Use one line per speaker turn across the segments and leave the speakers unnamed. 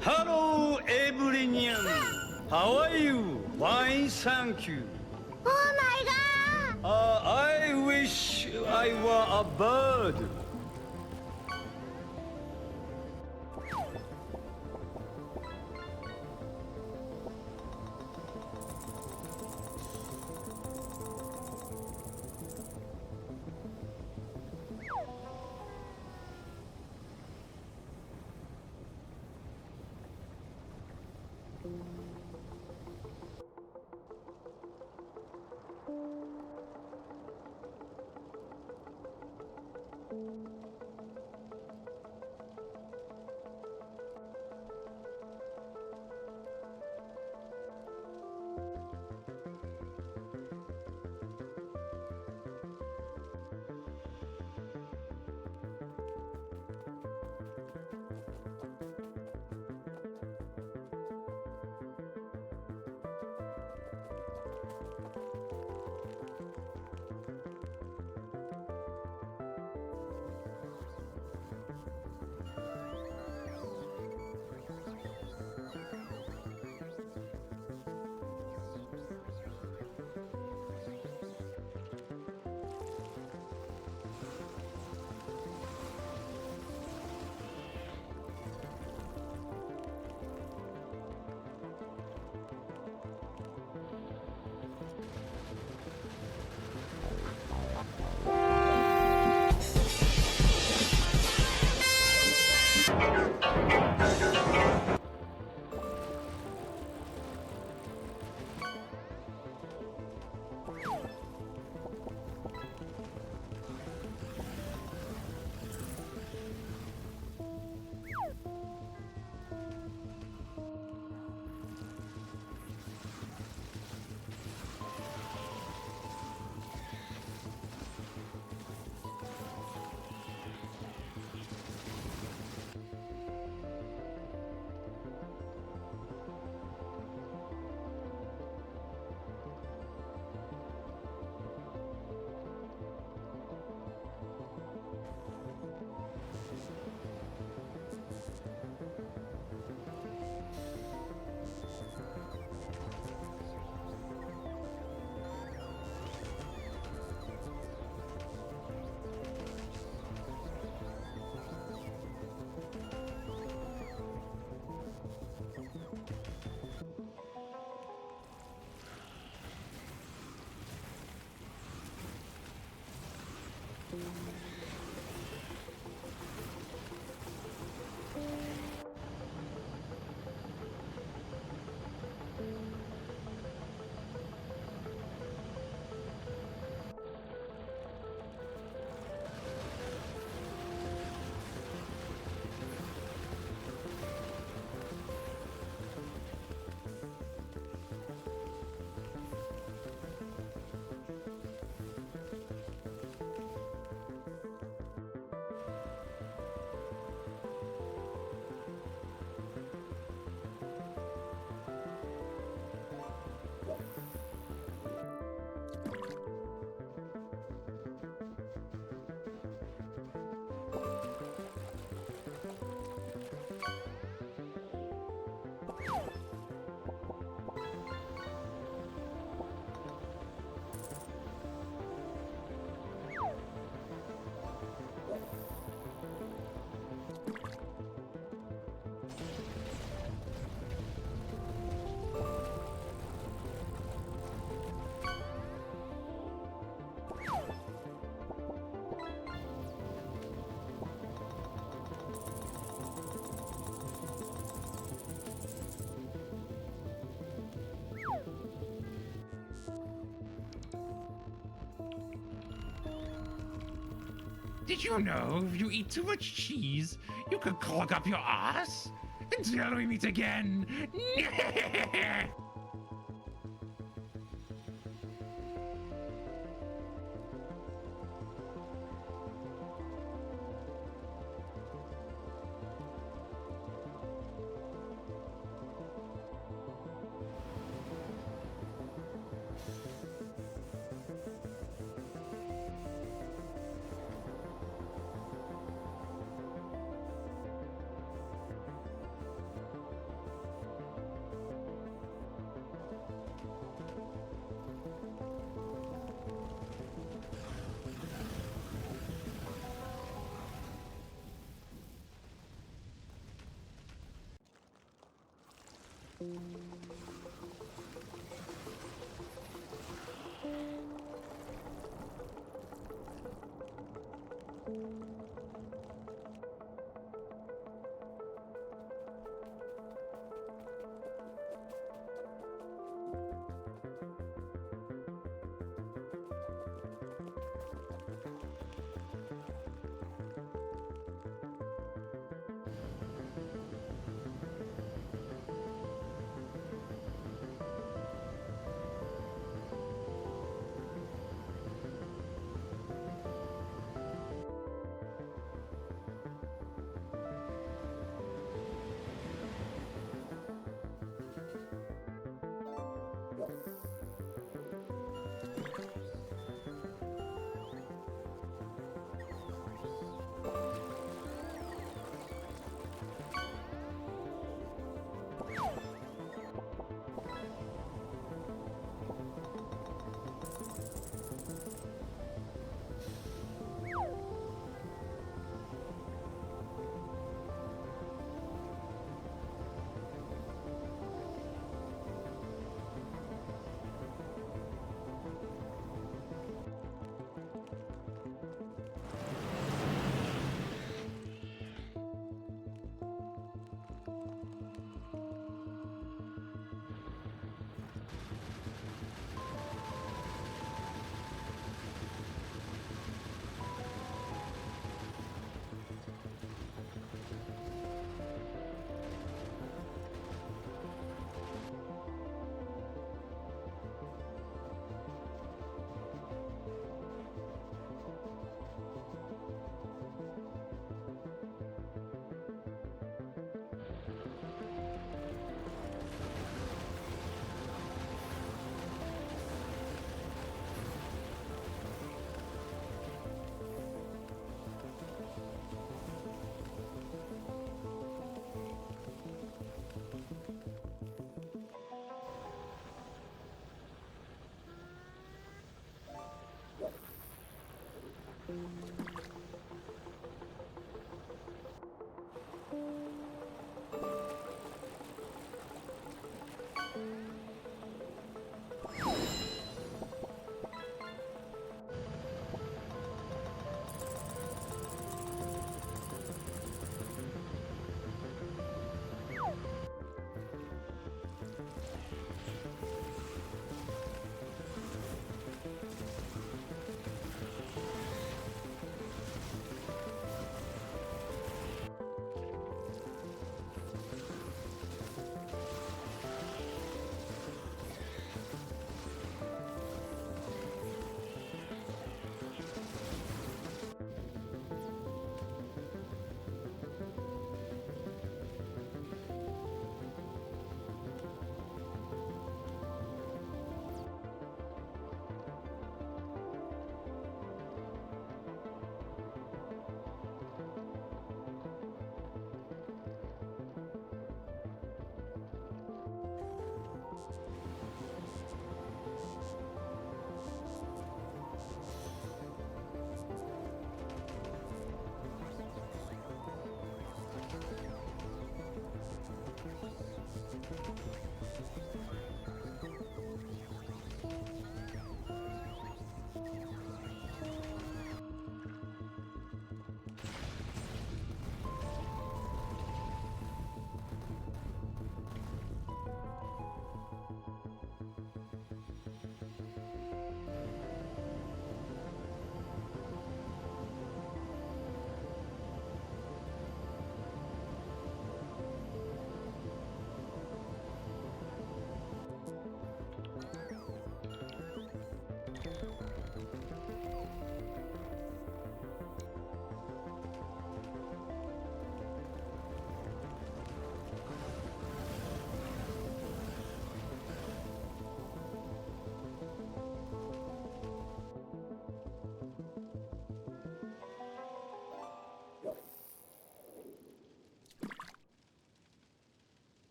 Hello, everyone. How are you? Fine, thank you.
Oh my god!
I wish I were a bird.
Did you know if you eat too much cheese, you could clog up your ass? Until we meet again.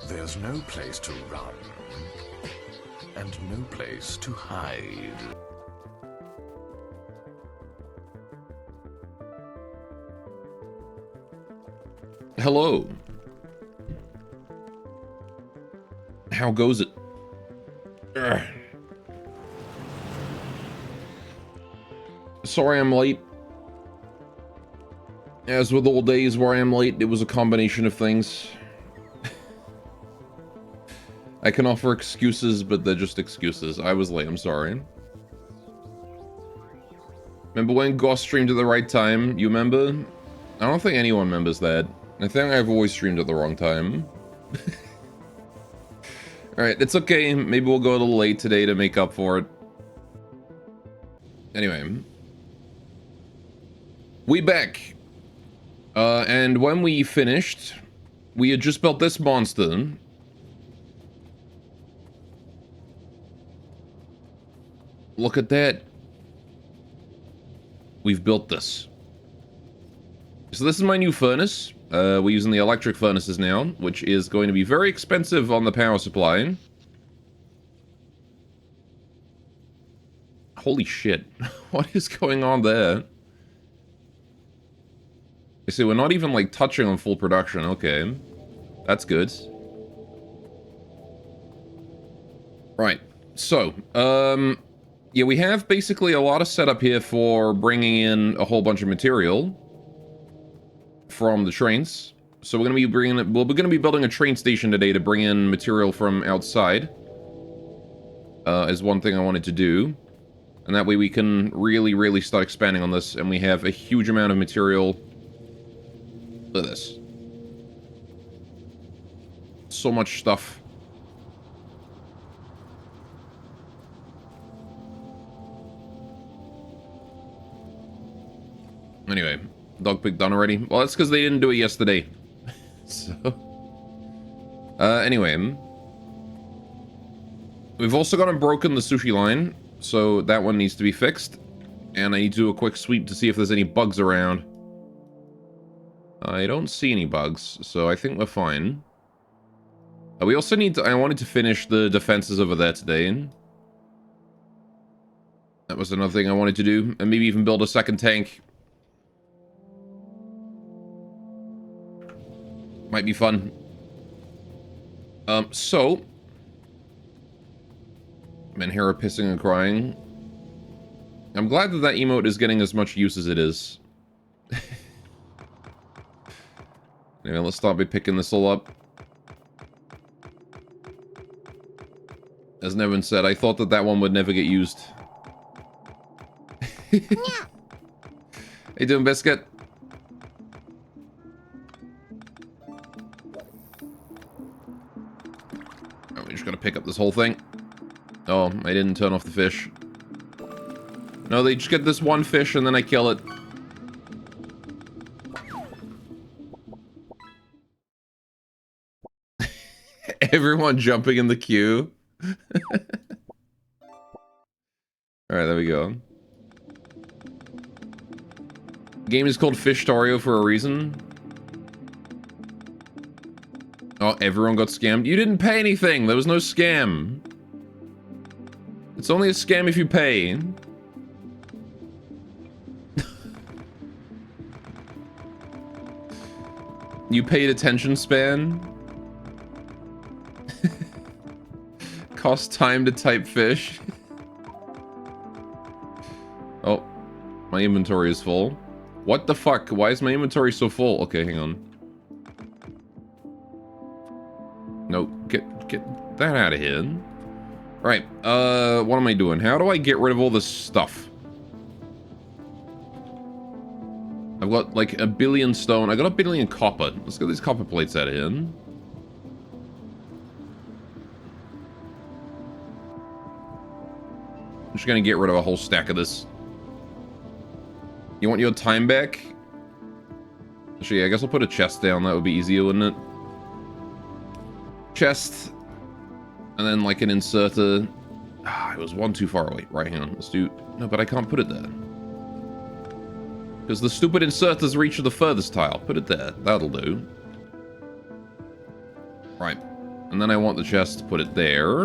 There's no place to run, and no place to hide.
Hello. How goes it? Ugh. Sorry I'm late. As with all days where I am late, it was a combination of things. I can offer excuses, but they're just excuses. I was late, I'm sorry. Remember when Goss streamed at the right time? You remember? I don't think anyone remembers that. I think I've always streamed at the wrong time. Alright, it's okay. Maybe we'll go a little late today to make up for it. Anyway. We back. And when we finished, we had just built this monster. Look at that. We've built this. So this is my new furnace. We're using the electric furnaces now, which is going to be very expensive on the power supply. Holy shit. What is going on there? You see, we're not even, like, touching on full production. Okay. That's good. Right. So, yeah, we have basically a lot of setup here for bringing in a whole bunch of material from the trains. So we're going to be we're going to be building a train station today to bring in material from outside. Is one thing I wanted to do. And that way we can really start expanding on this, and we have a huge amount of material. Look at this. So much stuff. Anyway, dog pick done already? Well, that's because they didn't do it yesterday. So... anyway. We've also gone and broken the sushi line, so that one needs to be fixed. And I need to do a quick sweep to see if there's any bugs around. I don't see any bugs, so I think we're fine. We also need to... I wanted to finish the defenses over there today. That was another thing I wanted to do. And maybe even build a second tank. Might be fun. So... Men here are pissing and crying. I'm glad that that emote is getting as much use as it is. Anyway, let's start by picking this all up. As Nevin said, I thought that that one would never get used. How you doing, Biscuit? Oh, we just gotta pick up this whole thing. Oh, I didn't turn off the fish. No, they just get this one fish and then I kill it. Everyone jumping in the queue. Alright, there we go. The game is called Factorio for a reason. Oh, everyone got scammed. You didn't pay anything. There was no scam. It's only a scam if you pay. You paid attention span? Cost time to type fish. Oh, my inventory is full. What the fuck? Why is my inventory so full? Okay, hang on. No, get that out of here. Right, what am I doing? How do I get rid of all this stuff? I've got like 1 billion stone. I got 1 billion copper. Let's get these copper plates out of here. I'm just gonna get rid of a whole stack of this. You want your time back? Actually, I guess I'll put a chest down. That would be easier, wouldn't it? Chest. And then like an inserter. Ah, it was one too far away. Right, hang on. Let's do... No, but I can't put it there. Because the stupid inserters reach the furthest tile. Put it there. That'll do. Right. And then I want the chest to put it there.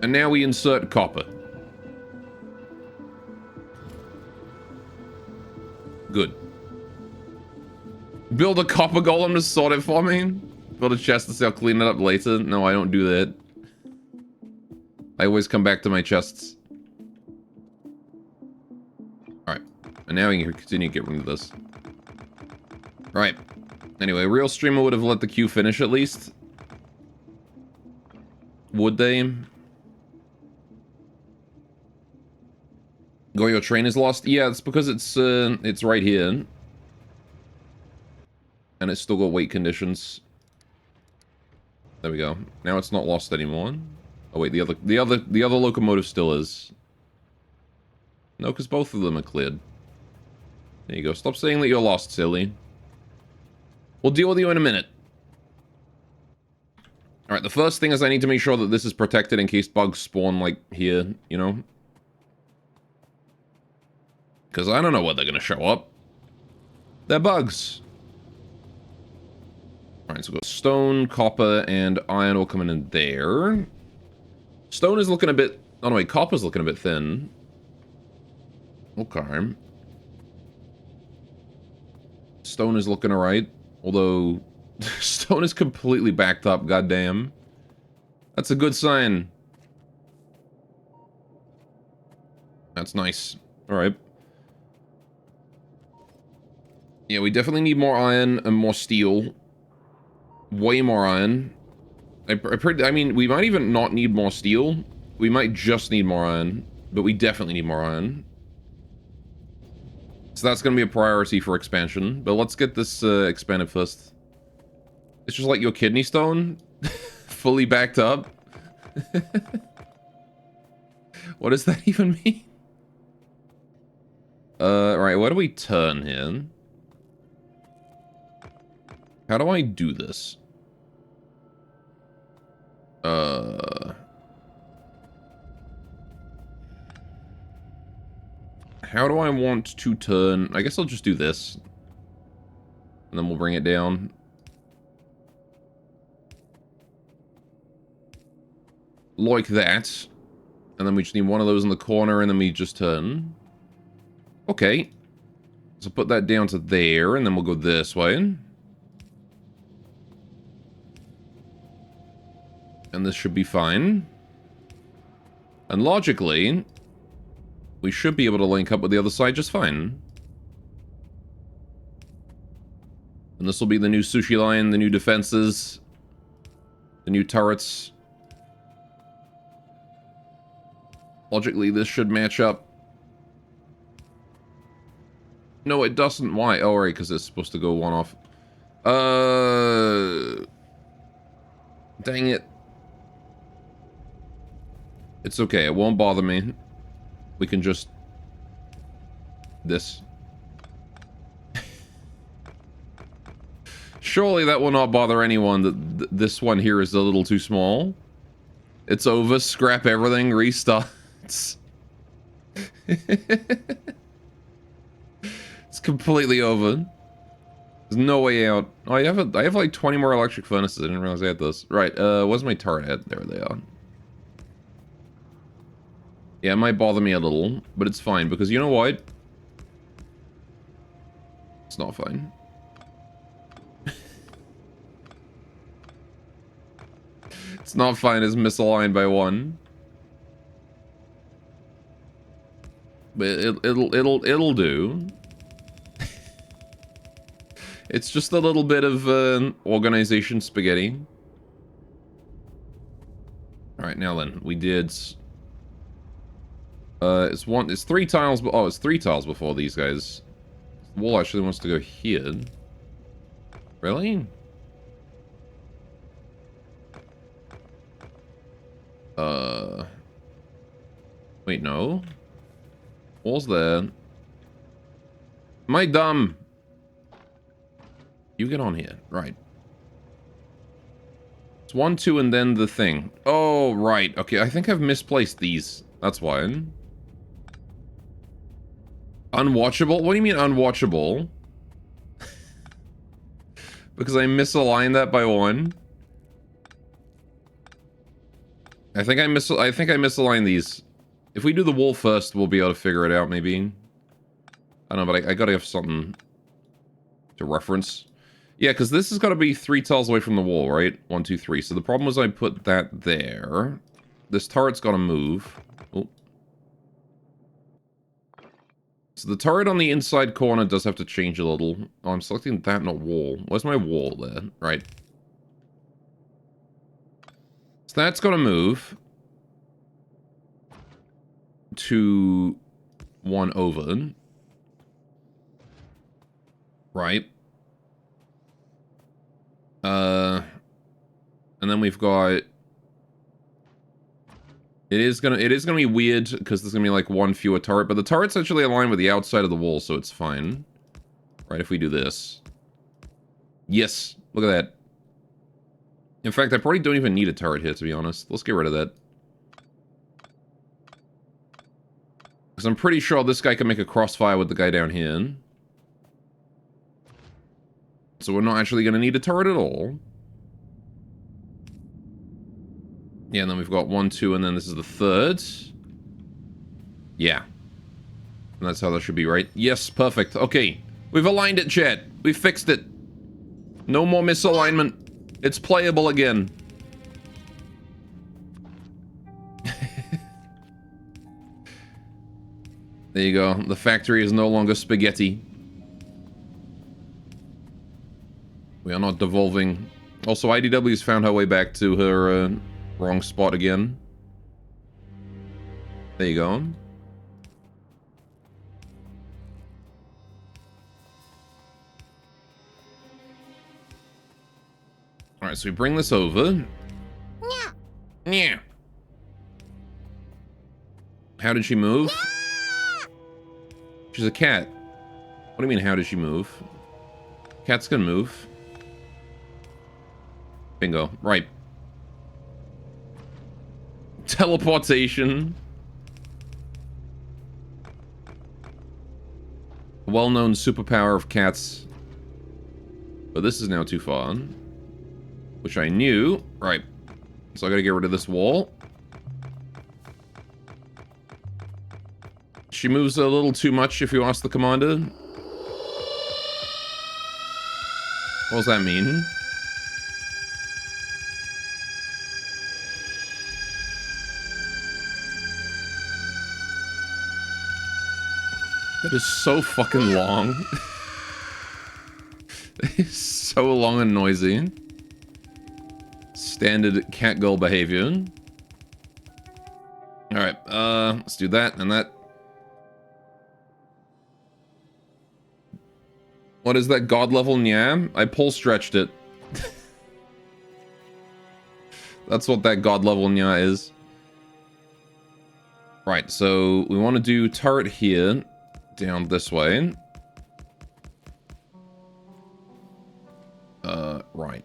And now we insert copper. Good. Build a copper golem to sort it for me? Build a chest to say I'll clean it up later? No, I don't do that. I always come back to my chests. Alright. And now we can continue to get rid of this. Right. Anyway, real streamer would have let the queue finish at least. Would they? Go, your train is lost? Yeah, it's because it's right here. And it's still got weight conditions. There we go. Now it's not lost anymore. Oh wait, the other locomotive still is. No, because both of them are cleared. There you go. Stop saying that you're lost, silly. We'll deal with you in a minute. Alright, the first thing is I need to make sure that this is protected in case bugs spawn, like, here, you know? Because I don't know where they're going to show up. They're bugs. Alright, so we've got stone, copper, and iron all coming in there. Stone is looking a bit... Oh no, wait, copper's looking a bit thin. Okay. Stone is looking alright. Although, stone is completely backed up, goddamn. That's a good sign. That's nice. Alright. Yeah, we definitely need more iron and more steel. Way more iron. I mean, we might even not need more steel. We might just need more iron. But we definitely need more iron. So that's going to be a priority for expansion. But let's get this expanded first. It's just like your kidney stone. Fully backed up. What does that even mean? Right, where do we turn here? How do I do this? How do I want to turn? I guess I'll just do this. And then we'll bring it down. Like that. And then we just need one of those in the corner, and then we just turn. Okay. So put that down to there, and then we'll go this way. And this should be fine. And logically, we should be able to link up with the other side just fine. And this will be the new sushi line, the new defenses, the new turrets. Logically, this should match up. No, it doesn't. Why? Oh, right, because it's supposed to go one off. Dang it. It's okay, it won't bother me. We can just... This. Surely that will not bother anyone that this one here is a little too small. It's over, scrap everything, restarts. It's completely over. There's no way out. Oh, I have like 20 more electric furnaces. I didn't realize I had this. Right, where's my turret at? There they are. Yeah, it might bother me a little, but it's fine, because you know what? It's not fine. It's not fine, it's misaligned by one. But it'll do. It's just a little bit of organization spaghetti. Alright, now then, we did... it's 3 tiles, oh, it's 3 tiles before these guys. The wall actually wants to go here. Really? Wait, no. Wall's there. Am I dumb? You get on here. Right. It's 1, 2, and then the thing. Oh, right. Okay, I think I've misplaced these. That's why. Unwatchable? What do you mean unwatchable? Because I misaligned that by 1. I think I misaligned these. If we do the wall first, we'll be able to figure it out, maybe. I don't know, but I gotta have something to reference. Yeah, because this has got to be 3 tiles away from the wall, right? 1, 2, 3. So the problem was I put that there. This turret's got to move. Oh. So the turret on the inside corner does have to change a little. Oh, I'm selecting that, not wall. Where's my wall there? Right. So that's got to move to 1 over. Right. And then we've got... It is gonna be weird, because there's gonna be, like, 1 fewer turret, but the turret's actually aligned with the outside of the wall, so it's fine. Right, if we do this. Yes! Look at that. In fact, I probably don't even need a turret here, to be honest. Let's get rid of that. Because I'm pretty sure this guy can make a crossfire with the guy down here. So we're not actually gonna need a turret at all. Yeah, and then we've got 1, 2, and then this is the 3rd. Yeah. And that's how that should be, right? Yes, perfect. Okay. We've aligned it, chat. We've fixed it. No more misalignment. It's playable again. There you go. The factory is no longer spaghetti. We are not devolving. Also, IDW's found her way back to her wrong spot again. There you go. Alright, so we bring this over.
Yeah.
Yeah. How did she move?
Yeah.
She's a cat. What do you mean, how did she move? Cats can move. Bingo. Right. Teleportation. Well-known superpower of cats. But this is now too far. Which I knew. Right. So I gotta get rid of this wall. She moves a little too much, if you ask the commander. What does that mean? That is so fucking long. It's so long and noisy. Standard cat girl behavior. Alright, let's do that and that. What is that god level nyam? I pull stretched it. That's what that god level nya is. Right, so we want to do turret here. Down this way. Right.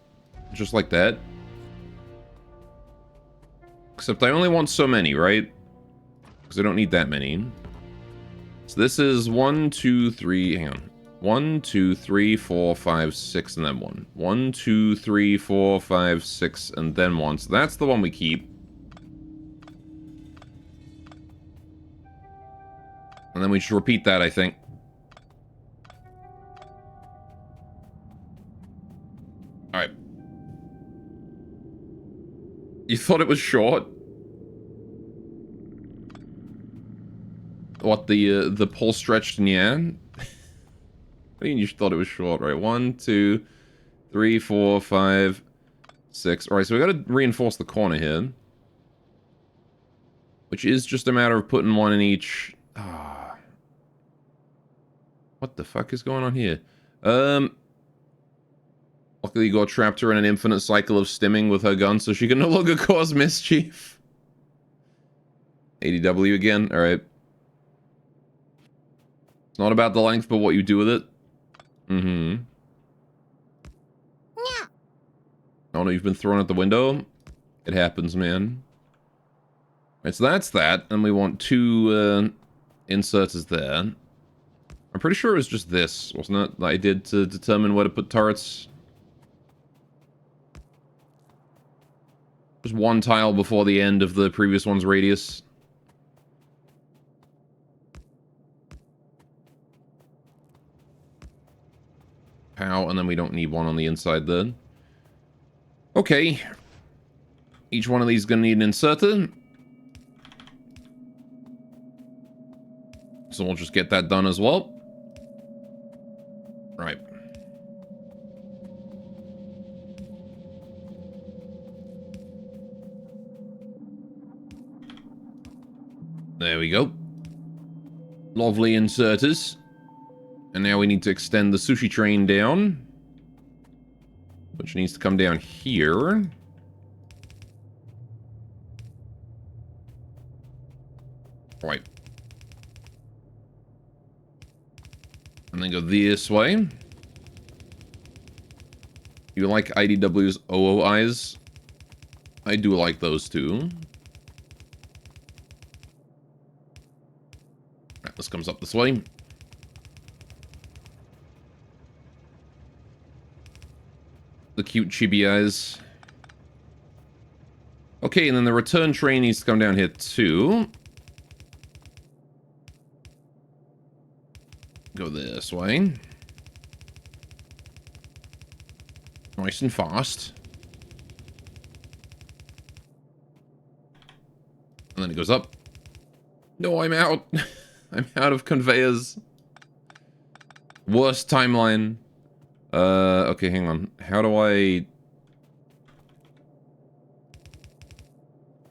Just like that. Except I only want so many, right? Because I don't need that many. So this is 1, 2, 3, hang on. 1, 2, 3, 4, 5, 6, and then 1. 1, 2, 3, 4, 5, 6, and then 1. So that's the one we keep. And then we should repeat that, I think. Alright. You thought it was short? What, the pull stretched nyan? I mean, you thought it was short, right? 1, 2, 3, 4, 5, 6. Alright, so we gotta reinforce the corner here. Which is just a matter of putting one in each... What the fuck is going on here? Luckily you got trapped her in an infinite cycle of stimming with her gun so she can no longer cause mischief. ADW again? Alright. It's not about the length, but what you do with it. Mm-hmm.
Yeah.
Oh no, you've been thrown out the window? It happens, man. Alright, so that's that. And we want 2 inserters there. I'm pretty sure it was just this, wasn't it? That I did to determine where to put turrets. Just one tile before the end of the previous one's radius. Pow, and then we don't need one on the inside then. Okay. Each one of these is going to need an inserter. So we'll just get that done as well. Right. There we go. Lovely inserters. And now we need to extend the sushi train down. Which needs to come down here. Right. And then go this way. You like IDW's OO eyes? I do like those too. Alright, this comes up this way. The cute chibi eyes. Okay, and then the return train needs to come down here too. Go this way. Nice and fast. And then it goes up. No, I'm out. I'm out of conveyors. Worst timeline. Okay, hang on. How do I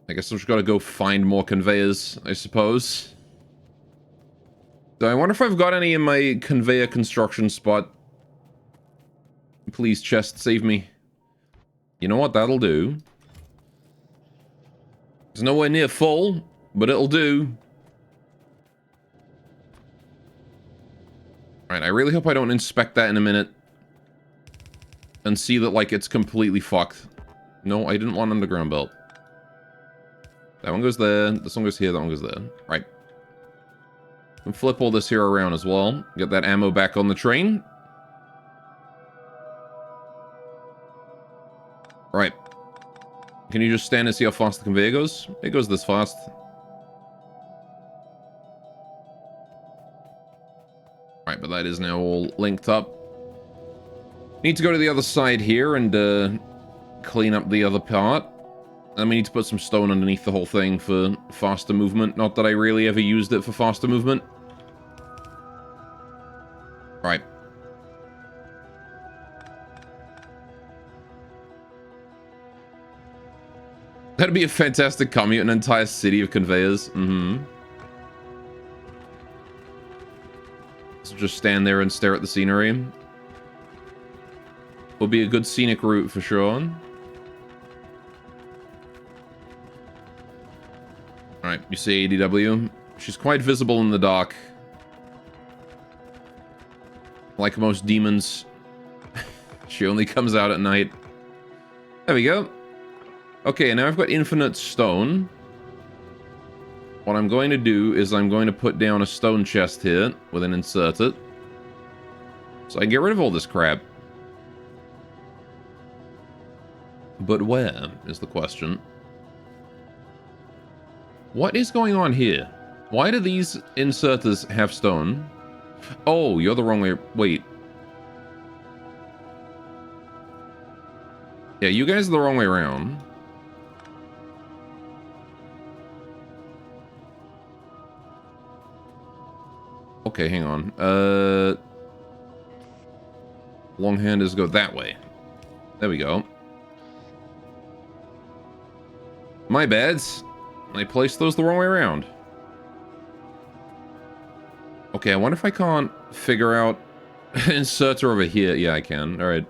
guess I've just got to go find more conveyors, I suppose. So I wonder if I've got any in my conveyor construction spot. Please, chest, save me. You know what? That'll do. It's nowhere near full, but it'll do. Alright, I really hope I don't inspect that in a minute. And see that, like, it's completely fucked. No, I didn't want underground belt. That one goes there, this one goes here, that one goes there. Right. And flip all this here around as well. Get that ammo back on the train. Right. Can you just stand and see how fast the conveyor goes? It goes this fast. Right, but that is now all linked up. Need to go to the other side here and clean up the other part. And we need to put some stone underneath the whole thing for faster movement. Not that I really ever used it for faster movement. Right. That'd be a fantastic commute, an entire city of conveyors. Mm-hmm. So just stand there and stare at the scenery. Will be a good scenic route for sure. Alright, you see ADW. She's quite visible in the dark. Like most demons. She only comes out at night. There we go. Okay, now I've got infinite stone. What I'm going to do is I'm going to put down a stone chest here with an inserter. So I can get rid of all this crap. But where is the question? What is going on here? Why do these inserters have stone? Oh, you're the wrong way. Wait. Yeah, you guys are the wrong way around. Okay, hang on. Long-handers go that way. There we go. My bad. I placed those the wrong way around. Okay, I wonder if I can't figure out... Inserter over here. Yeah, I can. Alright.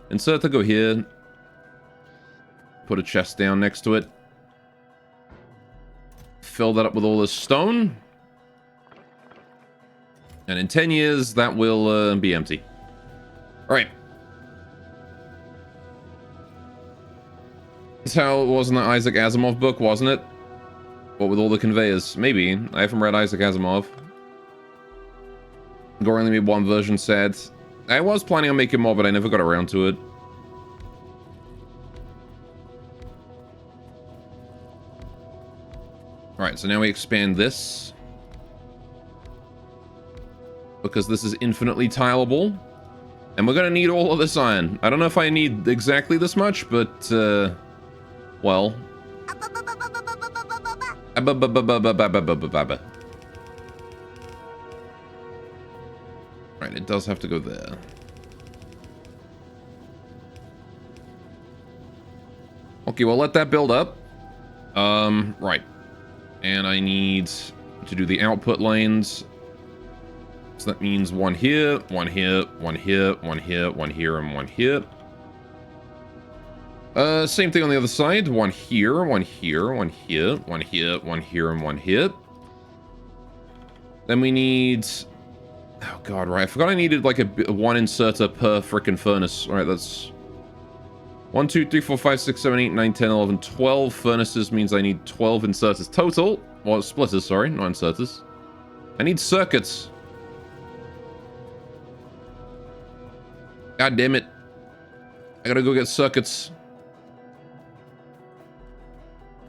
Inserter go here. Put a chest down next to it. Fill that up with all this stone. And in 10 years, that will be empty. Alright. That's how it was in the Isaac Asimov book, wasn't it? What with all the conveyors? Maybe. I haven't read Isaac Asimov. Gore only made one version sad. I was planning on making more, but I never got around to it. Alright, so now we expand this. Because this is infinitely tileable. And we're gonna need all of this iron. I don't know if I need exactly this much, but, well. Right, it does have to go there. Okay, well, let that build up. Right. And I need to do the output lanes. So that means one here, one here, one here, one here, one here, and one here. Same thing on the other side. One here, one here, one here, one here, one here, and one here. Then we need... Oh god, right. I forgot I needed like a one inserter per frickin' furnace. Alright, that's... 1, 2, 3, 4, 5, 6, 7, 8, 9, 10, 11, 12 furnaces means I need 12 inserters total. Well, splitters, sorry, not inserters. I need circuits. God damn it. I gotta go get circuits.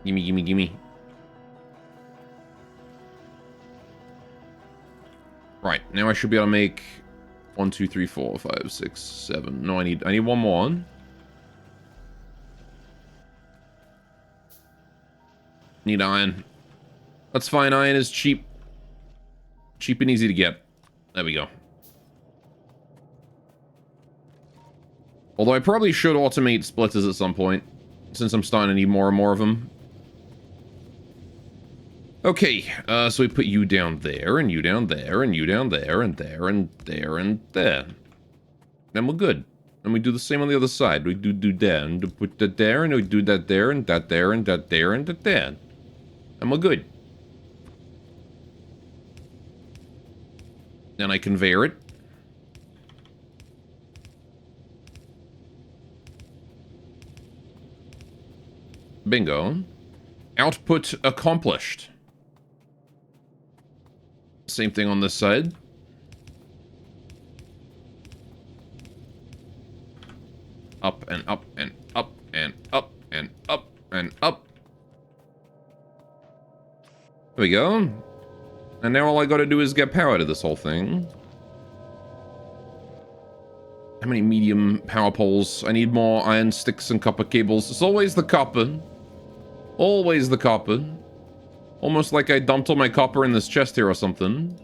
Gimme, gimme, gimme. Right, now I should be able to make 1, 2, 3, 4, 5, 6, 7. No, I need one more. Need iron. That's fine, iron is cheap. Cheap and easy to get. There we go. Although I probably should automate splitters at some point, since I'm starting to need more and more of them. Okay, so we put you down there, and you down there, and you down there, and there, and there, and there. Then we're good. And we do the same on the other side. We do that, and put that there, and we do that there, and that there, and that there, and that there. And we're good. Then I conveyor it. Bingo. Output accomplished. Same thing on this side. Up and up and up and up and up and up. There we go. And now all I gotta do is get power to this whole thing. How many medium power poles? I need more iron sticks and copper cables. It's always the copper. Always the copper. Almost like I dumped all my copper in this chest here or something.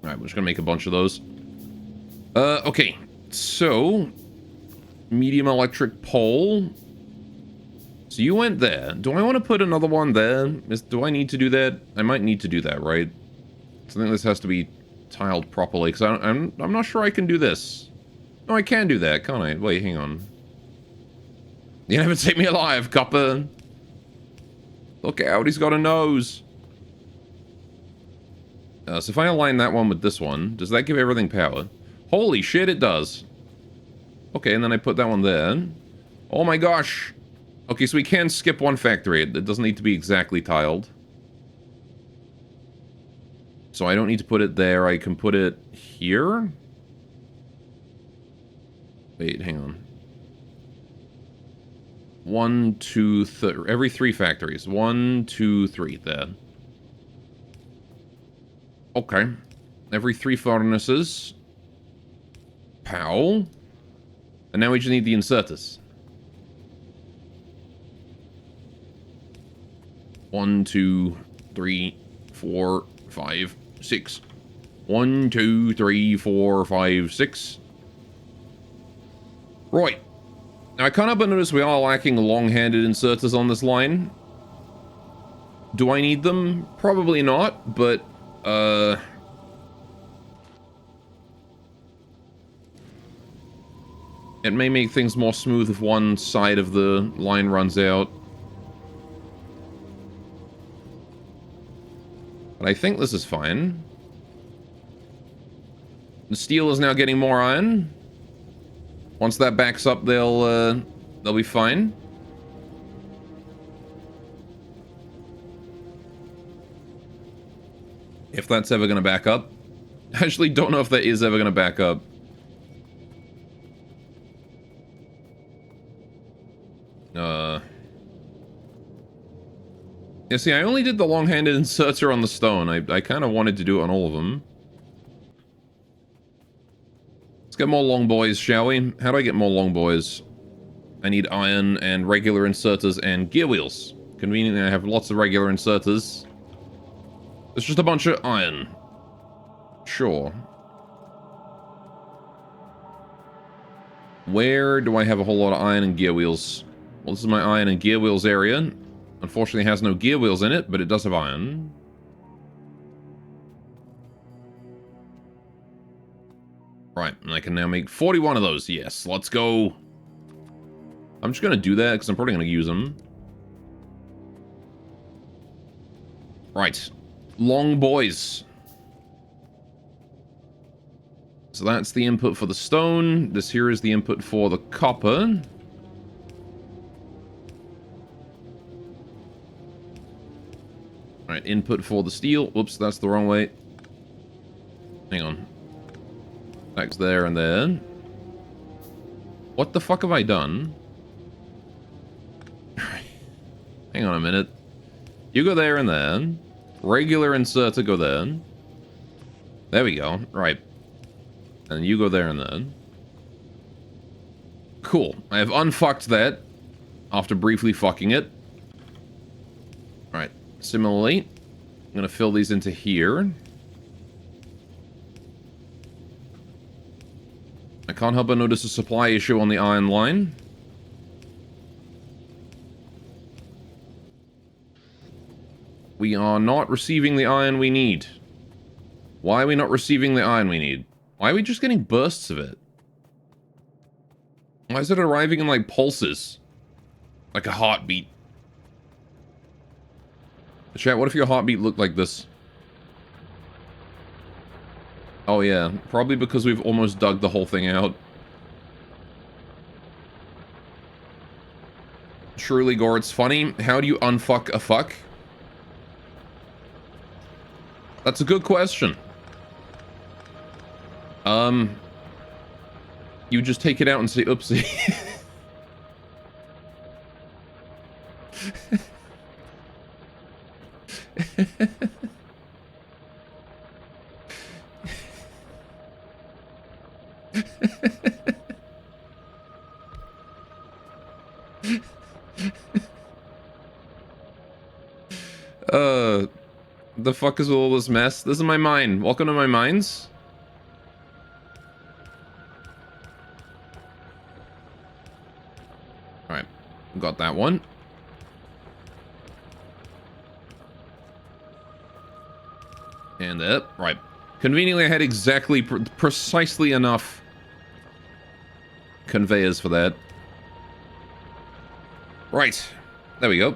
Alright, we're just gonna make a bunch of those. Okay. So, medium electric pole. So you went there. Do I want to put another one there? Do I need to do that? I might need to do that, right? So I think this has to be tiled properly, because I'm not sure I can do this. No, I can do that, can't I? Wait, hang on. You never take me alive, copper. Look out, he's got a nose. So if I align that one with this one, does that give everything power? Holy shit, it does. Okay, and then I put that one there. Oh my gosh. Okay, so we can skip one factory. It doesn't need to be exactly tiled. So I don't need to put it there. I can put it here. Wait, hang on. 1, 2, 3. Every 3 factories. 1, 2, 3. There. Okay. Every 3 furnaces. Pow. And now we just need the inserters. 1, 2, 3, 4, 5, 6. 1, 2, 3, 4, 5, 6. Right. Now, I can't help but notice we are lacking long-handed inserters on this line. Do I need them? Probably not, but, it may make things more smooth if one side of the line runs out. But I think this is fine. The steel is now getting more iron. Once that backs up, they'll be fine. If that's ever gonna back up. I actually don't know if that is ever gonna back up. Yeah, see, I only did the long-handed inserter on the stone. I kind of wanted to do it on all of them. Let's get more long boys, shall we? How do I get more long boys? I need iron and regular inserters and gear wheels. Conveniently, I have lots of regular inserters. It's just a bunch of iron. Sure. Where do I have a whole lot of iron and gear wheels? Well, this is my iron and gear wheels area. Unfortunately, it has no gear wheels in it, but it does have iron. Right, and I can now make 41 of those. Yes, let's go. I'm just going to do that because I'm probably going to use them. Right. Long boys. So that's the input for the stone. This here is the input for the copper. Alright, input for the steel. Whoops, that's the wrong way. Hang on. That's there and there. What the fuck have I done? Hang on a minute. You go there and there. Regular inserter go there. There we go. Right. And you go there and then. Cool. I have unfucked that after briefly fucking it. Alright. Similarly, I'm going to fill these into here. I can't help but notice a supply issue on the iron line. We are not receiving the iron we need. Why are we not receiving the iron we need? Why are we just getting bursts of it? Why is it arriving in, like, pulses? Like a heartbeat. Chat, what if your heartbeat looked like this? Oh yeah, probably because we've almost dug the whole thing out. Truly, Gore, it's funny. How do you unfuck a fuck? That's a good question. You just take it out and say, oopsie. The fuck is with all this mess? This is my mine. Welcome to my mines. Alright. Got that one. And that. Right. Conveniently, I had exactly, precisely enough conveyors for that. Right. There we go.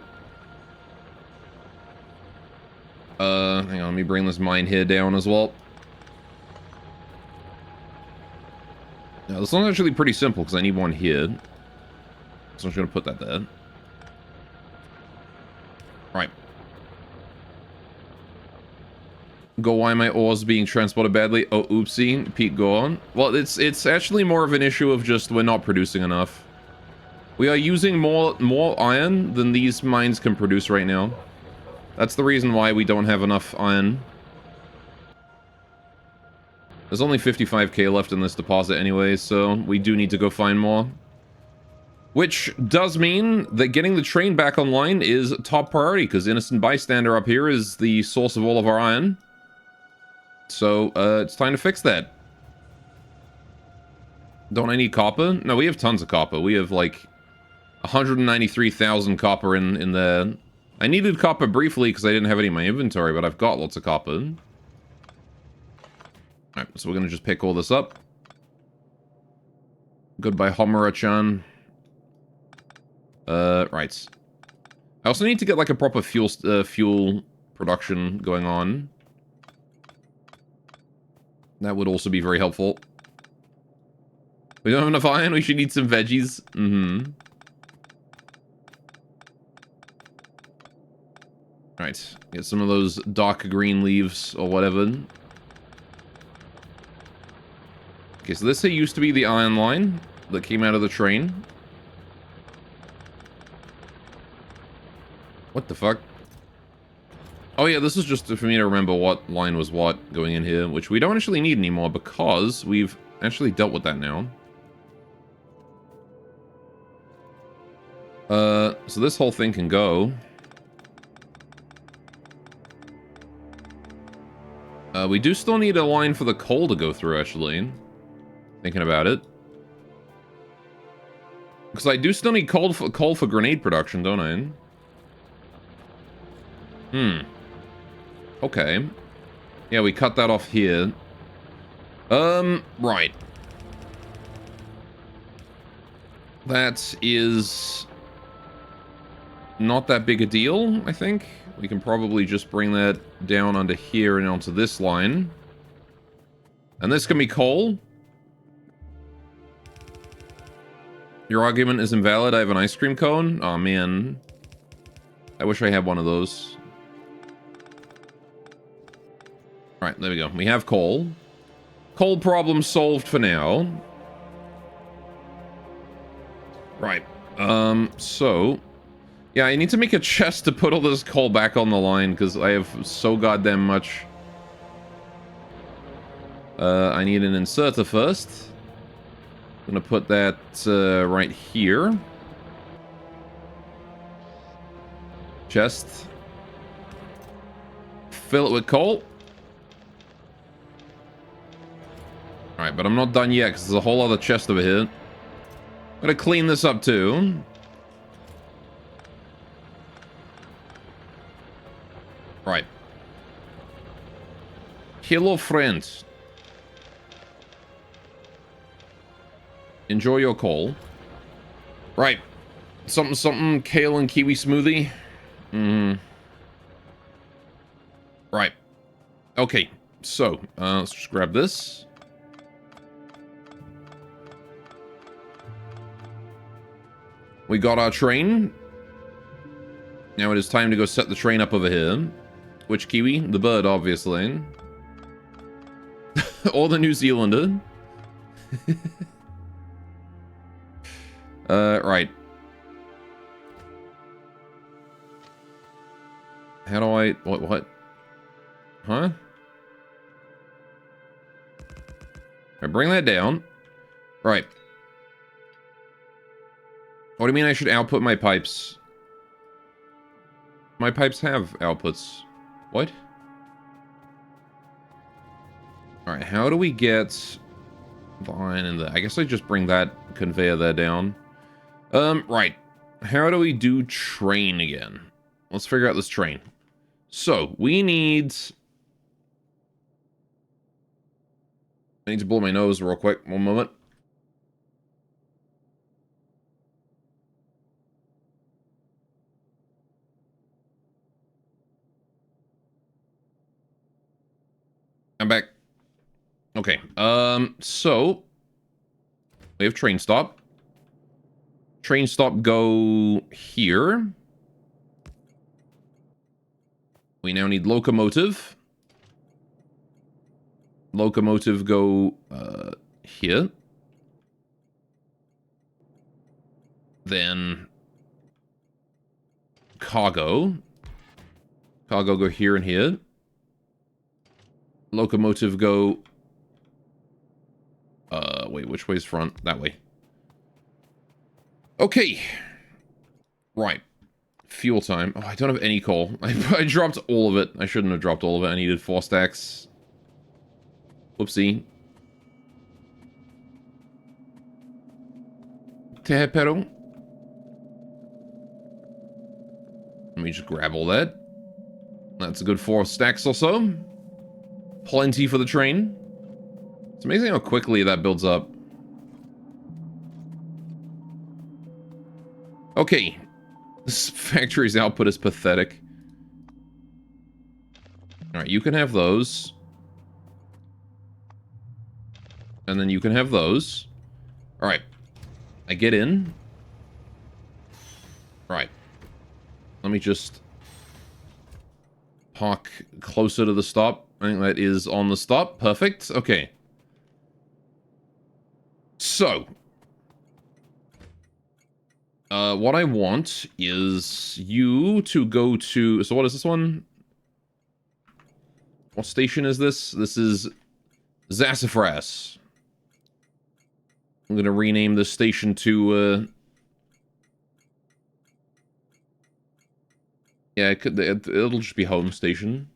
Hang on, let me bring this mine here down as well. Now, this one's actually pretty simple because I need one here. So I'm just going to put that there. Right. Go, why my ores being transported badly? Oh, oopsie. Pete, go on. Well, it's actually more of an issue of just we're not producing enough. We are using more iron than these mines can produce right now. That's the reason why we don't have enough iron. There's only 55k left in this deposit anyway, so we do need to go find more. Which does mean that getting the train back online is top priority, because Innocent Bystander up here is the source of all of our iron. So, it's time to fix that. Don't I need copper? No, we have tons of copper. We have, like, 193,000 copper in there. I needed copper briefly because I didn't have any in my inventory, but I've got lots of copper. Alright, so we're going to just pick all this up. Goodbye, Homura-chan. Right. I also need to get, like, a proper fuel production going on. That would also be very helpful. We don't have enough iron? We should eat some veggies. Mm-hmm. Alright, get some of those dark green leaves or whatever. Okay, so this here used to be the iron line that came out of the train. What the fuck? Oh yeah, this is just for me to remember what line was what going in here, which we don't actually need anymore because we've actually dealt with that now. So this whole thing can go. We do still need a line for the coal to go through, actually. Thinking about it. Because I do still need coal for grenade production, don't I? Okay. Yeah, we cut that off here. Right. That is not that big a deal, I think. We can probably just bring that down under here and onto this line. And this can be coal. Your argument is invalid. I have an ice cream cone. Oh man. I wish I had one of those. Alright, there we go. We have coal. Coal problem solved for now. Right. So... yeah, I need to make a chest to put all this coal back on the line, because I have so goddamn much. I need an inserter first. I'm gonna put that right here. Chest. Fill it with coal. Alright, but I'm not done yet, because there's a whole other chest over here. I'm gonna clean this up too. Right. Hello, friends. Enjoy your coal. Right. Something, kale and kiwi smoothie. Right. Okay. So, let's just grab this. We got our train. Now it is time to go set the train up over here. Which kiwi? The bird, obviously. Or the New Zealander. Right. How do I... What? Huh? I bring that down. Right. What do you mean I should output my pipes? My pipes have outputs. What? Alright, how do we get the line in there? I guess I just bring that conveyor there down. Right. How do we do train again? Let's figure out this train. So, we need... I need to blow my nose real quick. One moment. I'm back. Okay, so... we have train stop. Train stop go here. We now need locomotive. Locomotive go, here. Then... cargo. Cargo go here and here. Locomotive go... wait, which way's front? That way. Okay. Right. Fuel time. Oh, I don't have any coal. I dropped all of it. I shouldn't have dropped all of it. I needed 4 stacks. Whoopsie. Pero. Let me just grab all that. That's a good 4 stacks or so. Plenty for the train. It's amazing how quickly that builds up. Okay. This factory's output is pathetic. Alright, you can have those. And then you can have those. Alright. I get in. Right. Let me just park closer to the stop. I think that is on the stop. Perfect. Okay. So. What I want is you to go to... so what is this one? What station is this? This is Zassafras. I'm gonna rename this station to, yeah, it'll just be home station.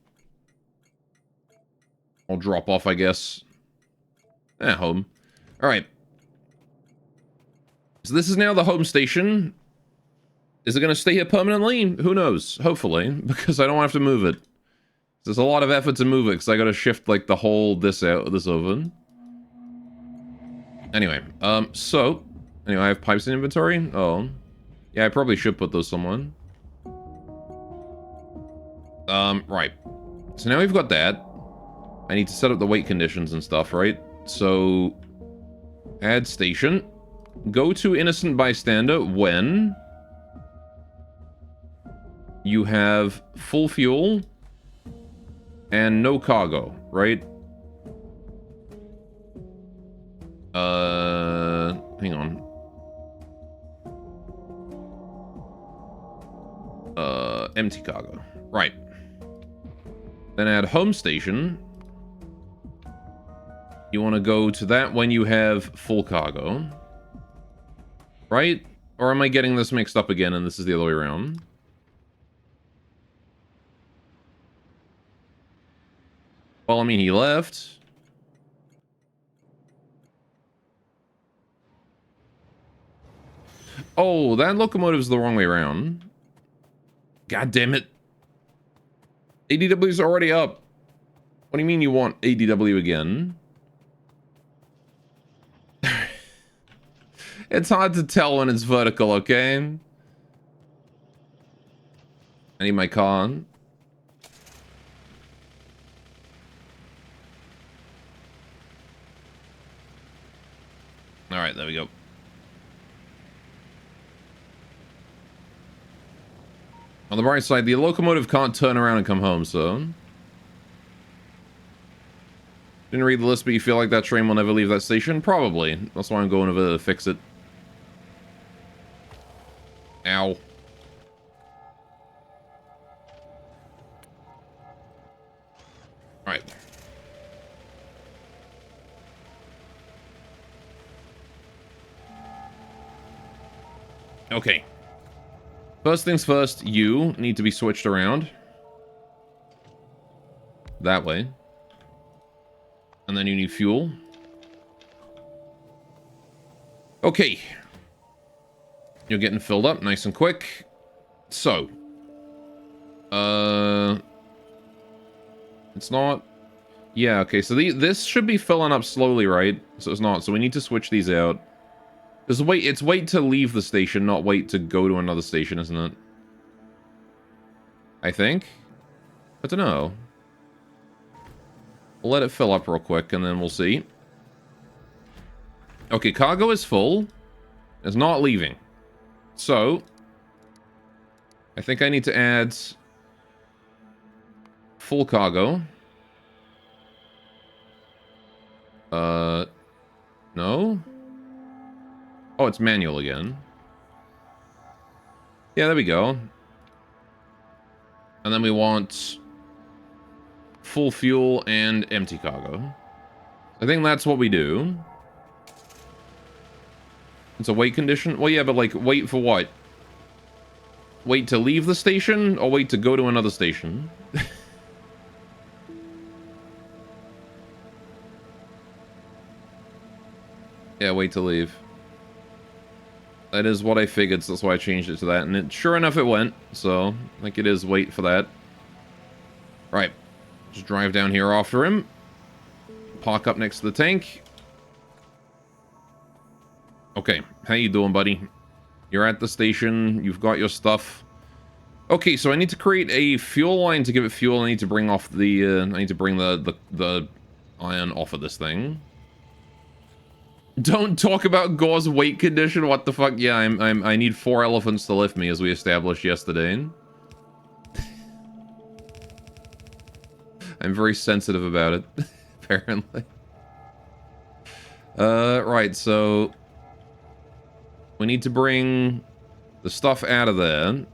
I'll drop off, I guess. Home. Alright. So this is now the home station. Is it gonna stay here permanently? Who knows? Hopefully, because I don't have to move it. There's a lot of effort to move it, because I gotta shift, like, the whole, this over. Anyway, so... Anyway, I have pipes in inventory? Oh. Yeah, I probably should put those somewhere. Right. So now we've got that. I need to set up the weight conditions and stuff, right? So... Add station. Go to innocent bystander when... you have full fuel... and no cargo, right? Hang on. Empty cargo. Right. Then add home station. You want to go to that when you have full cargo. Right? Or am I getting this mixed up again and this is the other way around? Well, I mean, he left. Oh, that locomotive's the wrong way around. God damn it. ADW's already up. What do you mean you want ADW again? It's hard to tell when it's vertical, okay? I need my car. Alright, there we go. On the bright side, the locomotive can't turn around and come home, so... Didn't read the list, but you feel like that train will never leave that station? Probably. That's why I'm going over to fix it. Ow. Alright. Okay. First things first, you need to be switched around. That way. And then you need fuel. Okay. You're getting filled up nice and quick. So. It's not... Yeah, okay, so this should be filling up slowly, right? So it's not, so we need to switch these out. It's wait to leave the station, not wait to go to another station, isn't it? I think? I don't know. We'll let it fill up real quick, and then we'll see. Okay, cargo is full. It's not leaving. So... I think I need to add... full cargo. No? Oh, it's manual again. Yeah, there we go. And then we want full fuel and empty cargo. I think that's what we do. It's a wait condition? Well, yeah, but like, wait for what? Wait to leave the station, or wait to go to another station? Yeah, wait to leave. That is what I figured, so that's why I changed it to that. And sure enough, it went. So, like, it is wait for that. Right. Just drive down here after him. Park up next to the tank. Okay. How you doing, buddy? You're at the station. You've got your stuff. Okay, so I need to create a fuel line to give it fuel. I need to bring off the... I need to bring the iron off of this thing. Don't talk about Gore's weight condition. What the fuck? Yeah, I need 4 elephants to lift me, as we established yesterday. I'm very sensitive about it, apparently. Right, so... we need to bring the stuff out of there.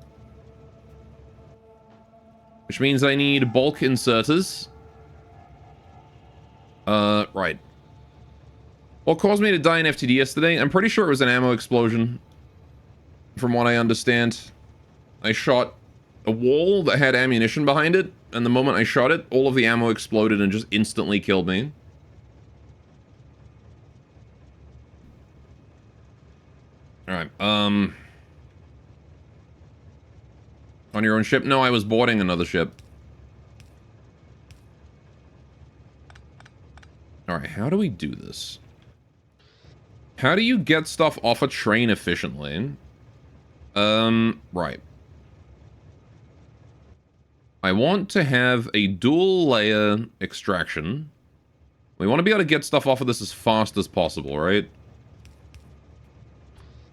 Which means I need bulk inserters. Right. What caused me to die in FTD yesterday? I'm pretty sure it was an ammo explosion. From what I understand. I shot a wall that had ammunition behind it, and the moment I shot it, all of the ammo exploded and just instantly killed me. Alright, on your own ship? No, I was boarding another ship. Alright, how do we do this? How do you get stuff off a train efficiently? Right. I want to have a dual layer extraction. We want to be able to get stuff off of this as fast as possible, right?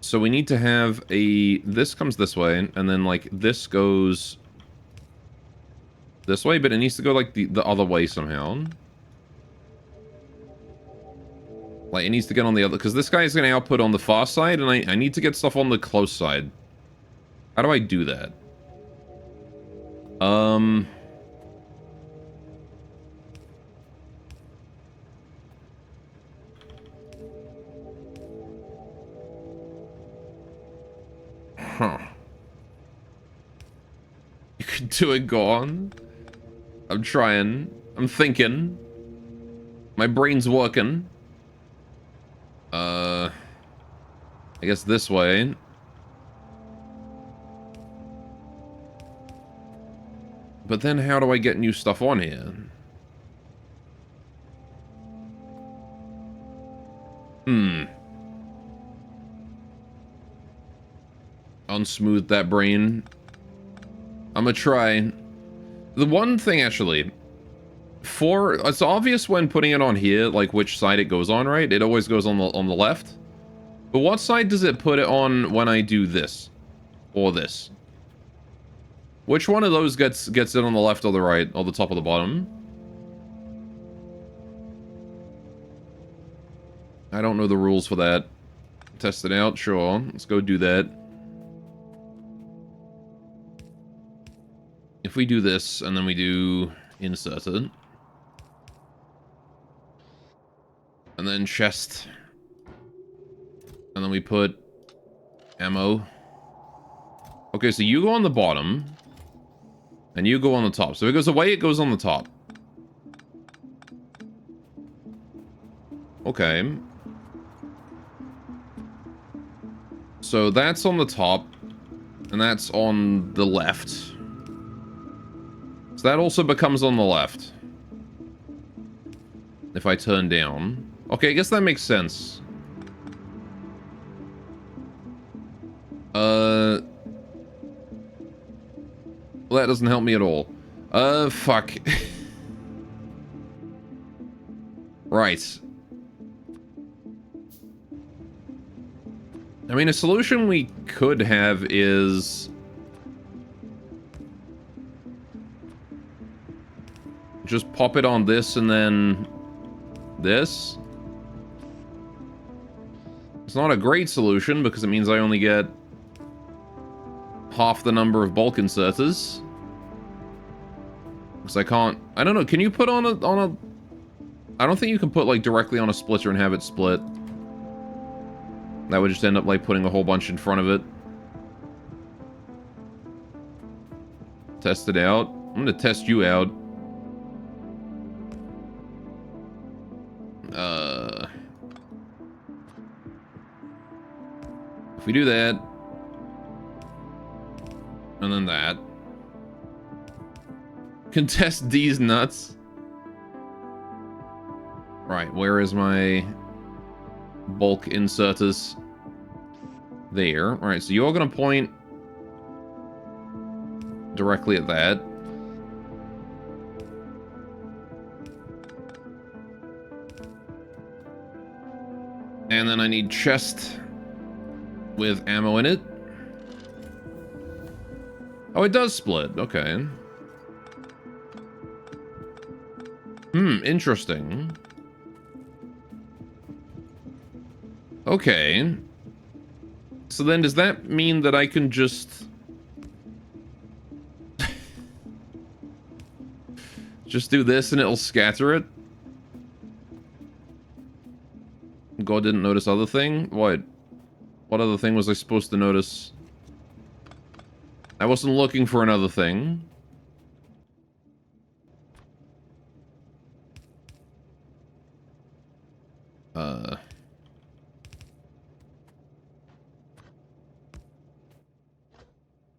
So we need to have a... This comes this way, and then, like, this goes... this way, but it needs to go, like, the other way somehow. Like, it needs to get on the other... Because this guy is going to output on the far side, and I need to get stuff on the close side. How do I do that? Huh. You could do it, go on. I'm trying. I'm thinking. My brain's working. I guess this way. But then how do I get new stuff on here? Unsmooth that brain. I'm gonna try. The one thing, actually, it's obvious when putting it on here, like which side it goes on, right? It always goes on the left. But what side does it put it on when I do this? Or this? Which one of those gets it on the left or the right? Or the top or the bottom? I don't know the rules for that. Test it out, sure. Let's go do that. If we do this, and then we do inserted. And then chest. And then we put ammo. Okay, so you go on the bottom. And you go on the top. So if it goes away, it goes on the top. Okay. So that's on the top. And that's on the left. So that also becomes on the left. If I turn down. Okay, I guess that makes sense. Well, that doesn't help me at all. Fuck. Right. I mean, a solution we could have is... just pop it on this and then... this. It's not a great solution because it means I only get... half the number of bulk inserters. Because I can't... I don't know, can you put on a... I don't think you can put, like, directly on a splitter and have it split. That would just end up, like, putting a whole bunch in front of it. Test it out. I'm gonna test you out. If we do that... and then that. Contest D's nuts. Right, where is my bulk inserters? There. Alright, so you're gonna point directly at that. And then I need chest with ammo in it. Oh, it does split. Okay. Interesting. Okay. So then does that mean that I can just... just do this and it'll scatter it? God didn't notice other thing? What? What other thing was I supposed to notice? I wasn't looking for another thing.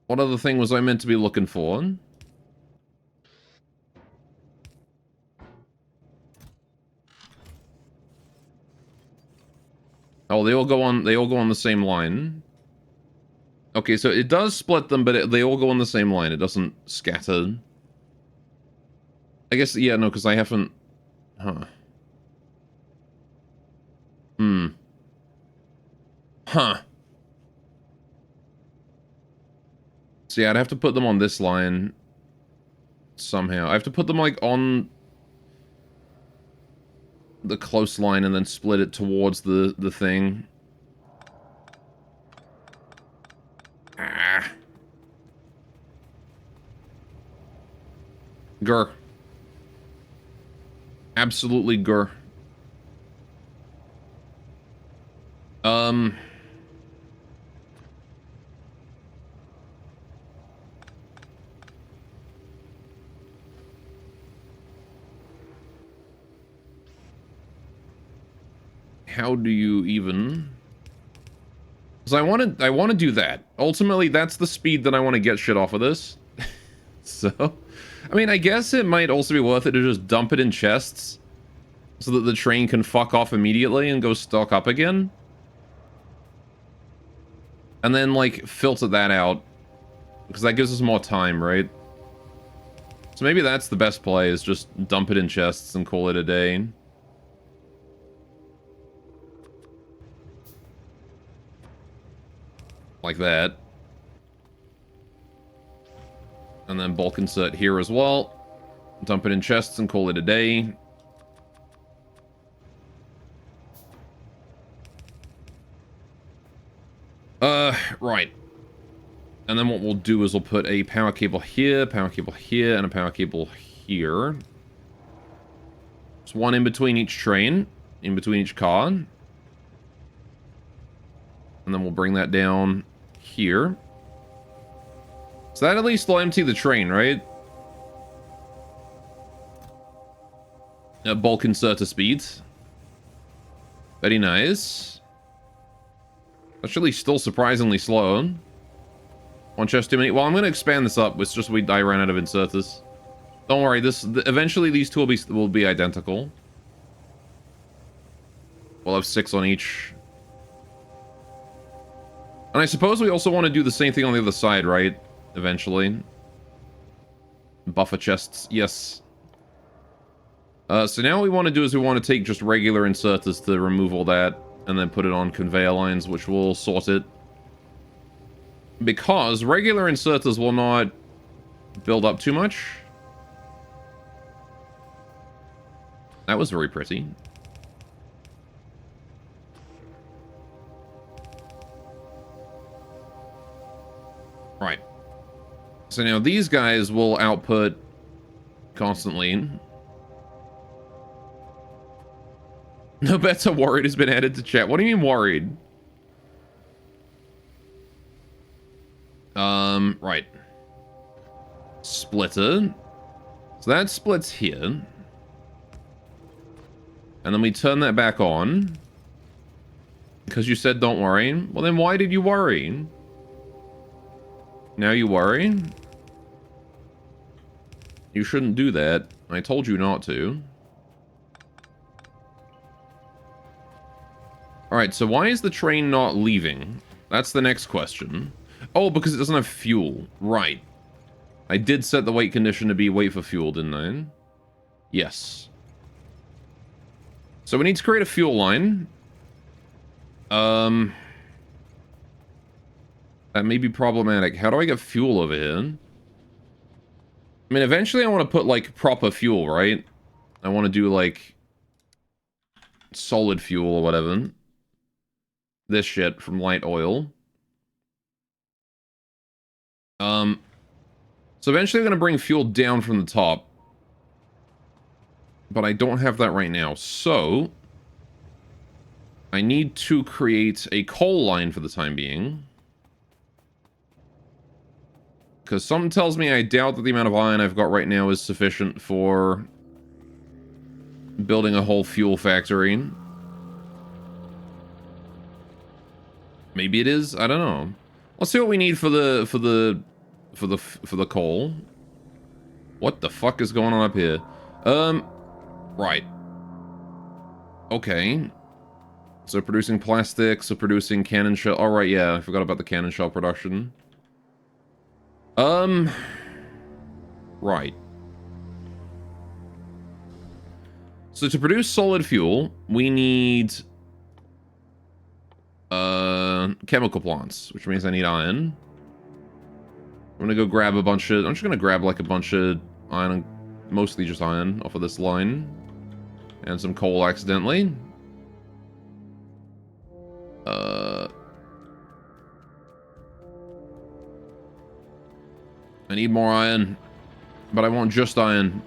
What other thing was I meant to be looking for? Oh, they all go on the same line. Okay, so it does split them, but they all go on the same line. It doesn't scatter. I guess, yeah, no, because I haven't... Huh. Hmm. Huh. So yeah, I'd have to put them on this line somehow. I have to put them, like, on the close line and then split it towards the thing. Ah. Grr. Absolutely grr. How do you even... Because I want to do that. Ultimately, that's the speed that I want to get shit off of this. So, I mean, I guess it might also be worth it to just dump it in chests so that the train can fuck off immediately and go stock up again. And then, like, filter that out. Because that gives us more time, right? So maybe that's the best play, is just dump it in chests and call it a day. Like that. And then bulk insert here as well. Dump it in chests and call it a day. Right. And then what we'll do is we'll put a power cable here, and a power cable here. There's one in between each train, in between each car. And then we'll bring that down here. So that at least will empty the train, right? Bulk inserter speed. Very nice. Actually still surprisingly slow. One chest too many. Well, I'm going to expand this up. It's just I ran out of inserters. Don't worry, eventually these two will be identical. We'll have 6 on each. And I suppose we also want to do the same thing on the other side, right? Eventually. Buffer chests, yes. So now what we want to do is we want to take just regular inserters to remove all that, and then put it on conveyor lines, which will sort it. Because regular inserters will not build up too much. That was very pretty. Right. So now these guys will output constantly. No better worried has been added to chat. What do you mean worried? Right. Splitter. So that splits here. And then we turn that back on. Because you said don't worry. Well then why did you worry? Now you worry? You shouldn't do that. I told you not to. Alright, so why is the train not leaving? That's the next question. Oh, because it doesn't have fuel. Right. I did set the wait condition to be wait for fuel, didn't I? Yes. So we need to create a fuel line. That may be problematic. How do I get fuel over here? I mean, eventually I want to put, like, proper fuel, right? I want to do, like, solid fuel or whatever. This shit from light oil. So eventually I'm going to bring fuel down from the top. But I don't have that right now. So I need to create a coal line for the time being. Because something tells me I doubt that the amount of iron I've got right now is sufficient for building a whole fuel factory. Maybe it is. I don't know. Let's see what we need for the coal. What the fuck is going on up here? Right. Okay. So producing plastic, so producing cannon shell. All right, yeah, I forgot about the cannon shell production. Right. So to produce solid fuel, we need chemical plants, which means I need iron. I'm gonna go grab a bunch of... I'm just gonna grab like a bunch of iron, mostly just iron, off of this line. And some coal accidentally. I need more iron. But I want just iron.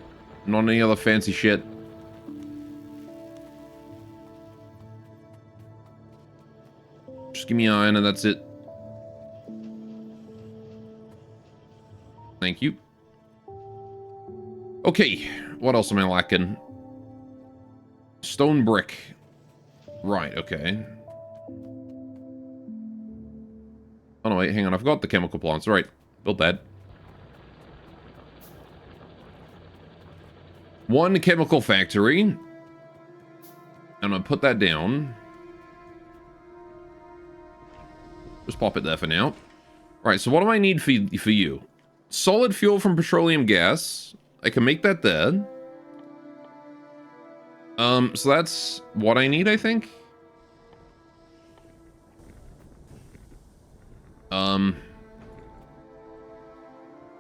Not any other fancy shit. Just give me iron and that's it. Thank you. Okay, what else am I lacking? Stone brick. Right, okay. Oh no, wait, hang on. I've got the chemical plants. Right, built that. One chemical factory. I'm gonna put that down. Just pop it there for now. Right, so what do I need for you? Solid fuel from petroleum gas. I can make that there. So that's what I need, I think.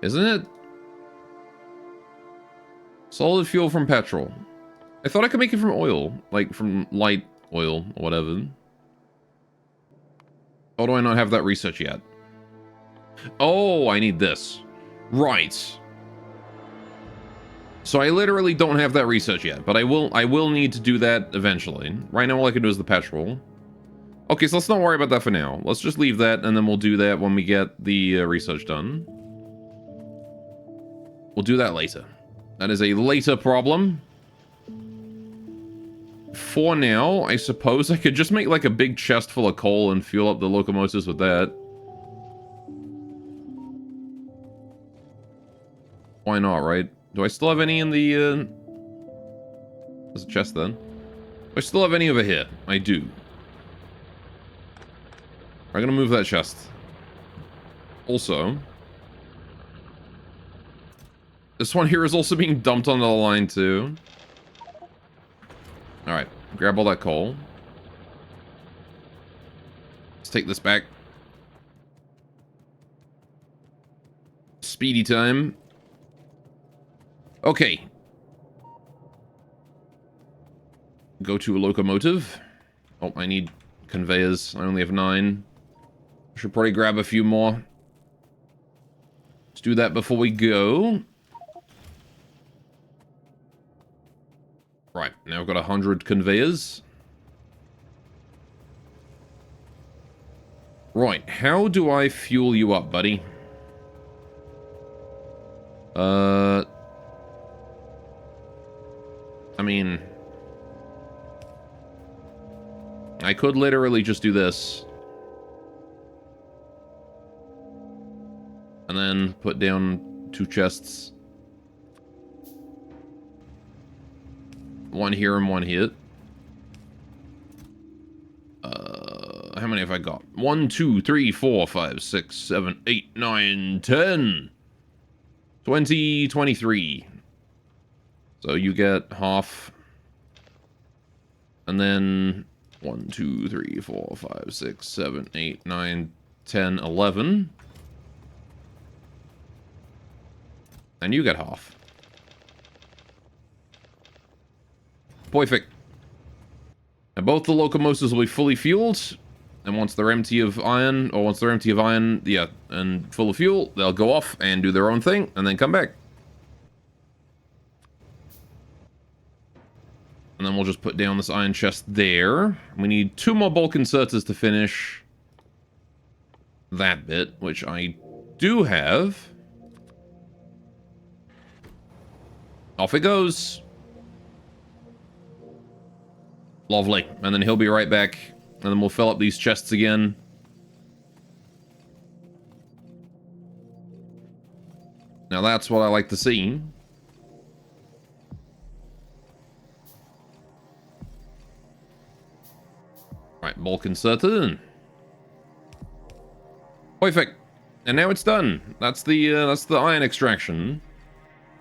Isn't it? Solid fuel from petrol. I thought I could make it from oil. Like, from light oil, or whatever. Or do I not have that research yet? Oh, I need this. Right. So I literally don't have that research yet, but I will need to do that eventually. Right now all I can do is the petrol. Okay, so let's not worry about that for now. Let's just leave that, and then we'll do that when we get the research done. We'll do that later. That is a later problem. For now, I suppose I could just make like a big chest full of coal and fuel up the locomotives with that. Why not, right? Do I still have any in the, There's a chest then. Do I still have any over here? I do. I'm gonna move that chest. Also, this one here is also being dumped onto the line too. Alright, grab all that coal. Let's take this back. Speedy time. Okay. Go to a locomotive. Oh, I need conveyors. I only have 9. Should probably grab a few more. Let's do that before we go. Right, now I've got 100 conveyors. Right, how do I fuel you up, buddy? I mean, I could literally just do this. And then put down 2 chests. 1 here and 1 here. How many have I got? 1, 2, 3, 4, 5, 6, 7, 8, 9, 10. 20, 23. So you get half. And then 1, 2, 3, 4, 5, 6, 7, 8, 9, 10, 11. And you get half. Perfect. And both the locomotives will be fully fueled. And once they're empty of iron, or once they're empty of iron, yeah, and full of fuel, they'll go off and do their own thing, and then come back. And then we'll just put down this iron chest there. We need 2 more bulk inserters to finish that bit, which I do have. Off it goes. Lovely. And then he'll be right back. And then we'll fill up these chests again. Now that's what I like to see. Right, bulk inserted in. Perfect. And now it's done. That's the iron extraction.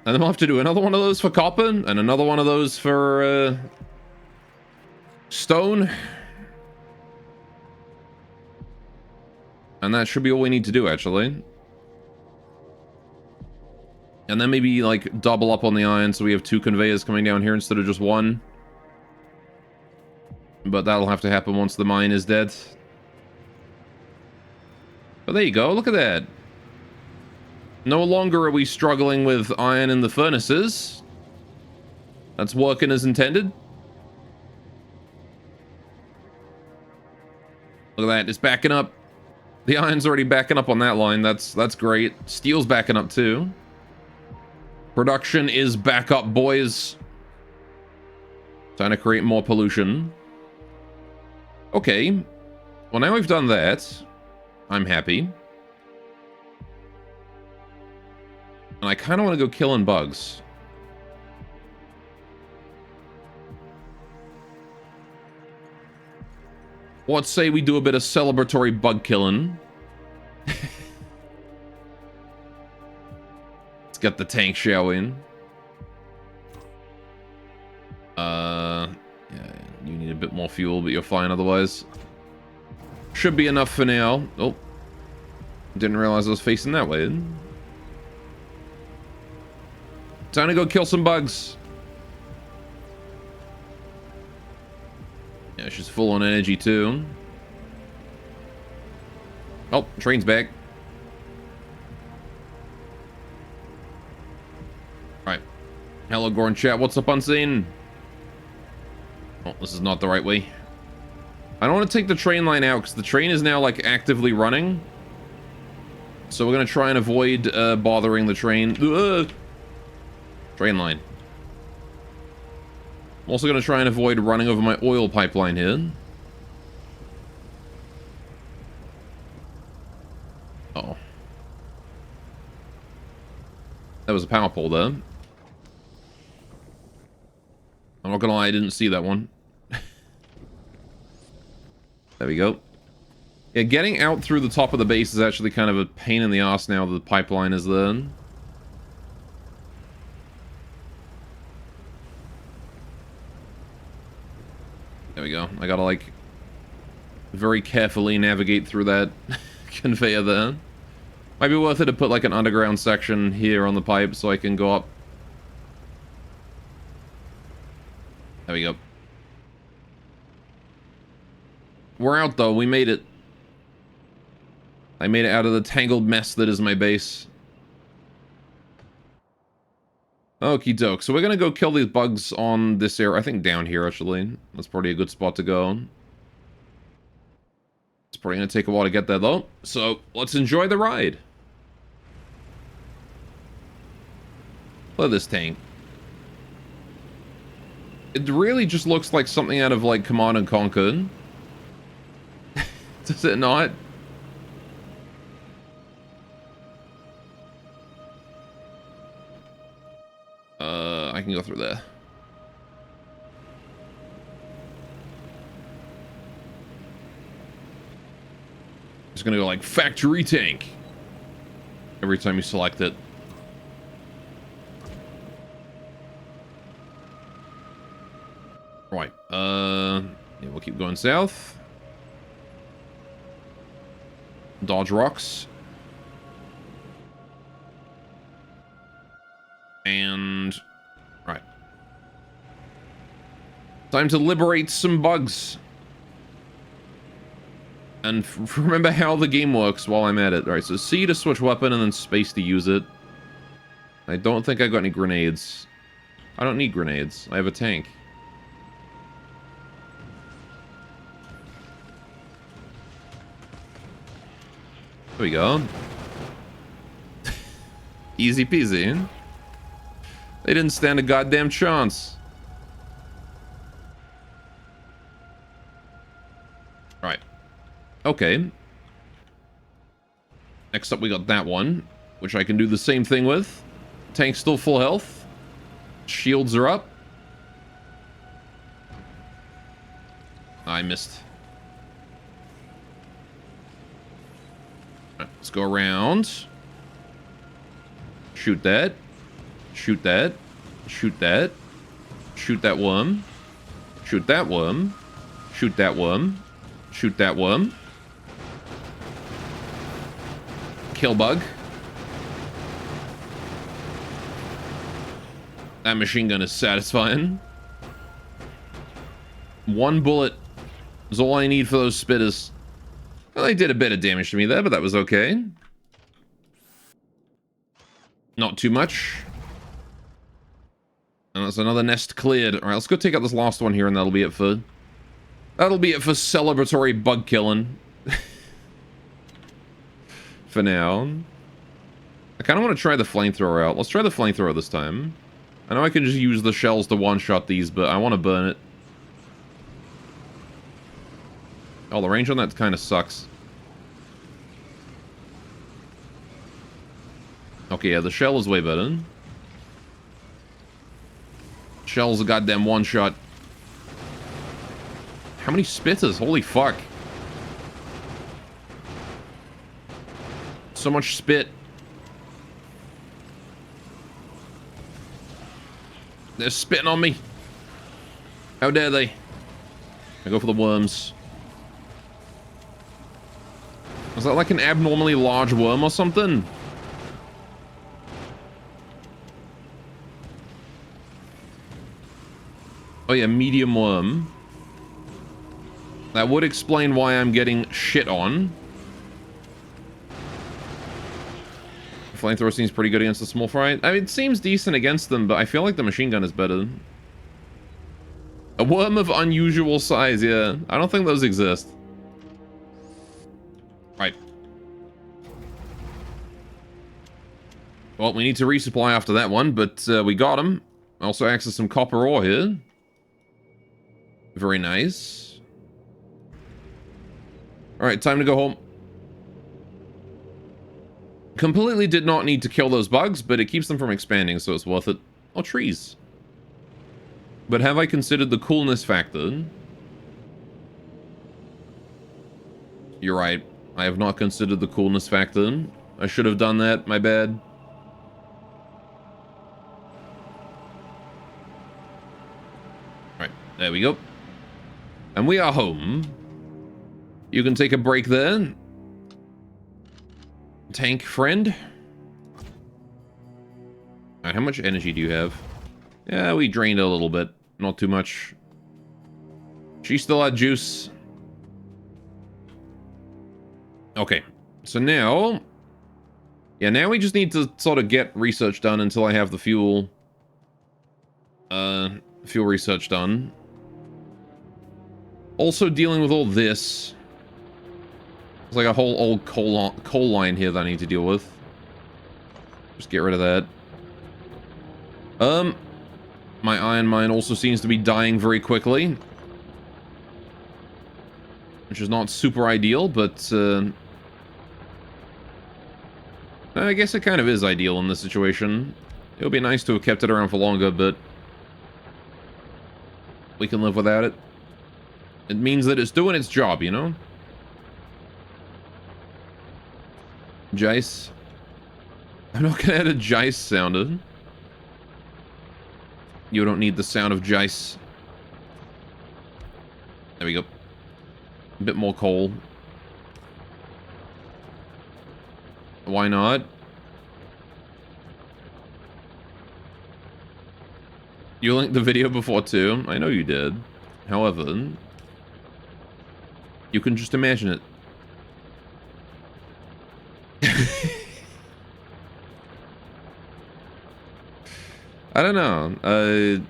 And then we'll have to do another one of those for copper, and another one of those for stone. And that should be all we need to do, actually. And then maybe, like, double up on the iron so we have 2 conveyors coming down here instead of just 1. But that'll have to happen once the mine is dead. But there you go, look at that. No longer are we struggling with iron in the furnaces. That's working as intended. Look at that, it's backing up. The iron's already backing up on that line, that's great. Steel's backing up too. Production is back up, boys. Trying to create more pollution. Okay. Well, now we've done that. I'm happy. And I kind of want to go killing bugs. Let's say we do a bit of celebratory bug killing. Let's get the tank show in. Yeah, you need a bit more fuel, but you're fine otherwise. Should be enough for now. Oh. Didn't realize I was facing that way. Time to go kill some bugs. Yeah, she's full on energy too. Oh, train's back. Alright. Hello, Gorn chat. What's up, Unseen? Oh, this is not the right way. I don't want to take the train line out because the train is now, like, actively running. So we're going to try and avoid bothering the train. Train line. I'm also going to try and avoid running over my oil pipeline here. Uh-oh. That was a power pole there. I'm not gonna lie, I didn't see that one. There we go. Yeah, getting out through the top of the base is actually kind of a pain in the ass now that the pipeline is there. There we go. I gotta, like, very carefully navigate through that conveyor there. Might be worth it to put, like, an underground section here on the pipe so I can go up. There we go. We're out, though. We made it. I made it out of the tangled mess that is my base. Okie doke. So we're gonna go kill these bugs on this area. I think down here, actually. That's probably a good spot to go. It's probably gonna take a while to get there, though. So let's enjoy the ride. Look at this tank. It really just looks like something out of, like, Command and Conquer. Does it not? I can go through there. It's gonna go like factory tank every time you select it. Right. Yeah, we'll keep going south. Dodge rocks. And... right. Time to liberate some bugs. And remember how the game works while I'm at it. Alright, so C to switch weapon and then space to use it. I don't think I got any grenades. I don't need grenades. I have a tank. we go. Easy peasy. They didn't stand a goddamn chance. Right. Okay. Next up, we got that one, which I can do the same thing with. Tank's still full health. Shields are up. I missed. Right, let's go around. Shoot that. Shoot that. Shoot that. Shoot that worm. Shoot that worm. Shoot that worm. Shoot that worm. Kill bug. That machine gun is satisfying. One bullet is all I need for those spitters. Well, they did a bit of damage to me there, but that was okay. Not too much. And that's another nest cleared. Alright, let's go take out this last one here, and that'll be it for... That'll be it for celebratory bug killing. For now. I kind of want to try the flamethrower out. Let's try the flamethrower this time. I know I can just use the shells to one-shot these, but I want to burn it. Oh, the range on that kind of sucks. Okay, yeah, the shell is way better. Shell's a goddamn one-shot. How many spitters? Holy fuck. So much spit. They're spitting on me. How dare they? I go for the worms. Is that like an abnormally large worm or something? Oh yeah, medium worm. That would explain why I'm getting shit on. Flamethrower seems pretty good against the small fry. I mean, it seems decent against them, but I feel like the machine gun is better. A worm of unusual size, yeah. I don't think those exist. Right. Well, we need to resupply after that one, but we got them. Also access some copper ore here. Very nice. Alright, time to go home. Completely did not need to kill those bugs, but it keeps them from expanding, so it's worth it. Oh, trees. But have I considered the coolness factor? You're right. I have not considered the coolness factor. I should have done that. My bad. Alright, there we go. And we are home. You can take a break there. Tank friend. Alright, how much energy do you have? Yeah, we drained a little bit. Not too much. She still had juice. Okay. So now... Yeah, now we just need to sort of get research done until I have the fuel... fuel research done. Also dealing with all this... There's like a whole old coal line here that I need to deal with. Just get rid of that. My iron mine also seems to be dying very quickly. Which is not super ideal, but... I guess it kind of is ideal in this situation. It would be nice to have kept it around for longer, but... we can live without it. It means that it's doing its job, you know? Jace. I'm not gonna add a Jace sounder. You don't need the sound of Jace. There we go. A bit more coal. Why not? You linked the video before too. I know you did. However, you can just imagine it. I don't know.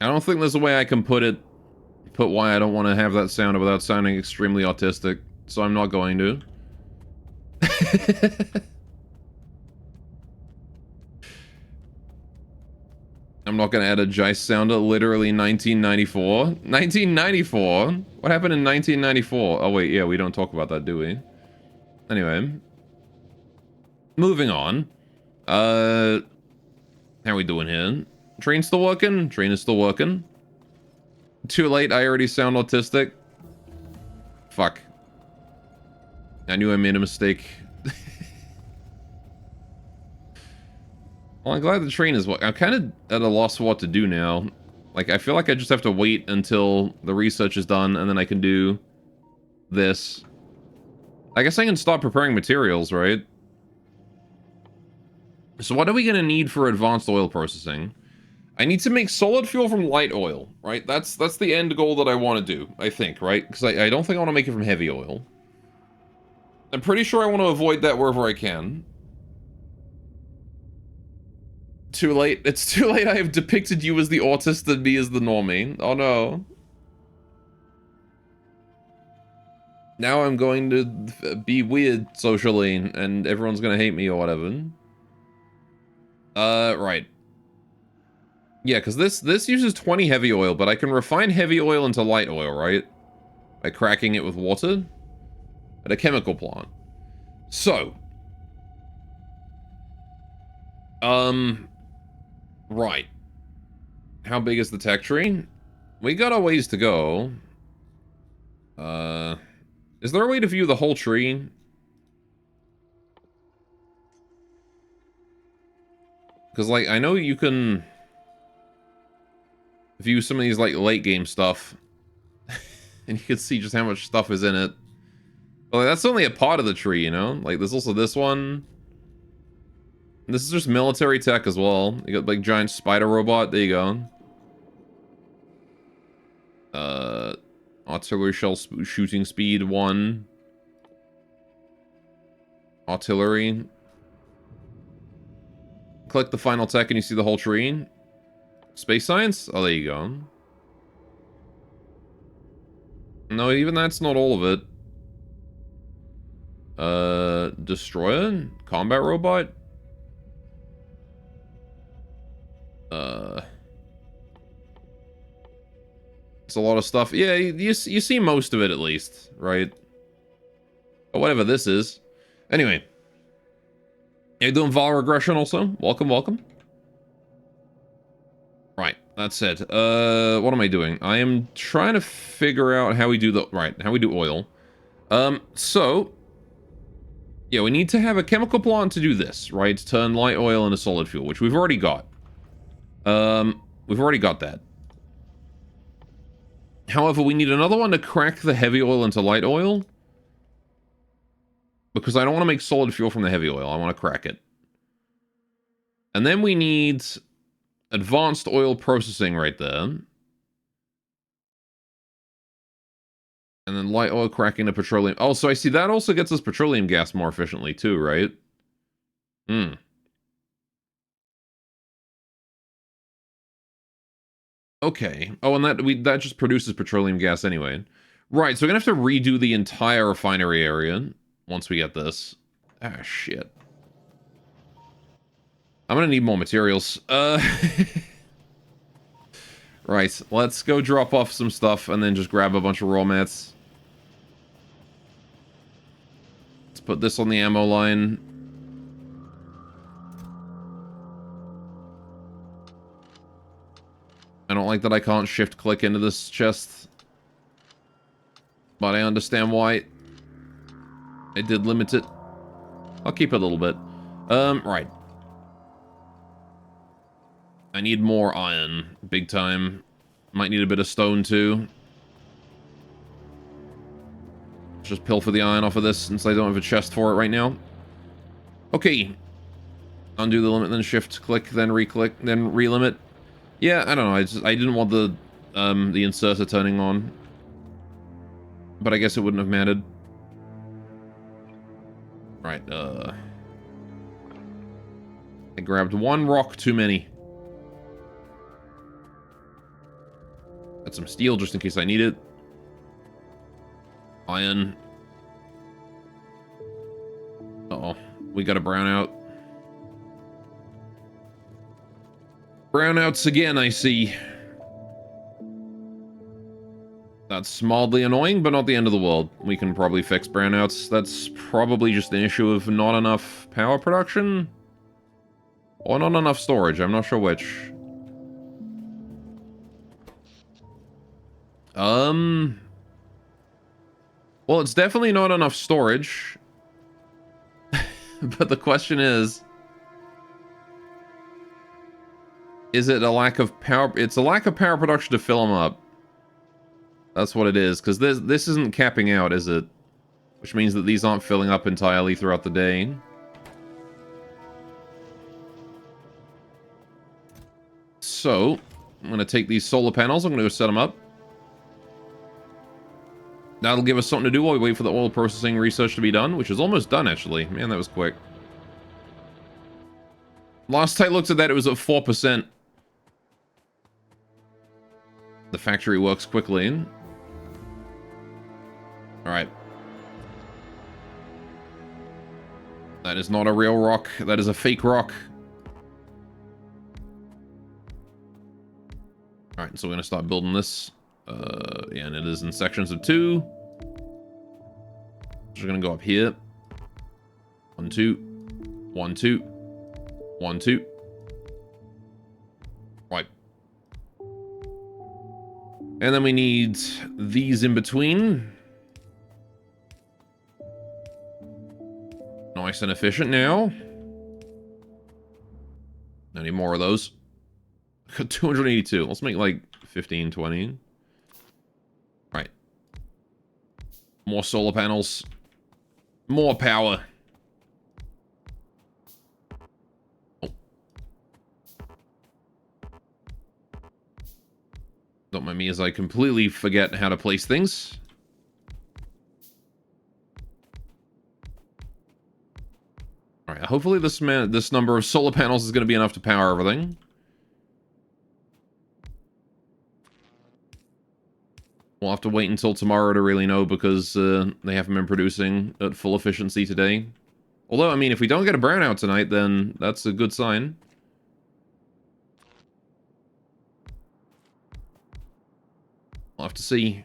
I don't think there's a way I can put why I don't want to have that sound without sounding extremely autistic, so I'm not going to. I'm not going to add a Jice sounder. Literally 1994. 1994? What happened in 1994? Oh wait, yeah, we don't talk about that, do we? Anyway. Moving on. How are we doing here? Train still working? Train is still working. Too late, I already sound autistic. Fuck. I knew I made a mistake. Well, I'm glad the train is... I'm kind of at a loss for what to do now. Like, I feel like I just have to wait until the research is done, and then I can do this. I guess I can start preparing materials, right? So what are we going to need for advanced oil processing? I need to make solid fuel from light oil, right? That's the end goal that I want to do, I think, right? Because I don't think I want to make it from heavy oil. I'm pretty sure I want to avoid that wherever I can. Too late. It's too late. I have depicted you as the autist and me as the normie. Oh no. Now I'm going to be weird socially, and everyone's going to hate me or whatever. Right. Yeah, because this uses 20 heavy oil, but I can refine heavy oil into light oil, right? By cracking it with water at a chemical plant. So. Right. How big is the tech tree? We got a ways to go. Is there a way to view the whole tree? Because, like, I know you can view some of these, like, late game stuff. And you can see just how much stuff is in it. But, like, that's only a part of the tree, you know? Like, there's also this one. This is just military tech as well. You got, like, giant spider robot. There you go. Artillery shell shooting speed 1. Artillery. Click the final tech and you see the whole tree. Space science? Oh, there you go. No, even that's not all of it. Destroyer? Combat robot? It's a lot of stuff. Yeah, you see most of it at least, right? Or whatever this is. Anyway. You doing Val regression also? Welcome, welcome. Right, that's it. What am I doing? I am trying to figure out how we do how we do oil. So... Yeah, we need to have a chemical plant to do this, right? To turn light oil into solid fuel, which we've already got. We've already got that. However, we need another one to crack the heavy oil into light oil. Because I don't want to make solid fuel from the heavy oil. I want to crack it. And then we need advanced oil processing right there. And then light oil cracking the petroleum. Oh, so I see that also gets us petroleum gas more efficiently too, right? Hmm. Okay. Oh, and that just produces petroleum gas anyway. Right, so we're gonna have to redo the entire refinery area once we get this. Ah, shit. I'm gonna need more materials. Right, let's go drop off some stuff and then just grab a bunch of raw mats. Let's put this on the ammo line. I don't like that I can't shift click into this chest. But I understand why. I did limit it. I'll keep it a little bit. Right. I need more iron. Big time. Might need a bit of stone too. Just pilfer the iron off of this since I don't have a chest for it right now. Okay. Undo the limit, then shift click, then re-click, then relimit. Yeah, I don't know. I didn't want the inserter turning on. But I guess it wouldn't have mattered. Right, I grabbed one rock too many. Got some steel just in case I need it. Iron. Uh-oh. We got a brownout. Brownouts again, I see. That's mildly annoying, but not the end of the world. We can probably fix brownouts. That's probably just an issue of not enough power production. Or not enough storage, I'm not sure which. Well, it's definitely not enough storage. But the question is it a lack of power? It's a lack of power production to fill them up. That's what it is, because this isn't capping out, is it? Which means that these aren't filling up entirely throughout the day. So, I'm going to take these solar panels, I'm going to go set them up. That'll give us something to do while we wait for the oil processing research to be done, which is almost done, actually. Man, that was quick. Last I looked at that, it was at 4%. The factory works quickly. Alright. That is not a real rock. That is a fake rock. Alright, so we're going to start building this. Yeah, and it is in sections of 2. We're going to go up here. 1, 2. 1, 2. 1, 2. Right. And then we need these in between. Nice and efficient now. I need more of those. 282. Let's make like 15, 20. Right. More solar panels. More power. Oh. Don't mind me as I completely forget how to place things. Alright, hopefully this number of solar panels is going to be enough to power everything. We'll have to wait until tomorrow to really know because they haven't been producing at full efficiency today. Although, I mean, if we don't get a brownout tonight, then that's a good sign. We'll have to see.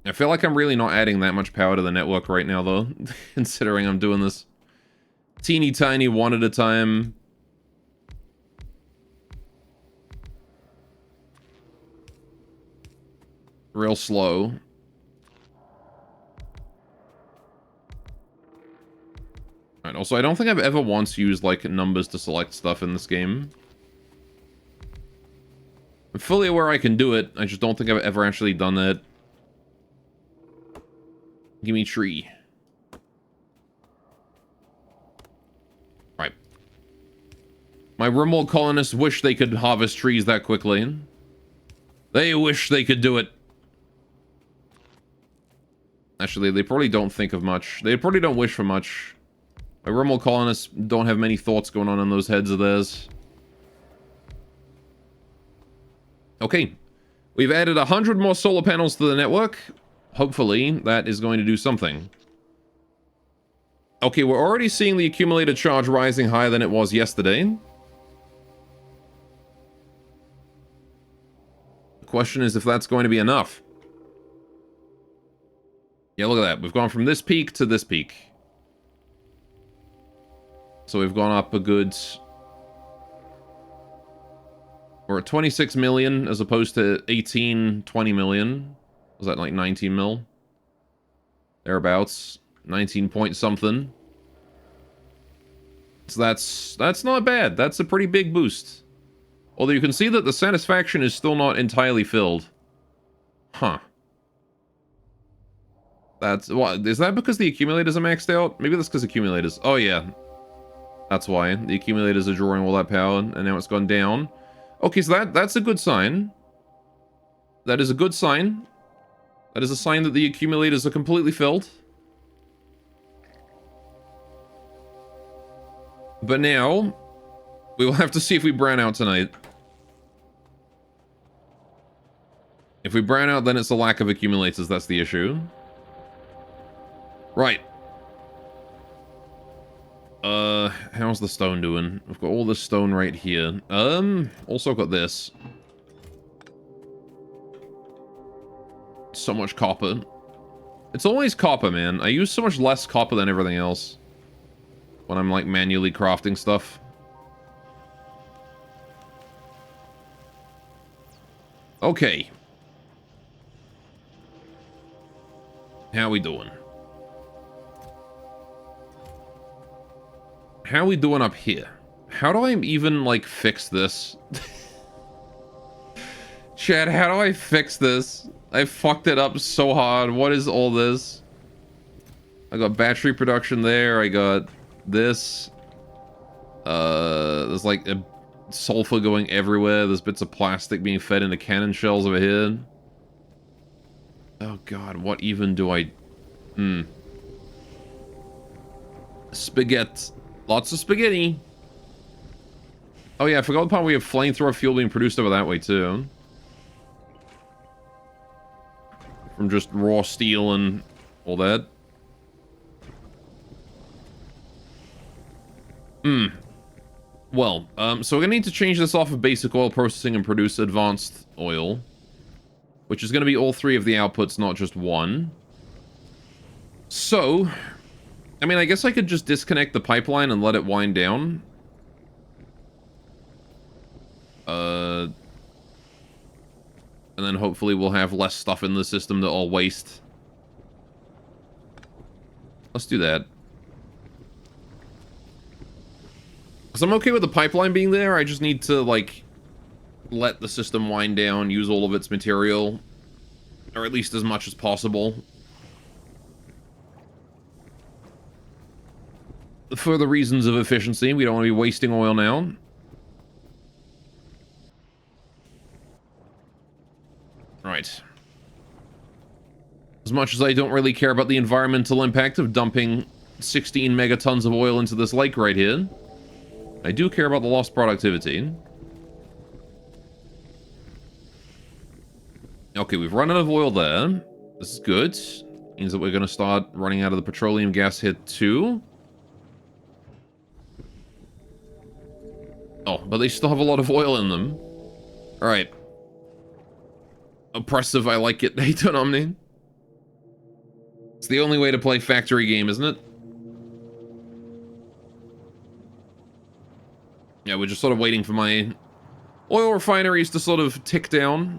I feel like I'm really not adding that much power to the network right now, though, considering I'm doing this teeny tiny one at a time. Real slow. Alright, also, I don't think I've ever once used, like, numbers to select stuff in this game. I'm fully aware I can do it, I just don't think I've ever actually done that. Give me tree. Right. My remote colonists wish they could harvest trees that quickly. They wish they could do it. Actually, they probably don't think of much. They probably don't wish for much. My remote colonists don't have many thoughts going on in those heads of theirs. Okay. We've added 100 more solar panels to the network. Hopefully, that is going to do something. Okay, we're already seeing the accumulated charge rising higher than it was yesterday. The question is if that's going to be enough. Yeah, look at that. We've gone from this peak to this peak. So we've gone up a good... We're at 26 million as opposed to 18, 20 million. Was that like 19 mil? Thereabouts. 19 point something. So that's not bad. That's a pretty big boost. Although you can see that the satisfaction is still not entirely filled. Huh. That's what is that because the accumulators are maxed out? Maybe that's because accumulators. Oh yeah. That's why. The accumulators are drawing all that power and now it's gone down. Okay, so that's a good sign. That is a good sign. That is a sign that the accumulators are completely filled. But now, we will have to see if we brown out tonight. If we brown out, then it's a lack of accumulators. That's the issue. Right. How's the stone doing? I've got all this stone right here. Also got this. So much copper. It's always copper, man. I use so much less copper than everything else when I'm, like, manually crafting stuff. Okay. How we doing? How we doing up here? How do I even, like, fix this? Chad, how do I fix this? I fucked it up so hard. What is all this? I got battery production there. I got this. There's, like, a sulfur going everywhere. There's bits of plastic being fed into cannon shells over here. Oh, God. What even do I... Spaghetti. Lots of spaghetti. Oh yeah, I forgot the part where we have flamethrower fuel being produced over that way too. From just raw steel and all that. Well, so we're gonna need to change this off of basic oil processing and produce advanced oil. Which is gonna be all three of the outputs, not just one. So... I mean, I guess I could just disconnect the pipeline and let it wind down. And then hopefully we'll have less stuff in the system that I'll waste. Let's do that. Because I'm okay with the pipeline being there, I just need to, like, let the system wind down, use all of its material. Or at least as much as possible. For the reasons of efficiency, we don't want to be wasting oil now. Right. As much as I don't really care about the environmental impact of dumping 16 megatons of oil into this lake right here, I do care about the lost productivity. Okay, we've run out of oil there. This is good. Means that we're going to start running out of the petroleum gas here too. Oh, but they still have a lot of oil in them. Alright. Oppressive, I like it. Hey, Omni. It's the only way to play factory game, isn't it? Yeah, we're just sort of waiting for my oil refineries to sort of tick down.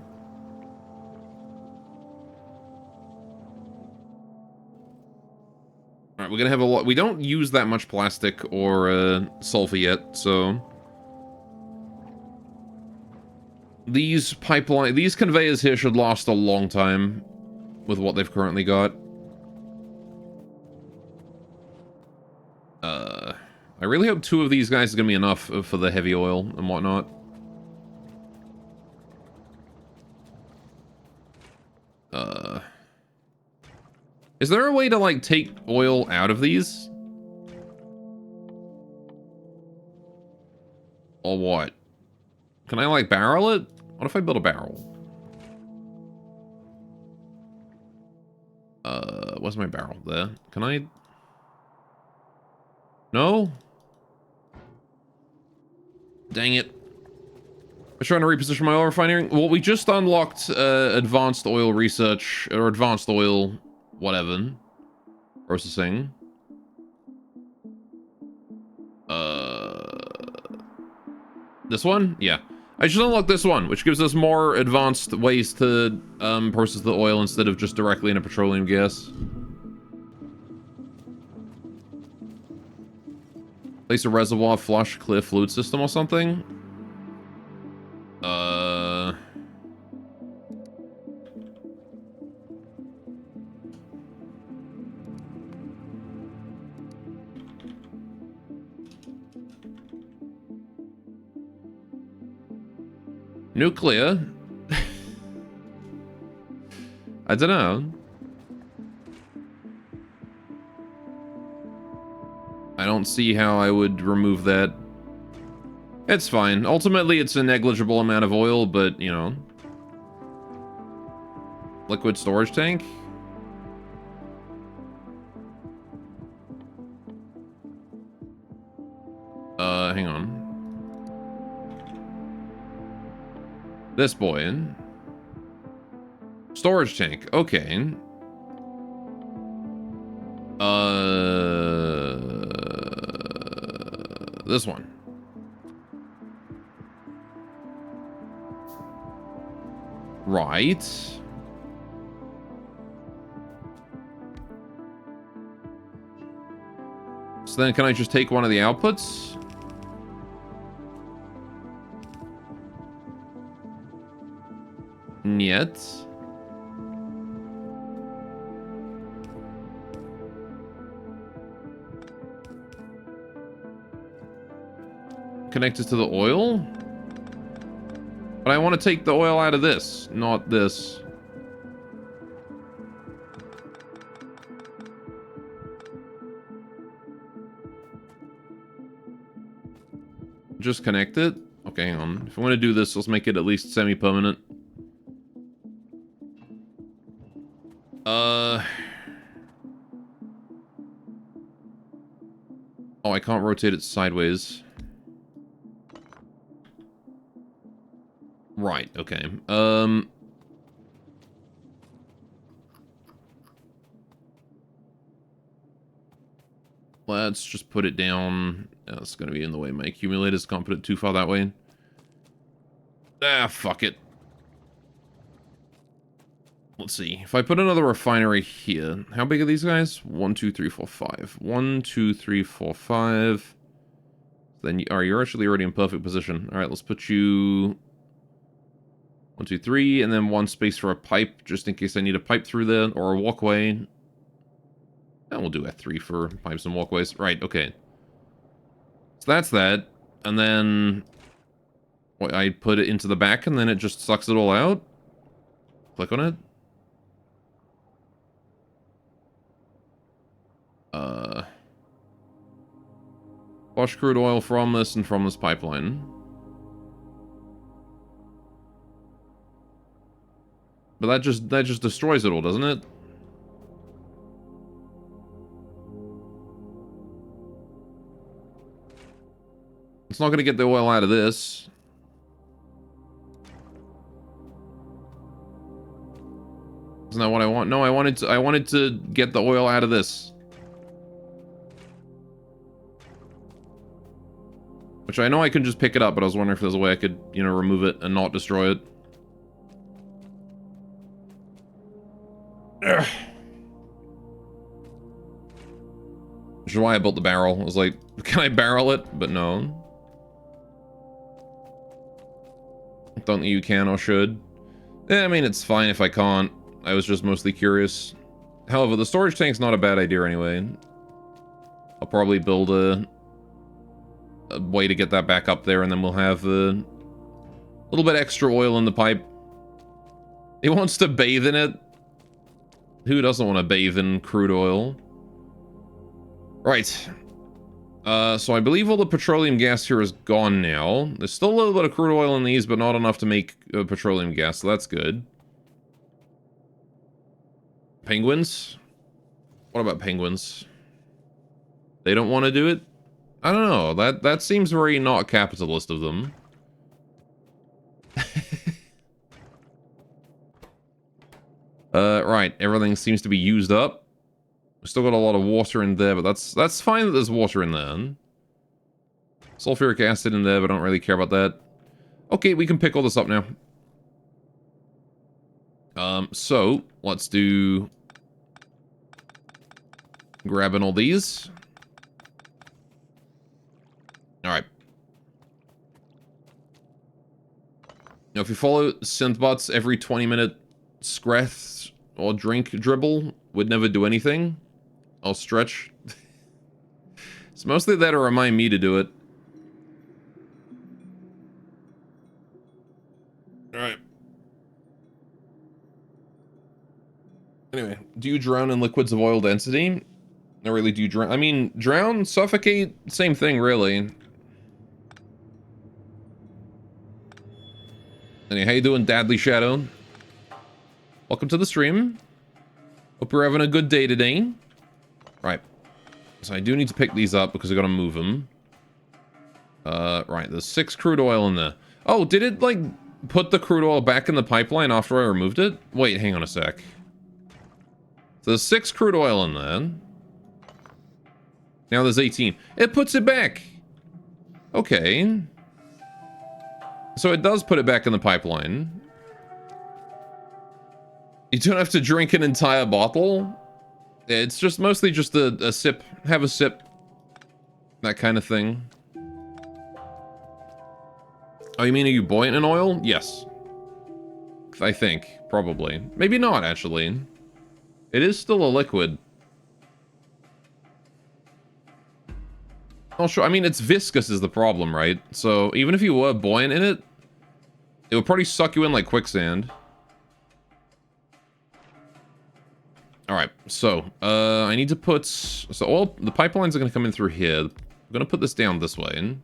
Alright, we're gonna have a lot... We don't use that much plastic or sulfur yet, so... These conveyors here should last a long time with what they've currently got. I really hope 2 of these guys are going to be enough for the heavy oil and whatnot. Is there a way to, like, take oil out of these? Or what? Can I, like, barrel it? What if I build a barrel? Where's my barrel? There. Can I... No? Dang it. I'm trying to reposition my oil refinery. Well, we just unlocked advanced oil research, or advanced oil whatever. Processing. This one? Yeah. I should unlock this one, which gives us more advanced ways to process the oil instead of just directly into petroleum gas. Place a reservoir, flush, clear fluid system or something? Nuclear? I don't know. I don't see how I would remove that. It's fine. Ultimately, it's a negligible amount of oil, but, you know. Liquid storage tank? Hang on. This boy. Storage tank. Okay. This one. Right. So then can I just take one of the outputs? Yet. Connect it to the oil? But I want to take the oil out of this, not this. Just connect it? Okay, hang on. If I want to do this, let's make it at least semi-permanent. Oh, I can't rotate it sideways. Right, okay. Let's just put it down. Oh, it's going to be in the way. My accumulators can't put it too far that way. Ah, fuck it. Let's see. If I put another refinery here, how big are these guys? 1, 2, 3, 4, 5. 1, 2, 3, 4, 5. Then you're actually already in perfect position. All right, let's put you 1, 2, 3, and then one space for a pipe, just in case I need a pipe through there or a walkway. And we'll do F3 for pipes and walkways. Right, okay. So that's that. And then I put it into the back, and then it just sucks it all out. Click on it. Flush crude oil from this and from this pipeline. But that just destroys it all, doesn't it? It's not going to get the oil out of this. Isn't that what I want? No, I wanted to get the oil out of this. Which I know I can just pick it up, but I was wondering if there's a way I could, you know, remove it and not destroy it. Ugh. Which is why I built the barrel. I was like, can I barrel it? But no. Don't think you can or should. I mean, it's fine if I can't. I was just mostly curious. However, the storage tank's not a bad idea anyway. I'll probably build a way to get that back up there, and then we'll have a little bit extra oil in the pipe. He wants to bathe in it. Who doesn't want to bathe in crude oil? Right. So I believe all the petroleum gas here is gone now. There's still a little bit of crude oil in these, but not enough to make petroleum gas, so that's good. Penguins? What about penguins? They don't want to do it? I don't know. That seems very not capitalist of them. Right. Everything seems to be used up. We've still got a lot of water in there, but that's fine that there's water in there. Sulfuric acid in there, but I don't really care about that. Okay, we can pick all this up now. So, let's do... grabbing all these. Alright. Now, if you follow Synthbot's every 20-minute scrath or drink dribble, would never do anything. I'll stretch. It's mostly that to remind me to do it. Alright. Anyway, do you drown in liquids of oil density? Not really, do you drown? I mean, drown, suffocate, same thing, really. Anyway, how you doing, Dadly Shadow? Welcome to the stream. Hope you're having a good day today. Right. So I do need to pick these up because I gotta move them. Right, there's 6 crude oil in there. Oh, did it, like, put the crude oil back in the pipeline after I removed it? Wait, hang on a sec. So there's 6 crude oil in there. Now there's 18. It puts it back! Okay. So it does put it back in the pipeline. You don't have to drink an entire bottle. It's just mostly just a sip. Have a sip. That kind of thing. Oh, you mean are you buoyant in oil? Yes. I think. Probably. Maybe not, actually. It is still a liquid. Oh, sure. I mean, it's viscous is the problem, right? So even if you were buoyant in it, it would probably suck you in like quicksand. Alright, so, I need to put... So all the pipelines are going to come in through here. I'm going to put this down this way.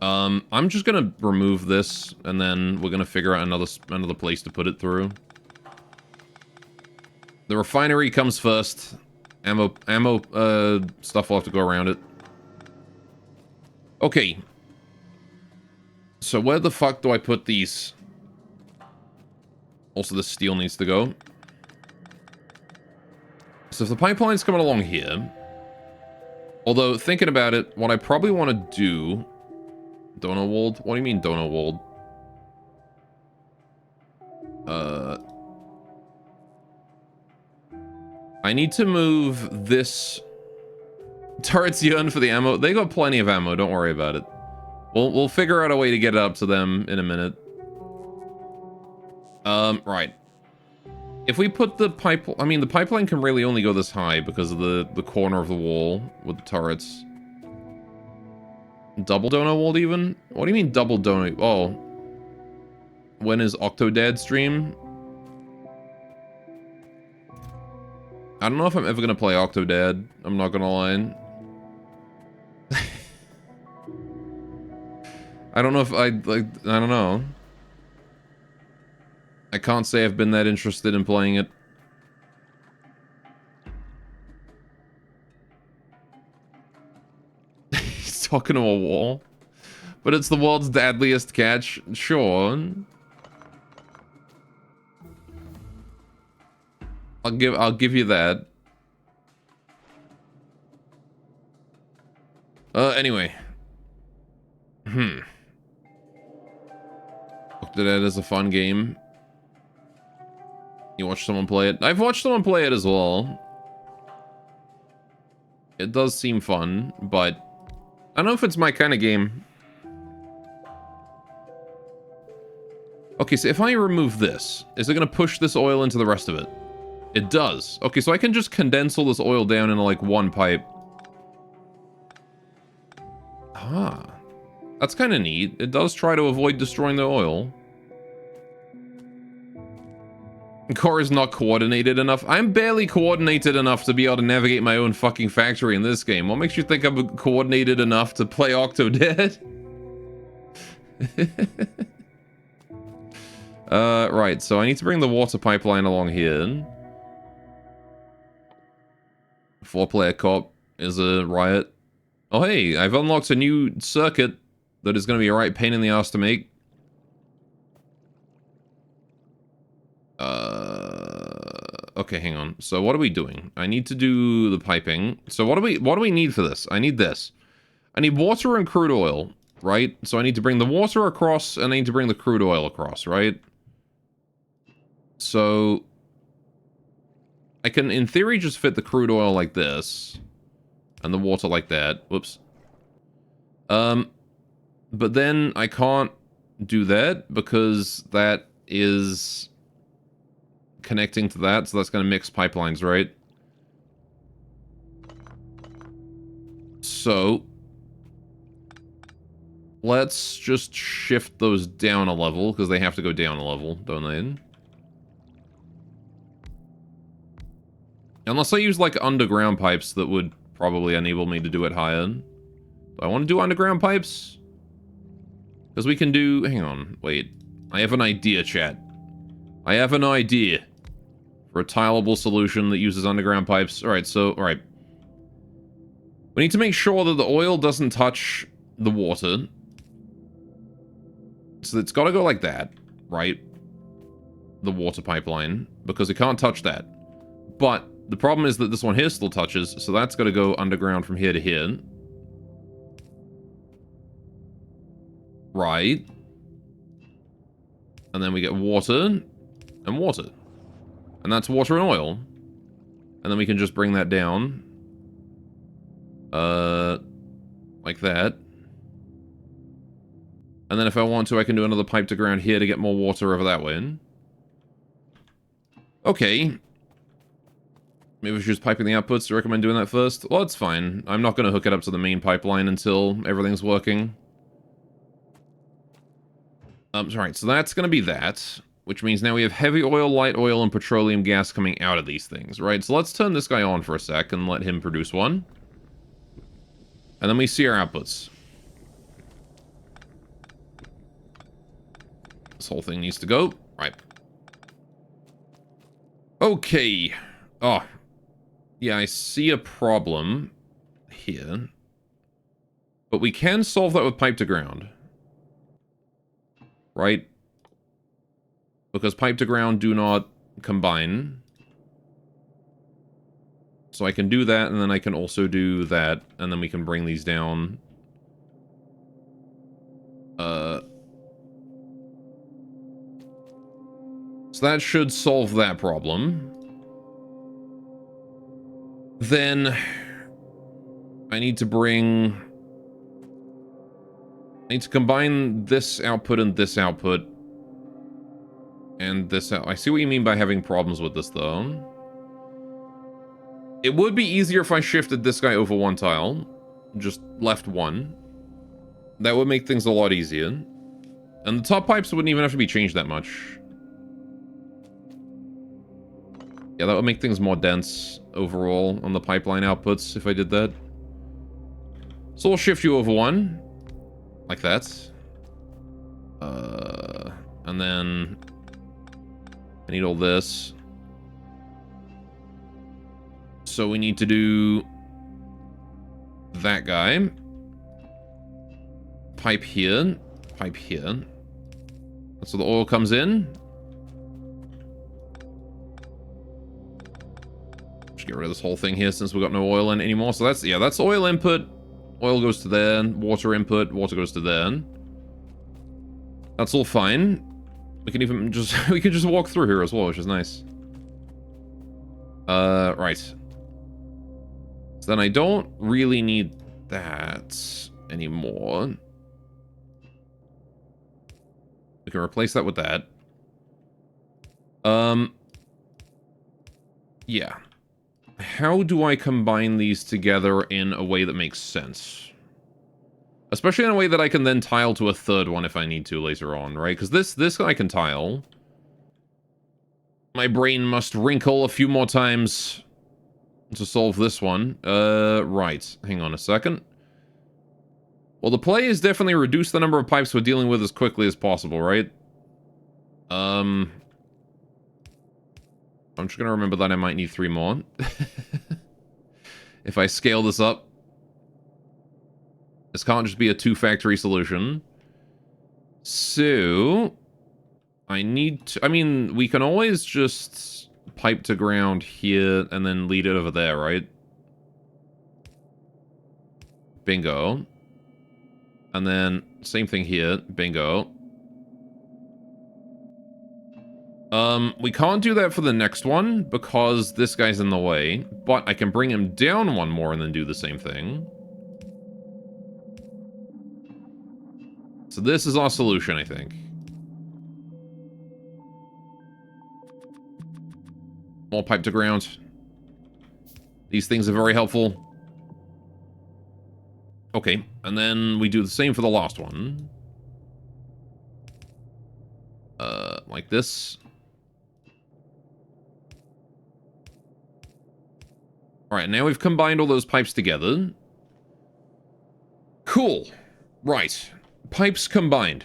I'm just going to remove this, and then we're going to figure out another place to put it through. The refinery comes first. Ammo, stuff will have to go around it. Okay. So where the fuck do I put these? Also, the steel needs to go. So if the pipeline's coming along here... Although, thinking about it, what I probably want to do... Donowald? What do you mean, Donowald? I need to move this... Turrets yearn for the ammo. They got plenty of ammo, don't worry about it. We'll figure out a way to get it up to them in a minute. Right. If we put the pipe... I mean, the pipeline can really only go this high because of the corner of the wall with the turrets. Double dono wall even? What do you mean double dono? Oh. When is Octodad stream? I don't know if I'm ever gonna play Octodad. I'm not gonna lie. I don't know if I don't know. I can't say I've been that interested in playing it. He's talking to a wall. But it's the world's deadliest catch. Sure. I'll give you that. Anyway. Octodad is a fun game. You watch someone play it? I've watched someone play it as well. It does seem fun, but I don't know if it's my kind of game. Okay, so if I remove this, is it going to push this oil into the rest of it? It does. Okay, so I can just condense all this oil down into like one pipe. Ah. That's kind of neat. It does try to avoid destroying the oil. Core is not coordinated enough. I'm barely coordinated enough to be able to navigate my own fucking factory in this game. What makes you think I'm coordinated enough to play Octodad? Right, so I need to bring the water pipeline along here. 4-player co-op is a riot. Oh hey, I've unlocked a new circuit that is going to be a right pain in the ass to make. Okay, hang on. So what are we doing? I need to do the piping. So what do we need for this? I need this. I need water and crude oil, right? So I need to bring the water across and I need to bring the crude oil across, right? So I can, in theory, just fit the crude oil like this and the water like that. Whoops. But then I can't do that because that is connecting to that, so that's going to mix pipelines, right? So let's just shift those down a level, because they have to go down a level, don't they? Unless I use, like, underground pipes that would probably enable me to do it higher. Do I want to do underground pipes? Because we can do... Hang on, wait. I have an idea, chat. I have an idea for a tileable solution that uses underground pipes. Alright, so, alright. We need to make sure that the oil doesn't touch the water. So it's got to go like that, right? The water pipeline, because it can't touch that. But the problem is that this one here still touches, so that's got to go underground from here to here. Right. And then we get water and water. And that's water and oil. And then we can just bring that down. Like that. And then if I want to, I can do another pipe to ground here to get more water over that way. Okay. Maybe we should just piping the outputs. Do you recommend doing that first? Well, it's fine. I'm not going to hook it up to the main pipeline until everything's working. Right, so that's going to be that. Which means now we have heavy oil, light oil, and petroleum gas coming out of these things, right? So let's turn this guy on for a sec and let him produce one. And then we see our outputs. This whole thing needs to go. Right. Okay. Oh. Yeah, I see a problem here. But we can solve that with pipe to ground. Right? Because pipe to ground do not combine. So I can do that, and then I can also do that, and then we can bring these down. So that should solve that problem. Then I need to combine this output and this output. And this out. I see what you mean by having problems with this, though. It would be easier if I shifted this guy over one tile. Just left one. That would make things a lot easier. And the top pipes wouldn't even have to be changed that much. Yeah, that would make things more dense overall on the pipeline outputs if I did that. So we'll shift you over one. Like that. And then I need all this. So we need to do that guy. Pipe here. Pipe here. So the oil comes in. Just get rid of this whole thing here since we've got no oil in it anymore. So that's, yeah, that's oil input. Oil goes to there. Water input. Water goes to there. That's all fine. We can even just, we can just walk through here as well, which is nice. Right. So then I don't really need that anymore. We can replace that with that. Yeah. How do I combine these together in a way that makes sense? Especially in a way that I can then tile to a third one if I need to later on, right? Because this I can tile. My brain must wrinkle a few more times to solve this one. Right. Hang on a second. Well, the play is definitely reduce the number of pipes we're dealing with as quickly as possible, right? I'm just gonna remember that I might need 3 more. If I scale this up. This can't just be a 2-factory solution. So I need to, I mean, we can always just pipe to ground here and then lead it over there, right? Bingo. And then same thing here. Bingo. We can't do that for the next one because this guy's in the way, but I can bring him down one more and then do the same thing. So this is our solution, I think. More pipe to ground. These things are very helpful. Okay, and then we do the same for the last one. Like this. Alright, now we've combined all those pipes together. Cool. Right. Pipes combined.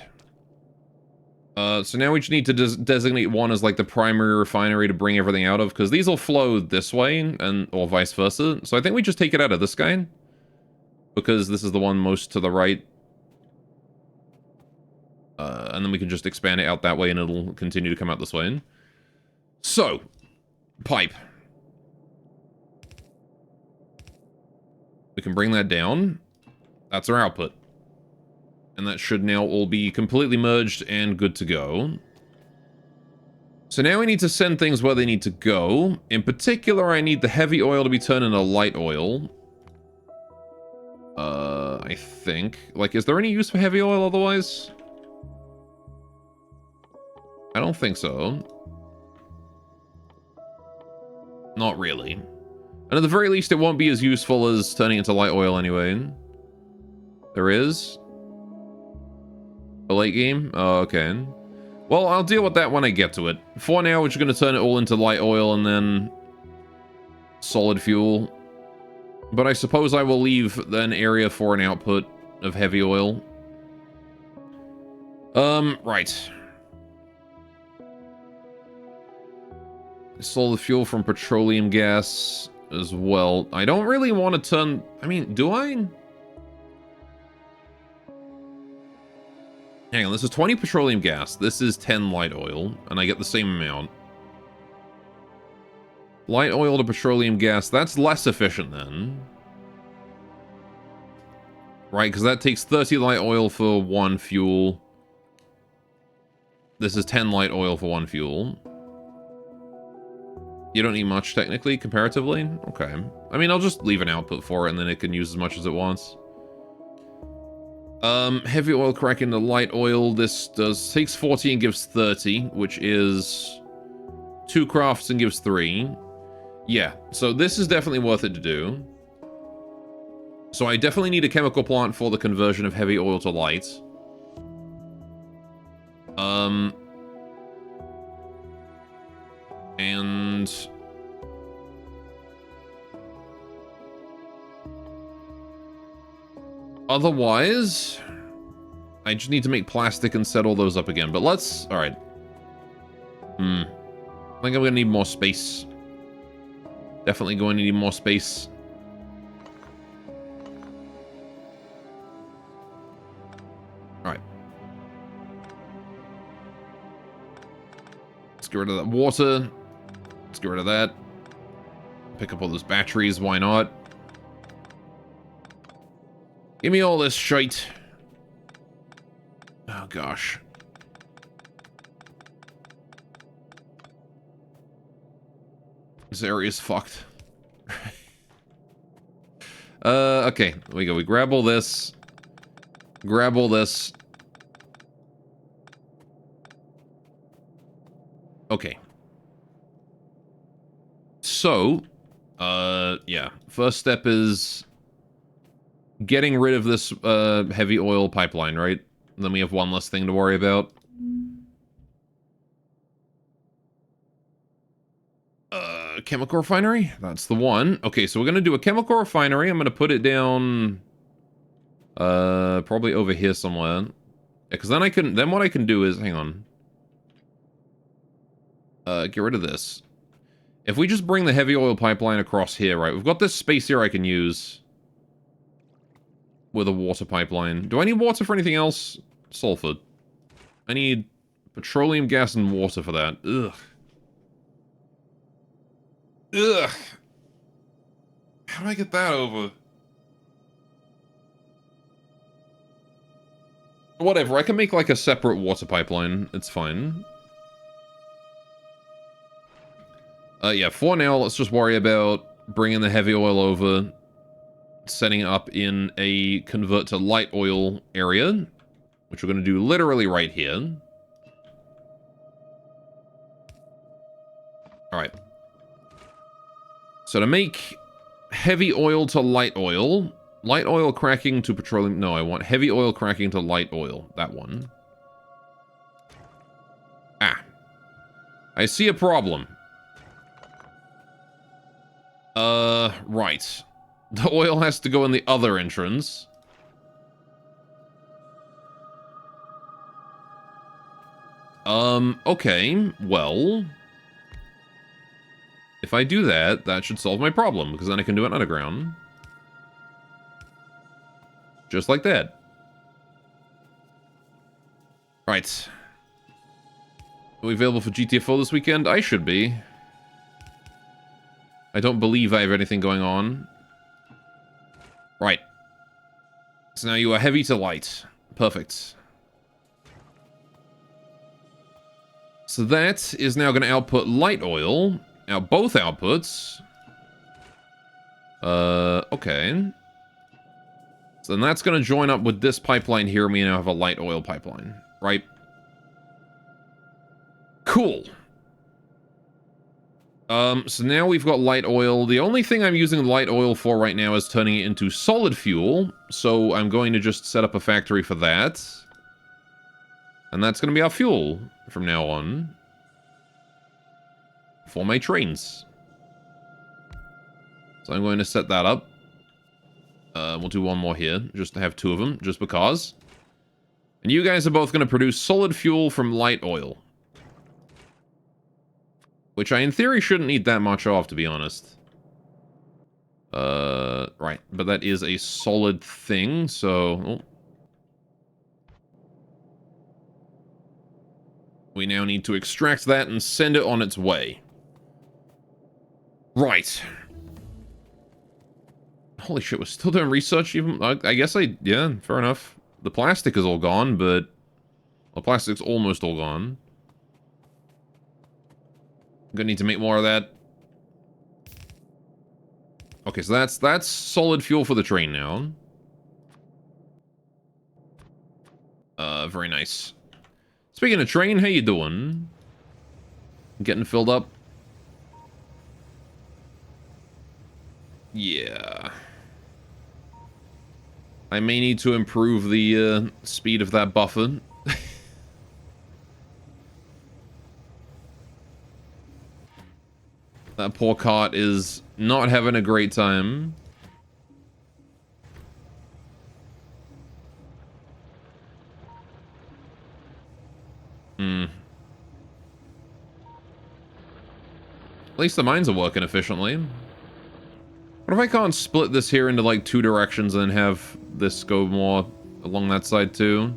So now we just need to designate one as like the primary refinery to bring everything out of, because these will flow this way, and or vice versa. So I think we just take it out of this guy, because this is the one most to the right. And then we can just expand it out that way, and it'll continue to come out this way. So, pipe. We can bring that down. That's our output. And that should now all be completely merged and good to go. So now we need to send things where they need to go. In particular, I need the heavy oil to be turned into light oil. I think. Like, is there any use for heavy oil otherwise? I don't think so. Not really. And at the very least, it won't be as useful as turning into light oil anyway. There is? A late game? Oh, okay. Well, I'll deal with that when I get to it. For now, we're just going to turn it all into light oil and then solid fuel. But I suppose I will leave an area for an output of heavy oil. Right. Solid fuel from petroleum gas as well. I don't really want to turn... I mean, do I? Hang on, this is 20 petroleum gas. This is 10 light oil, and I get the same amount. Light oil to petroleum gas, that's less efficient then. Right, because that takes 30 light oil for one fuel. This is 10 light oil for one fuel. You don't need much, technically, comparatively? Okay. I mean, I'll just leave an output for it, and then it can use as much as it wants. Heavy oil cracking to light oil. This takes 40 and gives 30, which is 2 crafts and gives 3. Yeah, so this is definitely worth it to do. So I definitely need a chemical plant for the conversion of heavy oil to light. And otherwise, I just need to make plastic and set all those up again. But let's... Alright. I think I'm going to need more space. Definitely going to need more space. Alright. Let's get rid of that water. Let's get rid of that. Pick up all those batteries, why not? Give me all this shite. Oh gosh. This area's fucked. Okay, there we go. We grab all this. Grab all this. Okay. So, yeah. First step is getting rid of this heavy oil pipeline, right? Then we have one less thing to worry about. Chemical refinery? That's the one. Okay, so we're going to do a chemical refinery. I'm going to put it down... probably over here somewhere. Yeah, because then I can... Then what I can do is... Hang on. Get rid of this. If we just bring the heavy oil pipeline across here, right? We've got this space here I can use. With a water pipeline. Do I need water for anything else? Sulfur. I need petroleum gas and water for that. Ugh. Ugh. How do I get that over? Whatever, I can make like a separate water pipeline. It's fine. Yeah, for now, let's just worry about bringing the heavy oil over, setting it up in a convert to light oil area, which we're going to do literally right here. Alright. So to make heavy oil to light oil cracking to petroleum... No, I want heavy oil cracking to light oil. That one. Ah. I see a problem. Right. The oil has to go in the other entrance. Okay, well... If I do that, that should solve my problem, because then I can do it underground. Just like that. Right. Are we available for GTFO this weekend? I should be. I don't believe I have anything going on. Right. So now you are heavy to light. Perfect. So that is now going to output light oil. Now both outputs. Okay. So then that's going to join up with this pipeline here, and we now have a light oil pipeline, right? Cool. So now we've got light oil. The only thing I'm using light oil for right now is turning it into solid fuel. So I'm going to just set up a factory for that. And that's going to be our fuel from now on. For my trains. So I'm going to set that up. We'll do one more here, just to have two of them, just because. And you guys are both going to produce solid fuel from light oil. Which I, in theory, shouldn't need that much of, to be honest. Right. But that is a solid thing, so... Oh. We now need to extract that and send it on its way. Right. Holy shit, we're still doing research even... I guess yeah, fair enough. The plastic is all gone, but... The plastic's almost all gone. Gonna need to make more of that. Okay, so that's solid fuel for the train now. Very nice. Speaking of train, how you doing? Getting filled up? Yeah. I may need to improve the speed of that buffer. That poor cart is not having a great time. At least the mines are working efficiently. What if I can't split this here into like two directions and have this go more along that side too?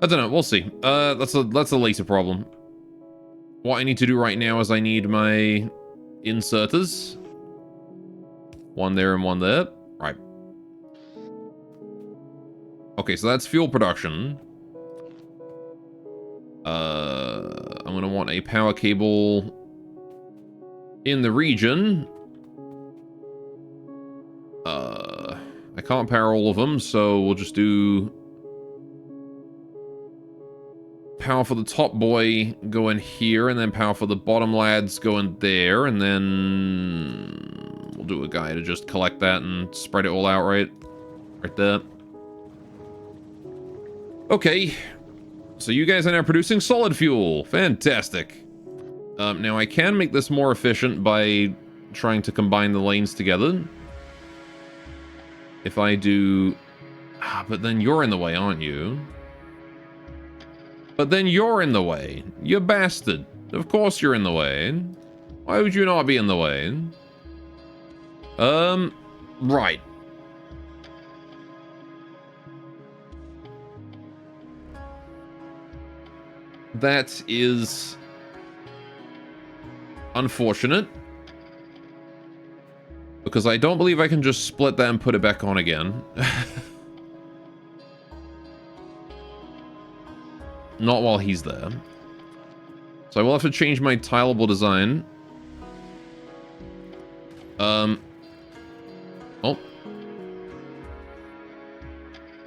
I don't know, we'll see. That's a later problem. What I need to do right now is I need my inserters. One there and one there. Right. Okay, so that's fuel production. I'm gonna want a power cable in the region. I can't power all of them, so we'll just do power for the top boy going here, and then power for the bottom lads going there, and then we'll do a guy to just collect that and spread it all out right there. Okay, so you guys are now producing solid fuel. Fantastic. Now I can make this more efficient by trying to combine the lanes together. If I do... but then you're in the way, aren't you? But then you're in the way. You bastard. Of course you're in the way. Why would you not be in the way? Right. That is unfortunate. Because I don't believe I can just split that and put it back on again. Not while he's there. So I will have to change my tileable design. Oh.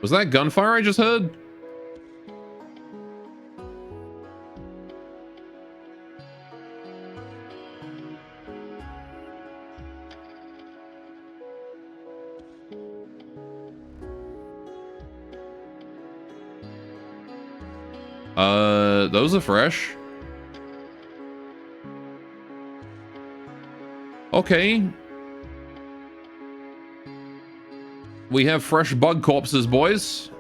Was that gunfire I just heard? Those are fresh. Okay. We have fresh bug corpses, boys.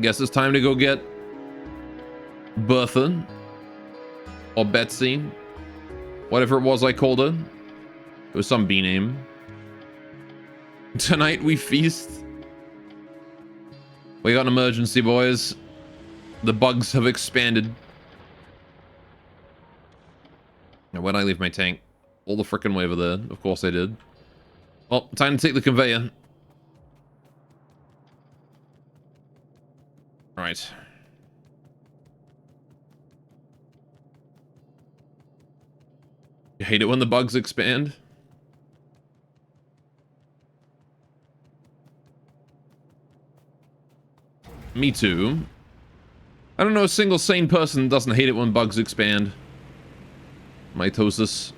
Guess it's time to go get Bertha. Or Betsy. Whatever it was I called her. It was some B name. Tonight we feast. We got an emergency, boys. The bugs have expanded. Now, where'd I leave my tank? All the frickin' way over there. Of course I did. Well, time to take the conveyor. Right. You hate it when the bugs expand? Me too. I don't know a single sane person that doesn't hate it when bugs expand. Mitosis.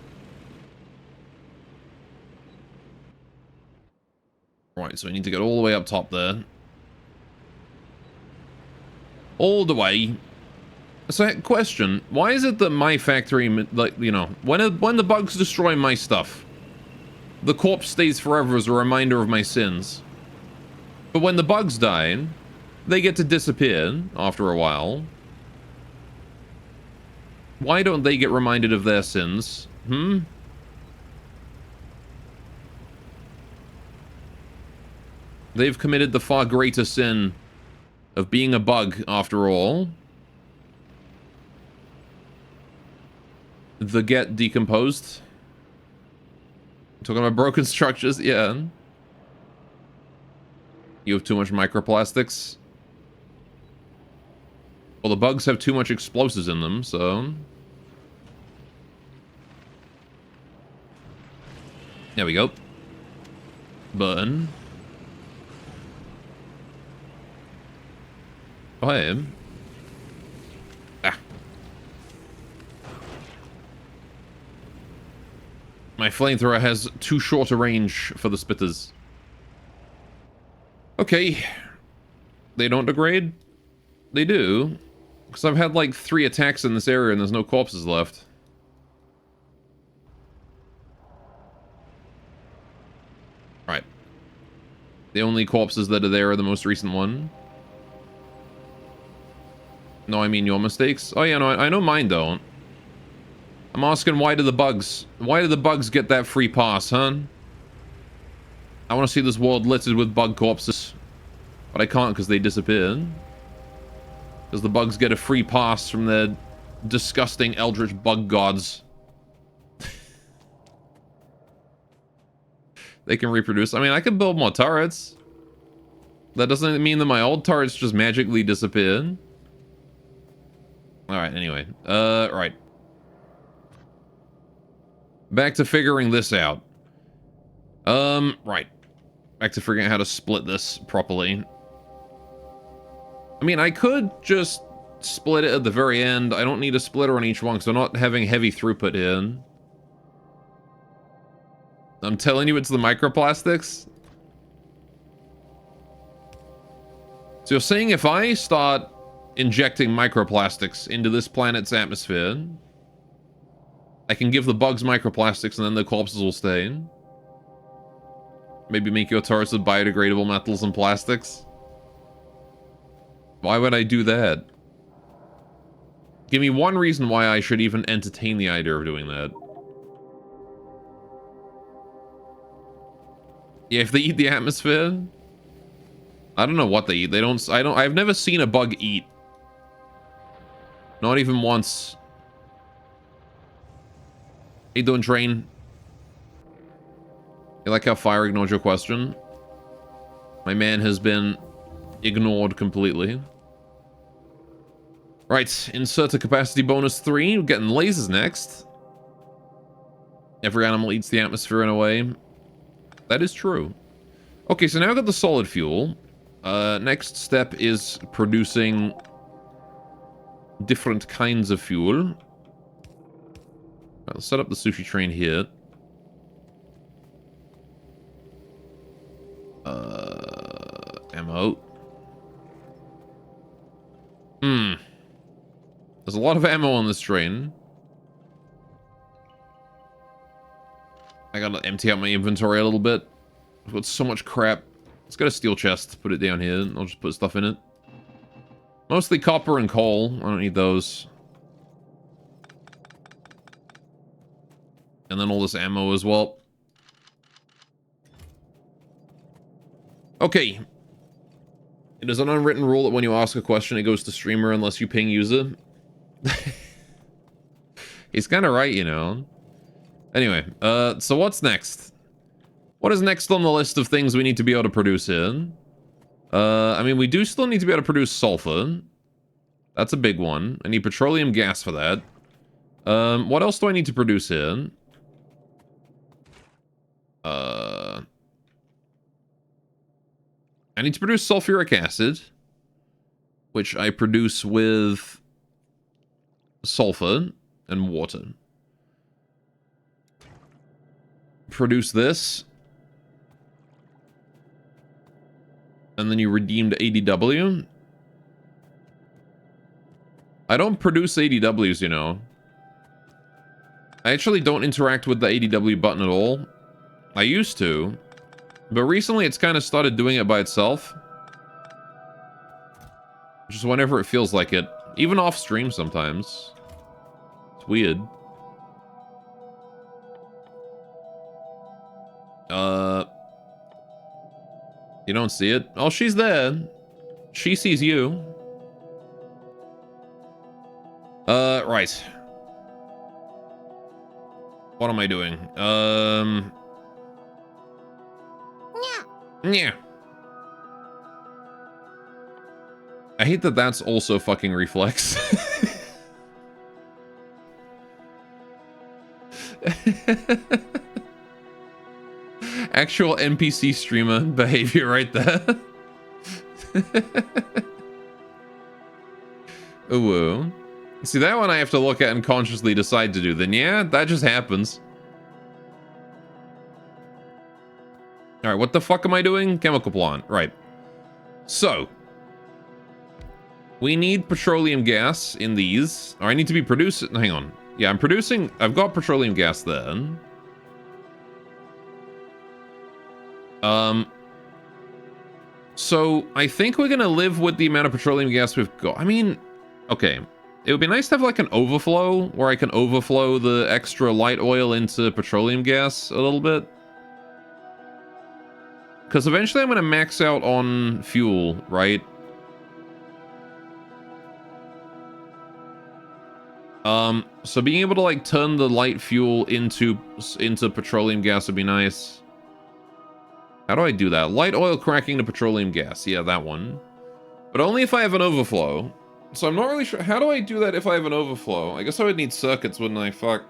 Right, so we need to get all the way up top there. All the way. So, question. Why is it that my factory, like, you know, when the bugs destroy my stuff, the corpse stays forever as a reminder of my sins? But when the bugs die, they get to disappear after a while. Why don't they get reminded of their sins? They've committed the far greater sin of being a bug, after all. The get decomposed. Talking about broken structures, yeah. You have too much microplastics. Well, the bugs have too much explosives in them, so... There we go. Burn. Oh, hey. Ah. My flamethrower has too short a range for the spitters. Okay. They don't degrade? They do. Because I've had like 3 attacks in this area and there's no corpses left. Right. The only corpses that are there are the most recent one. No, I mean your mistakes. Oh yeah, no, I know mine don't. I'm asking why do the bugs get that free pass, huh? I want to see this world littered with bug corpses. But I can't because they disappeared. Because the bugs get a free pass from their disgusting eldritch bug gods. They can reproduce. I mean, I could build more turrets. That doesn't mean that my old turrets just magically disappeared. Alright, anyway. Right. Back to figuring this out. Right. Back to figuring out how to split this properly. I mean, I could just split it at the very end. I don't need a splitter on each one, because I'm not having heavy throughput here. I'm telling you, it's the microplastics. So you're saying if I start injecting microplastics into this planet's atmosphere, I can give the bugs microplastics and then the corpses will stay? Maybe make your turrets with biodegradable metals and plastics? Why would I do that? Give me one reason why I should even entertain the idea of doing that. Yeah, if they eat the atmosphere, I don't know what they eat. I've never seen a bug eat. Not even once. How you doing, Train? You like how fire ignored your question? My man has been ignored completely. Right, insert a capacity bonus 3. We're getting lasers next. Every animal eats the atmosphere in a way. That is true. Okay, so now I've got the solid fuel. Next step is producing different kinds of fuel. Right, let's set up the sushi train here. Ammo. There's a lot of ammo on this train. I gotta empty out my inventory a little bit. I've got so much crap. Let's get a steel chest. Put it down here. And I'll just put stuff in it. Mostly copper and coal. I don't need those. And then all this ammo as well. Okay. It is an unwritten rule that when you ask a question, it goes to streamer unless you ping user. He's kind of right, you know. Anyway, so what's next? What is next on the list of things we need to be able to produce here? I mean, we do still need to be able to produce sulfur. That's a big one. I need petroleum gas for that. What else do I need to produce here? I need to produce sulfuric acid, which I produce with sulfur and water. Produce this. And then you redeemed ADW. I don't produce ADWs, you know. I actually don't interact with the ADW button at all. I used to. But recently it's kind of started doing it by itself. Just whenever it feels like it. Even off stream sometimes. It's weird. You don't see it? Oh, she's there. She sees you. Right. What am I doing? Yeah. I hate that that's also fucking reflex. Actual NPC streamer behavior right there. Ooh. See, that one I have to look at and consciously decide to do. Then yeah, that just happens. Alright, what the fuck am I doing? Chemical plant. Right. So. We need petroleum gas in these. Or I need to be producing... Hang on. Yeah, I'm producing... I've got petroleum gas there. So, I think we're gonna live with the amount of petroleum gas we've got. I mean... Okay. It would be nice to have like an overflow, where I can overflow the extra light oil into petroleum gas a little bit. Because eventually I'm going to max out on fuel, right? So being able to like turn the light fuel into petroleum gas would be nice. How do I do that? Light oil cracking to petroleum gas. Yeah, that one. But only if I have an overflow. So I'm not really sure. How do I do that if I have an overflow? I guess I would need circuits, wouldn't I? Fuck.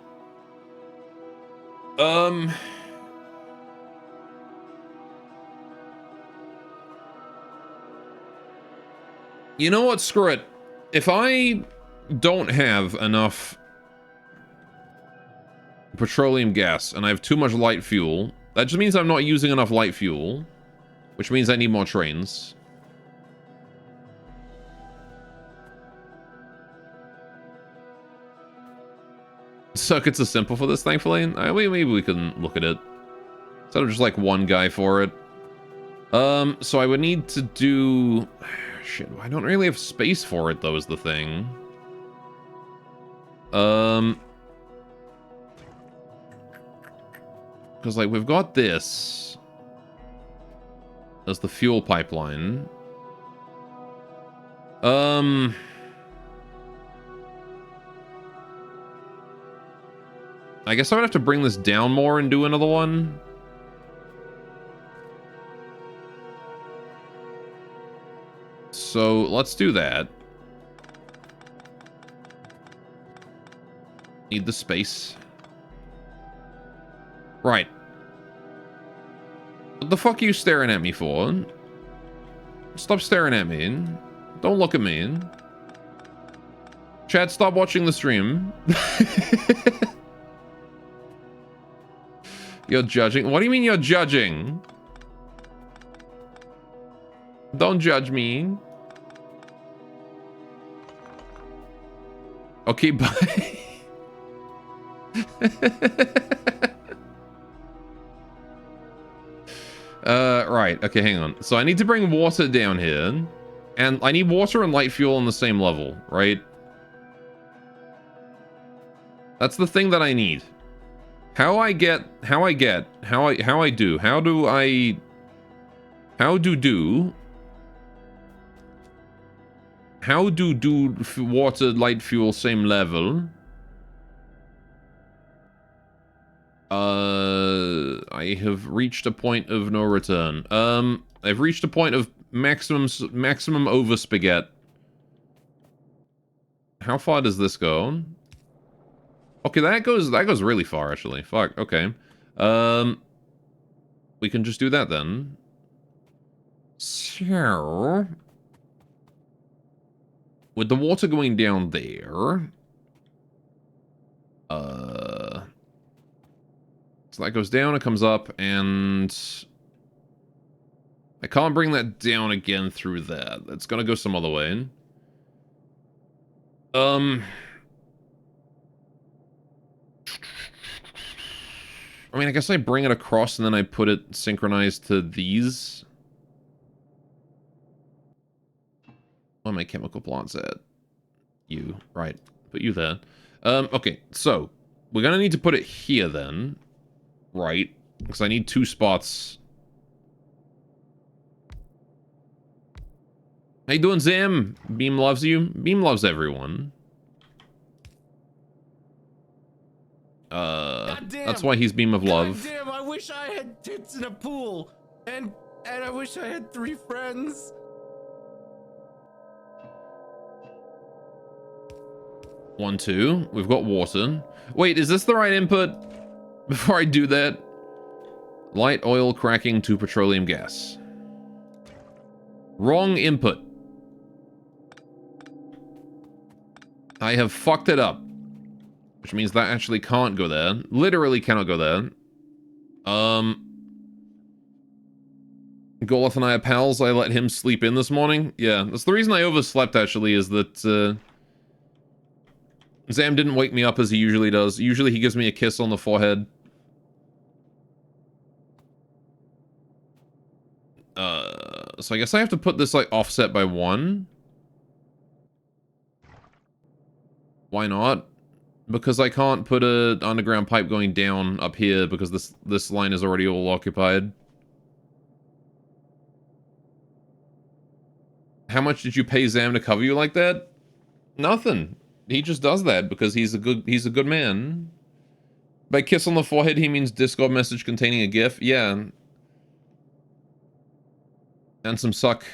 You know what? Screw it. If I don't have enough petroleum gas and I have too much light fuel, that just means I'm not using enough light fuel, which means I need more trains. Circuits are simple for this, thankfully. Maybe we can look at it. Instead of just like one guy for it. So I would need to do... Shit, I don't really have space for it, though, is the thing. Because, like, we've got this as the fuel pipeline. I guess I would have to bring this down more and do another one. So, let's do that. Need the space. Right. What the fuck are you staring at me for? Stop staring at me. Don't look at me. Chad, stop watching the stream. You're judging? What do you mean you're judging? Don't judge me. Okay, bye. Right. Okay, hang on. So I need to bring water down here. And I need water and light fuel on the same level, right? That's the thing that I need. How do water, light, fuel, same level? I have reached a point of no return. I've reached a point of maximum over spaghetti. How far does this go? Okay, that goes really far, actually. Fuck, okay. We can just do that then. So, with the water going down there, so that goes down, it comes up, and I can't bring that down again through that. It's gonna go some other way. I mean, I guess I bring it across and then I put it synchronized to these. Where are my chemical plants at? You, right. Put you there. Okay, so we're gonna need to put it here then. Right. Because I need 2 spots. How you doing, Zam? Beam loves you. Beam loves everyone. That's why he's Beam of Love.
Damn, I wish I had tits in a pool. And I wish I had 3 friends.
One, 2. We've got water. Wait, is this the right input? Before I do that. Light oil cracking to petroleum gas. Wrong input. I have fucked it up. Which means that actually can't go there. Literally cannot go there. Goleth and I are pals. I let him sleep in this morning. Yeah, that's the reason I overslept, actually, is that, Zam didn't wake me up as he usually does. Usually he gives me a kiss on the forehead. So I guess I have to put this, like, offset by 1. Why not? Because I can't put a underground pipe going down up here because this line is already all occupied. How much did you pay Zam to cover you like that? Nothing. He just does that because he's a good man. By kiss on the forehead, he means Discord message containing a GIF. Yeah. And some suck.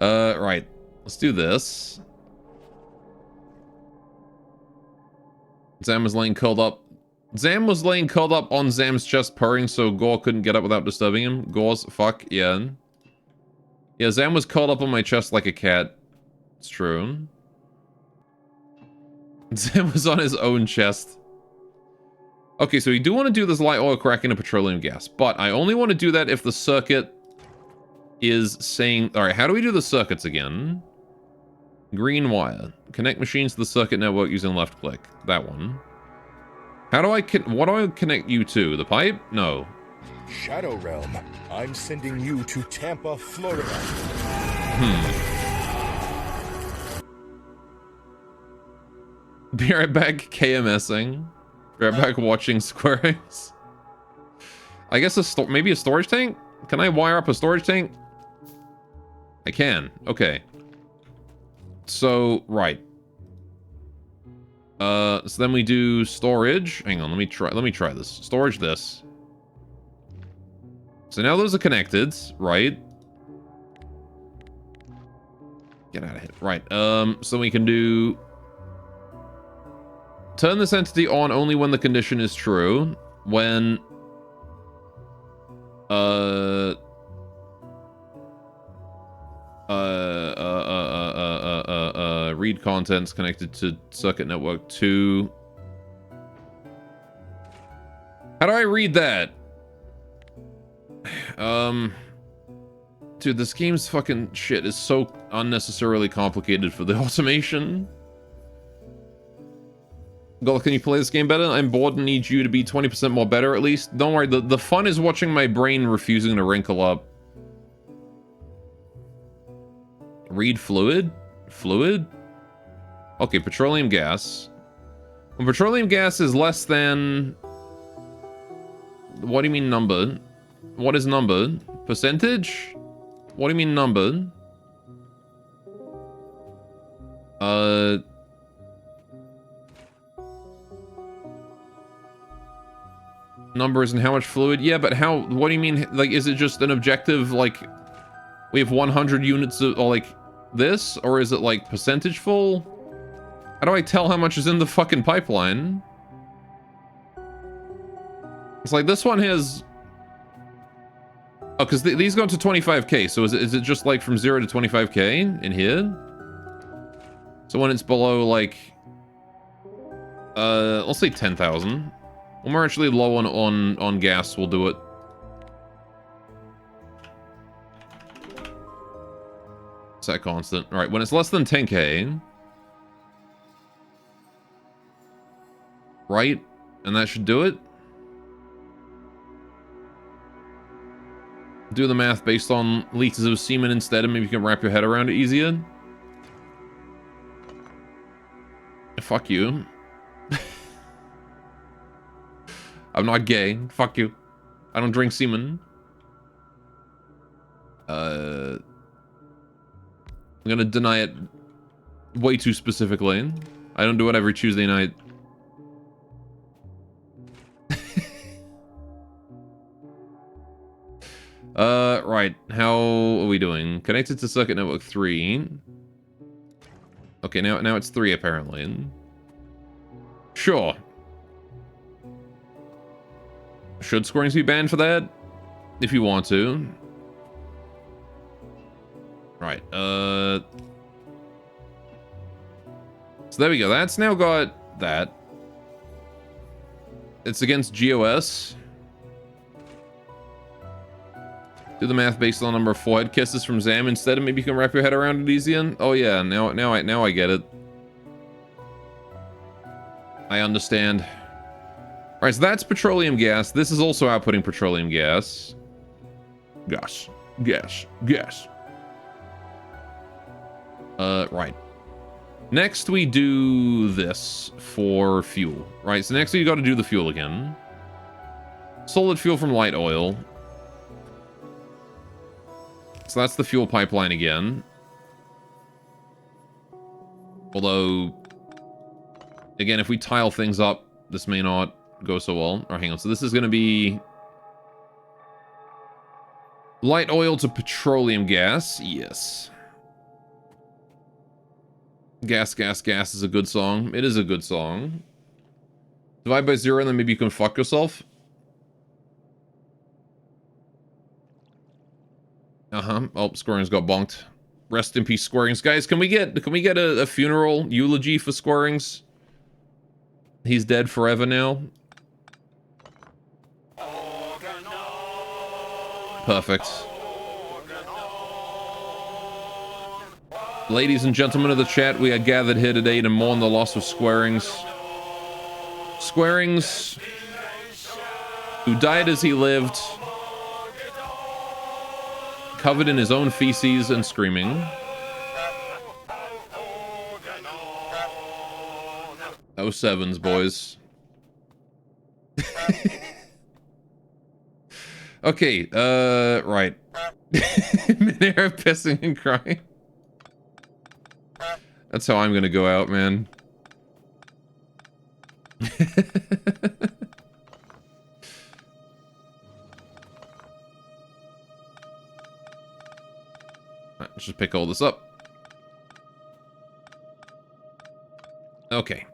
Right. Let's do this. Zam was laying curled up. Zam was laying curled up on Zam's chest purring so Gore couldn't get up without disturbing him. Gore's fuck, yeah. Yeah, Zam was curled up on my chest like a cat. It's true. Zam was on his own chest. Okay, so we do want to do this light oil cracking and petroleum gas, but I only want to do that if the circuit is saying... Alright, how do we do the circuits again? Green wire. Connect machines to the circuit network using left click. That one. How do I... What do I connect you to? The pipe? No.
Shadow Realm, I'm sending you to Tampa, Florida.
Be right back KMSing. Be right back watching Squares. I guess maybe a storage tank? Can I wire up a storage tank? I can. Okay. So, right. So then we do storage. Hang on, let me try this. Storage this. So now those are connected, right? Get out of here. Right. So we can do... Turn this entity on only when the condition is true. When... read contents connected to circuit network 2. How do I read that? Dude, this game's fucking shit is so unnecessarily complicated for the automation. Golf, can you play this game better? I'm bored and need you to be 20% more better at least. Don't worry, the fun is watching my brain refusing to wrinkle up. Read fluid? Fluid? Okay, petroleum gas. When petroleum gas is less than... What do you mean number? What is number? Percentage? What do you mean number? Numbers and how much fluid? Yeah, but how... What do you mean? Like, is it just an objective, like... We have 100 units of, like, this? Or is it, like, percentage full? How do I tell how much is in the fucking pipeline? It's like, this one has... Oh, because these go to 25k, so is it just, like, from 0 to 25k in here? So when it's below, like... let's say 10,000. When we're actually low on gas, we'll do it. Set constant. Alright, when it's less than 10k... Right? And that should do it? Do the math based on liters of semen instead, and maybe you can wrap your head around it easier. Fuck you. I'm not gay. Fuck you. I don't drink semen. I'm gonna deny it way too specifically. I don't do it every Tuesday night. Right. How are we doing? Connected to circuit network 3. Okay, now it's 3 apparently. Sure. Should scorings be banned for that? If you want to. Right, so there we go. That's now got that. It's against GOS. Do the math based on the number of forehead kisses from Zam instead, and maybe you can wrap your head around it easier. Oh yeah, now I get it. I understand. Alright, so that's petroleum gas. This is also outputting petroleum gas. Gas. Right. Next we do this for fuel. Right, so next we got to do the fuel again. Solid fuel from light oil. So that's the fuel pipeline again. Although, again, if we tile things up, this may not go so well. Or hang on, so this is going to be light oil to petroleum gas. Yes. Gas is a good song. It is a good song. Divide by 0 and then maybe you can fuck yourself. Oh, Squirings got bonked. Rest in peace, Squirings. Guys, can we get a funeral eulogy for Squirings? He's dead forever now. Perfect. Ladies and gentlemen of the chat, we are gathered here today to mourn the loss of Squirings. Squirings, who died as he lived, covered in his own feces and screaming. Oh, sevens, boys. Okay, right. Midair pissing and crying. That's how I'm gonna go out, man. Let's just pick all this up. Okay.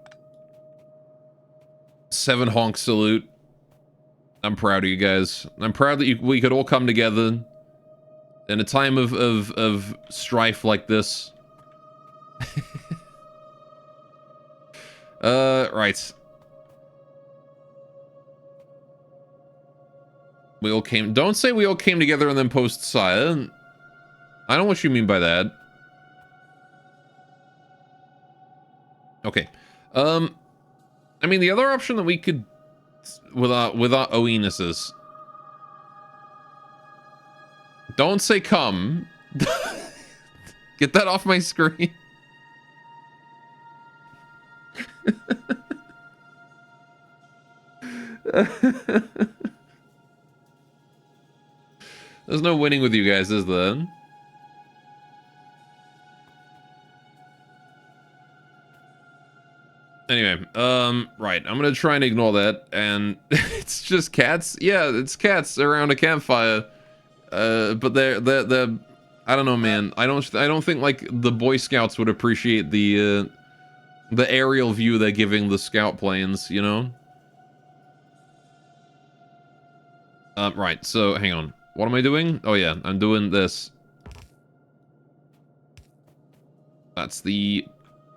7 honk salute. I'm proud of you guys. I'm proud that we could all come together in a time of strife like this. Right. We all came... Don't say we all came together and then post Sire. I don't know what you mean by that. Okay. I mean, the other option that we could... With our OEnuses. Don't say come. Get that off my screen. There's no winning with you guys, is there? Anyway, right, I'm gonna try and ignore that, and it's just cats. Yeah, it's cats around a campfire. But they're I don't know, man. I don't think like the Boy Scouts would appreciate the aerial view they're giving the scout planes, you know? Right, so hang on. What am I doing? Oh yeah, I'm doing this. That's the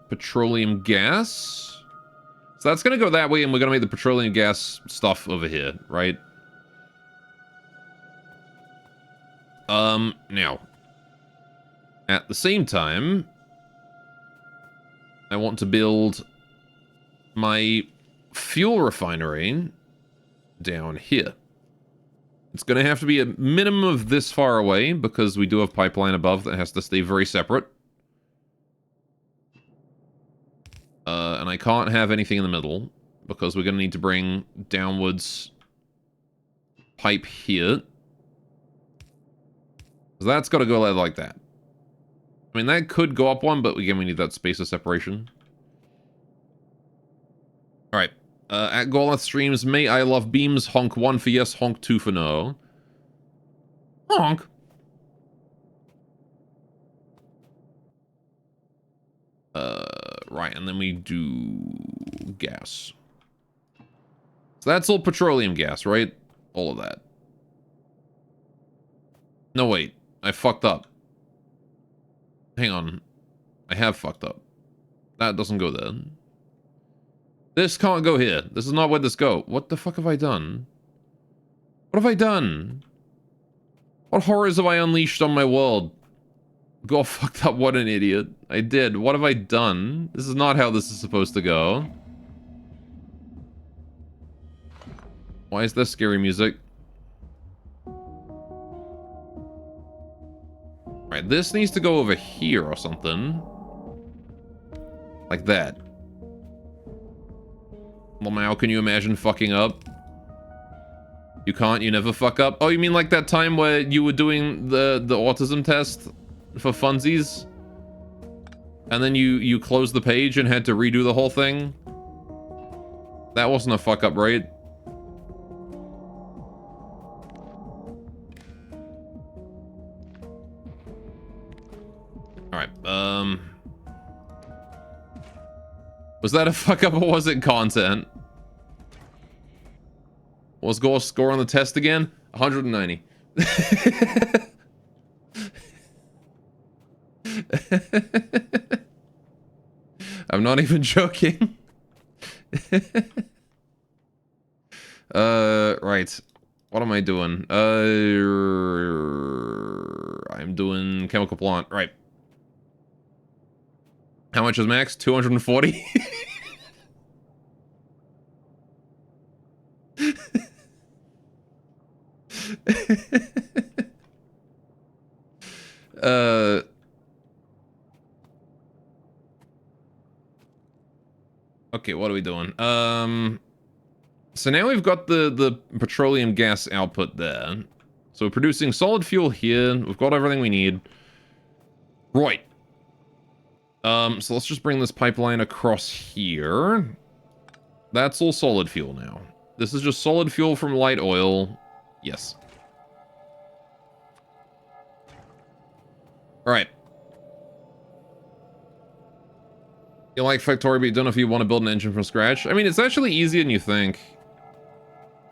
petroleum gas. So that's gonna go that way, and we're gonna make the petroleum gas stuff over here, right? Now. At the same time, I want to build my fuel refinery down here. It's going to have to be a minimum of this far away, because we do have pipeline above that has to stay very separate. And I can't have anything in the middle, because we're going to need to bring downwards pipe here. So that's got to go like that. I mean, that could go up one, but again, we need that space of separation. Alright. At Goleth Streams, may I love beams, honk 1 for yes, honk 2 for no. Honk. Right, and then we do gas. So that's all petroleum gas, right? All of that. No, wait. I fucked up. Hang on. I have fucked up. That doesn't go there. This can't go here. This is not where this go. What the fuck have I done? What have I done? What horrors have I unleashed on my world? Go fucked up, what an idiot. I did. What have I done? This is not how this is supposed to go. Why is there scary music? Right, this needs to go over here or something. Like that. Well, now can you imagine fucking up? You can't? You never fuck up? Oh, you mean like that time where you were doing the autism test for funsies? And then you closed the page and had to redo the whole thing? That wasn't a fuck up, right? Alright, was that a fuck up or was it content? What's Gore's score on the test again? 190. I'm not even joking. Right. What am I doing? I'm doing chemical plant. Right. How much is max? 240? Okay, what are we doing? So now we've got the petroleum gas output there. So we're producing solid fuel here. We've got everything we need. Right. So let's just bring this pipeline across here. That's all solid fuel now. This is just solid fuel from light oil. Yes. Alright. You like Factorio, but you don't know if you want to build an engine from scratch. I mean, it's actually easier than you think.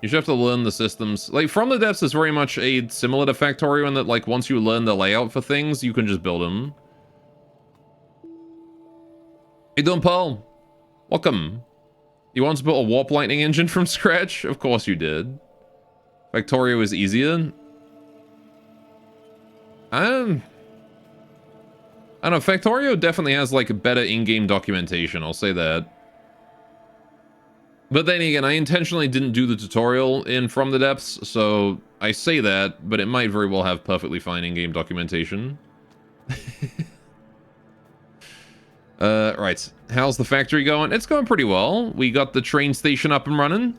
You just have to learn the systems. Like, From the Depths is very much similar to Factorio in that, like, once you learn the layout for things, you can just build them. Hey, doing, Paul? Welcome. You want to build a warp lightning engine from scratch? Of course you did. Factorio is easier. I don't know, Factorio definitely has, like, better in-game documentation, I'll say that. But then again, I intentionally didn't do the tutorial in From the Depths, so I say that, but it might very well have perfectly fine in-game documentation. Right. How's the factory going? It's going pretty well. We got the train station up and running.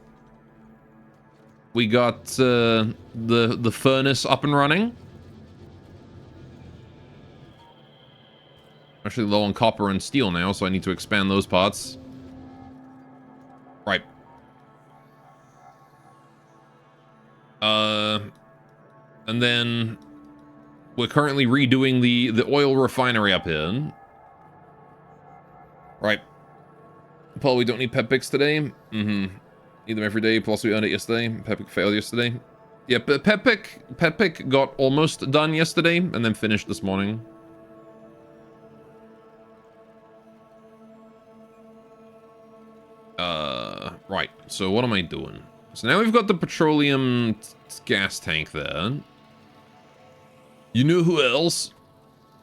We got the furnace up and running. Actually low on copper and steel now, so I need to expand those parts. Right. And then we're currently redoing the oil refinery up here. Right. Paul, we don't need pep picks today. Need them every day, plus we earned it yesterday. Pep pick failed yesterday. Yeah, but pep pick got almost done yesterday, and then finished this morning. Right. So what am I doing? So now we've got the petroleum gas tank there. You know who else?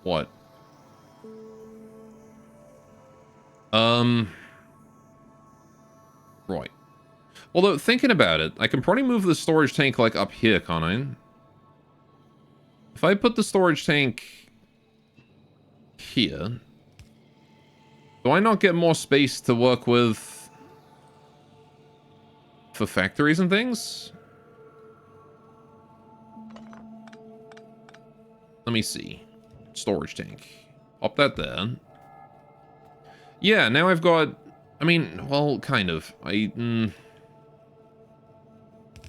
What? Right. Although, thinking about it, I can probably move the storage tank, like, up here, can't I? If I put the storage tank here, do I not get more space to work with for factories and things? Let me see. Storage tank. Pop that there. Yeah, now I've got... I mean, well, kind of. I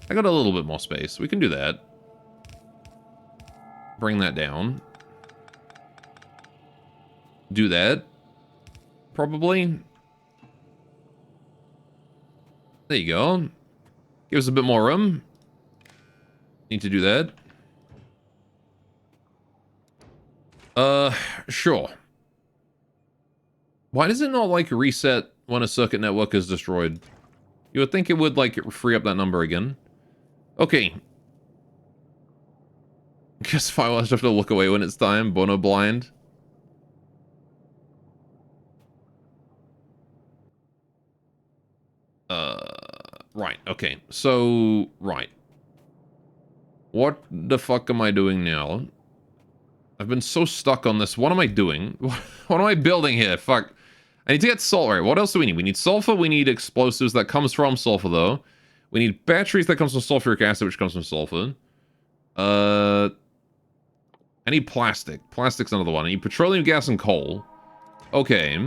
got a little bit more space. We can do that. Bring that down. Do that. Probably. There you go. Give us a bit more room. Need to do that. Sure. Why does it not, like, reset when a circuit network is destroyed? You would think it would, like, free up that number again. Okay. Guess if I will have to look away when it's time. Bono blind. Right, okay. So, right. What the fuck am I doing now? I've been so stuck on this. What am I doing? What am I building here? Fuck. I need to get salt. Right, what else do we need? We need sulfur. We need explosives. That comes from sulfur, though. We need batteries. That comes from sulfuric acid, which comes from sulfur. I need plastic. Plastic's another one. I need petroleum, gas, and coal. Okay.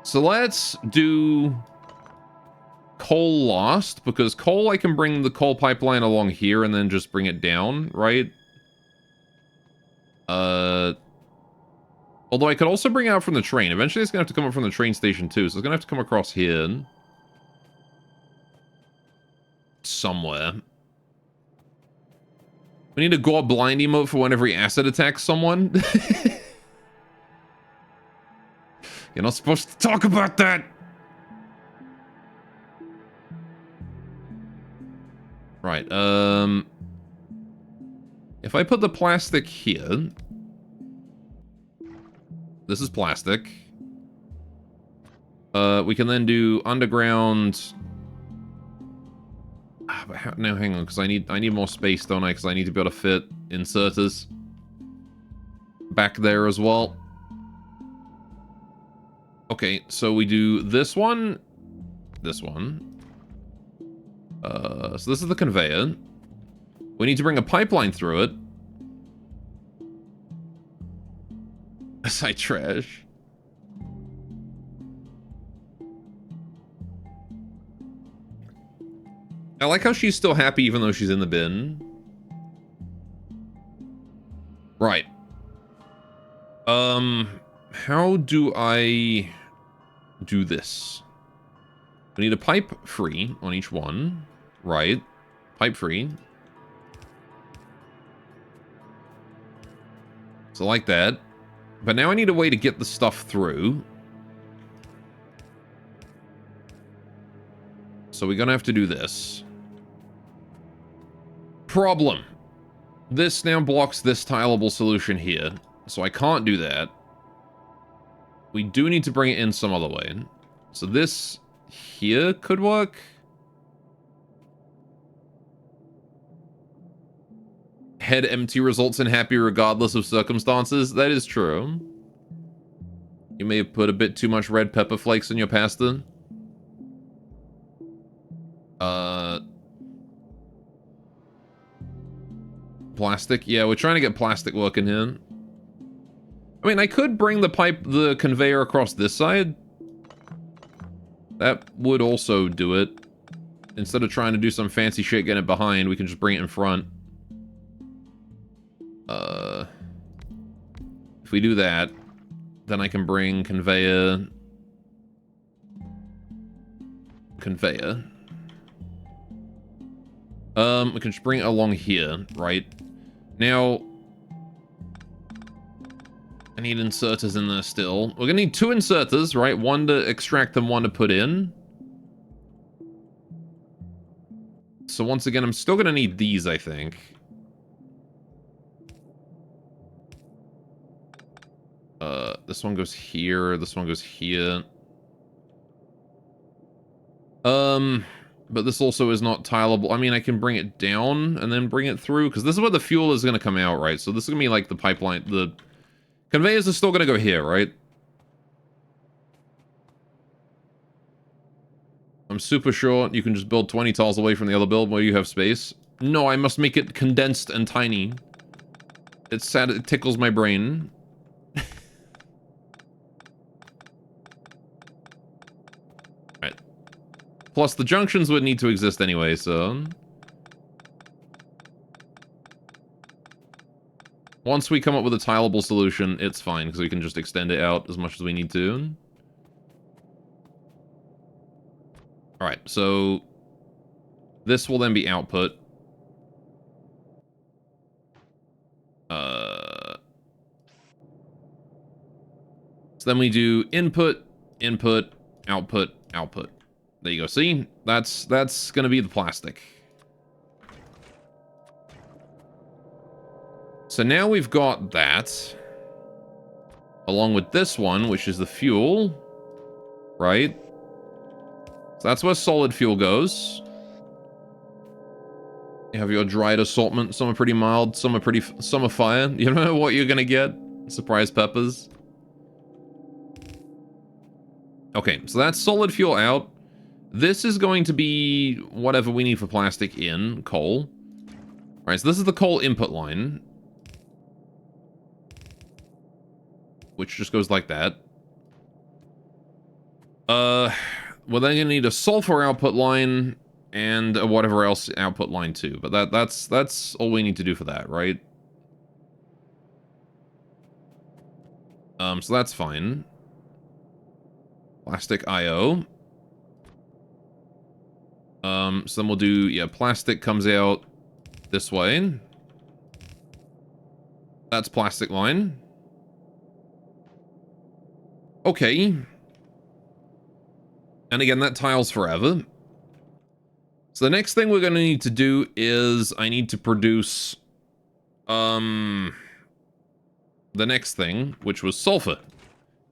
So let's do coal last, because coal, I can bring the coal pipeline along here and then just bring it down, right? Although I could also bring it out from the train. Eventually it's going to have to come up from the train station too, so it's going to have to come across here. Somewhere. We need a go blind emote for whenever he acid attacks someone. You're not supposed to talk about that! Right, if I put the plastic here... This is plastic. We can then do underground... No, hang on, because I need more space, don't I? Because I need to be able to fit inserters back there as well. Okay, so we do this one, this one. So this is the conveyor. We need to bring a pipeline through it. Site trash. I like how she's still happy even though she's in the bin. Right. How do I do this? We need a pipe free on each one. Right. Pipe free. So like that. But now I need a way to get the stuff through. So we're gonna have to do this. Problem. This now blocks this tileable solution here. So I can't do that. We do need to bring it in some other way. So this here could work. Head empty results in happy regardless of circumstances. That is true. You may have put a bit too much red pepper flakes in your pasta. Plastic? Yeah, we're trying to get plastic working here. I mean, I could bring the conveyor across this side. That would also do it. Instead of trying to do some fancy shit getting it behind, we can just bring it in front. If we do that, then I can bring conveyor. We can just bring it along here, right? Now, I need inserters in there still. We're gonna need 2 inserters, right? One to extract and one to put in. So once again, I'm still gonna need these, I think. This one goes here, this one goes here. But this also is not tileable. I mean, I can bring it down and then bring it through, because this is where the fuel is going to come out, right? So this is going to be like the pipeline. The conveyors are still going to go here, right? I'm super sure you can just build 20 tiles away from the other build where you have space. No, I must make it condensed and tiny. It's sad, it tickles my brain. Right. Plus, the junctions would need to exist anyway, so... Once we come up with a tileable solution, it's fine, because we can just extend it out as much as we need to. Alright, so... This will then be output. So then we do input, input, output, output. There you go. See? That's going to be the plastic. So now we've got that. Along with this one, which is the fuel. Right? So that's where solid fuel goes. You have your dried assortment. Some are pretty mild, some are fire. You don't know what you're going to get. Surprise peppers. Okay, so that's solid fuel out. This is going to be whatever we need for plastic in, coal. Alright, so this is the coal input line. Which just goes like that. We're then going to need a sulfur output line and a whatever else output line too. But that's all we need to do for that, right? So that's fine. Plastic IO. So then we'll do, yeah, plastic comes out this way. That's plastic line. Okay. And again, that tiles forever. So the next thing we're going to need to do is I need to produce, the next thing, which was sulfur.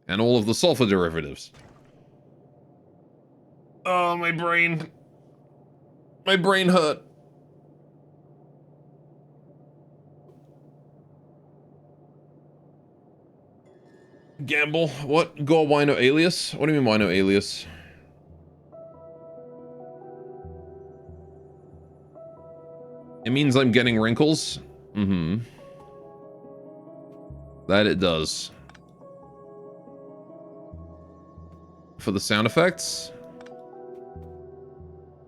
And all of the sulfur derivatives. Oh, my brain. My brain hurt. Gamble. What? Go wino alias? What do you mean wino alias? It means I'm getting wrinkles? Mm-hmm. That it does. For the sound effects?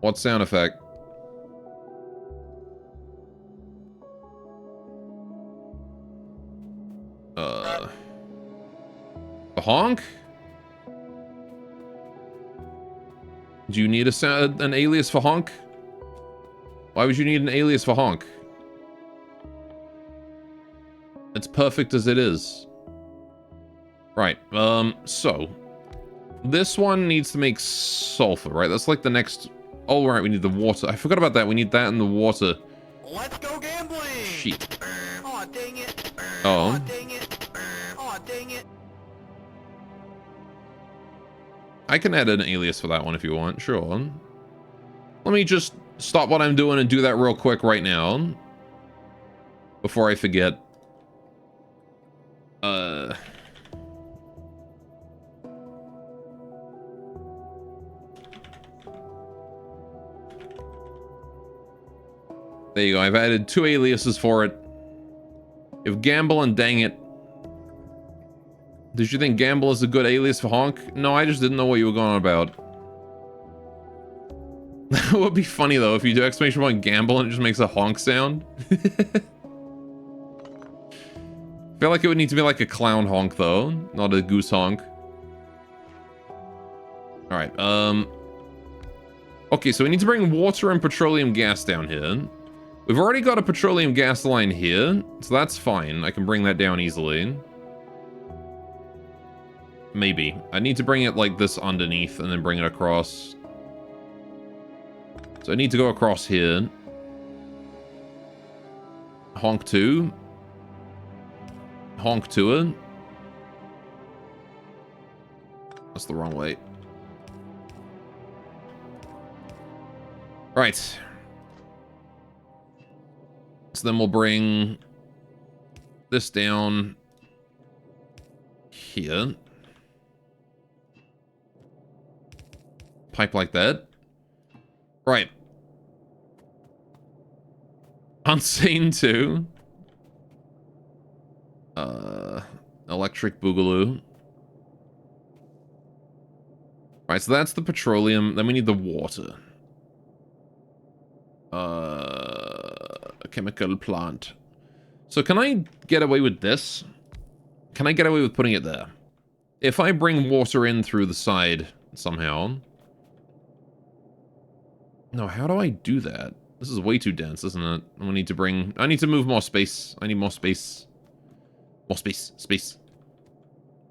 What sound effect? A honk? Do you need an alias for honk? Why would you need an alias for honk? It's perfect as it is. Right, so... This one needs to make sulfur, right? That's like the next... Oh, right, we need the water. I forgot about that. We need that and the water.
Let's go gambling!
Shit.
Oh, dang it.
Oh.
Dang it. Oh, dang it.
I can add an alias for that one if you want. Sure. Let me just stop what I'm doing and do that real quick right now. Before I forget. There you go. I've added 2 aliases for it. If Gamble and Dang It. Did you think Gamble is a good alias for Honk? No, I just didn't know what you were going on about. It would be funny though if you do exclamation point Gamble and it just makes a honk sound. I feel like it would need to be like a clown honk though, not a goose honk. Alright, okay, so we need to bring water and petroleum gas down here. We've already got a petroleum gas line here, so that's fine. I can bring that down easily. Maybe. I need to bring it like this underneath and then bring it across. So I need to go across here. Honk 2. Honk to it. That's the wrong way. Right. So then we'll bring this down here. Pipe like that. Right. Unsane 2. Electric Boogaloo. Right, so that's the petroleum. Then we need the water. A chemical plant. So can I get away with this? Can I get away with putting it there? If I bring water in through the side somehow... No, how do I do that? This is way too dense, isn't it? I need to bring... I need to move more space. I need more space. More space. Space.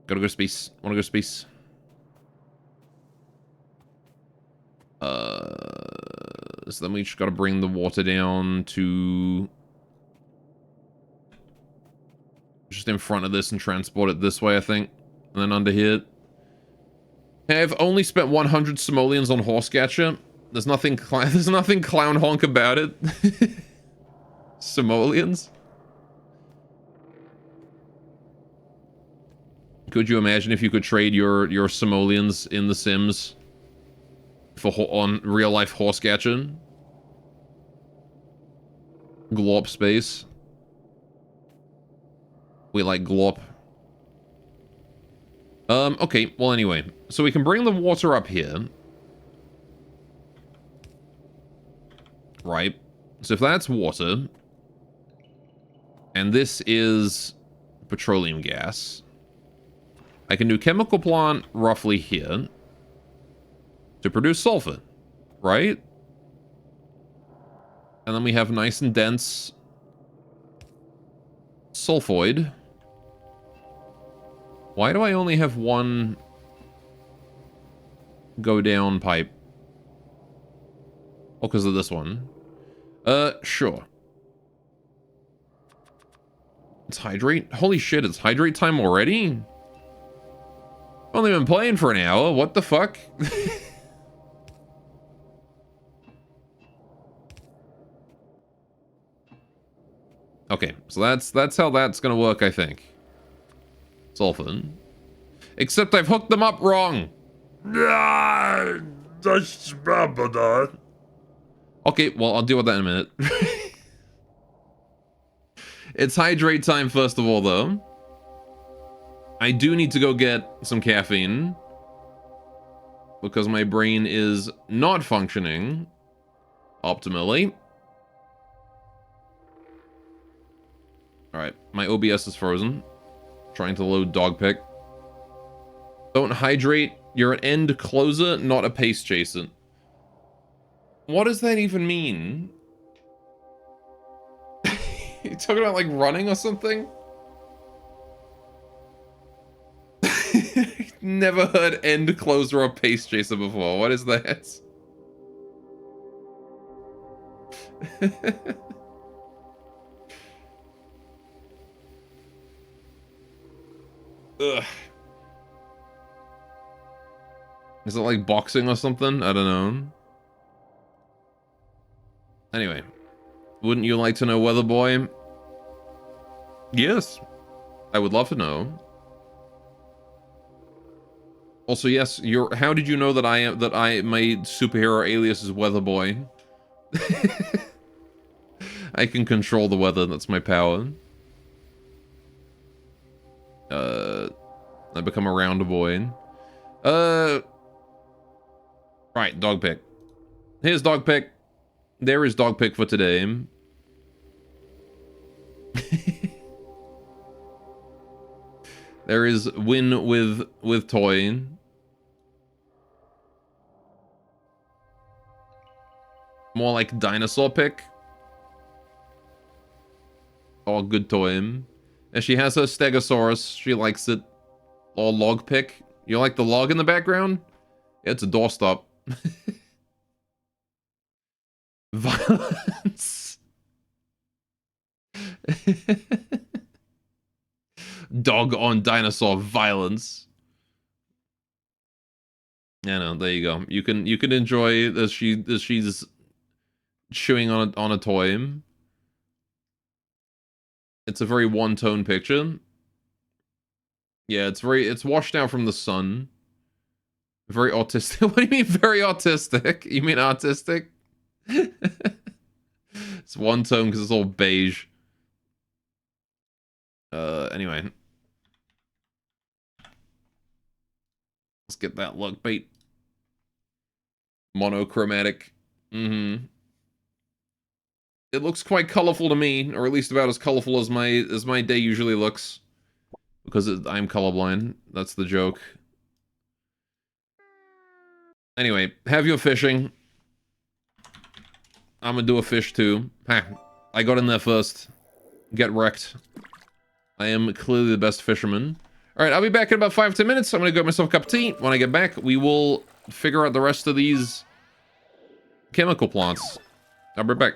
Gotta go space. Wanna go space. So then we just gotta bring the water down to... just in front of this and transport it this way, I think. And then under here. I've only spent 100 simoleons on Horsegatcher. There's nothing clown honk about it. Simoleons? Could you imagine if you could trade your simoleons in The Sims for on real life Horsegatcher? Glop space. We like glop. Okay, well anyway. So we can bring the water up here. Right. So if that's water, and this is petroleum gas, I can do chemical plant roughly here to produce sulfur, right? And then we have nice and dense sulfoid. Why do I only have one go down pipe? Oh, because of this one. Sure. It's hydrate? Holy shit, it's hydrate time already? Only been playing for an hour, what the fuck? Okay, so that's how that's gonna work, I think. Sulfur. Except I've hooked them up wrong! Okay, well, I'll deal with that in a minute. It's hydrate time first of all, though. I do need to go get some caffeine. Because my brain is not functioning optimally. Alright, my OBS is frozen. Trying to load Dogpick. Don't hydrate. You're an end closer, not a pace chaser. What does that even mean? You talking about like running or something? Never heard end closer or pace chaser before. What is that? Ugh. Is it like boxing or something? I don't know. Anyway, wouldn't you like to know, Weather Boy? Yes, I would love to know. Also, yes, how did you know that my superhero alias is Weather Boy? I can control the weather. That's my power. I become a round boy. Right, dog pick. Here's dog pick. There is dog pick for today. There is win with toy. More like dinosaur pick. Oh, good toy. And she has her Stegosaurus. She likes it. Or log pick. You like the log in the background? Yeah, it's a doorstop. Violence. Dog on dinosaur violence. Yeah, no, there you go. You can enjoy as she's chewing on a toy. It's a very one-tone picture. Yeah, it's washed out from the sun. Very autistic. What do you mean very autistic? You mean autistic? It's one tone because it's all beige. Anyway. Let's get that look, bait. Monochromatic. Mm-hmm. It looks quite colorful to me, or at least about as colorful as my day usually looks. Because I'm colorblind. That's the joke. Anyway, have your fishing. I'm gonna do a fish too. Ha, I got in there first. Get wrecked. I am clearly the best fisherman. Alright, I'll be back in about 5-10 minutes. I'm gonna go get myself a cup of tea. When I get back, we will figure out the rest of these chemical plants. I'll be back.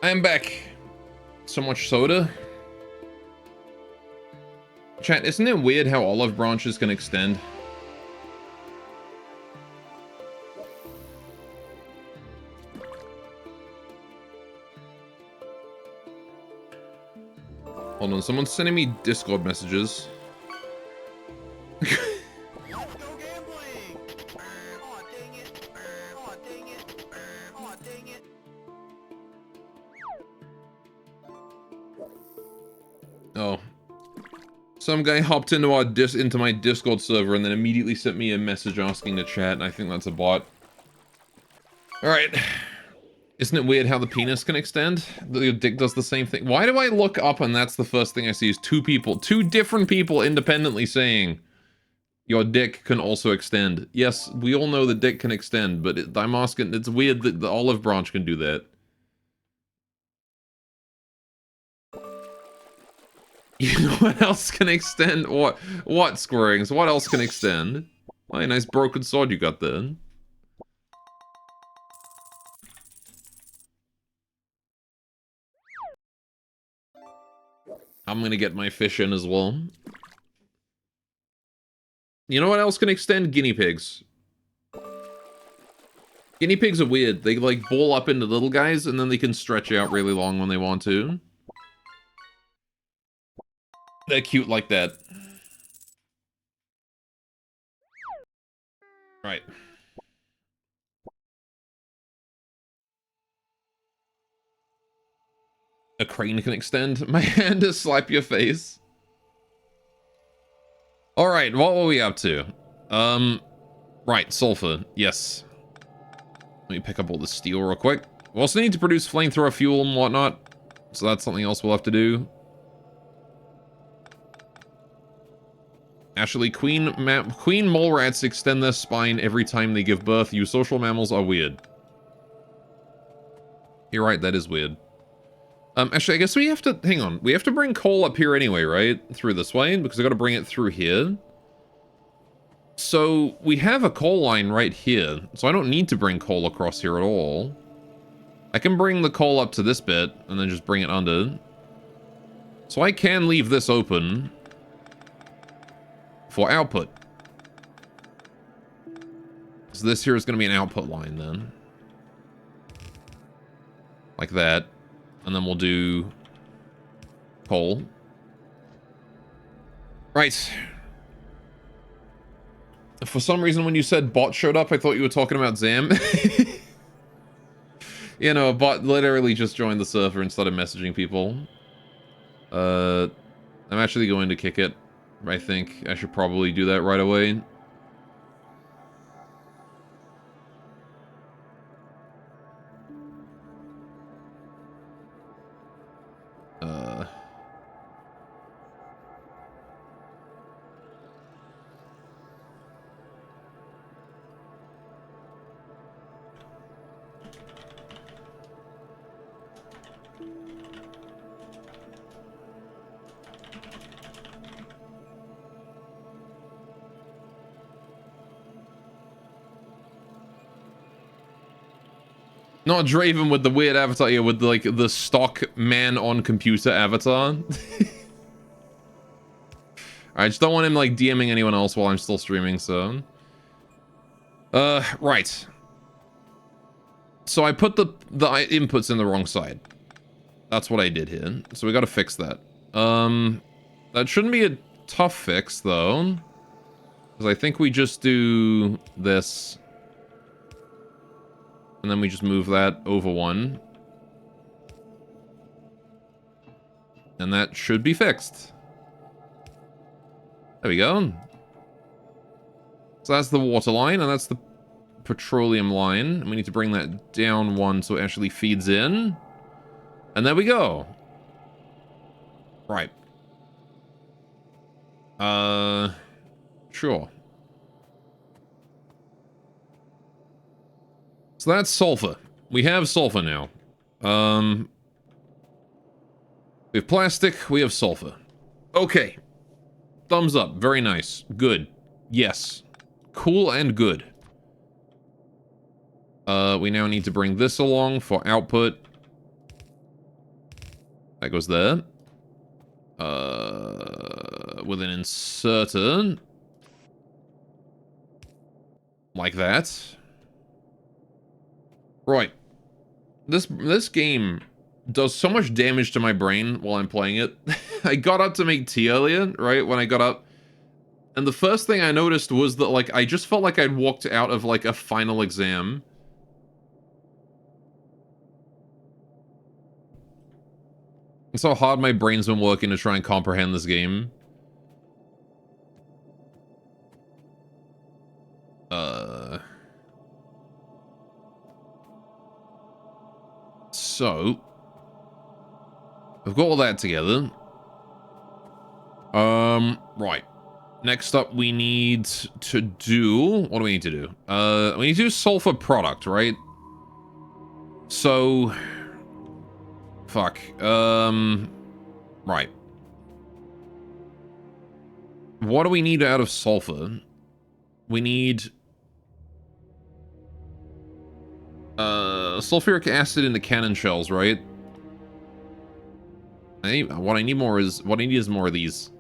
I am back. So much soda. Chat, isn't it weird how olive branches can extend? Hold on, someone's sending me Discord messages.
Let's go gambling! Oh, dang it! Oh, dang it! Oh, dang it!
Oh. Some guy hopped into into my Discord server and then immediately sent me a message asking to chat, and I think that's a bot. Alright. Isn't it weird how the penis can extend? Your dick does the same thing. Why do I look up and that's the first thing I see is two different people independently saying your dick can also extend. Yes, we all know the dick can extend, but I'm asking, it's weird that the olive branch can do that. You know what else can extend? What, Squirrings? What else can extend? Oh, a nice broken sword you got there. I'm gonna get my fish in as well. You know what else can extend? Guinea pigs. Guinea pigs are weird. They, like, ball up into little guys, and then they can stretch out really long when they want to. They're cute like that. Right. A crane can extend my hand to slap your face. Alright, what were we up to? Right, sulfur. Yes. Let me pick up all the steel real quick. We also need to produce flamethrower fuel and whatnot. So that's something else we'll have to do. Actually, queen mole rats extend their spine every time they give birth. You social mammals are weird. You're right, that is weird. Actually, I guess we have to... Hang on. We have to bring coal up here anyway, right? Through this way, because I gotta bring it through here. So, we have a coal line right here. So I don't need to bring coal across here at all. I can bring the coal up to this bit, and then just bring it under. So I can leave this open for output. So this here is going to be an output line then. Like that. And then we'll do coal. Right. For some reason when you said bot showed up, I thought you were talking about Zam. You know, a bot literally just joined the server and started messaging people. I'm actually going to kick it. I think I should probably do that right away. Not Draven with the weird avatar here, with like the stock man on computer avatar. I just don't want him like DMing anyone else while I'm still streaming, so. Right. So I put the inputs in the wrong side. That's what I did here. So we gotta fix that. That shouldn't be a tough fix though. Because I think we just do this. And then we just move that over one. And that should be fixed. There we go. So that's the water line, and that's the petroleum line. And we need to bring that down one so it actually feeds in. And there we go. Right. Sure. So that's sulfur. We have sulfur now. We have plastic, we have sulfur. Okay. Thumbs up. Very nice. Good. Yes. Cool and good. We now need to bring this along for output. That goes there. With an inserter. Like that. Right. This game does so much damage to my brain while I'm playing it. I got up to make tea earlier, right? When I got up. And the first thing I noticed was that, like, I just felt like I'd walked out of, like, a final exam. That's how hard my brain's been working to try and comprehend this game. So, we've got all that together. Right. Next up, we need to do... What do we need to do? We need to do sulfur product, right? So... Fuck. Right. What do we need out of sulfur? We need... sulfuric acid in the cannon shells, right? What I need is more of these.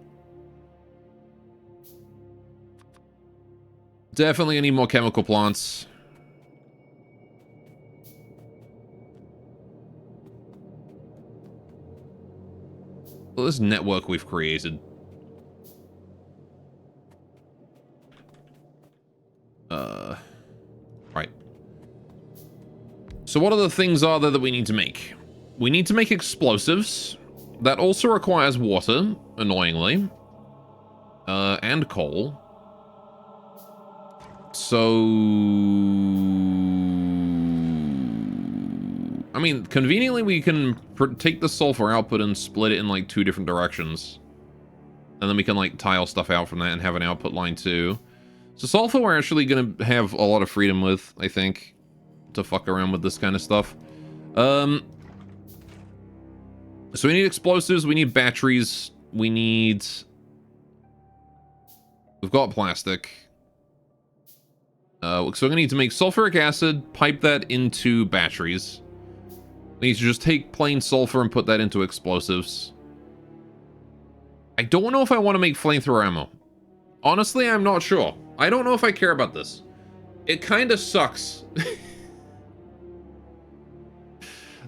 Definitely I need more chemical plants. Well, this network we've created. Right. So what other things are there that we need to make? We need to make explosives. That also requires water, annoyingly. And coal. So... I mean, conveniently we can take the sulfur output and split it in, like, 2 different directions. And then we can, like, tile stuff out from that and have an output line, too. So sulfur we're actually going to have a lot of freedom with, I think, to fuck around with this kind of stuff. So we need explosives, we need batteries, we need... We've got plastic. So we're going to need to make sulfuric acid, pipe that into batteries. We need to just take plain sulfur and put that into explosives. I don't know if I want to make flamethrower ammo. Honestly, I'm not sure. I don't know if I care about this. It kind of sucks.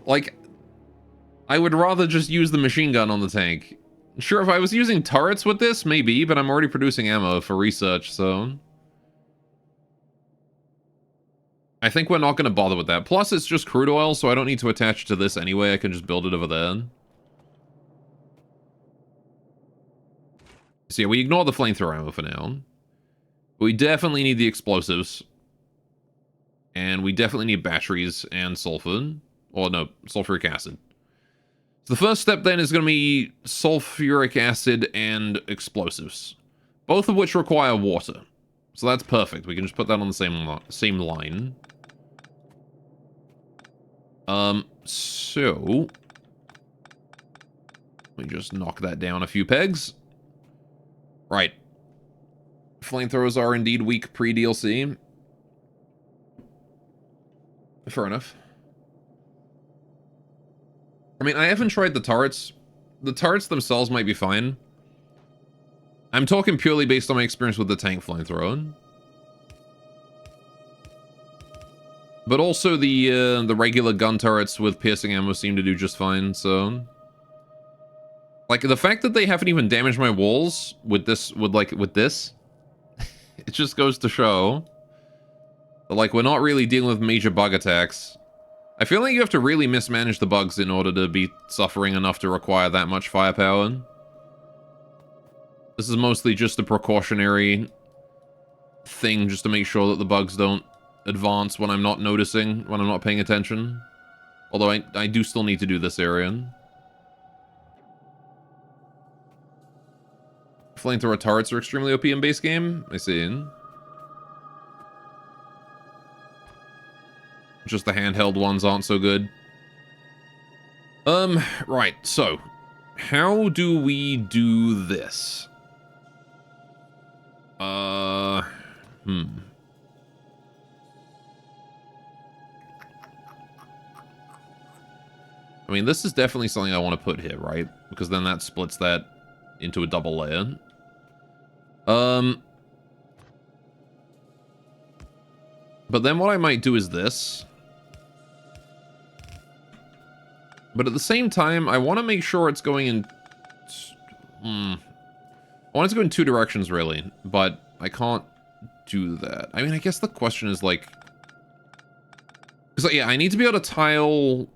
Like, I would rather just use the machine gun on the tank. Sure, if I was using turrets with this, maybe, but I'm already producing ammo for research, so... I think we're not going to bother with that. Plus, it's just crude oil, so I don't need to attach it to this anyway. I can just build it over there. So yeah, we ignore the flamethrower ammo for now. We definitely need the explosives. And we definitely need batteries and sulfur. Or no, sulfuric acid. So the first step then is going to be sulfuric acid and explosives. Both of which require water. So that's perfect. We can just put that on the same line. So... we just knock that down a few pegs. Right. Flamethrowers are indeed weak pre-DLC. Fair enough. I mean, I haven't tried the turrets. The turrets themselves might be fine. I'm talking purely based on my experience with the tank flamethrower. But also the regular gun turrets with piercing ammo seem to do just fine, so... like, the fact that they haven't even damaged my walls with this, it just goes to show that, like, we're not really dealing with major bug attacks. I feel like you have to really mismanage the bugs in order to be suffering enough to require that much firepower. This is mostly just a precautionary thing just to make sure that the bugs don't advance when I'm not noticing, when I'm not paying attention. Although I do still need to do this area. Flamethrower turrets are extremely OP in base game. I see. Just the handheld ones aren't so good. Right, so. How do we do this? I mean, this is definitely something I want to put here, right? Because then that splits that into a double layer. But then what I might do is this. But at the same time, I want to make sure it's going in... I want it to go in two directions, really. But I can't do that. I mean, I guess the question is, like... Because, yeah, I need to be able to tile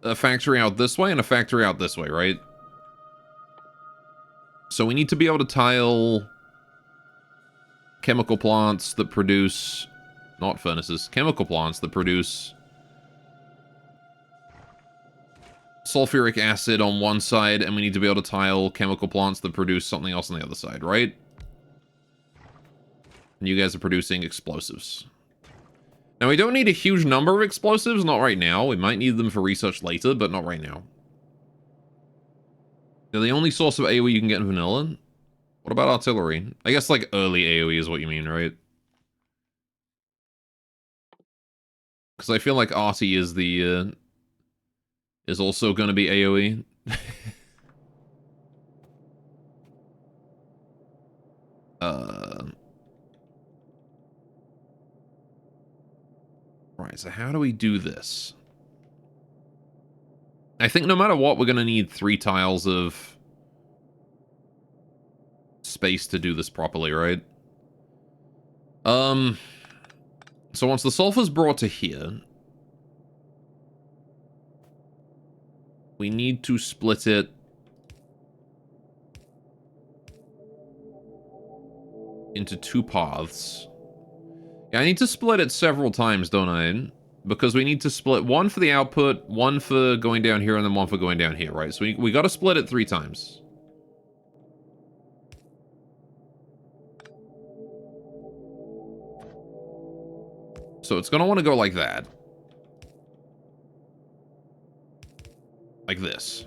a factory out this way and a factory out this way, right? So we need to be able to tile chemical plants that produce... Not furnaces. Chemical plants that produce... sulfuric acid on one side, and we need to be able to tile chemical plants that produce something else on the other side, right? And you guys are producing explosives. Now, we don't need a huge number of explosives, not right now. We might need them for research later, but not right now. They're the only source of AoE you can get in vanilla. What about artillery? I guess, like, early AoE is what you mean, right? Because I feel like Arty is the, is also going to be AoE. Right, so how do we do this? I think no matter what, we're going to need 3 tiles of space to do this properly, right? So once the sulfur's brought to here, we need to split it into 2 paths. Yeah, I need to split it several times, don't I? Because we need to split one for the output, one for going down here, and then one for going down here, right? So we got to split it 3 times. So it's going to want to go like that. Like this,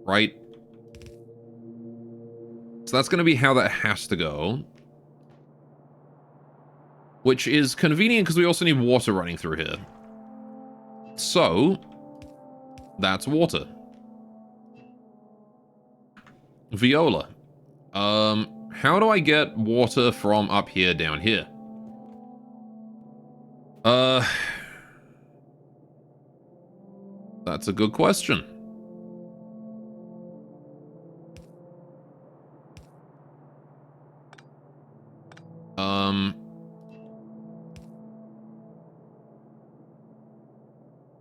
right? So that's going to be how that has to go. Which is convenient because we also need water running through here. So, that's water. Viola. How do I get water from up here down here? That's a good question.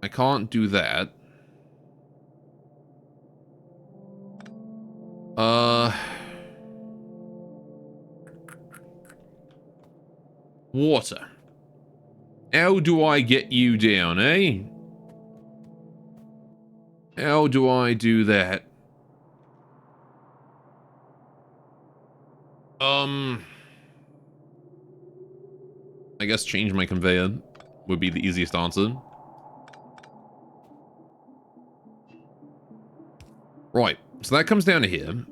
I can't do that. Water. How do I get you down, eh? How do I do that? I guess change my conveyor would be the easiest answer. Right, so that comes down to here.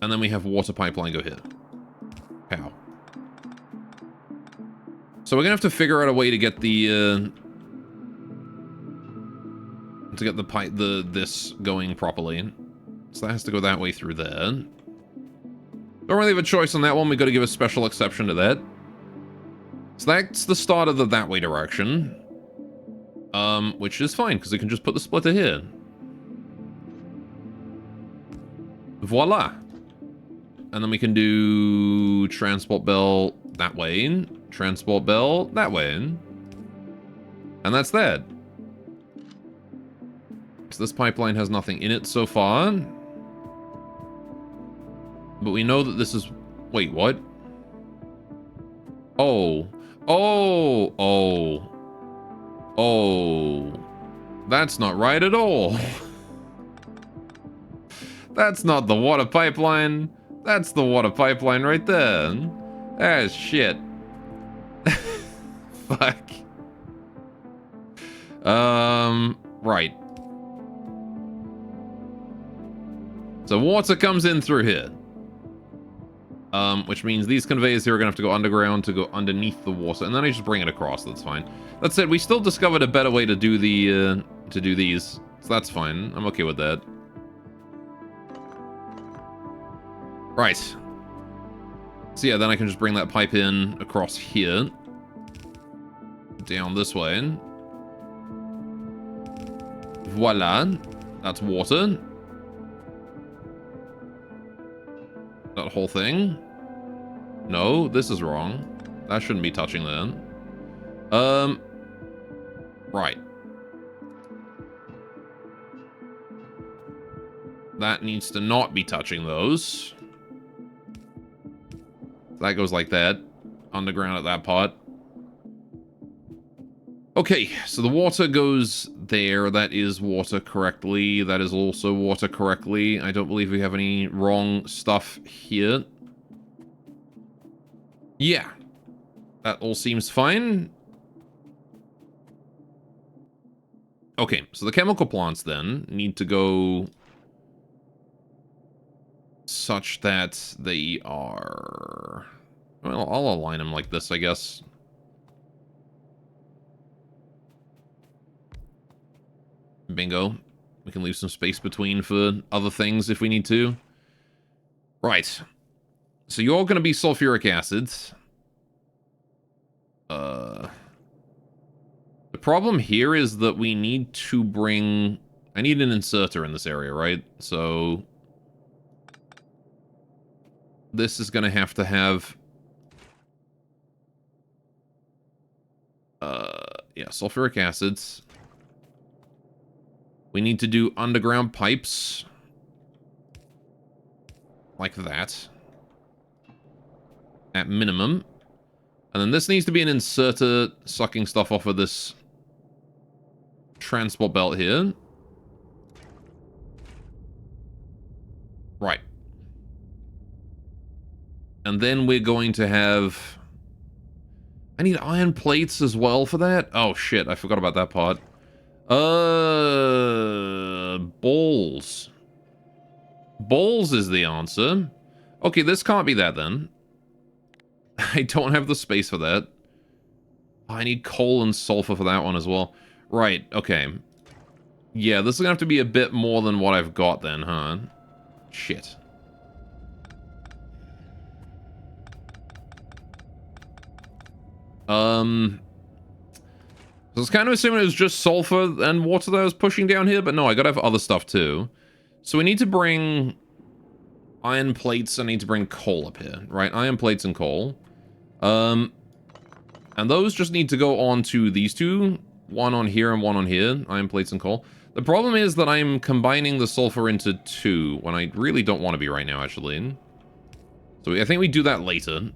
And then we have water pipeline go here. How? So we're gonna have to figure out a way to get the this going properly. So that has to go that way through there. Don't really have a choice on that one. We got to give a special exception to that. So that's the start of the that way direction. Which is fine because we can just put the splitter here. Voila. And then we can do transport bell that way, transport bell that way. And that's that. So this pipeline has nothing in it so far. But we know that this is... Wait, what? Oh. Oh. Oh. Oh. That's not right at all. That's not the water pipeline. That's the water pipeline right there. That's shit. Fuck. Right. So water comes in through here. Which means these conveyors here are gonna have to go underground to go underneath the water, and then I just bring it across. That's fine. That said, we still discovered a better way to do the to do these, so that's fine. I'm okay with that. Right. So yeah, then I can just bring that pipe in across here, down this way. Voila. That's water. That whole thing. No, this is wrong. That shouldn't be touching then. Right. That needs to not be touching those. That goes like that. Underground at that part. Okay, so the water goes there. That is water correctly. That is also water correctly. I don't believe we have any wrong stuff here. Yeah. That all seems fine. Okay, so the chemical plants then need to go such that they are... Well, I'll align them like this, I guess. Bingo. We can leave some space between for other things if we need to. Right. So you're going to be sulfuric acid. The problem here is that we need to bring... I need an inserter in this area, right? So... This is going to have... Yeah, sulfuric acids. We need to do underground pipes. Like that. At minimum. And then this needs to be an inserter sucking stuff off of this transport belt here. Right. And then we're going to have... I need iron plates as well for that? Oh shit, I forgot about that part. Balls. Balls is the answer. Okay, this can't be that then. I don't have the space for that. I need coal and sulfur for that one as well. Right, okay. Yeah, this is gonna have to be a bit more than what I've got then, huh? Shit. So I was kind of assuming it was just sulfur and water that I was pushing down here, but no, I gotta have other stuff too. So we need to bring iron plates. I need to bring coal up here, right? Iron plates and coal. And those just need to go on to these two. One on here and one on here. Iron plates and coal. The problem is that I'm combining the sulfur into two when I really don't want to be right now, actually. So I think we do that later.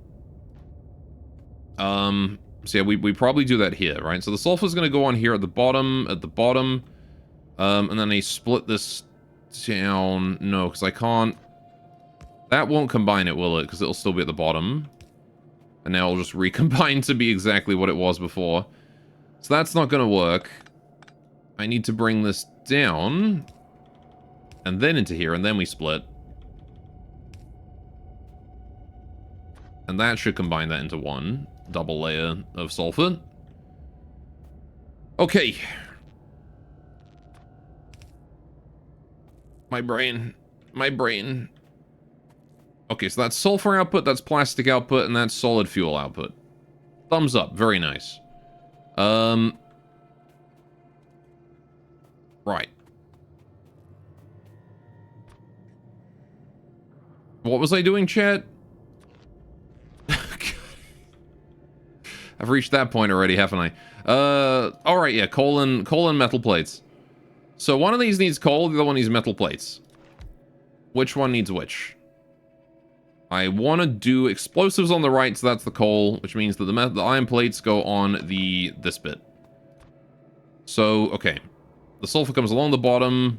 So yeah, we probably do that here, right? So the sulfur's going to go on here at the bottom, and then they split this down. No, because I can't... That won't combine it, will it? Because it'll still be at the bottom. And now it'll just recombine to be exactly what it was before. So that's not going to work. I need to bring this down. And then into here, and then we split. And that should combine that into one double layer of sulfur. Okay. My brain. Okay, so that's sulfur output, that's plastic output, and that's solid fuel output. Thumbs up. Very nice. Right. What was I doing, chat? I've reached that point already, haven't I? Alright, yeah, coal and metal plates. So one of these needs coal, the other one needs metal plates. Which one needs which? I want to do explosives on the right, so that's the coal, which means that the iron plates go on this bit. So, okay. The sulfur comes along the bottom,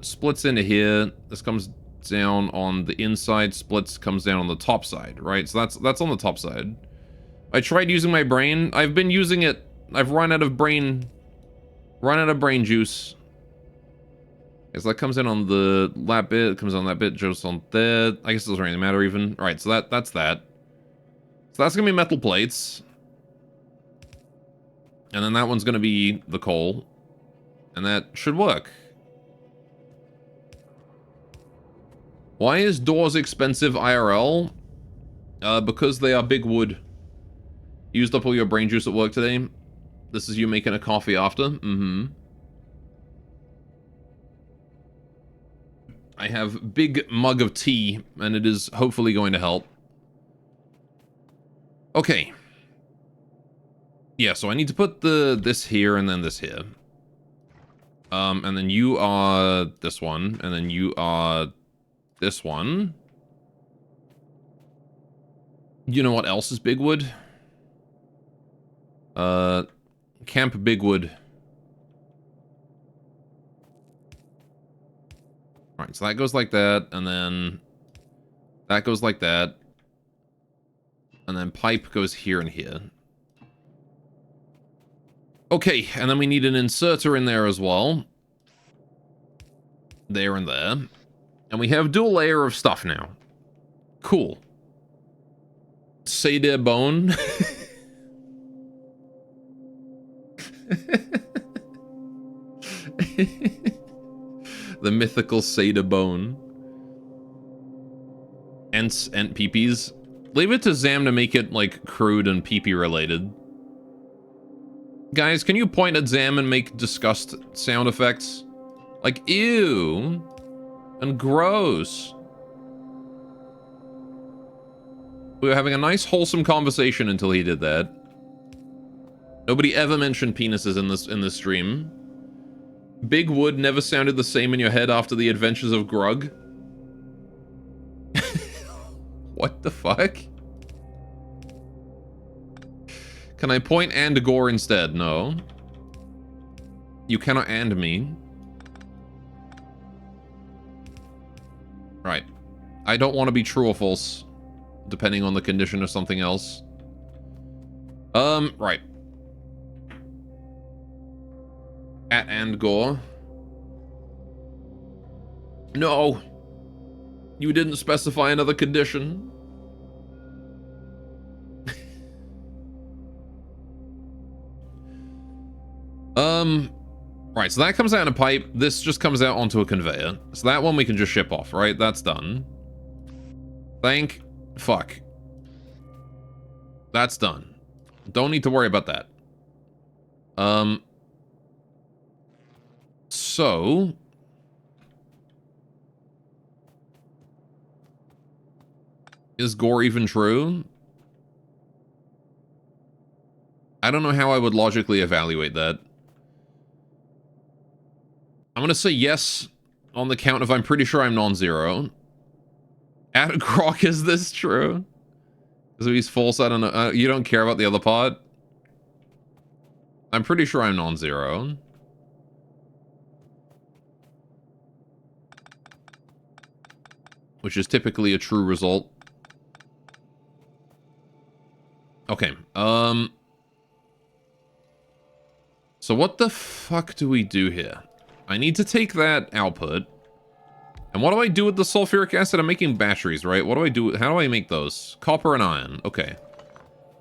splits into here. This comes down on the inside, comes down on the top side, right? So that's on the top side. I tried using my brain. I've been using it. I've run out of brain juice. As that comes in on that bit, it comes on that bit, just on there. I guess it doesn't really matter even. Alright, so that's that. So that's gonna be metal plates. And then that one's gonna be the coal. And that should work. Why is doors expensive IRL? Because they are big wood. Used up all your brain juice at work today. This is you making a coffee after. Mm-hmm. I have big mug of tea, and it is hopefully going to help. Okay. Yeah, so I need to put this here and then this here. And then you are this one, and then you are this one. You know what else is Bigwood? Camp Bigwood. Alright, so that goes like that, and then that goes like that. And then pipe goes here and here. Okay, and then we need an inserter in there as well. There and there. And we have dual layer of stuff now. Cool. Say their bone. The mythical Seda bone. Ents and peepees. Leave it to Zam to make it, like, crude and peepee related. Guys, can you point at Zam and make disgust sound effects? Like, ew. And gross. We were having a nice, wholesome conversation until he did that. Nobody ever mentioned penises in this stream. Big Wood never sounded the same in your head after the adventures of Grug. What the fuck? Can I point and gore instead? No. You cannot and me. Right. I don't want to be true or false, depending on the condition of something else. Right. At and gore. No. You didn't specify another condition. Right, so that comes out in a pipe. This just comes out onto a conveyor. So that one we can just ship off, right? That's done. Thank fuck. That's done. Don't need to worry about that. So... is gore even true? I don't know how I would logically evaluate that. I'm gonna say yes on the count of I'm pretty sure I'm non-zero. At Grok, is this true? Because if he's false, I don't know. You don't care about the other part? I'm pretty sure I'm non-zero. Which is typically a true result. Okay, so what the fuck do we do here? I need to take that output. And what do I do with the sulfuric acid? I'm making batteries, right? What do I do? How do I make those? Copper and iron. Okay.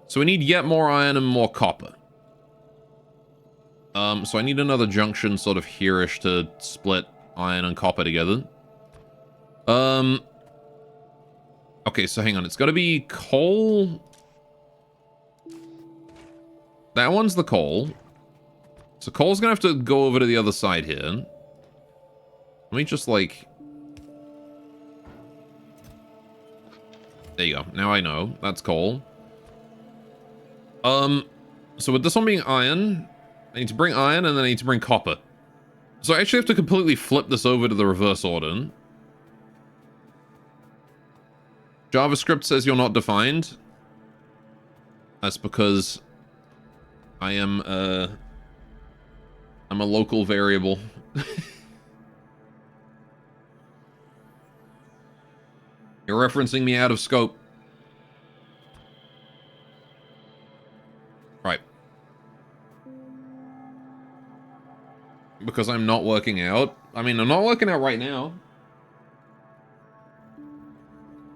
So we need yet more iron and more copper. So I need another junction sort of here-ish to split iron and copper together. Okay, so hang on. It's got to be coal. That one's the coal. So coal's gonna have to go over to the other side here. Let me just, like... there you go. Now I know. That's coal. So with this one being iron, I need to bring iron and then I need to bring copper. So I actually have to completely flip this over to the reverse order. JavaScript says you're not defined. That's because I am, I'm a local variable. You're referencing me out of scope. Right. Because I'm not working out. I mean, I'm not working out right now.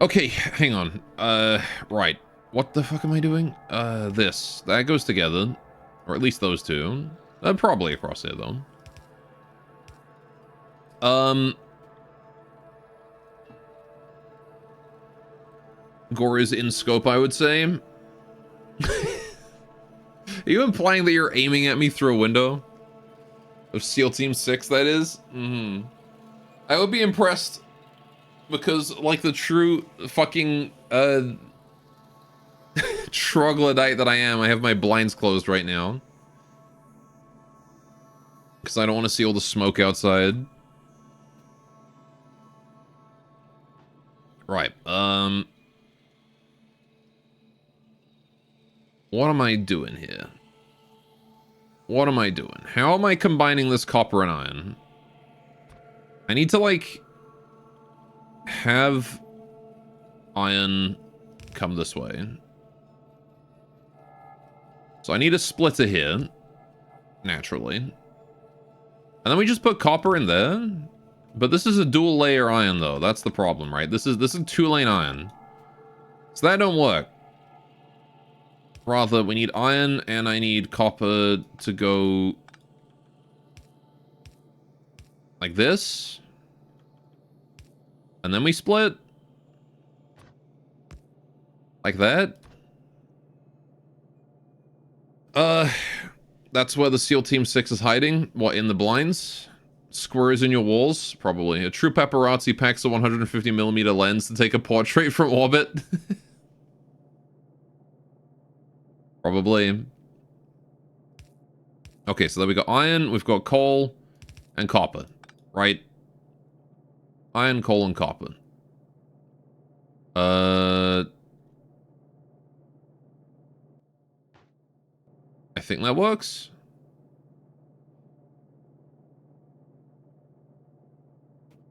Okay, hang on. Right. What the fuck am I doing? This. That goes together. Or at least those two. Probably across here, though. Gore is in scope, I would say. Are you implying that you're aiming at me through a window? Of SEAL Team 6, that is? Mm-hmm. I would be impressed Because, like the true fucking, troglodyte that I am, I have my blinds closed right now. Because I don't want to see all the smoke outside. Right, what am I doing here? What am I doing? How am I combining this copper and iron? I need to, like, have iron come this way. So I need a splitter here, naturally. And then we just put copper in there. But this is a dual layer iron, though. That's the problem, right? This is 2-lane iron. So that don't work. Rather, we need iron and I need copper to go like this. And then we split. Like that. That's where the SEAL Team 6 is hiding. What, in the blinds? Squares in your walls? Probably. A true paparazzi packs a 150mm lens to take a portrait from orbit. Probably. Okay, so then we got iron, we've got coal, and copper. Right? Iron, coal, and copper. I think that works.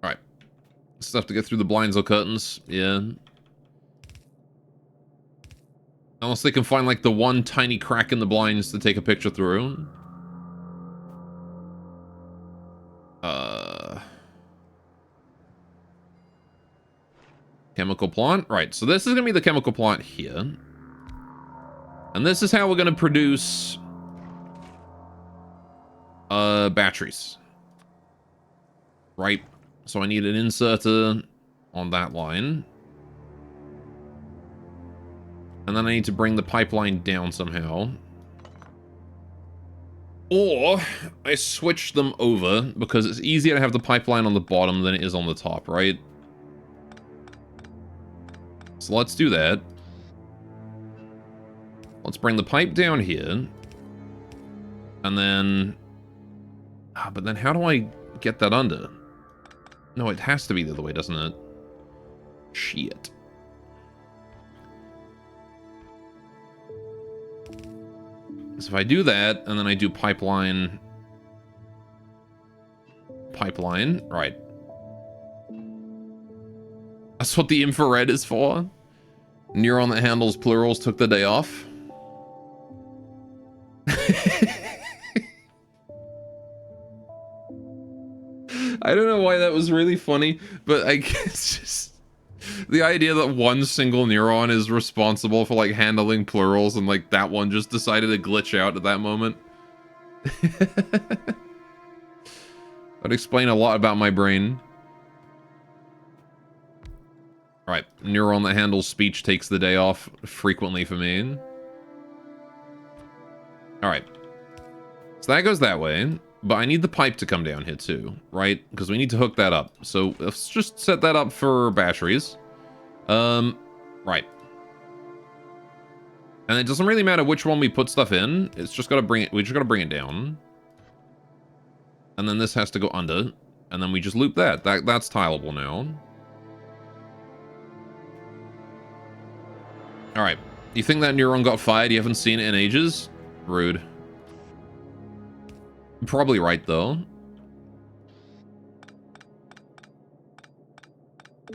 Alright. Stuff to get through the blinds or curtains. Yeah. Unless they can find, like, the one tiny crack in the blinds to take a picture through. Chemical plant. Right, so this is going to be the chemical plant here. And this is how we're going to produce batteries. Right. So I need an inserter on that line. And then I need to bring the pipeline down somehow. Or I switch them over because it's easier to have the pipeline on the bottom than it is on the top, right? So let's do that. Let's bring the pipe down here. And then... but then how do I get that under? No, it has to be the other way, doesn't it? Shit. So if I do that, and then I do pipeline... right. That's what the infrared is for. Neuron that handles plurals took the day off. I don't know why that was really funny, but I guess just the idea that one single neuron is responsible for, like, handling plurals, and, like, that one just decided to glitch out at that moment. That'd explain a lot about my brain. Alright, neuron that handles speech takes the day off frequently for me. Alright. So that goes that way, but I need the pipe to come down here too, right? Because we need to hook that up. So let's just set that up for batteries. Right. And it doesn't really matter which one we put stuff in. It's just gotta bring it, we just gotta bring it down. And then this has to go under. And then we just loop that. That's tileable now. Alright. You think that neuron got fired? You haven't seen it in ages? Rude. Probably right, though.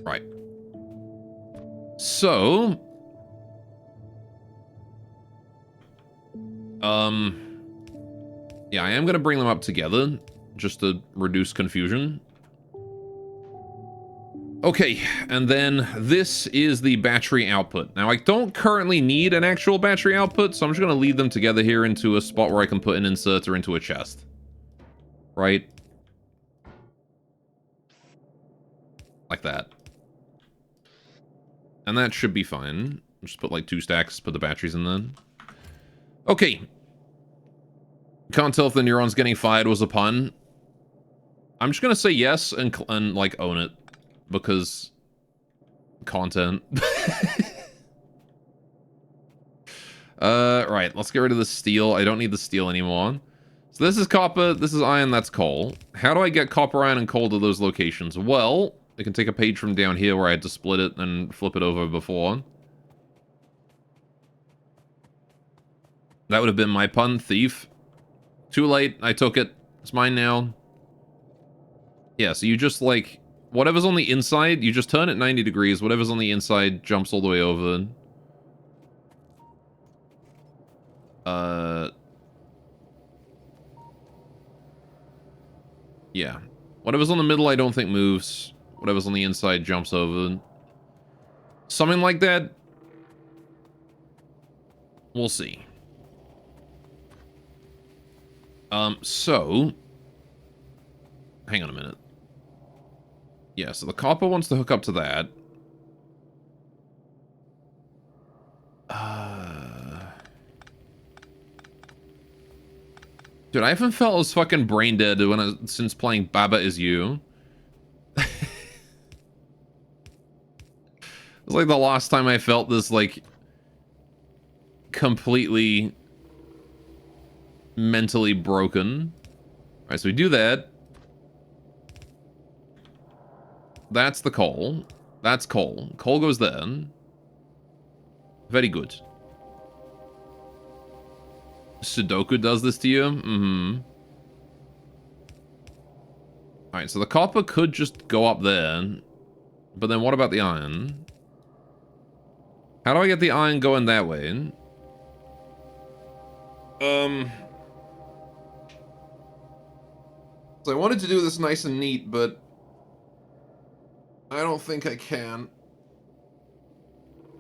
Right. So... yeah, I am going to bring them up together, just to reduce confusion. Okay, and then this is the battery output. Now, I don't currently need an actual battery output, so I'm just going to lead them together here into a spot where I can put an inserter into a chest. Right? Like that. And that should be fine. Just put like 2 stacks, put the batteries in then. Okay. Can't tell if the neuron's getting fired was a pun. I'm just going to say yes and like own it. Because content. Right, let's get rid of the steel. I don't need the steel anymore. So this is copper, this is iron, that's coal. How do I get copper, iron, and coal to those locations? Well, I can take a page from down here where I had to split it and flip it over before. That would have been my pun, thief. Too late, I took it. It's mine now. Yeah, so you just, like, whatever's on the inside, you just turn it 90 degrees. Whatever's on the inside jumps all the way over. Yeah. Whatever's on the middle, I don't think moves. Whatever's on the inside jumps over. Something like that. We'll see. So... Hang on a minute. Yeah, so the copper wants to hook up to that. Dude, I haven't felt as fucking brain dead since playing Baba Is You. It's like the last time I felt this, like, completely mentally broken. Alright, so we do that. That's the coal. That's coal. Coal goes there. Very good. Sudoku does this to you? Mm-hmm. Alright, so the copper could just go up there. But then what about the iron? How do I get the iron going that way? So I wanted to do this nice and neat, but I don't think I can.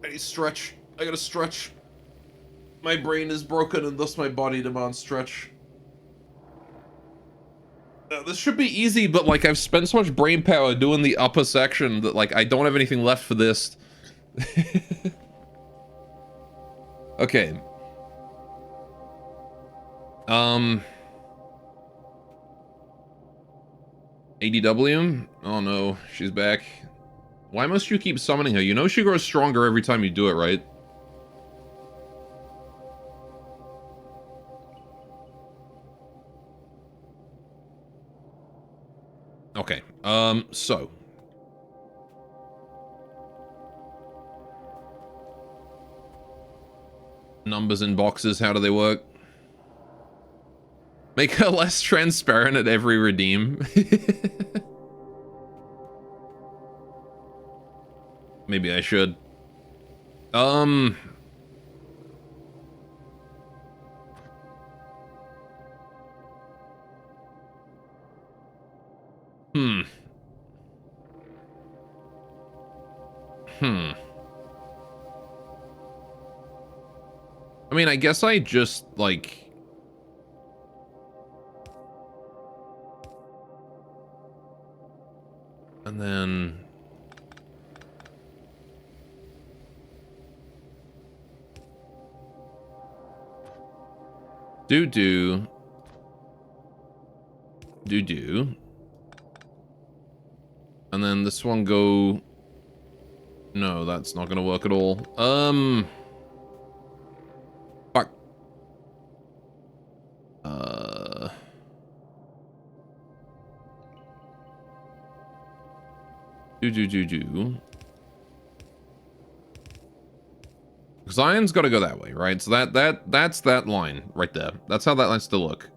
I need stretch. I gotta stretch. My brain is broken and thus my body demands stretch. This should be easy, but like I've spent so much brain power doing the upper section that like I don't have anything left for this. Okay. ADW? Oh no, she's back. Why must you keep summoning her? You know she grows stronger every time you do it, right? Okay, so. Numbers in boxes, how do they work? Make her less transparent at every redeem. Maybe I should. I mean, I guess I just, like... And then... Do-do. Do-do. And then this one go... No, that's not gonna work at all. Fuck. Do. Because iron's gotta go that way, right? So that's that line right there. That's how that line's to look.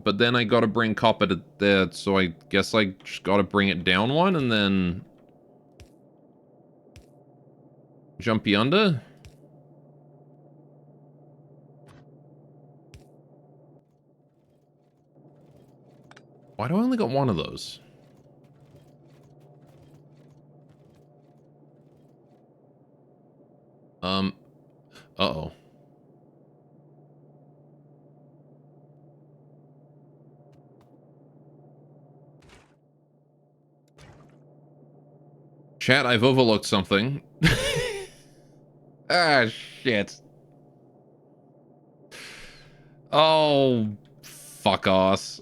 But then I gotta bring copper to there, so I guess I just gotta bring it down one and then... Jump yonder? Why do I only got one of those? Uh-oh. Chat, I've overlooked something. Ah, shit. Oh, fuck us.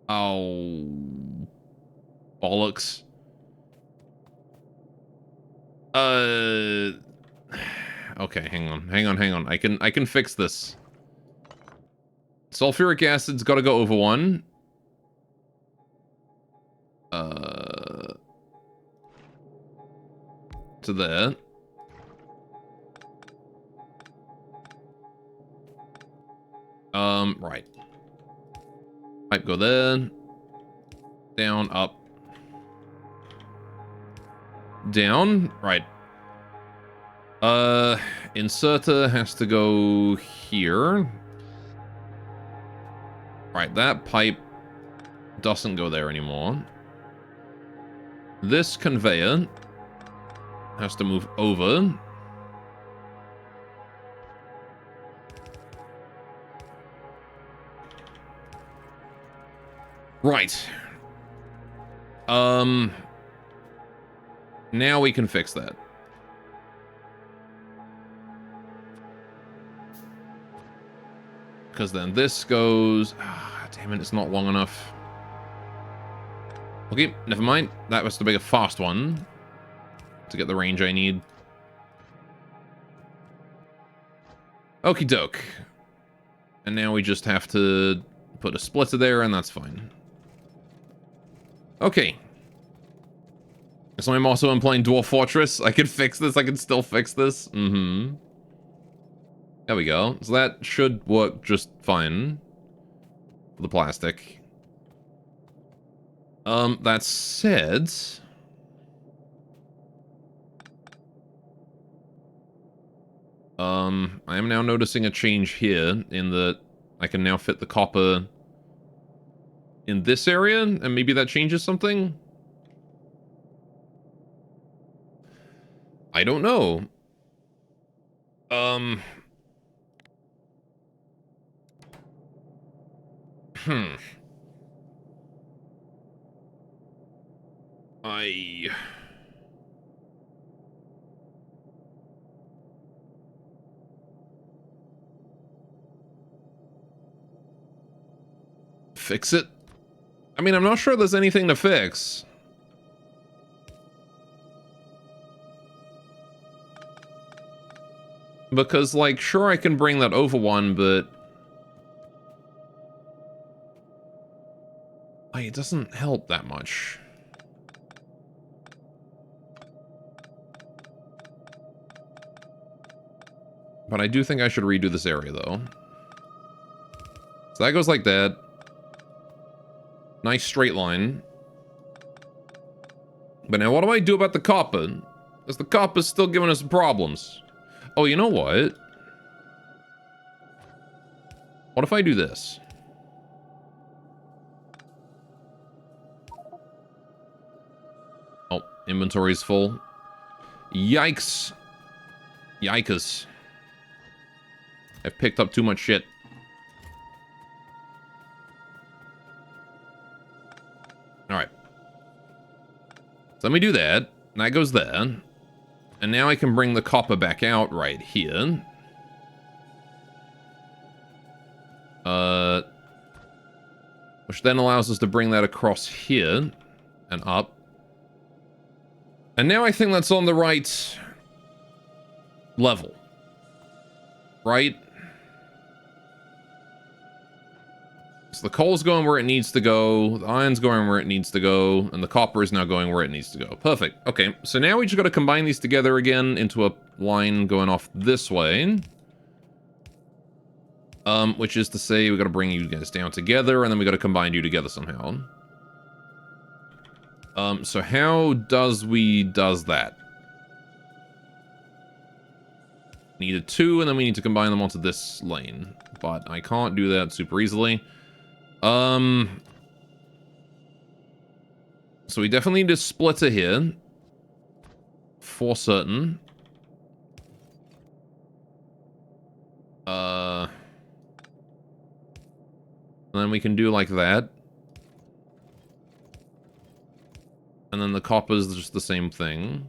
Oh. Bollocks. Okay, hang on. I can fix this. Sulfuric acid's got to go over 1. To there. Right. Pipe go there. Down, up. Down. Right. Inserter has to go here. Right, that pipe doesn't go there anymore. This conveyor has to move over. Right. Now we can fix that. Because then this goes... Ah, damn it, it's not long enough. Okay, never mind. That was to be a fast one. To get the range I need. Okie doke. And now we just have to put a splitter there, and that's fine. Okay. So I'm also playing Dwarf Fortress. I can fix this. I can still fix this. Mm-hmm. There we go. So that should work just fine. For the plastic. That said... I am now noticing a change here in that I can now fit the copper in this area, and maybe that changes something? I don't know. Fix it? I mean, I'm not sure there's anything to fix. Because, like, sure I can bring that over 1, but... like, it doesn't help that much. But I do think I should redo this area, though. So that goes like that. Nice straight line. But now what do I do about the copper? Because the copper's still giving us problems. Oh, you know what? What if I do this? Oh, inventory's full. Yikes. Yikers. I've picked up too much shit. Alright. So let me do that. That goes there. And now I can bring the copper back out right here. Which then allows us to bring that across here and up. And now I think that's on the right level. Right? So the coal's going where it needs to go, the iron's going where it needs to go, and the copper is now going where it needs to go. Perfect. Okay, so now we just got to combine these together again into a line going off this way. Which is to say we got to bring you guys down together, and then we got to combine you together somehow. So how does that? Need a 2, and then we need to combine them onto this lane. But I can't do that super easily. So we definitely need a splitter here. For certain. And then we can do like that. And then the copper's just the same thing.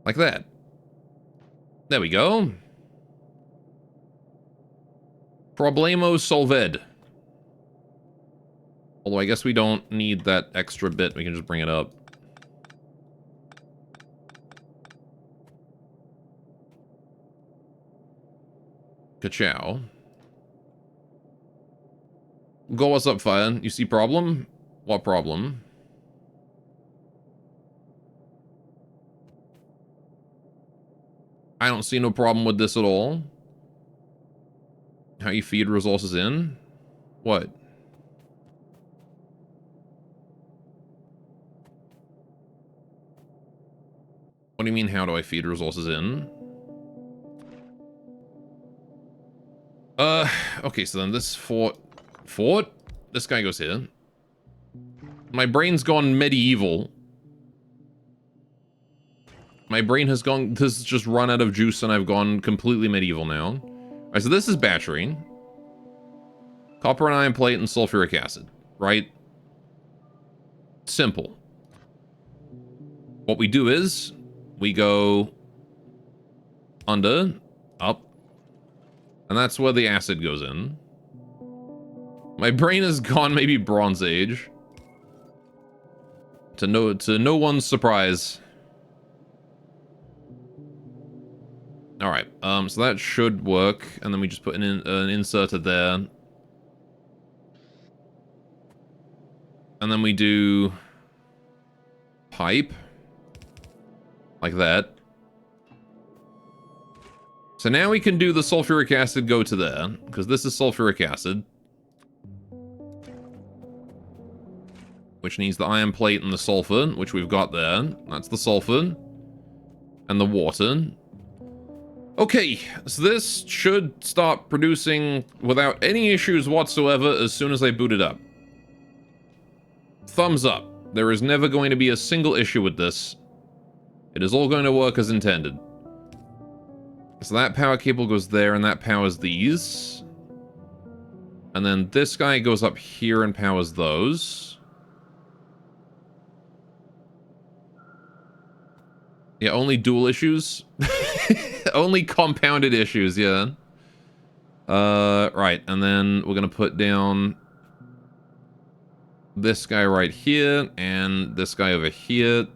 Like that. There we go. Problemo solved. Although I guess we don't need that extra bit. We can just bring it up. Ka-chow. Go, what's up, Fire? You see problem? What problem? I don't see no problem with this at all. How you feed resources in? What? What do you mean, how do I feed resources in? Okay, so then this fort... This guy goes here. My brain's gone medieval. My brain has gone... This has just run out of juice and I've gone completely medieval now. Alright, so this is battery. Copper and iron plate and sulfuric acid, right? Simple. What we do is, we go under, up, and that's where the acid goes in. My brain has gone maybe Bronze Age. To no one's surprise. Alright, so that should work, and then we just put an inserter there. And then we do pipe, like that. So now we can do the sulfuric acid go to there, because this is sulfuric acid. Which needs the iron plate and the sulfur, which we've got there. That's the sulfur. And the water. Okay, so this should start producing without any issues whatsoever as soon as I boot it up. Thumbs up. There is never going to be a single issue with this. It is all going to work as intended. So that power cable goes there, and that powers these. And then this guy goes up here and powers those. Yeah, only dual issues? Only compounded issues, yeah. Right, and then we're gonna put down this guy right here, and this guy over here.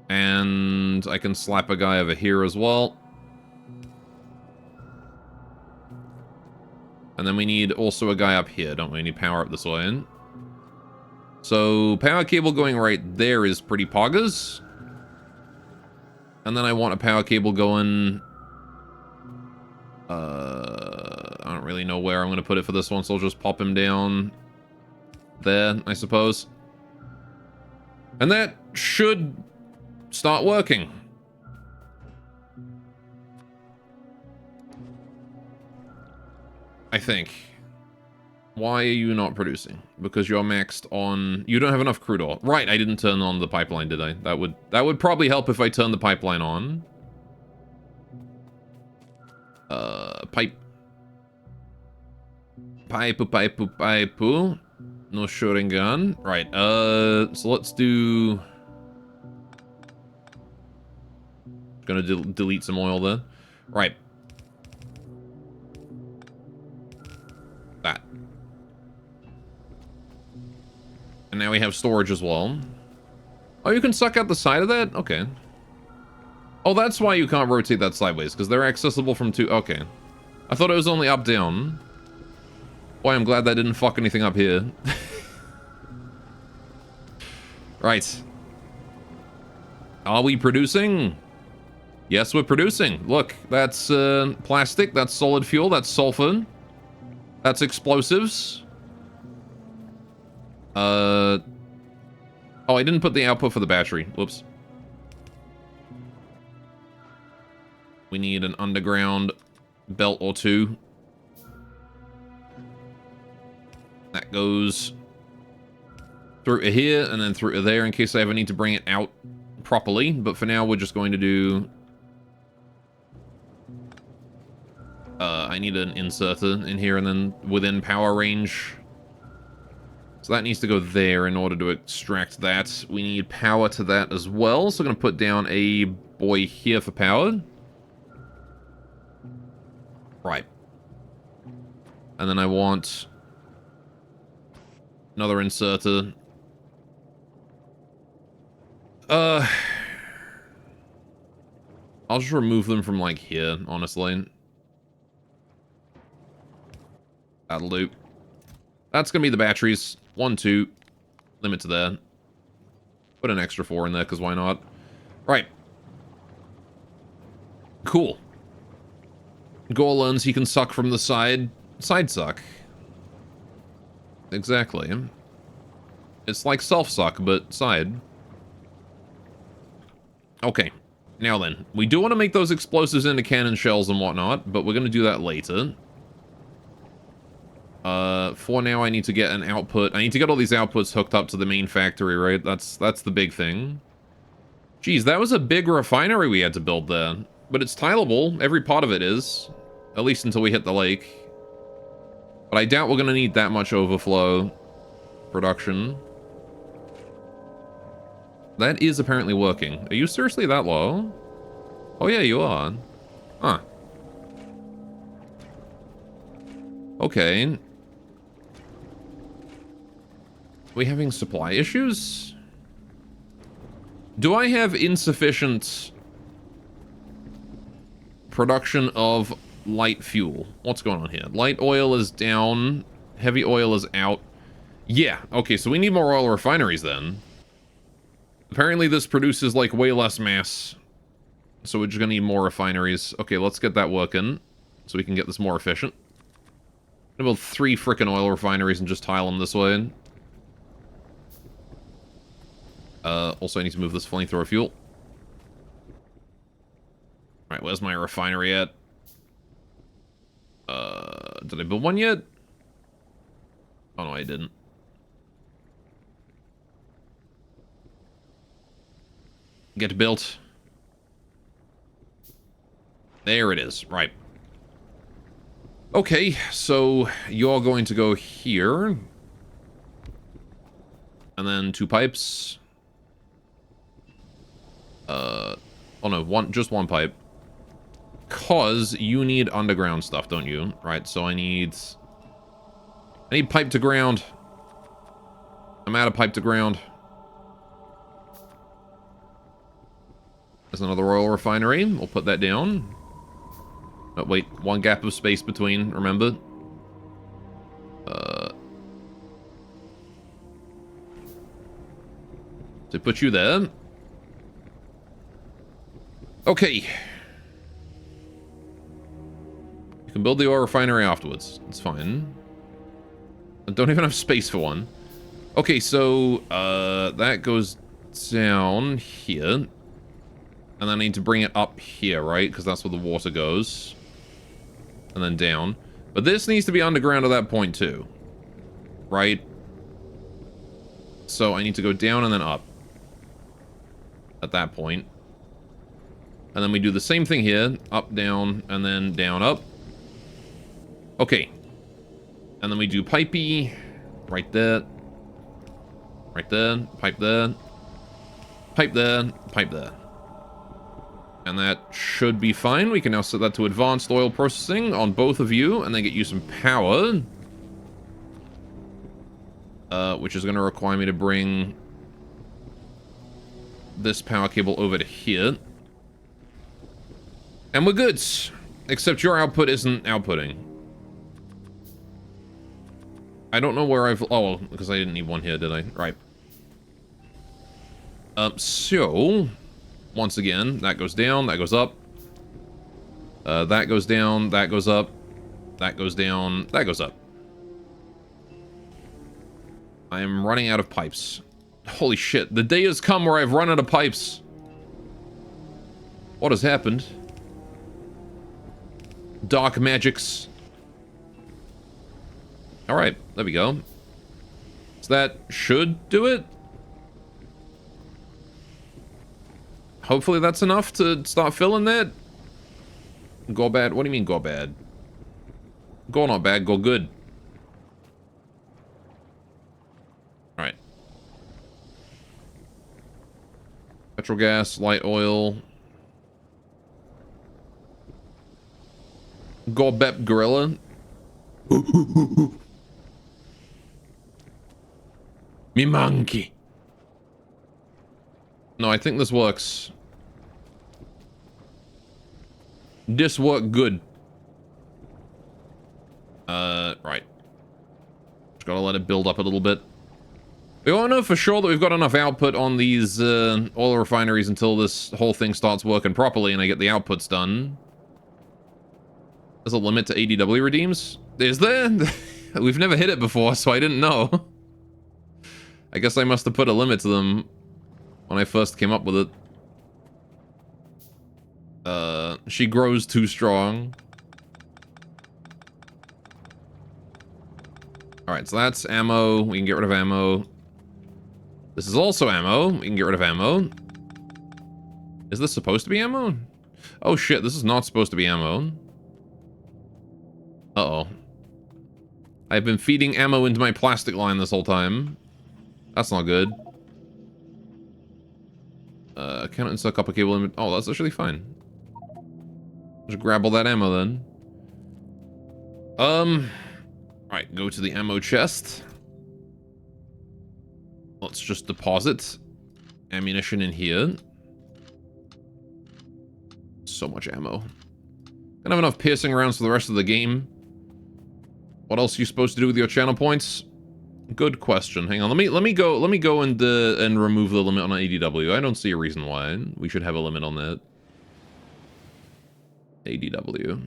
And I can slap a guy over here as well. And then we need also a guy up here, don't we? We need power up this way. So, power cable going right there is pretty poggers. And then I want a power cable going... I don't really know where I'm going to put it for this one, so I'll just pop him down there, I suppose. And that should start working. I think. Why are you not producing? Because you're maxed on... You don't have enough crude oil. Right, I didn't turn on the pipeline, did I? That would probably help if I turned the pipeline on. Pipe. Pipe. No shooting gun. Right, so let's do... Gonna delete some oil there. Right. That. And now we have storage as well. Oh, you can suck out the side of that? Okay. Oh, that's why you can't rotate that sideways, because they're accessible from two... Okay. I thought it was only up-down. Boy, I'm glad that didn't fuck anything up here. Right. Are we producing? Yes, we're producing. Look, that's plastic, that's solid fuel, that's sulfur. That's explosives. Oh, I didn't put the output for the battery. Whoops. We need an underground belt or two. That goes through to here and then through to there in case I ever need to bring it out properly. But for now, we're just going to do... I need an inserter in here and then within power range. So that needs to go there in order to extract that. We need power to that as well. So I'm going to put down a boy here for power. Right. And then I want Another inserter. I'll just remove them from, like, here, honestly. That'll do. That's gonna be the batteries. 1, 2. Limit to there. Put an extra 4 in there, because why not? Right. Cool. Gore learns he can suck from the side. Side suck. Exactly. It's like self-suck, but side. Okay. Now then, we do want to make those explosives into cannon shells and whatnot, but we're going to do that later. For now, I need to get an output. I need to get all these outputs hooked up to the main factory, right? That's the big thing. Geez, that was a big refinery we had to build there. But it's tileable. Every part of it is. At least until we hit the lake. But I doubt we're going to need that much overflow production. That is apparently working. Are you seriously that low? Oh yeah, you are. Huh. Okay. Are we having supply issues? Do I have insufficient production of light fuel? What's going on here? Light oil is down. Heavy oil is out. Yeah, okay, so we need more oil refineries then. Apparently this produces, like, way less mass. So we're just gonna need more refineries. Okay, let's get that working. So we can get this more efficient. Build 3 frickin' oil refineries and just tile them this way. Also I need to move this flamethrower fuel. Alright, where's my refinery at? Did I build one yet? Oh no, I didn't. Get built. There it is, right. Okay, so you're going to go here. And then 2 pipes. Oh no, just one pipe. Cause you need underground stuff, don't you? Right, so I need pipe to ground. I'm out of pipe to ground. There's another oil refinery. We'll put that down. Oh, wait, 1 gap of space between, remember? To put you there. Okay. You can build the oil refinery afterwards. It's fine. I don't even have space for one. Okay, so, that goes down here. And then I need to bring it up here, right? Because that's where the water goes. And then down. But this needs to be underground at that point, too. Right? So I need to go down and then up. At that point. And then we do the same thing here. Up, down, and then down, up. Okay. And then we do pipey. Right there. Right there. Pipe there. Pipe there. Pipe there. And that should be fine. We can now set that to advanced oil processing on both of you, and then get you some power. Which is going to require me to bring this power cable over to here. And we're good. Except your output isn't outputting. I don't know where I've... Oh, because I didn't need one here, did I? Right. So... Once again, that goes down, that goes up. That goes down, that goes up. That goes down, that goes up. I am running out of pipes. Holy shit, the day has come where I've run out of pipes. What has happened? Dark magics. Alright, there we go. So that should do it. Hopefully that's enough to start filling that. Go bad. What do you mean go bad? Go not bad, go good. Alright. Petrol gas, light oil. Go bep gorilla. Me monkey. No, I think this works. This worked good. Right. Just gotta let it build up a little bit. We won't know for sure that we've got enough output on these oil refineries until this whole thing starts working properly and I get the outputs done. There's a limit to ADW redeems? Is there? We've never hit it before, so I didn't know. I guess I must have put a limit to them when I first came up with it. She grows too strong. Alright, so that's ammo. We can get rid of ammo. This is also ammo. We can get rid of ammo. Is this supposed to be ammo? Oh shit, this is not supposed to be ammo. Uh-oh. I've been feeding ammo into my plastic line this whole time. That's not good. Cannot install copper cable in... Oh, that's actually fine. Just grab all that ammo then. Alright, go to the ammo chest. Let's just deposit ammunition in here. So much ammo. Gonna have enough piercing rounds for the rest of the game. What else are you supposed to do with your channel points? Good question. Hang on, let me go and remove the limit on ADW. I don't see a reason why we should have a limit on that. ADW.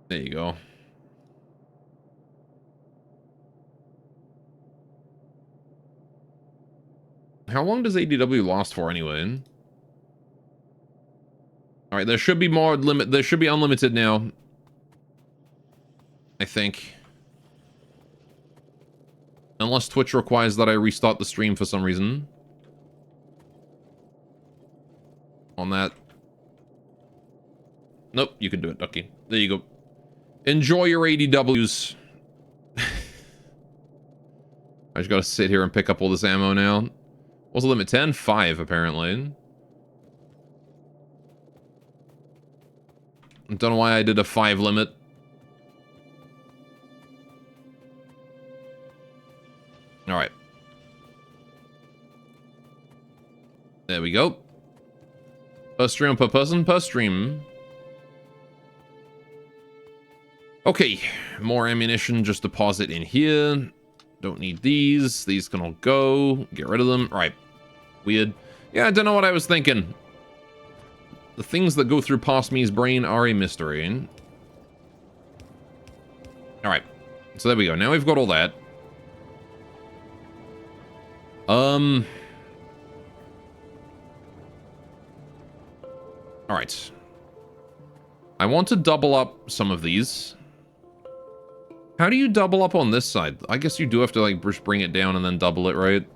There you go. How long does ADW last for anyway? Alright, there should be more limit. There should be unlimited now. I think. Unless Twitch requires that I restart the stream for some reason. On that. Nope, you can do it, Ducky. There you go. Enjoy your ADWs. I just gotta sit here and pick up all this ammo now. What's the limit? 10? 5, apparently. I don't know why I did a 5 limit. Alright. There we go. Per stream per person per stream. Okay, more ammunition, just deposit in here. Don't need these. These can all go. Get rid of them. Right. Weird. Yeah, I don't know what I was thinking. The things that go through past me's brain are a mystery. Alright. So there we go. Now we've got all that. Alright. I want to double up some of these. How do you double up on this side? I guess you do have to, like, just bring it down and then double it, right?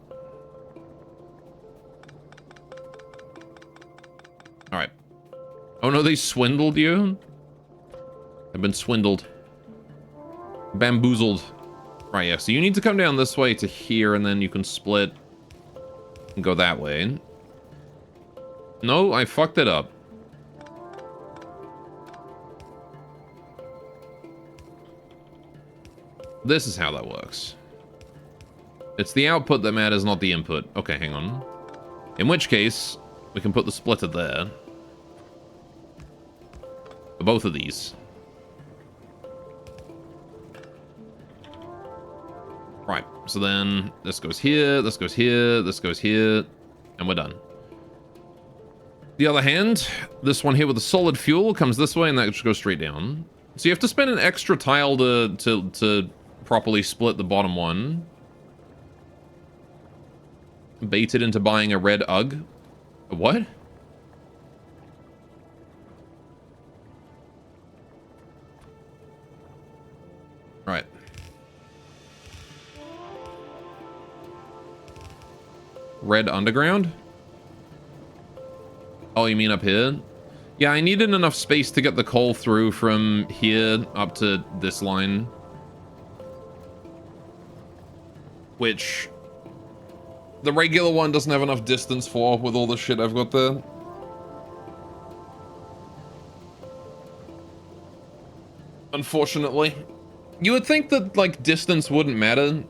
Alright. Oh no, they swindled you? I've been swindled. Bamboozled. Right, yeah, so you need to come down this way to here, and then you can split and go that way. No, I fucked it up. This is how that works. It's the output that matters, not the input. Okay, hang on. In which case, we can put the splitter there. For both of these. Right, so then this goes here, this goes here, this goes here, and we're done. The other hand, this one here with the solid fuel comes this way, and that just goes straight down. So you have to spend an extra tile to properly split the bottom one. Baited into buying a red UGG. A what? Right. Red underground? Oh, you mean up here? Yeah, I needed enough space to get the coal through from here up to this line. Which the regular one doesn't have enough distance for with all the shit I've got there. Unfortunately. You would think that, like, distance wouldn't matter.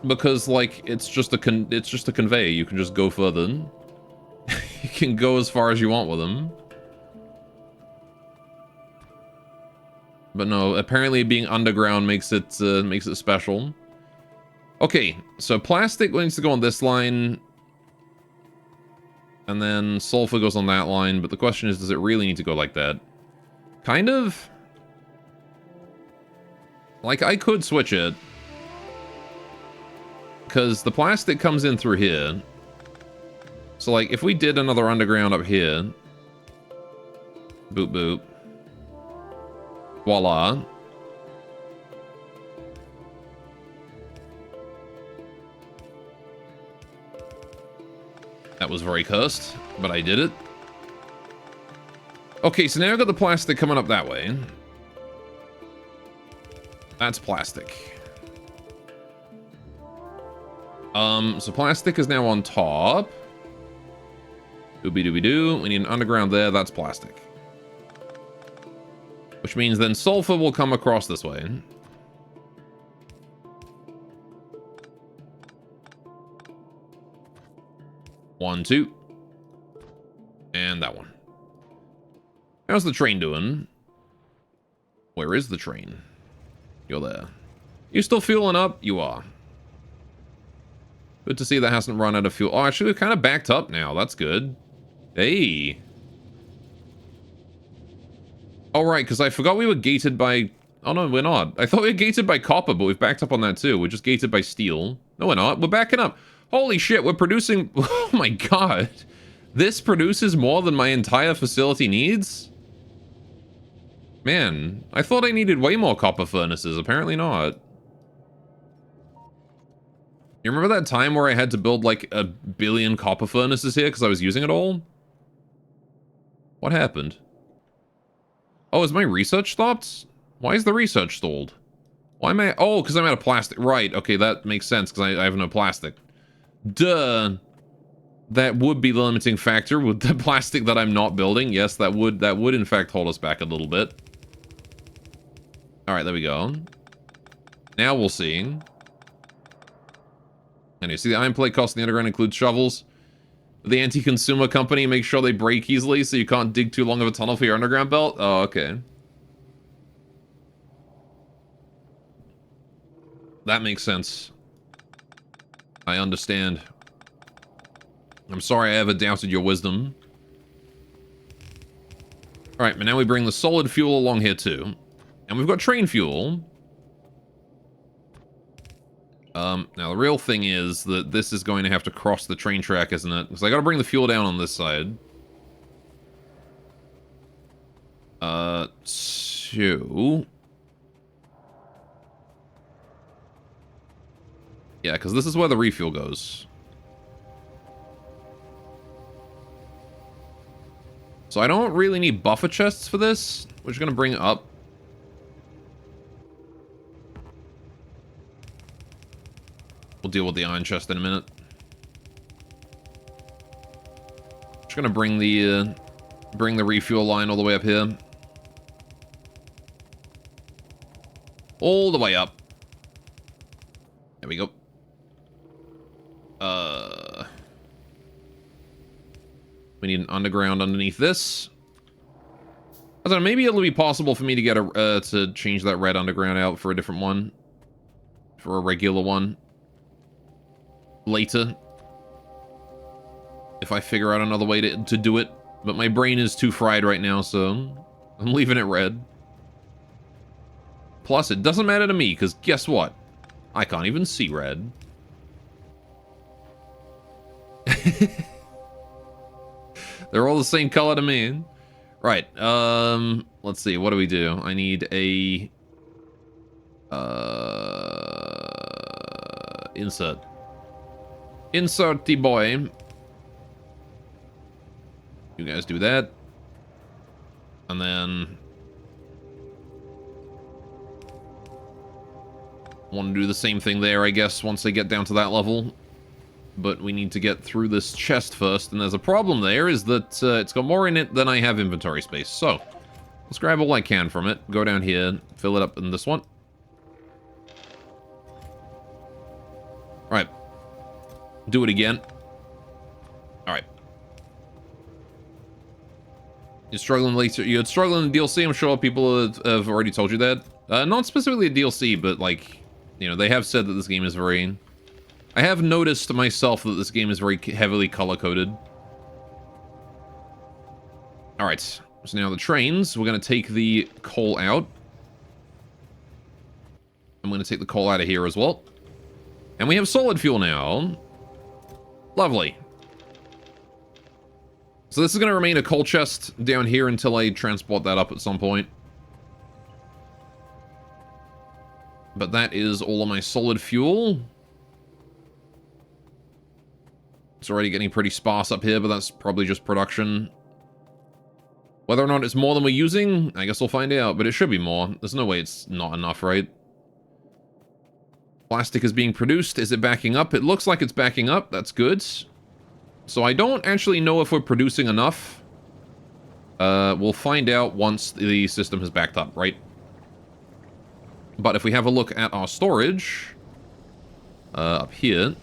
Because, like, it's just a conveyor. You can just go further. You can go as far as you want with them. But no, apparently being underground makes it special. Okay, so plastic needs to go on this line. And then sulfur goes on that line. But the question is, does it really need to go like that? Kind of. Like, I could switch it. Because the plastic comes in through here. So, like, if we did another underground up here. Boop, boop. Voila. That was very cursed, but I did it. Okay, so now I've got the plastic coming up that way. That's plastic. So plastic is now on top. Doobie-doobie-doo. We need an underground there. That's plastic. Which means then sulfur will come across this way. One, two. And that one. How's the train doing? Where is the train? You're there. You still fueling up? You are. Good to see that hasn't run out of fuel. Oh, actually, we're kind of backed up now. That's good. Hey. All right, because I forgot we were gated by... Oh, no, we're not. I thought we were gated by copper, but we've backed up on that, too. We're just gated by steel. No, we're not. We're backing up. Holy shit, we're producing... Oh, my God. This produces more than my entire facility needs? Man, I thought I needed way more copper furnaces. Apparently not. You remember that time where I had to build like 1 billion copper furnaces here because I was using it all? What happened? Oh, is my research stopped? Why is the research stalled? Why am I... Oh, because I'm out of plastic. Right, okay, that makes sense because I have no plastic. Duh. That would be the limiting factor with the plastic that I'm not building. Yes, that would in fact hold us back a little bit. Alright, there we go. Now we'll see. And you see the iron plate cost in the underground includes shovels. The anti-consumer company makes sure they break easily so you can't dig too long of a tunnel for your underground belt. Oh, okay. That makes sense. I understand. I'm sorry I ever doubted your wisdom. Alright, but now we bring the solid fuel along here too. And we've got train fuel. Now the real thing is that this is going to have to cross the train track, isn't it? Because I gotta bring the fuel down on this side. So... Yeah, because this is where the refuel goes. So I don't really need buffer chests for this. We're just gonna bring it up. We'll deal with the iron chest in a minute. Just gonna bring the refuel line all the way up here. All the way up. There we go. We need an underground underneath this. I don't know, maybe it'll be possible for me to get a to change that red underground out for a different one. For a regular one. Later. If I figure out another way to do it. But my brain is too fried right now, so I'm leaving it red. Plus, it doesn't matter to me, because guess what? I can't even see red. They're all the same color to me. Right, let's see, what do we do? I need a... insert. Insert the boy. You guys do that. And then... want to do the same thing there, I guess, once they get down to that level. but we need to get through this chest first, and there's a problem there, is that it's got more in it than I have inventory space. So, let's grab all I can from it, go down here, fill it up in this one. Alright. Do it again. Alright. You're struggling later. You're struggling in DLC. I'm sure people have already told you that. Not specifically a DLC, but like, you know, they have said that this game is very... I have noticed myself that this game is very heavily color-coded. Alright. So now the trains. We're going to take the coal out. I'm going to take the coal out of here as well. And we have solid fuel now. Lovely. So this is going to remain a coal chest down here until I transport that up at some point. But that is all of my solid fuel. It's already getting pretty sparse up here, but that's probably just production. Whether or not it's more than we're using, I guess we'll find out, but it should be more. There's no way it's not enough, right? Plastic is being produced. Is it backing up? It looks like it's backing up. That's good. So I don't actually know if we're producing enough. We'll find out once the system has backed up, right? But if we have a look at our storage, up here,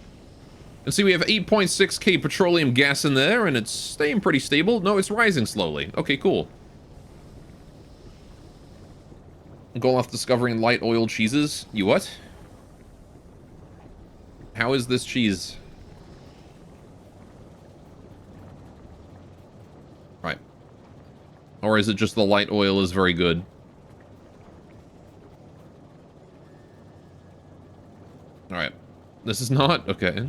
and see we have 8.6k petroleum gas in there, and it's staying pretty stable. No, it's rising slowly. Okay, cool. Goal off discovering light oil cheeses. You what? How is this cheese? Right. Or is it just the light oil is very good? Alright. This is not... Okay.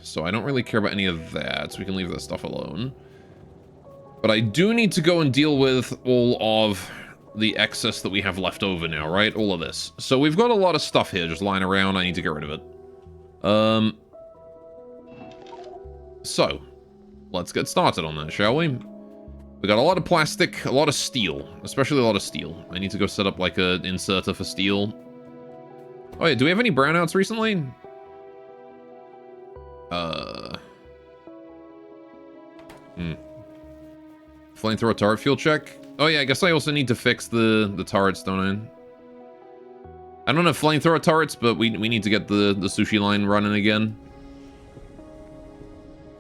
So I don't really care about any of that, so we can leave that stuff alone. But I do need to go and deal with all of the excess that we have left over now, right? All of this. So we've got a lot of stuff here just lying around. I need to get rid of it. So, let's get started on that, shall we? We got a lot of plastic, a lot of steel, especially a lot of steel. I need to go set up like an inserter for steel. Oh yeah, do we have any brownouts recently? Flamethrower turret fuel check. Oh yeah, I guess I also need to fix the turrets, don't I? I don't have flamethrower turrets, but we need to get the sushi line running again.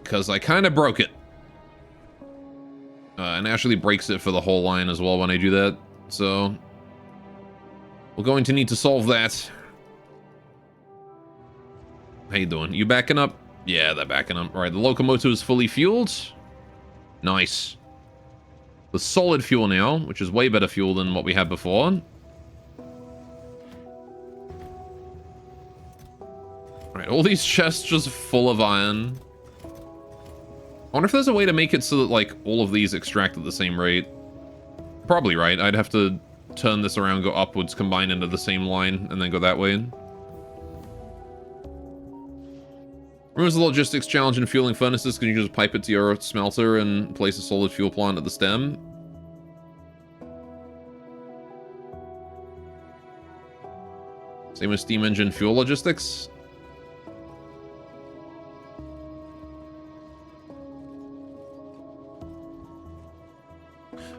Because I kind of broke it. And actually breaks it for the whole line as well when I do that. So, we're going to need to solve that. How you doing? You backing up? Yeah, they're backing up. Alright, the locomotive is fully fueled. Nice. The solid fuel now, which is way better fuel than what we had before. Alright, all these chests just full of iron. I wonder if there's a way to make it so that, like, all of these extract at the same rate. Probably, right? I'd have to turn this around, go upwards, combine into the same line, and then go that way. Removes the logistics challenge in fueling furnaces. Can you just pipe it to your smelter and place a solid fuel plant at the stem? Same with steam engine fuel logistics.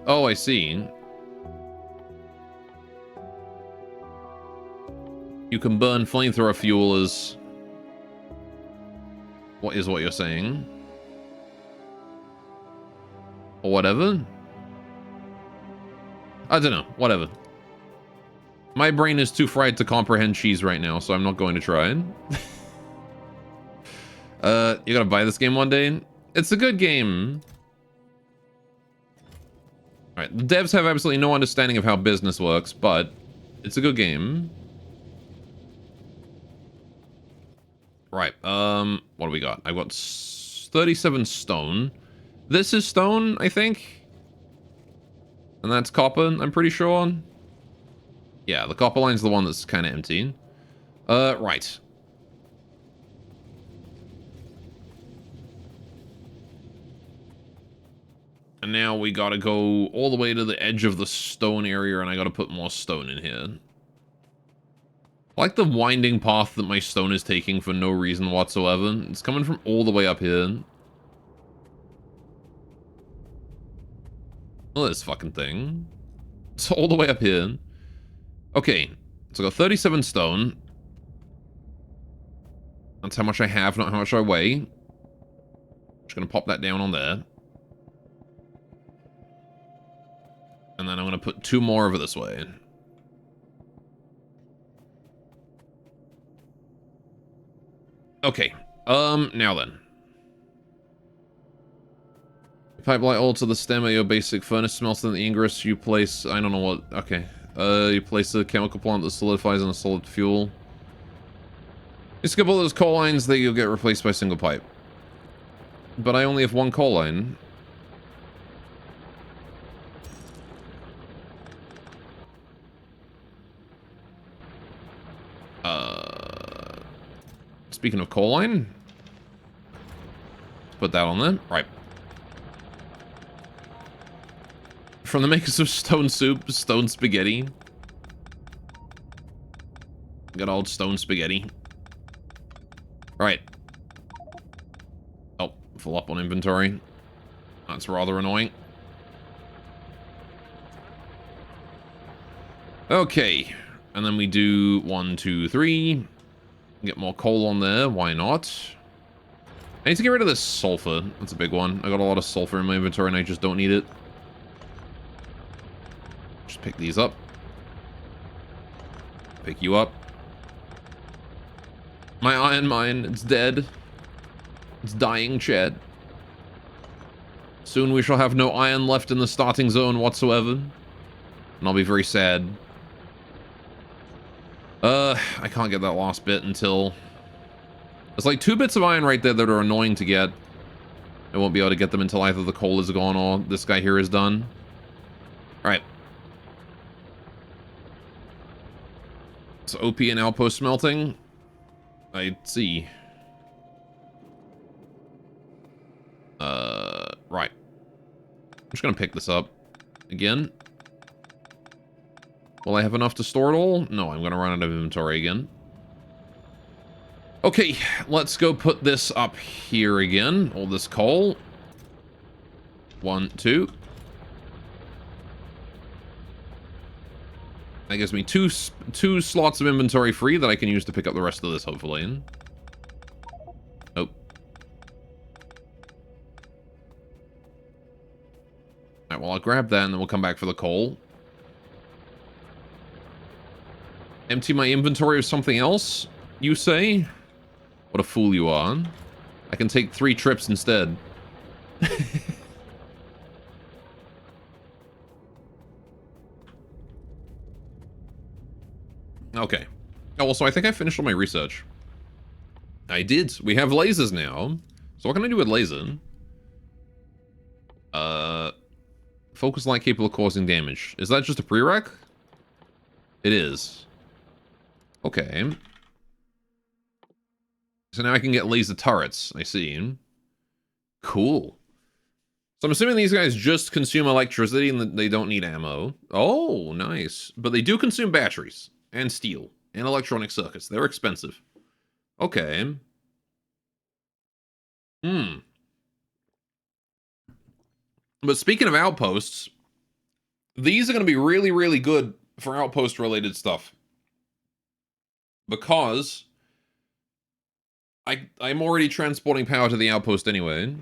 Oh, I see. You can burn flamethrower fuel as... What is what you're saying? Or whatever? I don't know. Whatever. My brain is too fried to comprehend cheese right now, so I'm not going to try. You gotta buy this game one day? It's a good game. Alright, the devs have absolutely no understanding of how business works, but it's a good game. Right, what do we got? I've got 37 stone. This is stone, I think. And that's copper, I'm pretty sure. Yeah, the copper line's the one that's kind of empty. Right. And now we gotta go all the way to the edge of the stone area, and I gotta put more stone in here. I like the winding path that my stone is taking for no reason whatsoever. It's coming from all the way up here. Look at this fucking thing. It's all the way up here. Okay, so I got 37 stone. That's how much I have, not how much I weigh. Just gonna pop that down on there. And then I'm gonna put 2 more over this way. Okay, now then. Pipe light all to the stem of your basic furnace smelter in the ingress, you place, I don't know what, okay. You place a chemical plant that solidifies in a solid fuel. You skip all those coal lines, that you'll get replaced by a single pipe. But I only have 1 coal line. Speaking of coal line, let's put that on there. Right. From the makers of stone soup, stone spaghetti. Good old stone spaghetti. Right. Oh, full up on inventory. That's rather annoying. Okay. And then we do 1, 2, 3. Get more coal on there. Why not? I need to get rid of this sulfur. That's a big one. I got a lot of sulfur in my inventory and I just don't need it. Just pick these up. Pick you up. My iron mine, it's dead. It's dying, Chad. Soon we shall have no iron left in the starting zone whatsoever. And I'll be very sad. I can't get that last bit until... There's like 2 bits of iron right there that are annoying to get. I won't be able to get them until either the coal is gone or this guy here is done. Alright. So OP and outpost smelting. I see. Right. I'm just gonna pick this up again. Will I have enough to store it all? No, I'm gonna run out of inventory again. Okay, let's go put this up here again. All this coal. 1, 2. That gives me two slots of inventory free that I can use to pick up the rest of this, hopefully. Oh. Alright, well, I'll grab that and then we'll come back for the coal. Empty my inventory of something else, you say? What a fool you are. I can take 3 trips instead. Okay. Oh, also, I think I finished all my research. I did. We have lasers now. So what can I do with laser? Focus light capable of causing damage. Is that just a prereq? It is. Okay. So now I can get laser turrets. I see. Cool. So I'm assuming these guys just consume electricity and that they don't need ammo. Oh, nice. But they do consume batteries. And steel. And electronic circuits. They're expensive. Okay. But speaking of outposts, these are going to be really, really good for outpost-related stuff. Because I'm already transporting power to the outpost anyway.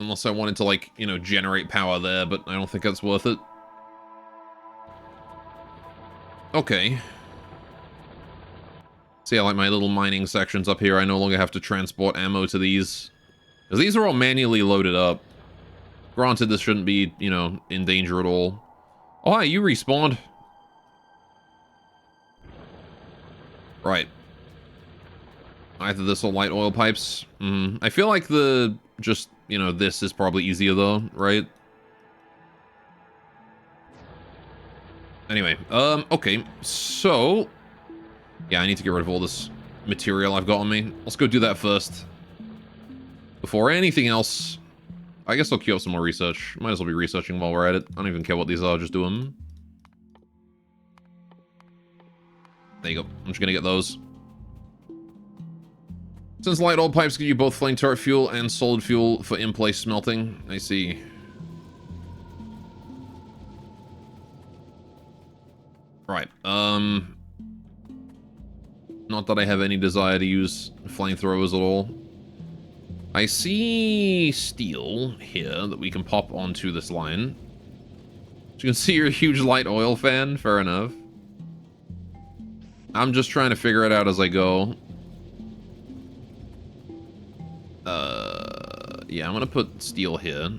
Unless I wanted to, like, you know, generate power there, but I don't think that's worth it. Okay. See, I like my little mining sections up here. I no longer have to transport ammo to these. Because these are all manually loaded up. Granted, this shouldn't be, you know, in danger at all. Oh, hi, you respawned. Right. Either this or light oil pipes. I feel like the, just, you know, this is probably easier though, right? Anyway, okay, so... Yeah, I need to get rid of all this material I've got on me. Let's go do that first. Before anything else. I guess I'll queue up some more research. Might as well be researching while we're at it. I don't even care what these are, just do them. There you go. I'm just gonna get those. Since light oil pipes give you both flame turret fuel and solid fuel for in-place smelting. I see. Right. Not that I have any desire to use flamethrowers at all. I see steel here that we can pop onto this line. As you can see, you're a huge light oil fan. Fair enough. I'm just trying to figure it out as I go. Yeah, I'm gonna put steel here.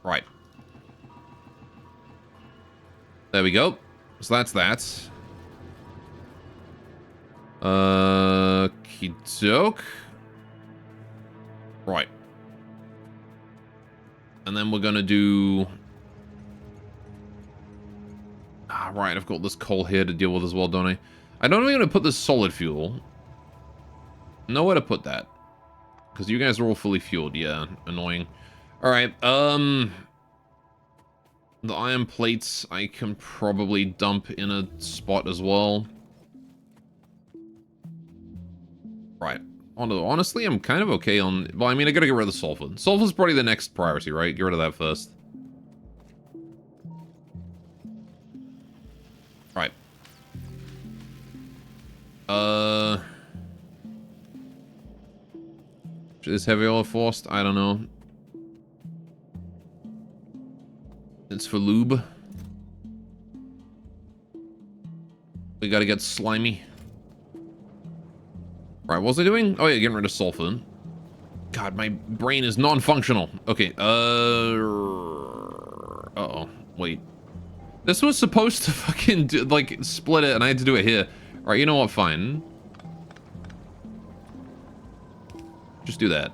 Right. There we go. So that's that. Okey-doke. Right. And then we're gonna do... Ah, right, I've got this coal here to deal with as well, don't I? I don't know where to put this solid fuel. Nowhere to put that. Because you guys are all fully fueled, yeah. Annoying. Alright, the iron plates I can probably dump in a spot as well. Right. Honestly, I'm kind of okay on... Well, I mean, I gotta get rid of the sulfur. Sulfur's probably the next priority, right? Get rid of that first. Right. Is heavy oil forced? I don't know. It's for lube. We gotta get slimy. Right, what was I doing? Oh yeah, getting rid of sulfur. God, my brain is non-functional. Okay, uh-oh, wait. This was supposed to fucking do, like, split it, and I had to do it here. Alright, you know what, fine. Just do that.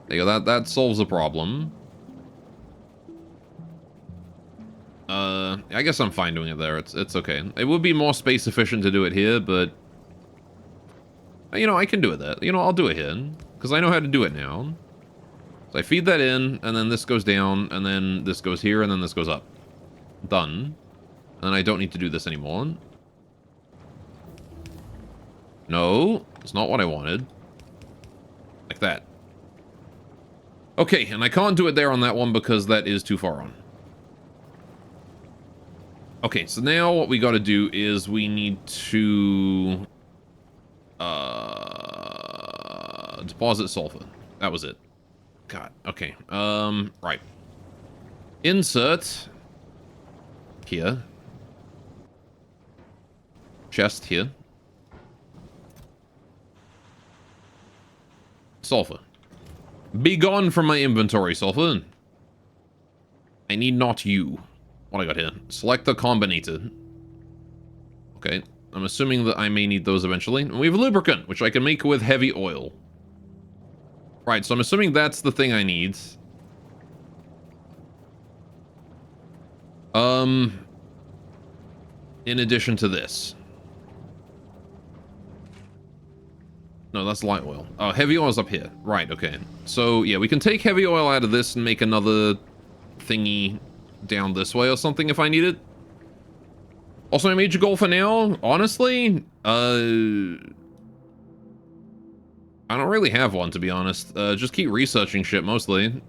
There you go, that solves the problem. I guess I'm fine doing it there. It's okay. It would be more space efficient to do it here, but... You know, I can do it there. You know, I'll do it here. Because I know how to do it now. So I feed that in, and then this goes down, and then this goes here, and then this goes up. Done. And I don't need to do this anymore. No, it's not what I wanted. Like that. Okay, and I can't do it there on that one because that is too far on. Okay, so now what we gotta do is we need to... deposit sulfur. That was it. God, okay. Right. Insert... here. Chest here. Sulfur. Be gone from my inventory, sulfur. I need not you. What I got here? Select the combinator. Okay. I'm assuming that I may need those eventually. And we have a lubricant, which I can make with heavy oil. Right, so I'm assuming that's the thing I need. In addition to this. No, that's light oil. Oh, heavy oil's up here. Right, okay. So, yeah, we can take heavy oil out of this and make another thingy down this way or something if I need it. Also, my major goal for now, honestly, I don't really have one, to be honest. Just keep researching shit, mostly.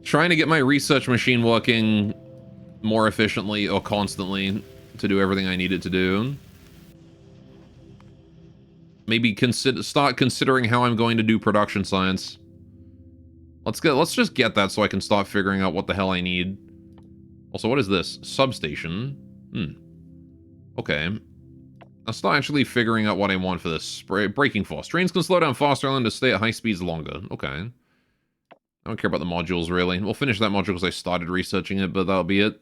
Trying to get my research machine working more efficiently or constantly to do everything I need it to do. Maybe start considering how I'm going to do production science. Let's just get that so I can start figuring out what the hell I need. Also, what is this? Substation. Okay. I'll start actually figuring out what I want for this. Braking force. Trains can slow down faster and to stay at high speeds longer. Okay. I don't care about the modules, really. We'll finish that module because I started researching it, but that'll be it.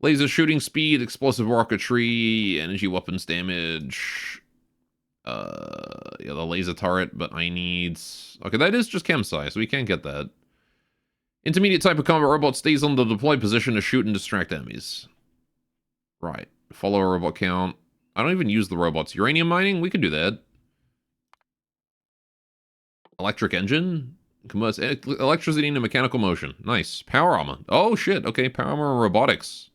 Laser shooting speed, explosive rocketry, energy weapons damage. Yeah, the laser turret, but I need... Okay, that is just chem size, so we can't get that. Intermediate type of combat robot stays on the deployed position to shoot and distract enemies. Right. Follow a robot count. I don't even use the robots. Uranium mining? We could do that. Electric engine? Electricity into mechanical motion. Nice. Power armor. Oh, shit. Okay, power armor and robotics.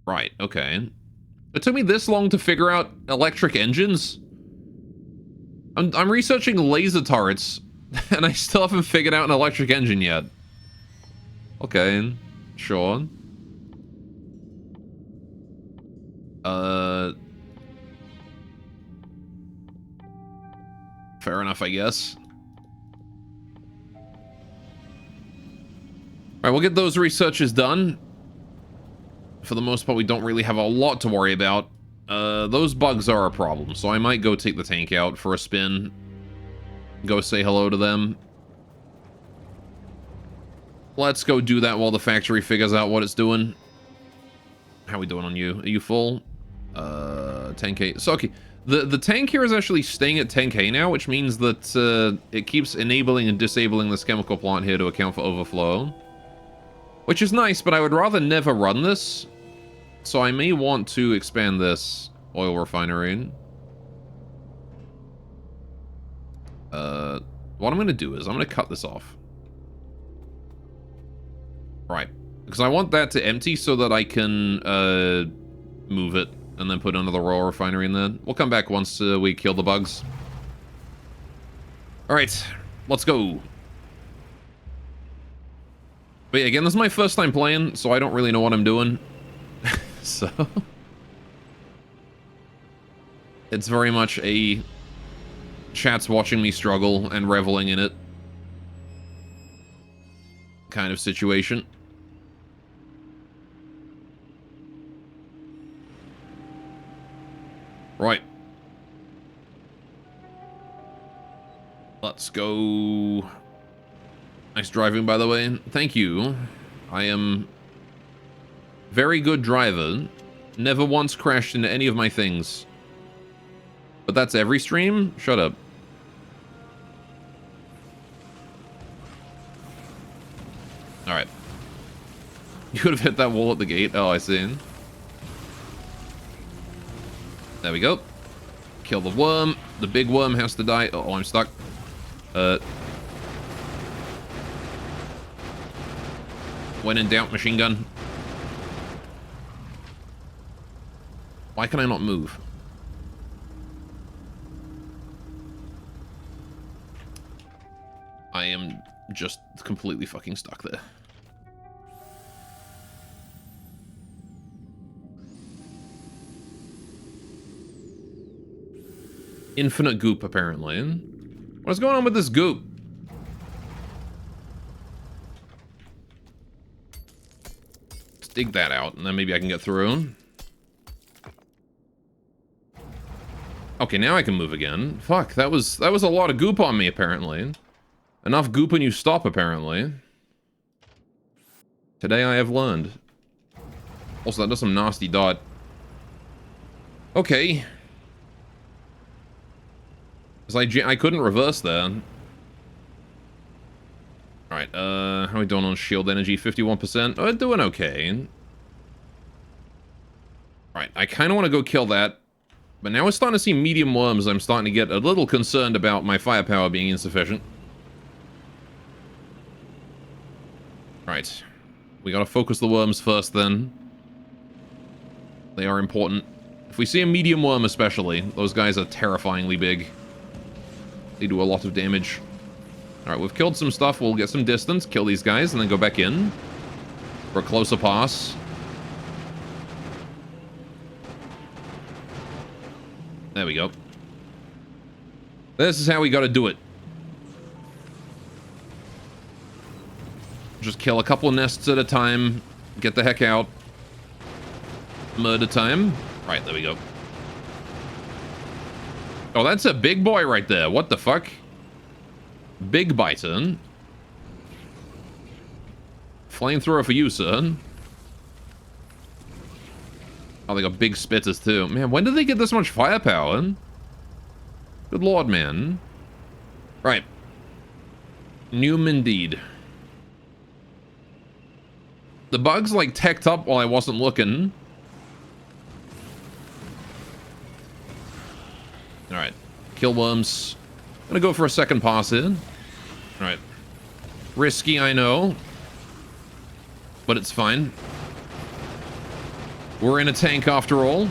Right, okay. It took me this long to figure out electric engines. I'm researching laser turrets, and I still haven't figured out an electric engine yet. Okay, sure. Fair enough, I guess. Alright, we'll get those researches done. For the most part, we don't really have a lot to worry about. Those bugs are a problem, so I might go take the tank out for a spin. Go say hello to them. Let's go do that while the factory figures out what it's doing. How we doing on you? Are you full? 10k. So, okay. The tank here is actually staying at 10k now, which means that it keeps enabling and disabling this chemical plant here to account for overflow. Which is nice, but I would rather never run this. So I may want to expand this oil refinery. What I'm going to do is I'm going to cut this off. Right. Because I want that to empty so that I can move it and then put another oil refinery in there. We'll come back once we kill the bugs. Alright, let's go. But yeah, again, this is my first time playing, so I don't really know what I'm doing. So... it's very much a... chat's watching me struggle and reveling in it kind of situation. Right. Let's go. Nice driving, by the way. Thank you. I am very good driver. Never once crashed into any of my things. But that's every stream? Shut up. Alright. You could have hit that wall at the gate. Oh, I see. There we go. Kill the worm. The big worm has to die. Oh, I'm stuck. When in doubt, machine gun. Why can I not move? I am just completely fucking stuck there. Infinite goop, apparently. What's going on with this goop? Let's dig that out, and then maybe I can get through. Okay, now I can move again. Fuck, that was a lot of goop on me, apparently. Enough goop and you stop, apparently. Today I have learned. Also, that does some nasty dot. Okay. I couldn't reverse there. Alright, how are we doing on shield energy? 51%? Oh, doing okay. Alright, I kind of want to go kill that. But now we're starting to see medium worms. I'm starting to get a little concerned about my firepower being insufficient. Right. We gotta focus the worms first, then. They are important. If we see a medium worm especially, those guys are terrifyingly big. They do a lot of damage. Alright, we've killed some stuff. We'll get some distance, kill these guys, and then go back in for a closer pass. There we go. This is how we gotta do it. Just kill a couple of nests at a time. Get the heck out. Murder time. Right, there we go. Oh, that's a big boy right there. What the fuck? Big bison. Flamethrower for you, son. Oh, they got big spitters too. Man, when did they get this much firepower? Good lord, man. Right. New indeed. The bugs, like, teched up while I wasn't looking. kill worms. Gonna go for a second pass in. Alright. Risky, I know. But it's fine. We're in a tank after all.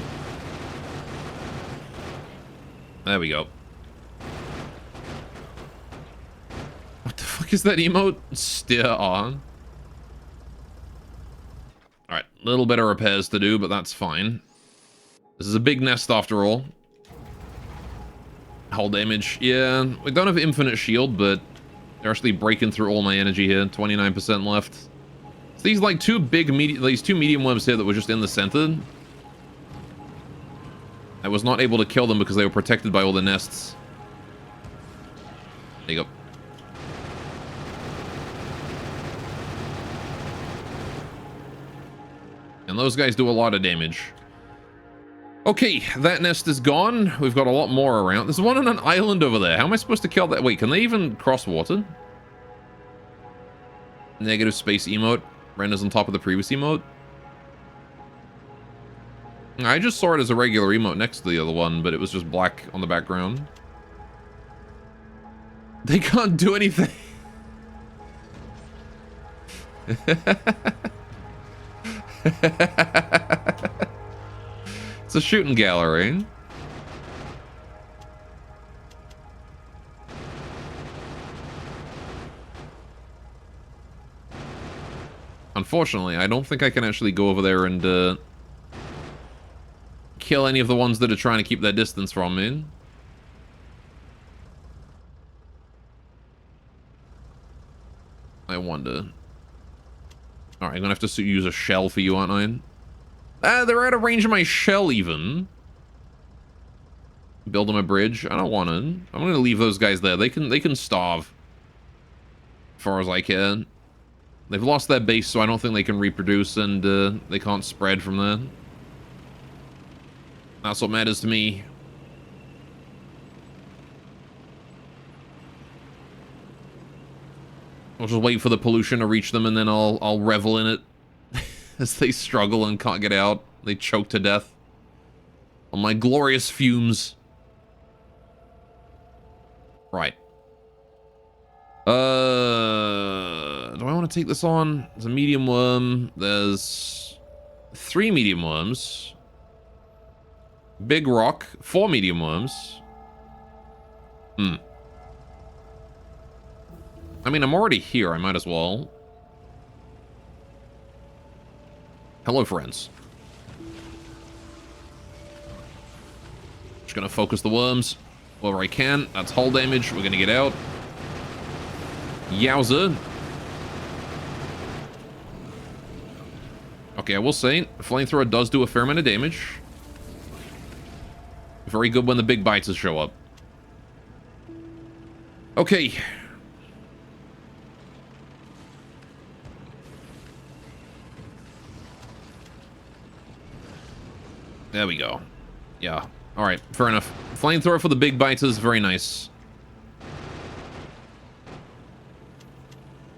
There we go. What the fuck is that emote? Steer on. Alright, a little bit of repairs to do, but that's fine. This is a big nest after all. Hull damage. Yeah, we don't have infinite shield, but they're actually breaking through all my energy here. 29% left. So these like these two medium worms here that were just in the center. I was not able to kill them because they were protected by all the nests. There you go. And those guys do a lot of damage. Okay, that nest is gone. We've got a lot more around. There's one on an island over there. How am I supposed to kill that? Wait, can they even cross water? Negative space emote. Renders on top of the previous emote. I just saw it as a regular emote next to the other one, but it was just black on the background. They can't do anything. It's a shooting gallery. Unfortunately, I don't think I can actually go over there and kill any of the ones that are trying to keep their distance from me. I wonder. Alright, I'm gonna have to use a shell for you, aren't I? Ah, they're out of range of my shell, even. Build them a bridge. I don't want to. I'm gonna leave those guys there. They can starve. As far as I can. They've lost their base, so I don't think they can reproduce, and they can't spread from there. That's what matters to me. I'll just wait for the pollution to reach them, and then I'll revel in it. As they struggle and can't get out. They choke to death. On my glorious fumes. Right. Do I want to take this on? There's a medium worm. There's 3 medium worms. Big rock. 4 medium worms. I mean, I'm already here. I might as well. Hello, friends. Just gonna focus the worms wherever I can. That's hull damage. We're gonna get out. Yowza. Okay, I will say, flamethrower does do a fair amount of damage. Very good when the big bites show up. Okay. There we go. Yeah. Alright, fair enough. Flamethrower for the big bites is very nice.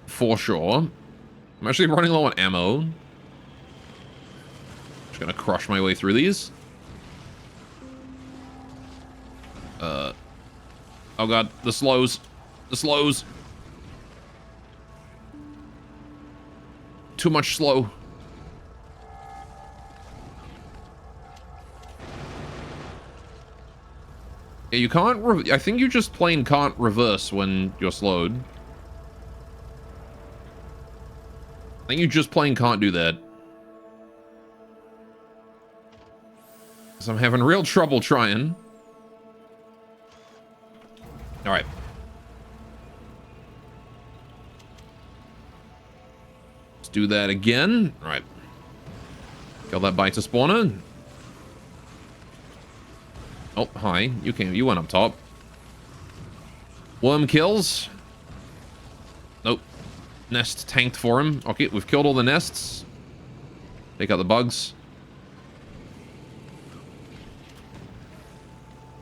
For sure. I'm actually running low on ammo. Just gonna crush my way through these. Oh god, the slows. The slows. Too much slow. Yeah, you can't... I think you just plain can't reverse when you're slowed. I think you just plain can't do that. So I'm having real trouble trying. Alright. Let's do that again. Alright. Kill that biter spawner. Oh, hi. You went up top. Worm kills. Nope. Nest tanked for him. Okay, we've killed all the nests. Take out the bugs.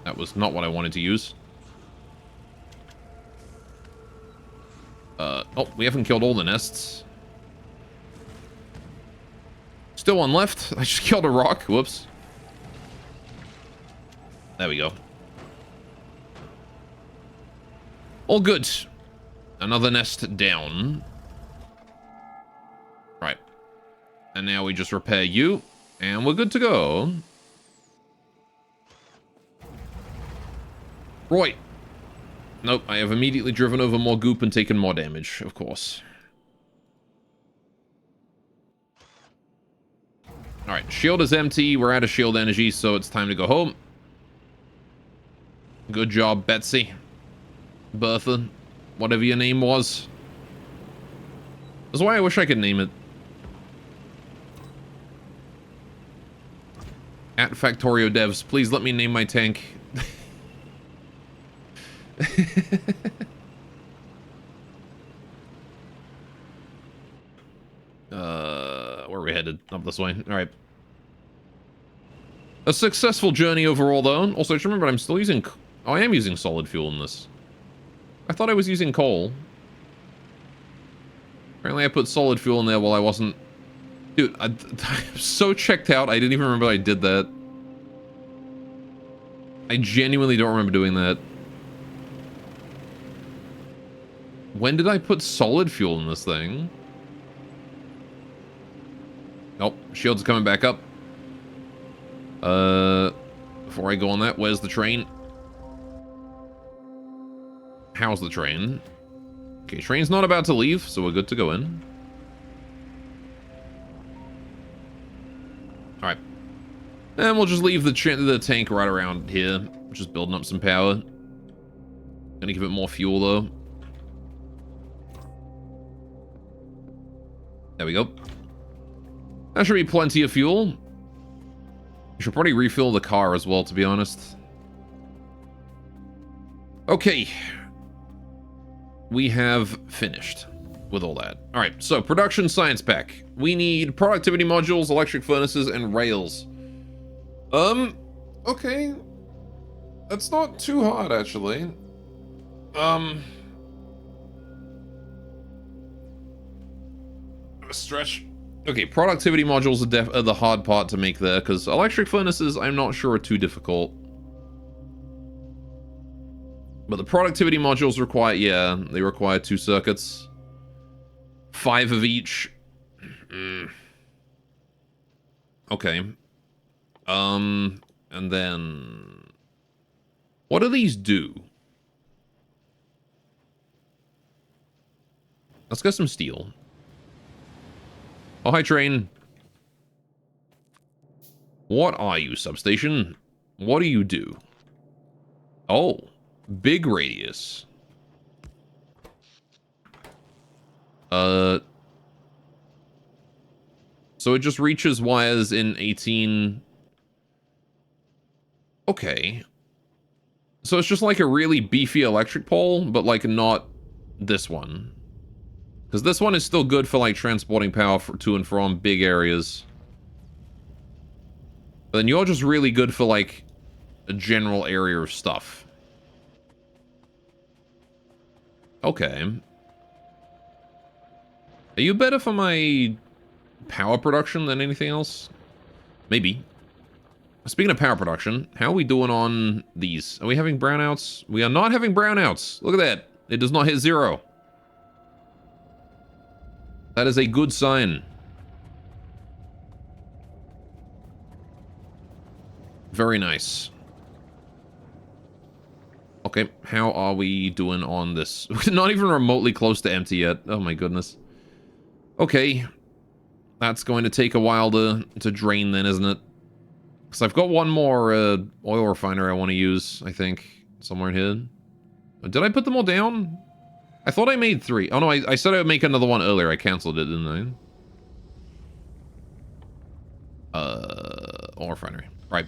That was not what I wanted to use. Oh, we haven't killed all the nests. Still one left. I just killed a rock. Whoops. There we go. All good. Another nest down. Right. And now we just repair you. And we're good to go. Right. Nope, I have immediately driven over more goop and taken more damage, of course. Alright, shield is empty. We're out of shield energy, so it's time to go home. Good job, Betsy. Bertha. Whatever your name was. That's why I wish I could name it. At Factorio devs, please let me name my tank. Where are we headed? Up this way. Alright. A successful journey overall, though. Also, just remember, I'm still using... Oh, I am using solid fuel in this. I thought I was using coal. Apparently I put solid fuel in there while I wasn't... Dude, I'm so checked out, I didn't even remember I did that. I genuinely don't remember doing that. When did I put solid fuel in this thing? Nope, shields are coming back up. Before I go on that, where's the train? How's the train? Okay, train's not about to leave, so we're good to go in. Alright. And we'll just leave the tank right around here. Just building up some power. Gonna give it more fuel, though. There we go. That should be plenty of fuel. You should probably refill the car as well, to be honest. Okay. We have finished with all that. All right, so production science pack. We need productivity modules, electric furnaces, and rails. Okay. That's not too hard, actually. Stretch. Okay, productivity modules are the hard part to make there, because electric furnaces, I'm not sure, are too difficult. But the productivity modules require, yeah, they require 2 circuits. 5 of each. Okay. And then... What do these do? Let's get some steel. Oh, hi, train. What are you, substation? What do you do? Oh, big radius. So it just reaches wires in 18... Okay. So it's just like a really beefy electric pole, but like not this one. Because this one is still good for, like, transporting power to and from big areas. But then you're just really good for, like, a general area of stuff. Okay. Are you better for my power production than anything else? Maybe. Speaking of power production, how are we doing on these? Are we having brownouts? We are not having brownouts. Look at that. It does not hit 0. That is a good sign. Very nice. Okay, how are we doing on this? Not even remotely close to empty yet. Oh my goodness. Okay. That's going to take a while to drain then, isn't it? Because I've got one more oil refiner I want to use, I think. Somewhere in here. Did I put them all down? I thought I made 3. Oh no, I said I would make another one earlier. I canceled it, didn't I? Oil refinery. Right.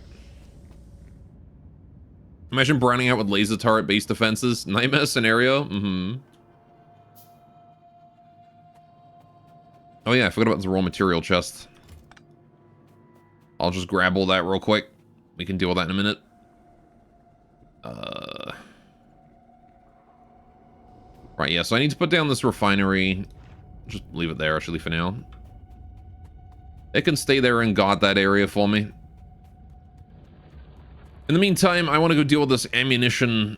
Imagine browning out with laser turret-based defenses. Nightmare scenario. Mm-hmm. Oh yeah, I forgot about the raw material chest. I'll just grab all that real quick. We can deal with that in a minute. Right, yeah, so I need to put down this refinery. Just leave it there, actually, for now. It can stay there and guard that area for me. In the meantime, I want to go deal with this ammunition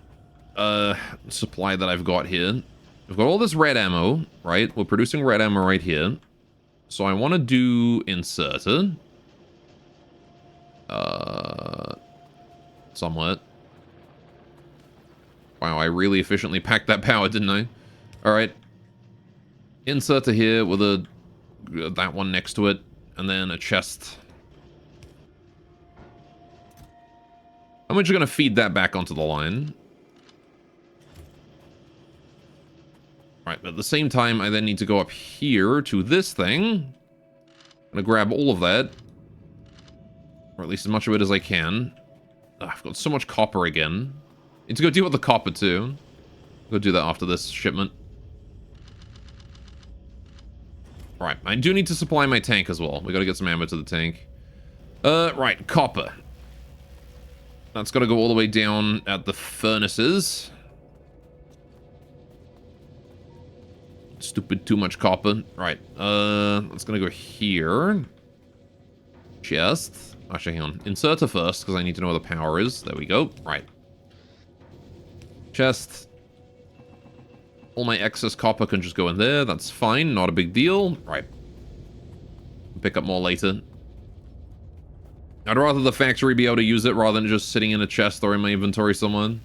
supply that I've got here. We've got all this red ammo, right? We're producing red ammo right here. So I want to do inserter. Somewhat. Wow, I really efficiently packed that power, didn't I? Alright. Inserter here with that one next to it. And then a chest. I'm just going to feed that back onto the line. Right, but at the same time, I then need to go up here to this thing. I'm going to grab all of that. Or at least as much of it as I can. Ugh, I've got so much copper again. Need to go deal with the copper too. Go do that after this shipment. Right, I do need to supply my tank as well. We got to get some ammo to the tank. Right, copper. That's got to go all the way down at the furnaces. Stupid, too much copper. Right, that's gonna go here. Chest. Actually, hang on. Inserter first, because I need to know where the power is. There we go. Right. Chest. All my excess copper can just go in there. That's fine. Not a big deal. Right. Pick up more later. I'd rather the factory be able to use it rather than just sitting in a chest or in my inventory somewhere.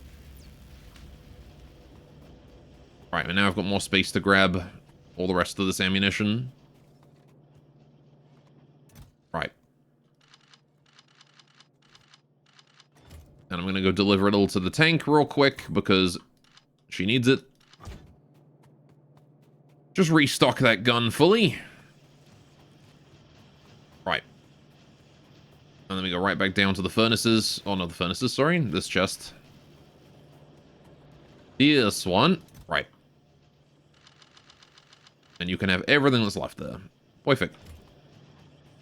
Right, and now I've got more space to grab all the rest of this ammunition. Right. And I'm going to go deliver it all to the tank real quick because she needs it. Just restock that gun fully. Right. And then we go right back down to the furnaces. Oh, not the furnaces, sorry. This chest. This one. Right. And you can have everything that's left there. Perfect.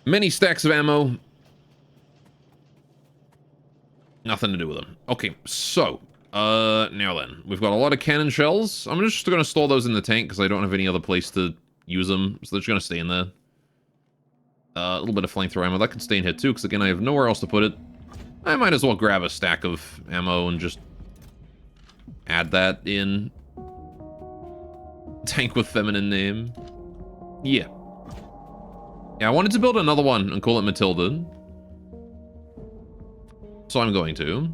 Many stacks of ammo. Nothing to do with them. Okay, so. Now then. We've got a lot of cannon shells. I'm just going to store those in the tank because I don't have any other place to use them. So they're just going to stay in there. A little bit of flamethrower ammo. That can stay in here too because, again, I have nowhere else to put it. I might as well grab a stack of ammo and just add that in. Tank with feminine name. Yeah. Yeah, I wanted to build another one and call it Matilda. So I'm going to.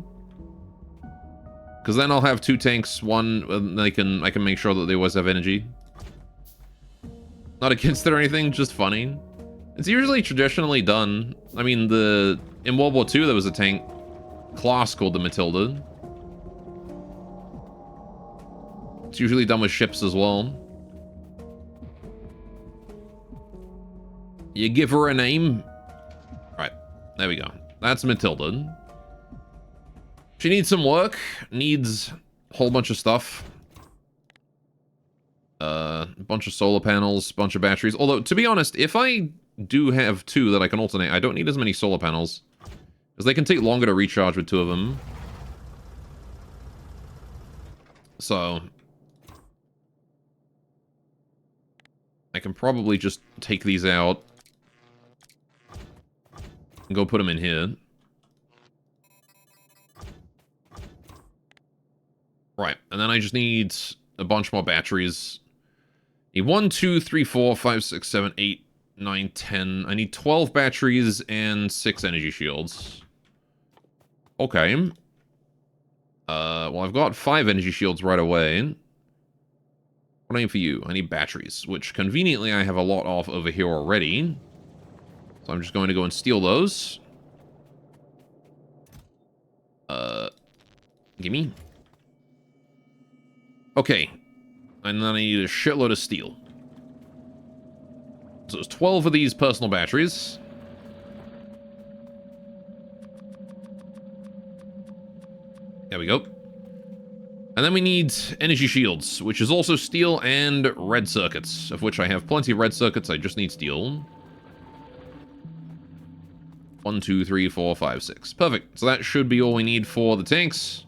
Because then I'll have two tanks. One, I can make sure that they always have energy. Not against it or anything, just funny. It's usually traditionally done. I mean, in World War II, there was a tank class called the Matilda. It's usually done with ships as well. You give her a name. Right, there we go. That's Matilda. She needs some work. Needs a whole bunch of stuff. A bunch of solar panels, bunch of batteries. Although, to be honest, if I do have two that I can alternate, I don't need as many solar panels. Because they can take longer to recharge with two of them. So I can probably just take these out and go put them in here. Right, and then I just need a bunch more batteries. I need 1, 2, 3, 4, 5, 6, 7, 8, 9, 10. I need 12 batteries and 6 energy shields. Okay. Well, I've got 5 energy shields right away. What do I need for you? I need batteries, which conveniently I have a lot of over here already. So I'm just going to go and steal those. Gimme. Okay. And then I need a shitload of steel. So it's 12 of these personal batteries. There we go. And then we need energy shields, which is also steel and red circuits, of which I have plenty of red circuits. I just need steel. 1, 2, 3, 4, 5, 6. Perfect. So that should be all we need for the tanks.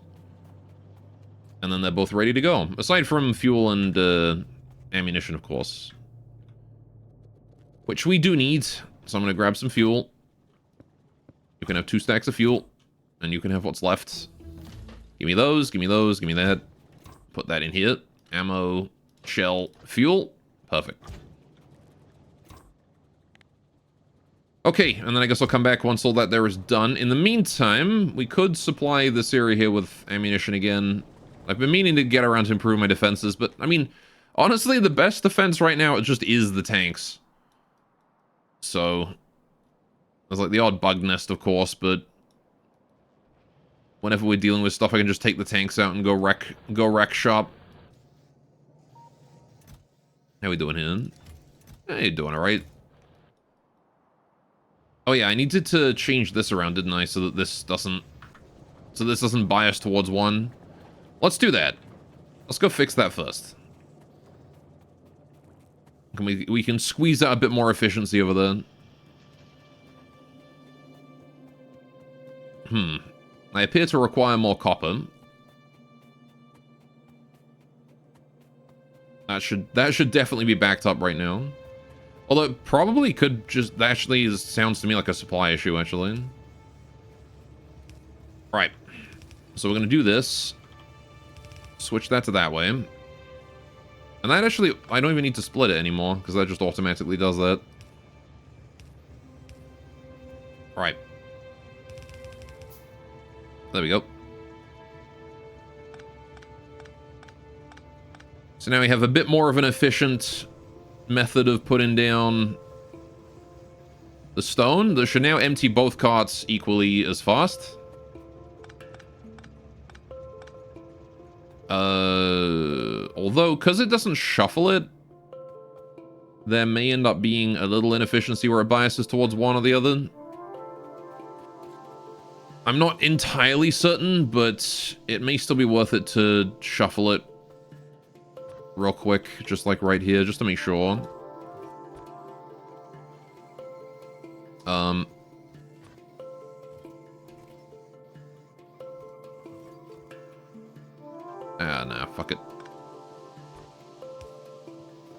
And then they're both ready to go. Aside from fuel and ammunition, of course. Which we do need. So I'm going to grab some fuel. You can have 2 stacks of fuel. And you can have what's left. Give me those, give me those, give me that. Put that in here. Ammo, shell, fuel. Perfect. Okay, and then I guess I'll come back once all that there is done. In the meantime, we could supply this area here with ammunition again. I've been meaning to get around to improve my defenses, but, I mean, honestly, the best defense right now just is the tanks. So, there's like the odd bug nest, of course, but whenever we're dealing with stuff, I can just take the tanks out and go wreck shop. How we doing here? Hey, doing alright. Oh yeah, I needed to change this around, didn't I? So that this doesn't bias towards one. Let's do that. Let's go fix that first. We can squeeze out a bit more efficiency over there. I appear to require more copper. That should definitely be backed up right now. Although it probably could just... That actually sounds to me like a supply issue, actually. Right. So we're going to do this. Switch that to that way. And that actually... I don't even need to split it anymore, because that just automatically does that. Right. There we go. So now we have a bit more of an efficient method of putting down the stone. That should now empty both carts equally as fast. Although, because it doesn't shuffle it, there may end up being a little inefficiency where it biases towards one or the other. I'm not entirely certain, but it may still be worth it to shuffle it real quick, just like right here, just to make sure. Nah, fuck it.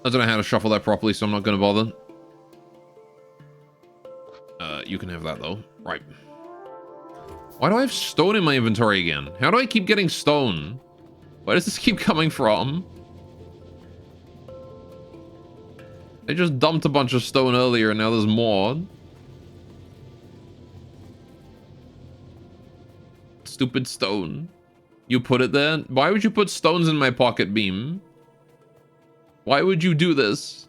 I don't know how to shuffle that properly, so I'm not gonna bother. You can have that, though. Right. Why do I have stone in my inventory again? How do I keep getting stone? Where does this keep coming from? I just dumped a bunch of stone earlier, and now there's more. Stupid stone. You put it there? Why would you put stones in my pocket beam? Why would you do this?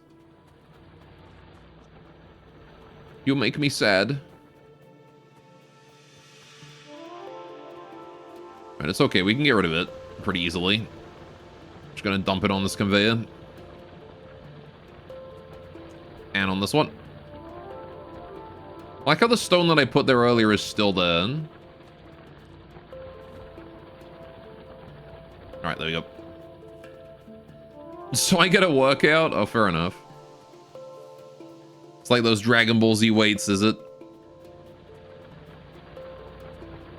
You make me sad. Right, it's okay. We can get rid of it pretty easily. Just gonna dump it on this conveyor. And on this one. I like how the stone that I put there earlier is still there. Alright, there we go. So I get a workout? Oh, fair enough. It's like those Dragon Ball Z weights, is it?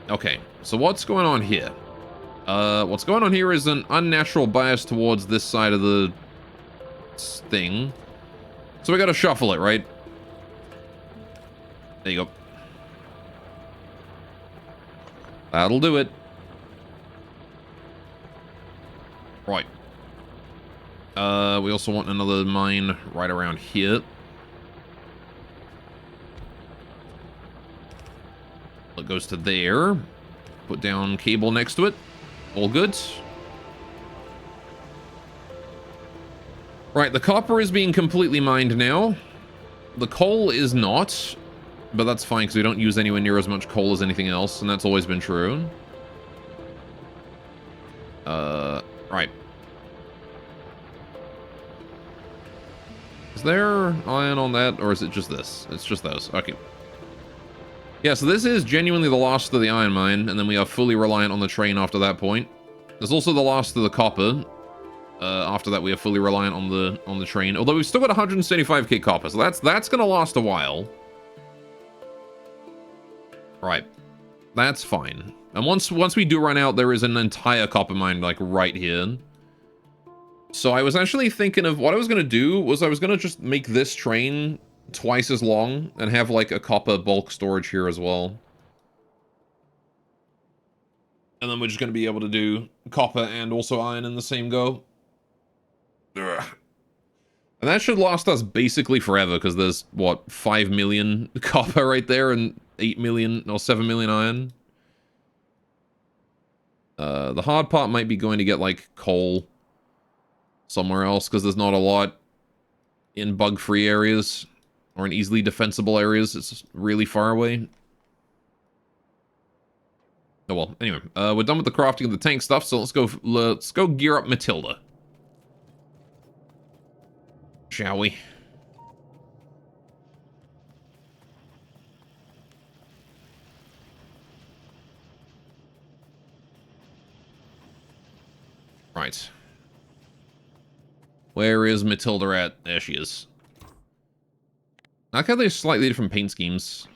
Okay, so what's going on here? What's going on here is an unnatural bias towards this side of the thing. So we gotta shuffle it, right? There you go. That'll do it. Right. We also want another mine right around here. It goes to there. Put down cable next to it. All good. Right, the copper is being completely mined now. The coal is not, but that's fine because we don't use anywhere near as much coal as anything else, and that's always been true. Right. Is there iron on that, or is it just this? It's just those. Okay. Yeah, so this is genuinely the last of the iron mine, and then we are fully reliant on the train after that point. There's also the last of the copper. After that, we are fully reliant on the train. Although we've still got 175k copper, so that's gonna last a while. Right. That's fine. And once we do run out, there is an entire copper mine, like, right here. So I was actually thinking of what I was gonna do was I was gonna just make this train twice as long and have, like, a copper bulk storage here as well. And then we're just going to be able to do copper and also iron in the same go. Ugh. And that should last us basically forever, because there's, what, 5 million copper right there and 8 million or 7 million iron. The hard part might be going to get, like, coal somewhere else, because there's not a lot in bug-free areas or in easily defensible areas. It's really far away. Oh well, anyway, we're done with the crafting of the tank stuff, so let's go gear up Matilda. Shall we? Right. Where is Matilda at? There she is. I like how there's slightly different paint schemes.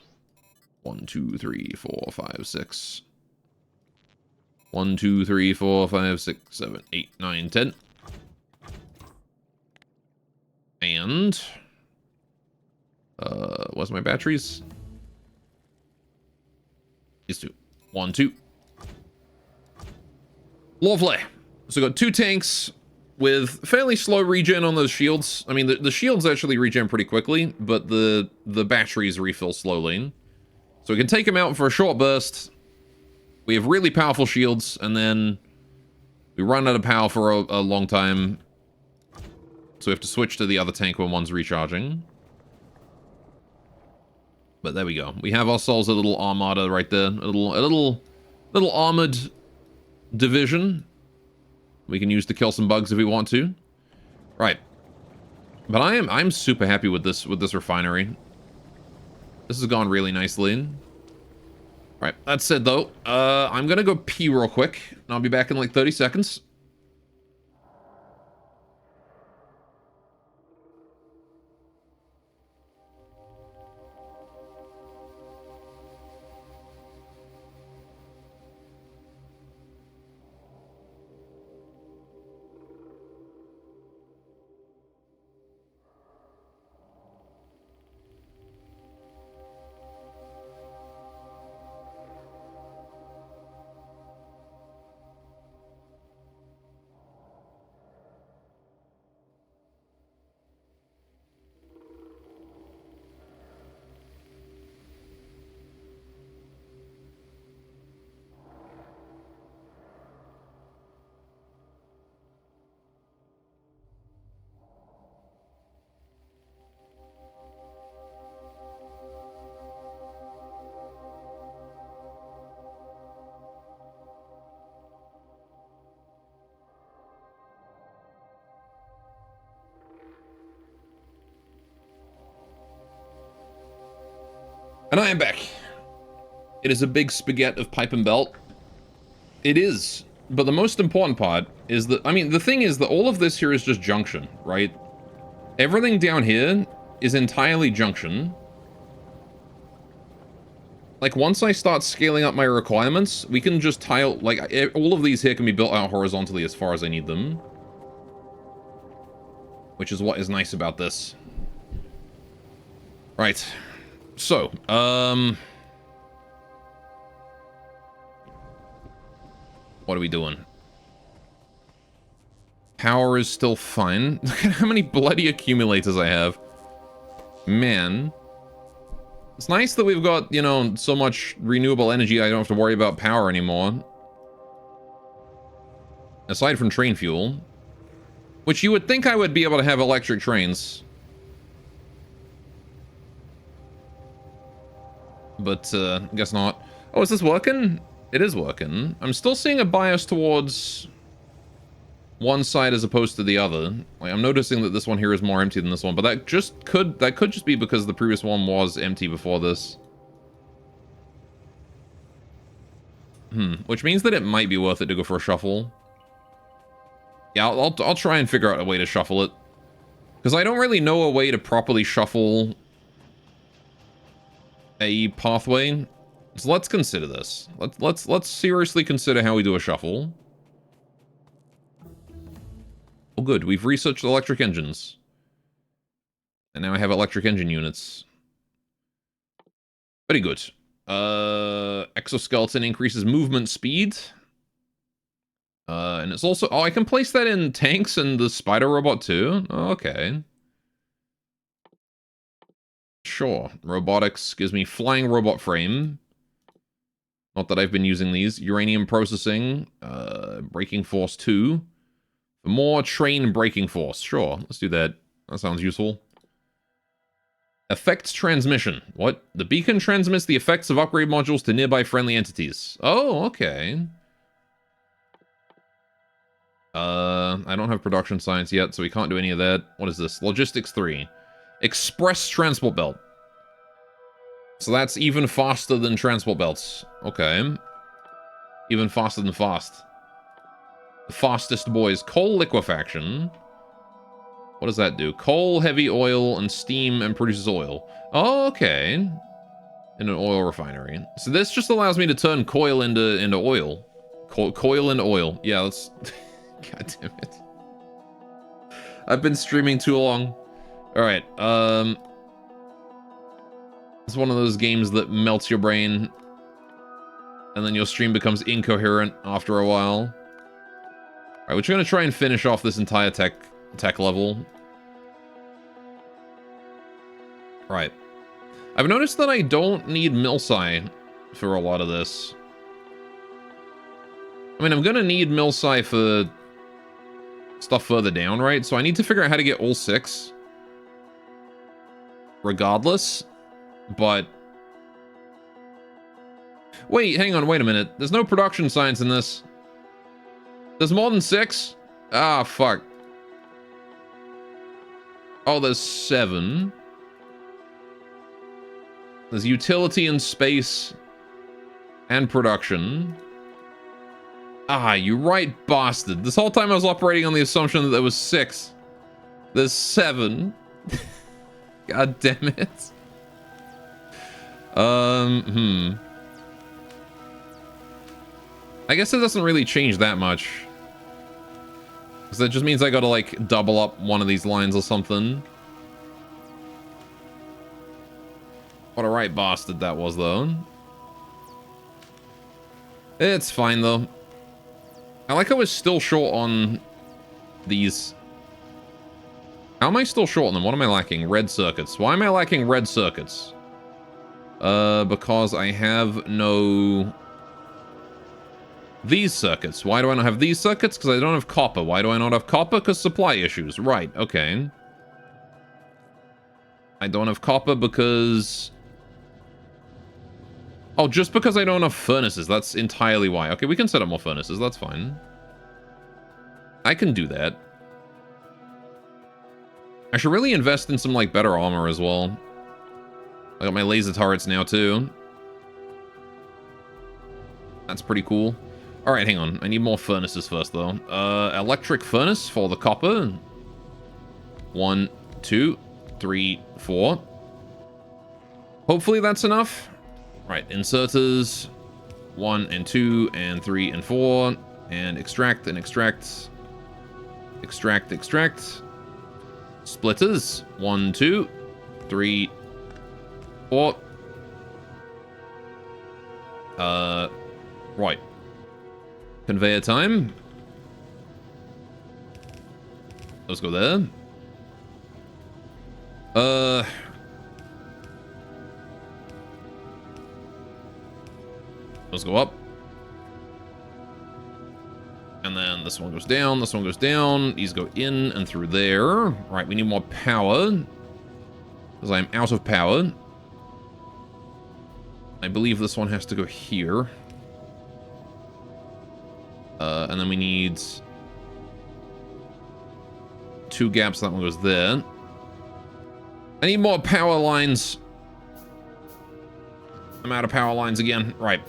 1, 2, 3, 4, 5, 6. 1, 2, 3, 4, 5, 6, 7, 8, 9, 10. And... where's my batteries? These two. 1, 2. Lovely. So we got 2 tanks with fairly slow regen on those shields. I mean, the shields actually regen pretty quickly, but the batteries refill slowly. So we can take them out for a short burst. We have really powerful shields, and then we run out of power for a long time. So we have to switch to the other tank when one's recharging. But there we go. We have ourselves a little armada right there. A little armored division. We can use to kill some bugs if we want to. Right. But I'm super happy with this refinery. This has gone really nicely. Right, that said though, I'm gonna go pee real quick, and I'll be back in like 30 seconds. And I am back. It is a big spaghetti of pipe and belt. It is. But the most important part is that, I mean, the thing is that all of this here is just junction, right? Everything down here is entirely junction. Like, once I start scaling up my requirements, we can just tile, like, all of these here can be built out horizontally as far as I need them. Which is what is nice about this. Right. So, what are we doing? Power is still fine. Look at how many bloody accumulators I have. Man. It's nice that we've got, you know, so much renewable energy I don't have to worry about power anymore. Aside from train fuel. Which you would think I would be able to have electric trains. But, guess not. Oh, is this working? It is working. I'm still seeing a bias towards one side as opposed to the other. Like, I'm noticing that this one here is more empty than this one, but that could just be because the previous one was empty before this. Which means that it might be worth it to go for a shuffle. Yeah, I'll try and figure out a way to shuffle it. Because I don't really know a way to properly shuffle a pathway. So let's consider this. Let's seriously consider how we do a shuffle. Oh good, we've researched electric engines. And now I have electric engine units. Very good. Exoskeleton increases movement speed. and it's also... Oh, I can place that in tanks and the spider robot too? Oh, okay. Sure. Robotics gives me flying robot frame. Not that I've been using these. Uranium processing. Braking force 2. For more train braking force. Sure, let's do that. That sounds useful. Effects transmission. What? The beacon transmits the effects of upgrade modules to nearby friendly entities. Oh, okay. I don't have production science yet, so we can't do any of that. What is this? Logistics 3. Express transport belt. So that's even faster than transport belts. Okay. Even faster than fast. The fastest boys. Coal liquefaction. What does that do? Coal, heavy oil, and steam, and produces oil. Oh, okay. In an oil refinery. So this just allows me to turn coil into oil. Coil into oil. Yeah, that's... God damn it. I've been streaming too long. Alright, it's one of those games that melts your brain, and then your stream becomes incoherent after a while. Alright, we're just gonna try and finish off this entire tech level. Right. I've noticed that I don't need Milsci for a lot of this. I mean, I'm gonna need Milsci for stuff further down, right? So I need to figure out how to get all 6. Regardless. But... Wait, hang on, wait a minute. There's no production science in this. There's more than 6? Ah, fuck. Oh, there's 7. There's utility and space and production. Ah, you right, bastard. This whole time I was operating on the assumption that there was 6. There's 7. God damn it. I guess it doesn't really change that much. Because that just means I gotta, like, double up one of these lines or something. What a right bastard that was, though. It's fine, though. I like how we're still short on these. How am I still short on them? What am I lacking? Red circuits. Why am I lacking red circuits? Because I have no... These circuits. Why do I not have these circuits? Because I don't have copper. Why do I not have copper? Because supply issues. Right, okay. I don't have copper because... Oh, just because I don't have furnaces. That's entirely why. Okay, we can set up more furnaces. That's fine. I can do that. I should really invest in some, like, better armor as well. I got my laser turrets now, too. That's pretty cool. Alright, hang on. I need more furnaces first, though. Electric furnace for the copper. 1, 2, 3, 4. Hopefully that's enough. Right, inserters. 1 and 2 and 3 and 4. And extract and extract. Extract, extract. Splitters. 1, 2, 3, 4. Right. Conveyor time. Let's go there. Let's go up. And then this one goes down, this one goes down. These go in and through there. Right, we need more power. Because I'm out of power. I believe this one has to go here. And then we need 2 gaps. That one goes there. I need more power lines. I'm out of power lines again. Right.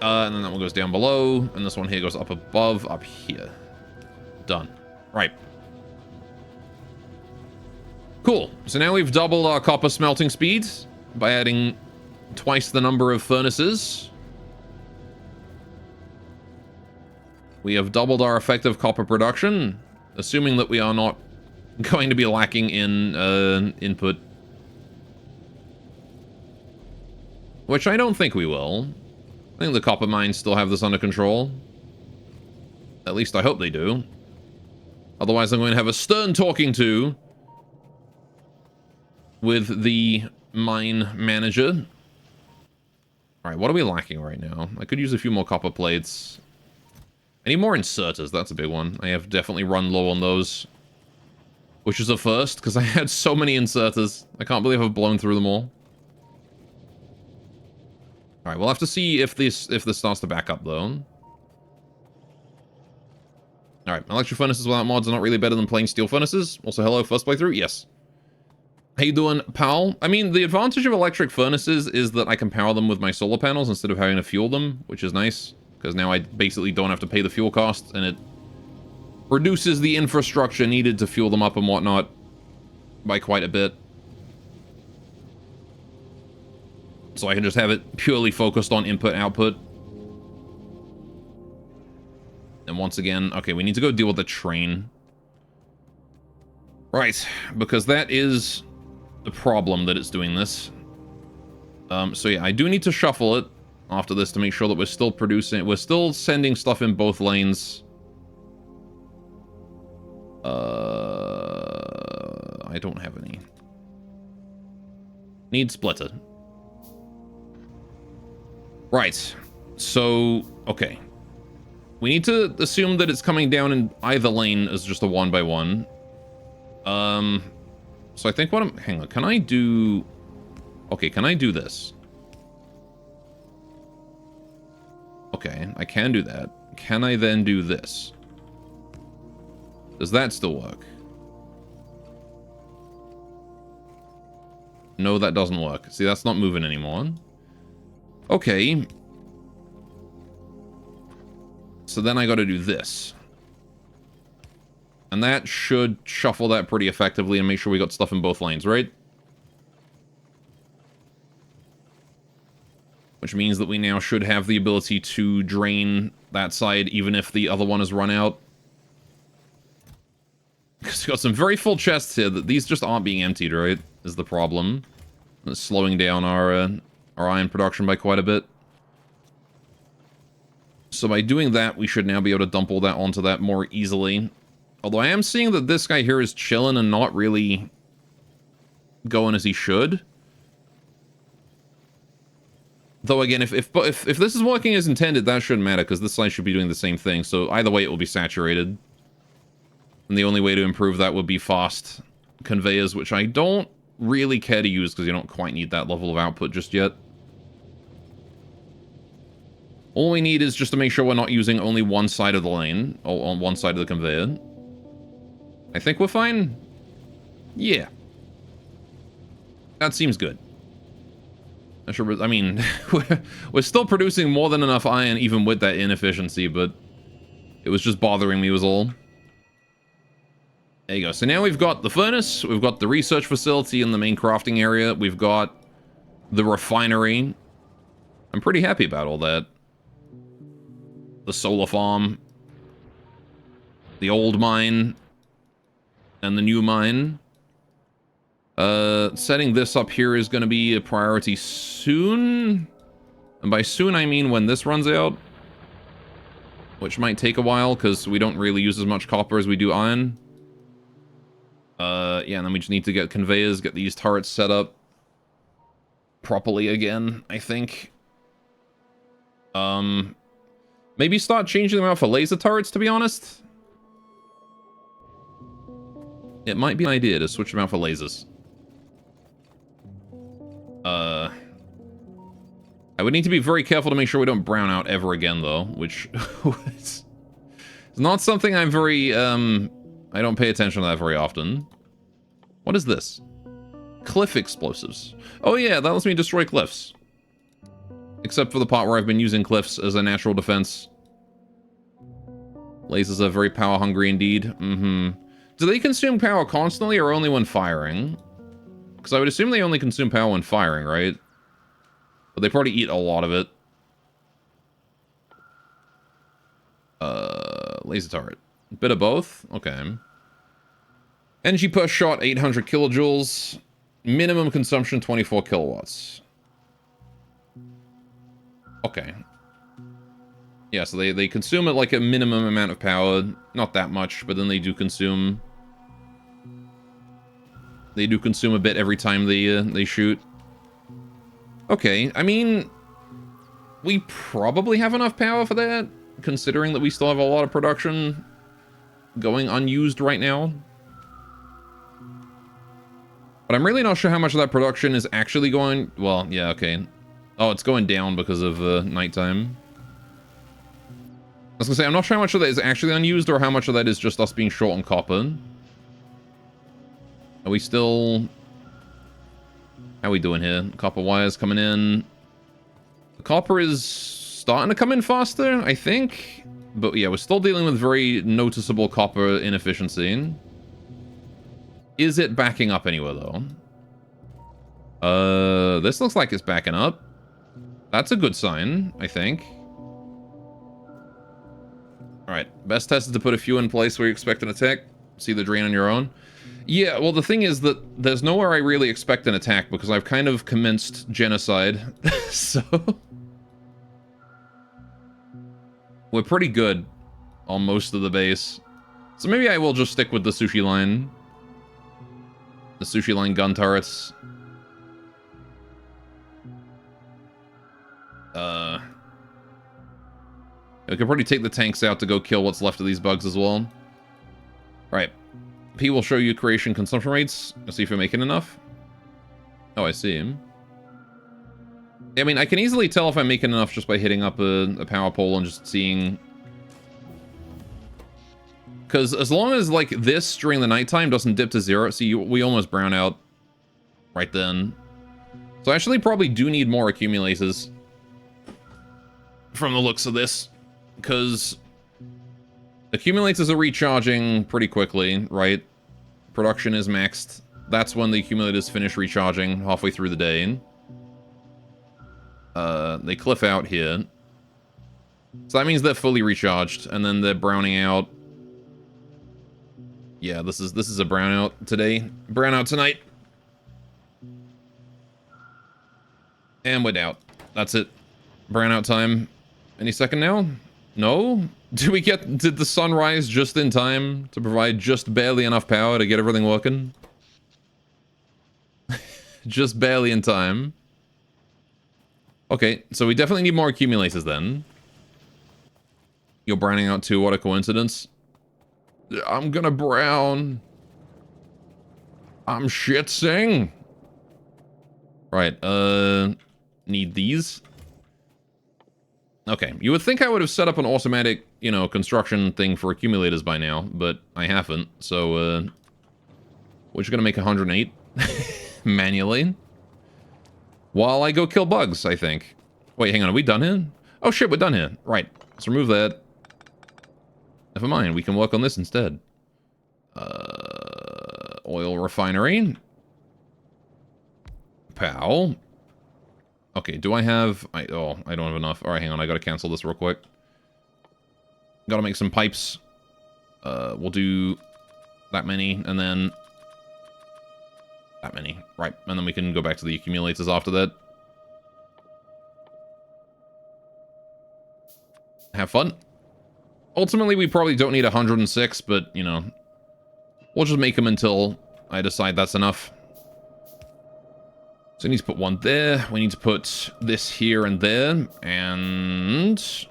And then that one goes down below. And this one here goes up above, up here. Done. Right. Cool. So now we've doubled our copper smelting speed by adding twice the number of furnaces. We have doubled our effective copper production, assuming that we are not going to be lacking in input. Which I don't think we will. I think the copper mines still have this under control. At least I hope they do. Otherwise, I'm going to have a stern talking to with the mine manager. Alright, what are we lacking right now? I could use a few more copper plates. I need more inserters, that's a big one. I have definitely run low on those. Which is a first, because I had so many inserters. I can't believe I've blown through them all. Alright, we'll have to see if this starts to back up, though. Alright, electric furnaces without mods are not really better than plain steel furnaces. Also, hello, first playthrough? Yes. How you doing, pal? I mean, the advantage of electric furnaces is that I can power them with my solar panels instead of having to fuel them, which is nice. Because now I basically don't have to pay the fuel costs, and it reduces the infrastructure needed to fuel them up and whatnot by quite a bit. So I can just have it purely focused on input-output. And once again, okay, we need to go deal with the train. Right, because that is the problem that it's doing this. So yeah, I do need to shuffle it after this to make sure that we're still producing, we're still sending stuff in both lanes. I don't have any. Need splitter. Right, so, okay. We need to assume that it's coming down in either lane as just a 1x1. So I think what I'm... Hang on, can I do... Okay, can I do this? Okay, I can do that. Can I then do this? Does that still work? No, that doesn't work. See, that's not moving anymore. Okay. So then I gotta do this. And that should shuffle that pretty effectively and make sure we got stuff in both lanes, right? Which means that we now should have the ability to drain that side even if the other one has run out. Because we've got some very full chests here that these just aren't being emptied, right? Is the problem. It's slowing down our iron production by quite a bit. So by doing that, we should now be able to dump all that onto that more easily. Although I am seeing that this guy here is chilling and not really going as he should. Though again, if this is working as intended, that shouldn't matter, because this side should be doing the same thing. So either way, it will be saturated. And the only way to improve that would be fast conveyors, which I don't really care to use, because you don't quite need that level of output just yet. All we need is just to make sure we're not using only one side of the lane, or on one side of the conveyor. I think we're fine. Yeah. That seems good. I mean, we're still producing more than enough iron even with that inefficiency, but it was just bothering me was all. There you go. So now we've got the furnace, we've got the research facility in the main crafting area, we've got the refinery. I'm pretty happy about all that. The solar farm, the old mine, and the new mine. Setting this up here is going to be a priority soon. And by soon, I mean when this runs out. Which might take a while, because we don't really use as much copper as we do iron. Yeah, and then we just need to get conveyors, get these turrets set up properly again, I think. Maybe start changing them out for laser turrets, to be honest. It might be an idea to switch them out for lasers. I would need to be very careful to make sure we don't brown out ever again, though, which is not something I'm very, I don't pay attention to that very often. What is this? Cliff explosives. Oh yeah, that lets me destroy cliffs. Except for the part where I've been using cliffs as a natural defense. Lasers are very power hungry indeed. Do they consume power constantly or only when firing? Because I would assume they only consume power when firing, right? But they probably eat a lot of it. Laser turret. Bit of both? Okay. Energy per shot, 800 kilojoules. Minimum consumption, 24 kilowatts. Okay. Yeah, so they consume at like a minimum amount of power. Not that much, but then they do consume... They do consume a bit every time they shoot. Okay, I mean... We probably have enough power for that, considering that we still have a lot of production going unused right now. But I'm really not sure how much of that production is actually going... Well, yeah, okay. Oh, it's going down because of nighttime. I was gonna say, I'm not sure how much of that is actually unused or how much of that is just us being short on copper. Are we still... How are we doing here? Copper wires coming in. The copper is starting to come in faster, I think. But yeah, we're still dealing with very noticeable copper inefficiency. Is it backing up anywhere, though? This looks like it's backing up. That's a good sign, I think. Alright, best test is to put a few in place where you expect an attack. See the drain on your own. Yeah, well, the thing is that there's nowhere I really expect an attack because I've kind of commenced genocide. So... We're pretty good on most of the base. So maybe I will just stick with the sushi line. The sushi line gun turrets. We could probably take the tanks out to go kill what's left of these bugs as well. Alright. P will show you creation consumption rates. Let's see if you're making enough. Oh, I see him. I mean, I can easily tell if I'm making enough just by hitting up a power pole and just seeing... Because as long as, like, this during the nighttime doesn't dip to 0, see, we almost brown out right then. So I actually probably do need more accumulators from the looks of this. Because accumulators are recharging pretty quickly, right? Production is maxed. That's when the accumulators finish recharging halfway through the day. They cliff out here. So that means they're fully recharged, and then they're browning out. Yeah, this is a brownout today. Brownout tonight. And we're out. That's it. Brownout time. Any second now? No? Did the sun rise just in time to provide just barely enough power to get everything working? Just barely in time. Okay, so we definitely need more accumulators then. You're browning out too, what a coincidence. I'm gonna brown. I'm shitsing. Right, need these. Okay, you would think I would have set up an automatic, you know, construction thing for accumulators by now, but I haven't, so, we're just gonna make 108 manually. While I go kill bugs, I think. Wait, hang on, are we done here? Oh shit, we're done here. Right, let's remove that. Never mind, we can work on this instead. Oil refinery. Pow. Okay, do I have... I don't have enough. Alright, hang on, I gotta cancel this real quick. Gotta make some pipes. We'll do that many, and then... that many. Right, and then we can go back to the accumulators after that. Have fun. Ultimately, we probably don't need 106, but, you know... We'll just make them until I decide that's enough. So we need to put one there. We need to put this here and there. And...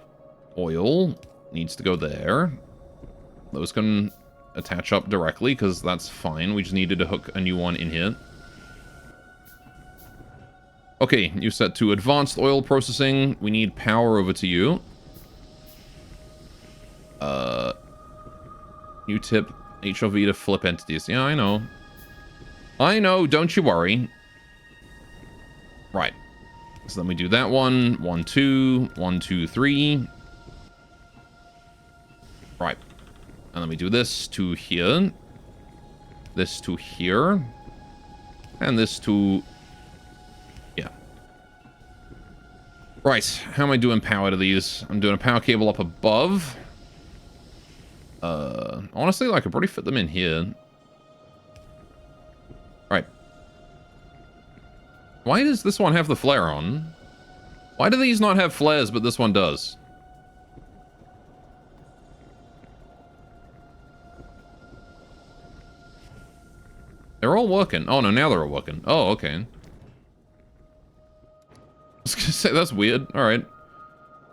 oil needs to go there. Those can attach up directly, because that's fine. We just needed to hook a new one in here. Okay, you set to advanced oil processing. We need power over to you. New tip, HOV to flip entities. Yeah, I know. I know, don't you worry. Right. So then we do that one. 1, 2, 1, 2, 3. Right. And then we do this to here. This to here. And this to... yeah. Right. How am I doing power to these? I'm doing a power cable up above. Honestly, I could probably fit them in here. Right. Why does this one have the flare on? Why do these not have flares, but this one does? They're all working. Oh, no, now they're all working. Oh, okay. I was gonna say, that's weird. Alright.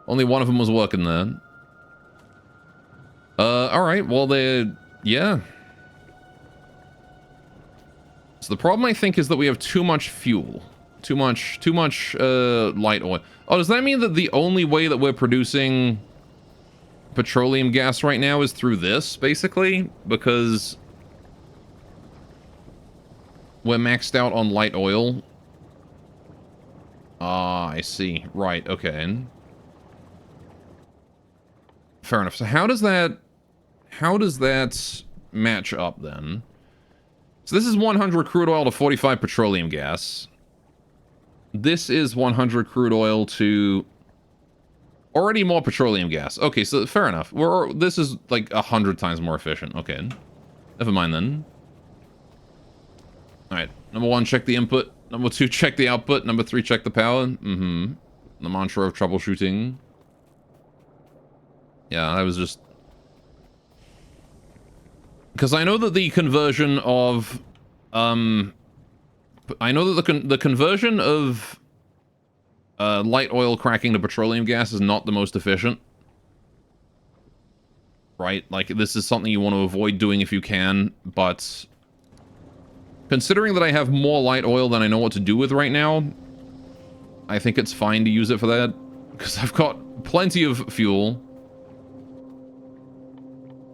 Only one of them was working then. Alright, well, they're... yeah. So the problem, I think, is that we have too much fuel. Too much, light oil. Oh, does that mean that the only way that we're producing petroleum gas right now is through this, basically? Because we're maxed out on light oil. Ah, I see. Right, okay. Fair enough. So how does that match up then? So this is 100 crude oil to 45 petroleum gas. This is 100 crude oil to already more petroleum gas. Okay, so fair enough. This is like 100 times more efficient. Okay. Never mind then. Alright. Number 1, check the input. Number 2, check the output. Number 3, check the power. Mm-hmm. The mantra of troubleshooting. Yeah, I was just... because I know that the conversion of... I know that the conversion of light oil cracking to petroleum gas is not the most efficient. Right? Like, this is something you want to avoid doing if you can, but... considering that I have more light oil than I know what to do with right now, I think it's fine to use it for that. Because I've got plenty of fuel.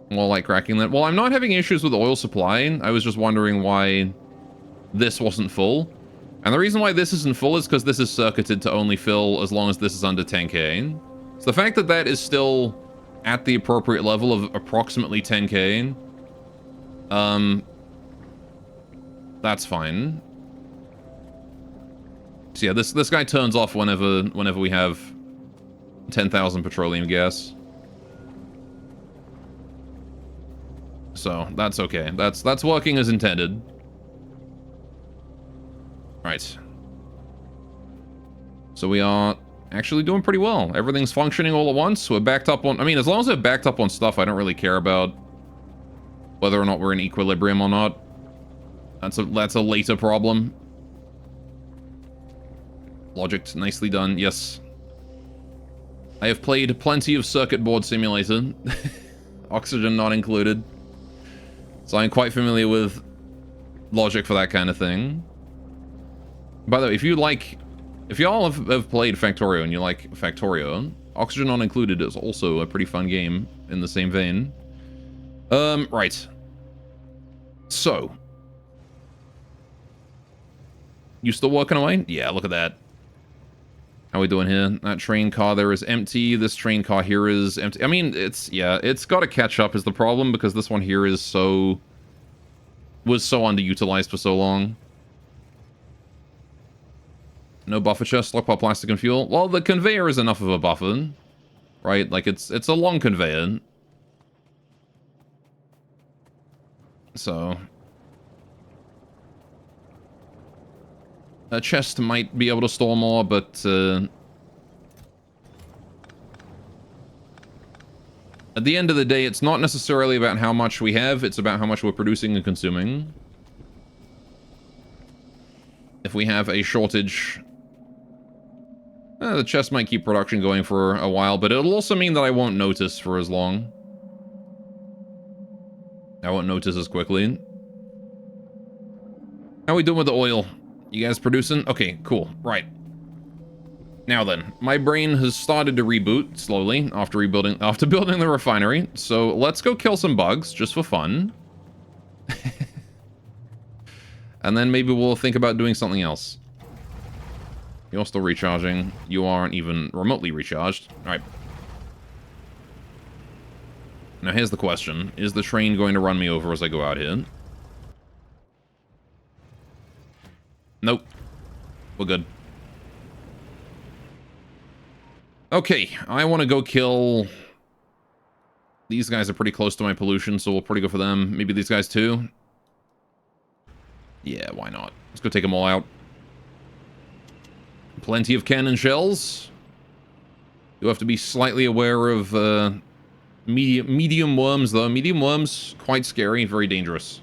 More light cracking that. Well, I'm not having issues with oil supply. I was just wondering why this wasn't full. And the reason why this isn't full is because this is circuited to only fill as long as this is under 10k. So the fact that that is still at the appropriate level of approximately 10k, that's fine. So yeah, this guy turns off whenever we have 10,000 petroleum gas. So that's okay. That's working as intended. Right. So we are actually doing pretty well. Everything's functioning all at once. We're backed up on... I mean, as long as we're backed up on stuff, I don't really care about whether or not we're in equilibrium or not. That's a later problem. Logic, nicely done. Yes. I have played plenty of Circuit Board Simulator. Oxygen not included. So I'm quite familiar with logic for that kind of thing. By the way, if y'all have played Factorio and you like Factorio, Oxygen Not Included is also a pretty fun game in the same vein. Right. So. You still working away? Yeah, look at that. How we doing here? That train car there is empty. This train car here is empty. I mean, it's got to catch up is the problem because this one here is was so underutilized for so long. No buffer chest, stockpile plastic and fuel. Well, the conveyor is enough of a buffer, right? Like, it's a long conveyor. So... a chest might be able to store more, but... at the end of the day, it's not necessarily about how much we have, it's about how much we're producing and consuming. If we have a shortage... the chest might keep production going for a while, but it'll also mean that I won't notice for as long. I won't notice as quickly. How we doing with the oil? You guys producing? Okay, cool. Right. Now then, my brain has started to reboot slowly after building the refinery. So let's go kill some bugs just for fun. And then maybe we'll think about doing something else. You're still recharging. You aren't even remotely recharged. All right. Now here's the question. Is the train going to run me over as I go out here? Nope. We're good. Okay, I want to go kill... these guys are pretty close to my pollution, so we'll probably go for them. Maybe these guys too? Yeah, why not? Let's go take them all out. Plenty of cannon shells. You have to be slightly aware of medium worms, though. Medium worms, quite scary, very dangerous.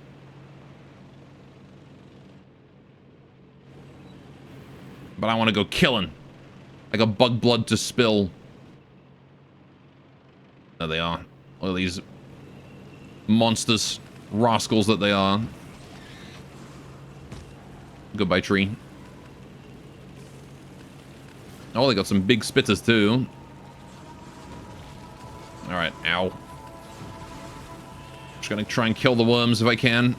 But I want to go killing. I got bug blood to spill. There they are. All these monsters, rascals that they are. Goodbye, tree. Oh, they got some big spitters too. Alright, ow. Just gonna try and kill the worms if I can.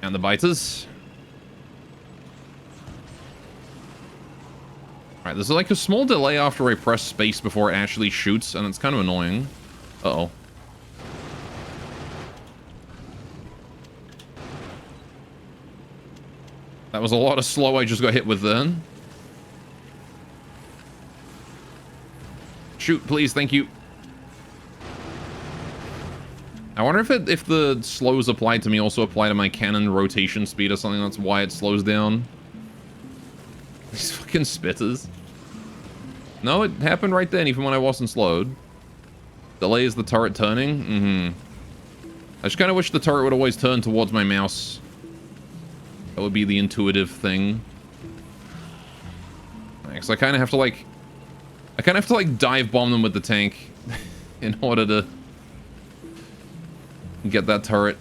And the biters. Alright, there's like a small delay after I press space before it actually shoots, and it's kind of annoying. Uh-oh. That was a lot of slow I just got hit with then. Shoot, please, thank you. I wonder if the slows applied to me also apply to my cannon rotation speed or something. That's why it slows down. These fucking spitters. No, it happened right then, even when I wasn't slowed. Delays the turret turning? Mm-hmm. I just kind of wish the turret would always turn towards my mouse. That would be the intuitive thing. Because I kind of have to, like... dive bomb them with the tank in order to get that turret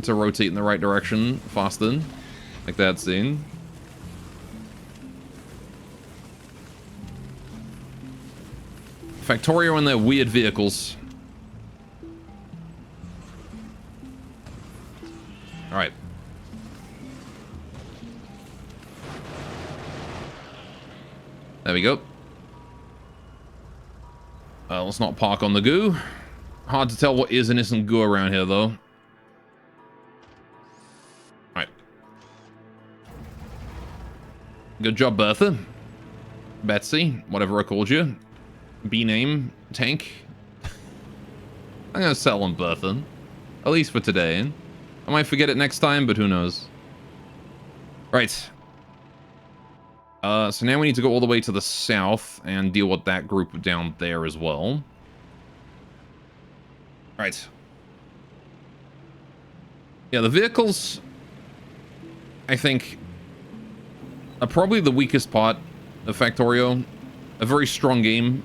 to rotate in the right direction faster. Like that scene. Factorio and their weird vehicles. Alright. There we go. Let's not park on the goo. Hard to tell what is and isn't goo around here, though. Alright. Good job, Bertha. Betsy, whatever I called you. B-name, tank. I'm gonna settle on Bertha. At least for today. I might forget it next time, but who knows. Right. So now we need to go all the way to the south and deal with that group down there as well. Right. Yeah, the vehicles, I think, are probably the weakest part of Factorio. A very strong game.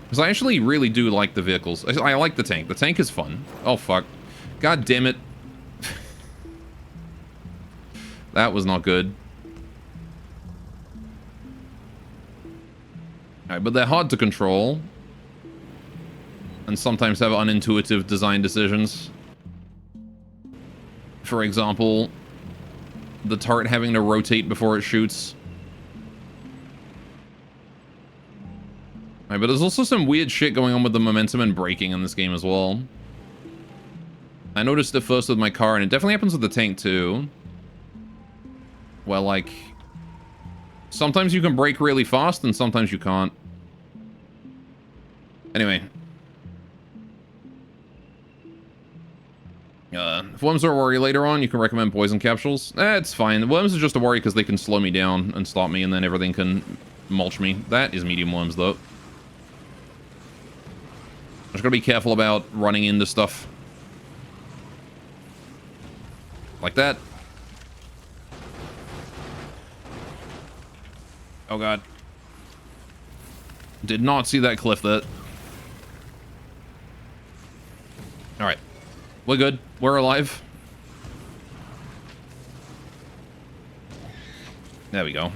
Because I actually really do like the vehicles. I like the tank. The tank is fun. Oh, fuck. God damn it. That was not good. Alright, but they're hard to control. And sometimes have unintuitive design decisions. For example, the turret having to rotate before it shoots. Alright, but there's also some weird shit going on with the momentum and braking in this game as well. I noticed it first with my car, and it definitely happens with the tank too. Well, like... sometimes you can brake really fast, and sometimes you can't. Anyway. If worms are a worry later on, you can recommend poison capsules. It's fine. Worms are just a worry because they can slow me down and stop me, and then everything can mulch me. That is medium worms, though. Just gotta be careful about running into stuff. Like that. Oh god. Did not see that cliff there. Alright. We're good. We're alive. There we go.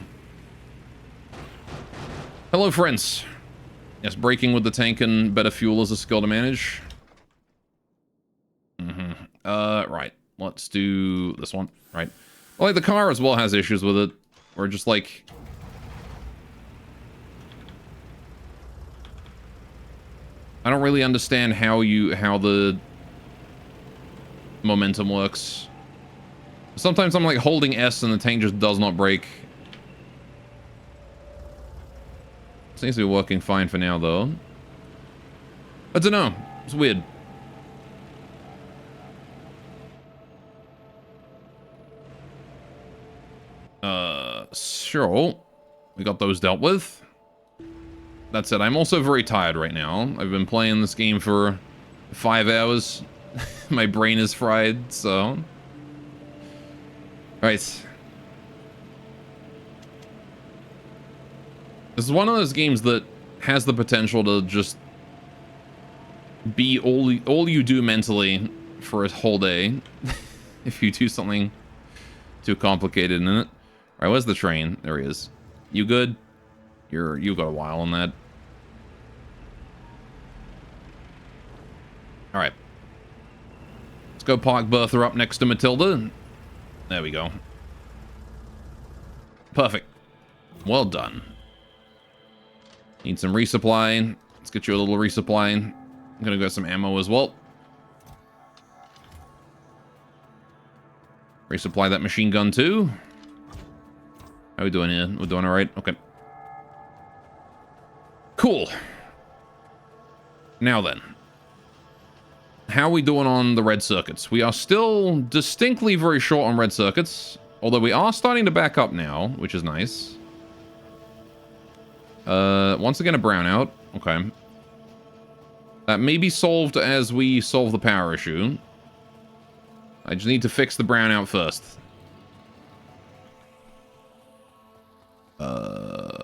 Hello, friends. Yes, braking with the tank and better fuel is a skill to manage. Right. Let's do this one. Right. Well, like, the car as well has issues with it. We're just like... I don't really understand how the momentum works. Sometimes I'm like holding S and the tank just does not brake. Seems to be working fine for now, though. I don't know. It's weird. Sure. We got those dealt with. That said, I'm also very tired right now. I've been playing this game for 5 hours. My brain is fried, so... Right. This is one of those games that has the potential to just be all you do mentally for a whole day if you do something too complicated in it. Alright, where's the train? There he is. You good? You got a while on that. Alright. Let's go park Bertha up next to Matilda. There we go. Perfect. Well done. Need some resupply. Let's get you a little resupply. I'm gonna get some ammo as well. Resupply that machine gun too. How we doing here? We're doing alright? Okay. Cool. Now then. How are we doing on the red circuits? We are still distinctly very short on red circuits. Although we are starting to back up now, which is nice. Once again a brownout. Okay. That may be solved as we solve the power issue. I just need to fix the brownout first.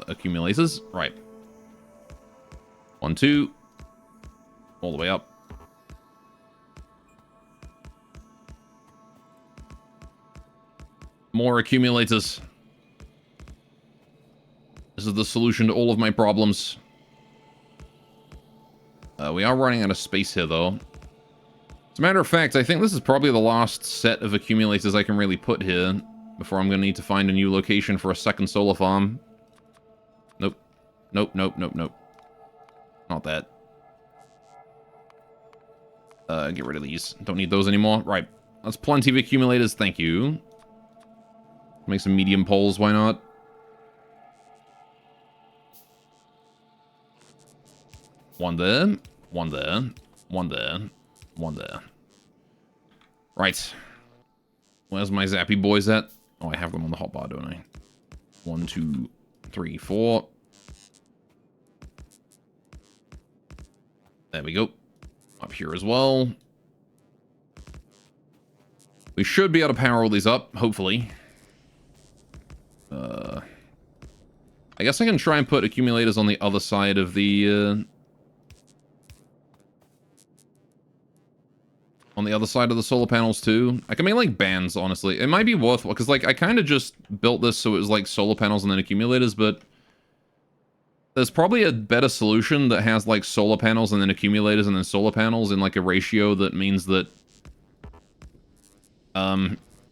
Accumulators. Right. 1, 2. All the way up. More accumulators. This is the solution to all of my problems. We are running out of space here, though. As a matter of fact, I think this is probably the last set of accumulators I can really put here before I'm going to need to find a new location for a second solar farm. Nope. Nope, nope, nope, nope. Not that. Get rid of these. Don't need those anymore. Right. That's plenty of accumulators. Thank you. Make some medium poles. Why not? One there. One there. One there. One there. Right. Where's my zappy boys at? Oh, I have them on the hotbar, don't I? 1, 2, 3, 4. There we go. Up here as well. We should be able to power all these up, hopefully. I guess I can try and put accumulators on the other side of the, on the other side of the solar panels, too. I can make, like, bands, honestly. It might be worthwhile, because, like, I kind of just built this so it was, like, solar panels and then accumulators, but there's probably a better solution that has, like, solar panels and then accumulators and then solar panels in, like, a ratio that means that,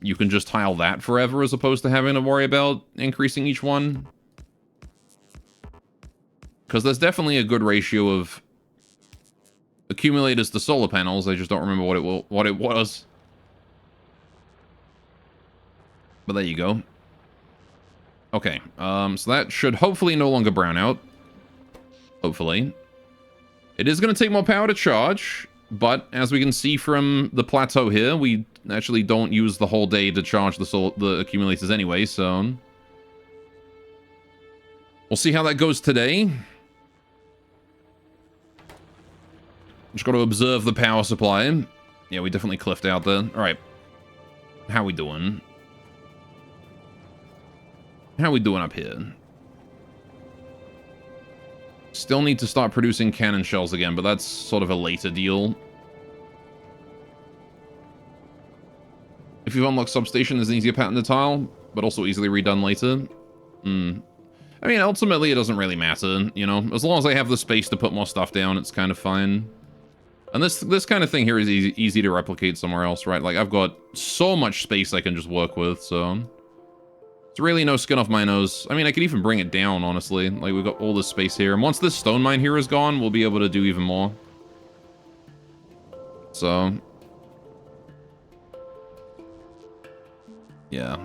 you can just tile that forever as opposed to having to worry about increasing each one. Because there's definitely a good ratio of accumulators to solar panels. I just don't remember what it was. But there you go. Okay, so that should hopefully no longer brown out. Hopefully. It is going to take more power to charge, but as we can see from the plateau here, we actually don't use the whole day to charge the accumulators anyway, so we'll see how that goes today. Just got to observe the power supply. Yeah, we definitely cliffed out there. Alright. How we doing? How we doing up here? Still need to start producing cannon shells again, but that's sort of a later deal. If you've unlocked substation, there's an easier pattern to tile, but also easily redone later. I mean, ultimately, it doesn't really matter, you know? As long as I have the space to put more stuff down, it's kind of fine. And this kind of thing here is easy to replicate somewhere else, right? Like, I've got so much space I can just work with, so it's really no skin off my nose. I mean, I could even bring it down, honestly. Like, we've got all this space here. And once this stone mine here is gone, we'll be able to do even more. So yeah.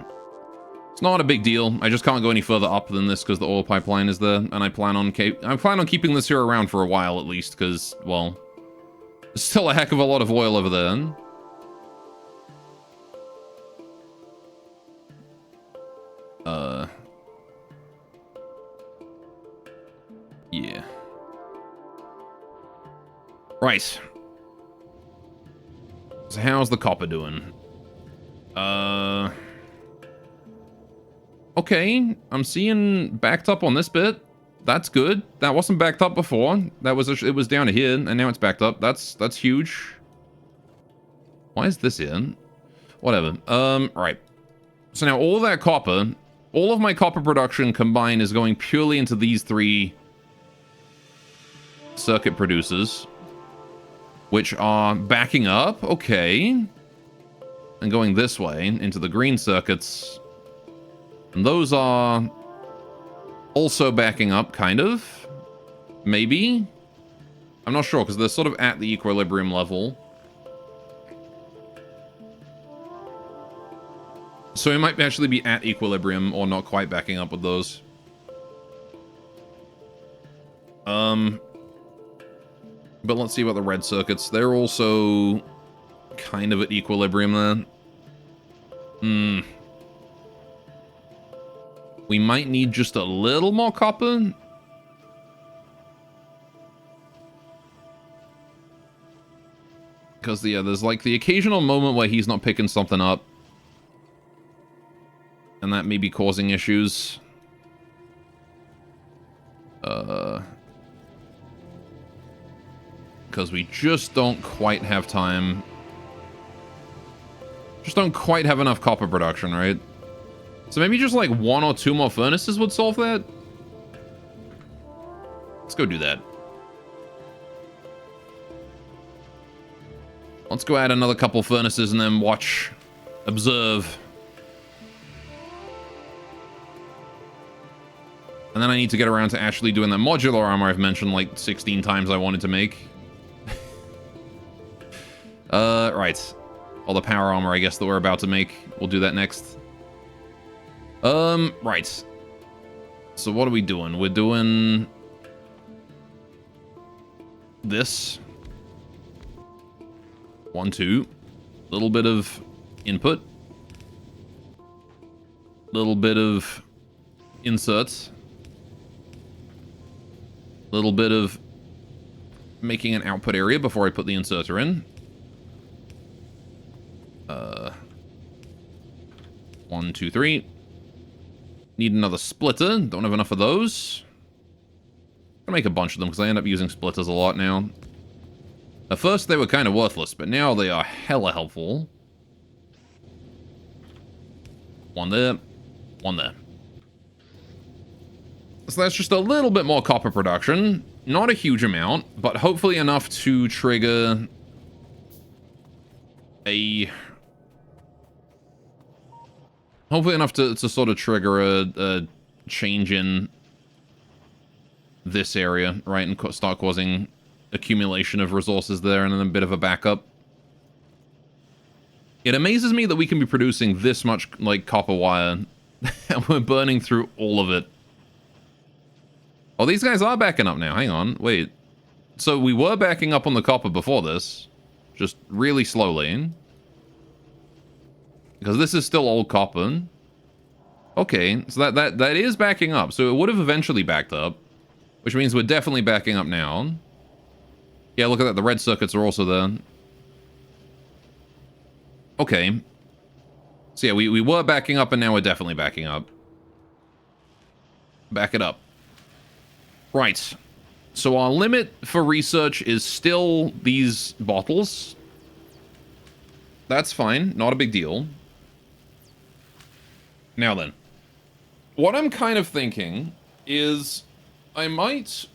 It's not a big deal. I just can't go any further up than this because the oil pipeline is there. And I plan on keeping this here around for a while, at least, because, well, there's still a heck of a lot of oil over there. Yeah. Right. So how's the copper doing? Okay, I'm seeing backed up on this bit. That's good. That wasn't backed up before. That was it was down here, and now it's backed up. That's huge. Why is this in? Whatever. Right. So now all that copper, all of my copper production combined is going purely into these 3 circuit producers, which are backing up. Okay. And going this way into the green circuits. And those are also backing up, kind of. Maybe. I'm not sure, because they're sort of at the equilibrium level. So it might actually be at equilibrium or not quite backing up with those. But let's see about the red circuits. They're also kind of at equilibrium there. We might need just a little more copper. Because, yeah, there's like the occasional moment where he's not picking something up. And that may be causing issues. Because we just don't quite have time. Just don't quite have enough copper production, right? So maybe just like 1 or 2 more furnaces would solve that? Let's go do that. Let's go add another couple furnaces and then watch, observe. And then I need to get around to actually doing that modular armor I've mentioned like 16 times I wanted to make. Right. All the power armor, I guess, that we're about to make. We'll do that next. Right. So what are we doing? We're doing this. 1, 2. Little bit of input. Little bit of inserts. Little bit of making an output area before I put the inserter in. 1, 2, 3. Need another splitter. Don't have enough of those. I'll make a bunch of them because I end up using splitters a lot now. At first they were kind of worthless, but now they are hella helpful. 1 there. 1 there. So that's just a little bit more copper production. Not a huge amount, but hopefully enough to trigger a... Hopefully enough to sort of trigger a change in this area, right? And start causing accumulation of resources there and then a bit of a backup. It amazes me that we can be producing this much, like, copper wire and we're burning through all of it. Oh, these guys are backing up now. Hang on. Wait. So we were backing up on the copper before this. Just really slowly. Because this is still old copper. Okay, so that is backing up. So it would have eventually backed up. Which means we're definitely backing up now. Yeah, look at that. The red circuits are also there. Okay. So yeah, we were backing up and now we're definitely backing up. Back it up. Right. So our limit for research is still these bottles. That's fine. Not a big deal. Now then. What I'm kind of thinking is I might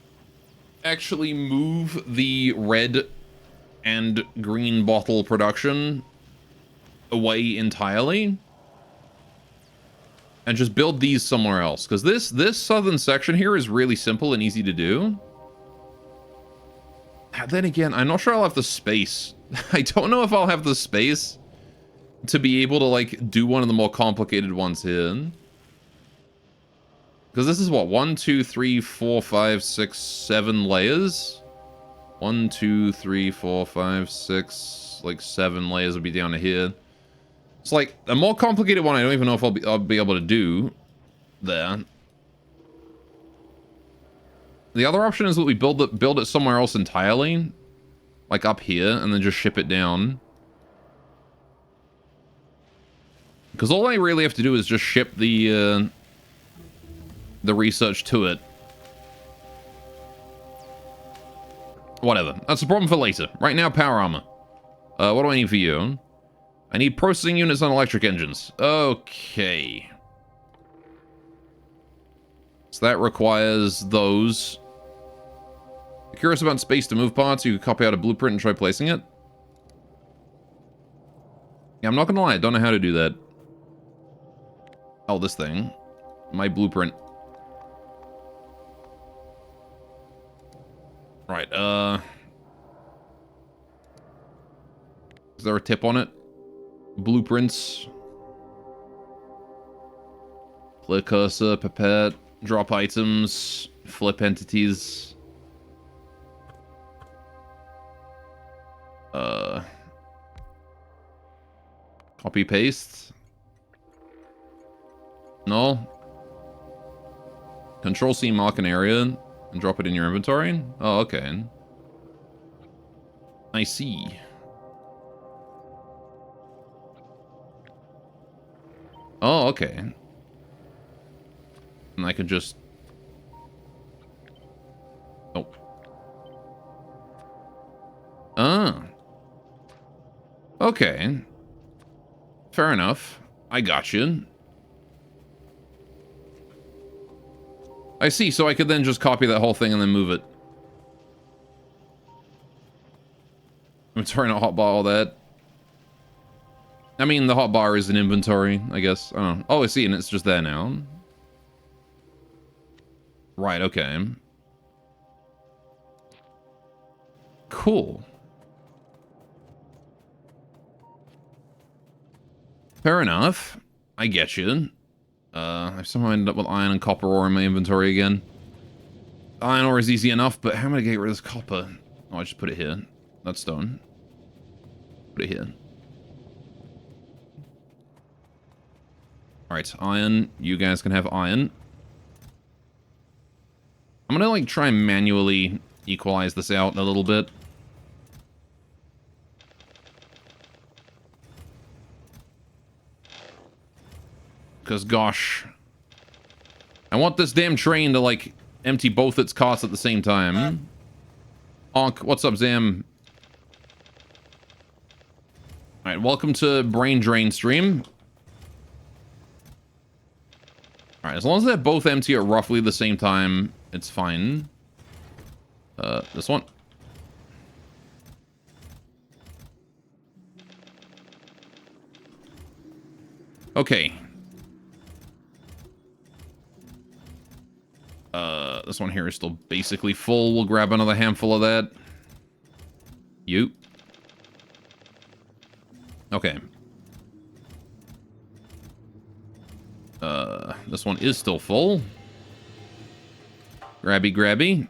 actually move the red and green bottle production away entirely and just build these somewhere else, because this southern section here is really simple and easy to do. Then again, I'm not sure I'll have the space. I don't know if I'll have the space to be able to like do one of the more complicated ones here. Because this is what, 1, 2, 3, 4, 5, 6, 7 layers. 1, 2, 3, 4, 5, 6, like 7 layers would be down to here. It's like a more complicated one. I don't even know if I'll be able to do there. The other option is that we build it somewhere else entirely, like up here, and then just ship it down. Because all I really have to do is just ship the research to it. Whatever. That's a problem for later. Right now, power armor. What do I need for you? I need processing units on electric engines. Okay. So that requires those. Curious about space to move parts? You could copy out a blueprint and try placing it? Yeah, I'm not gonna lie, I don't know how to do that. Oh, this thing. My blueprint. Right, is there a tip on it? Blueprints. Click cursor, pipette, drop items, flip entities. Copy paste. No. Control C, mark an area and drop it in your inventory. Oh, okay. I see. Oh, okay. And I could just... Oh. Ah. Okay. Fair enough. I got you. I see, so I could then just copy that whole thing and then move it. I'm trying to hotbar all that. I mean, the hotbar is an inventory, I guess. I don't know. Oh, I see, and it's just there now. Right, okay. Cool. Fair enough. I get you. I've somehow ended up with iron and copper ore in my inventory again. Iron ore is easy enough, but how am I gonna get rid of this copper? Oh, I just put it here. That's stone. Put it here. Alright, iron. You guys can have iron. I'm gonna, like, try and manually equalize this out a little bit. Because, gosh, I want this damn train to, like, empty both its carts at the same time. Honk, what's up, Zam? Alright, welcome to Brain Drain stream. Alright, as long as they're both empty at roughly the same time, it's fine. This one. Okay. This one here is still basically full. We'll grab another handful of that. You. Okay. This one is still full. Grabby, grabby.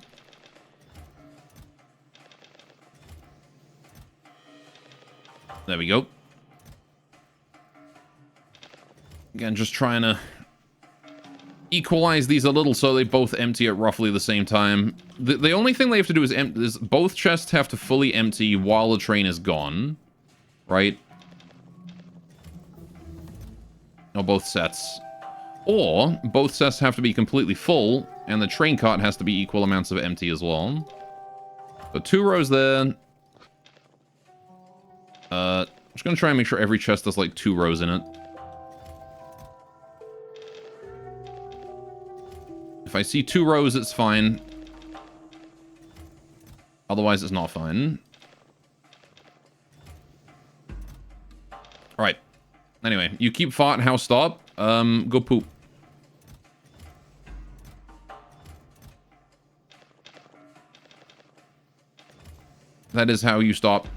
There we go. Again, just trying to equalize these a little so they both empty at roughly the same time. The only thing they have to do is both chests have to fully empty while the train is gone. Right? Or both sets. Or both sets have to be completely full, and the train cart has to be equal amounts of empty as well. So 2 rows there. I'm just gonna try and make sure every chest has like 2 rows in it. If I see 2 rows, it's fine. Otherwise, it's not fine. Alright. Anyway, you keep fart, house stop. Go poop. That is how you stop.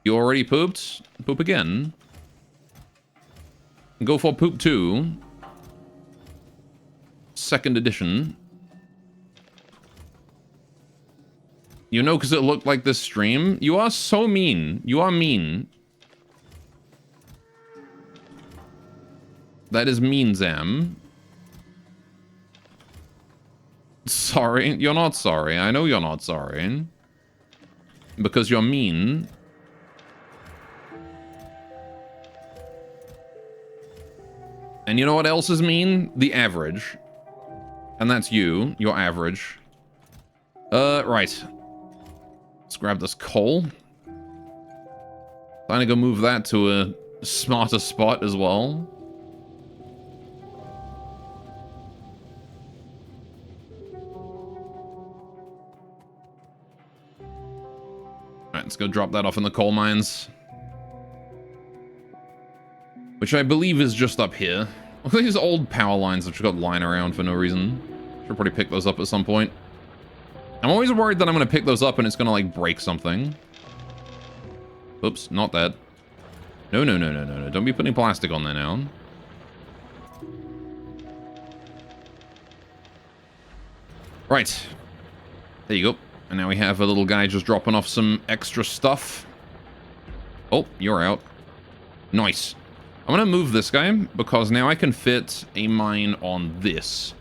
You already pooped? Poop again. Go for poop 2. 2nd edition. You know, because it looked like this stream. You are so mean. You are mean. That is mean, Zam. Sorry. You're not sorry. I know you're not sorry. Because you're mean. And you know what else is mean? The average. And that's you. Your average. Right. Let's grab this coal. Time to go move that to a smarter spot as well. Alright, let's go drop that off in the coal mines. Which I believe is just up here. Look at these old power lines that just got lying around for no reason. Should probably pick those up at some point. I'm always worried that I'm going to pick those up and it's going to, like, break something. Oops, not that. No, no, no, no, no, no. Don't be putting plastic on there now. Right. There you go. And now we have a little guy just dropping off some extra stuff. Oh, you're out. Nice. I'm going to move this guy because now I can fit a mine on this.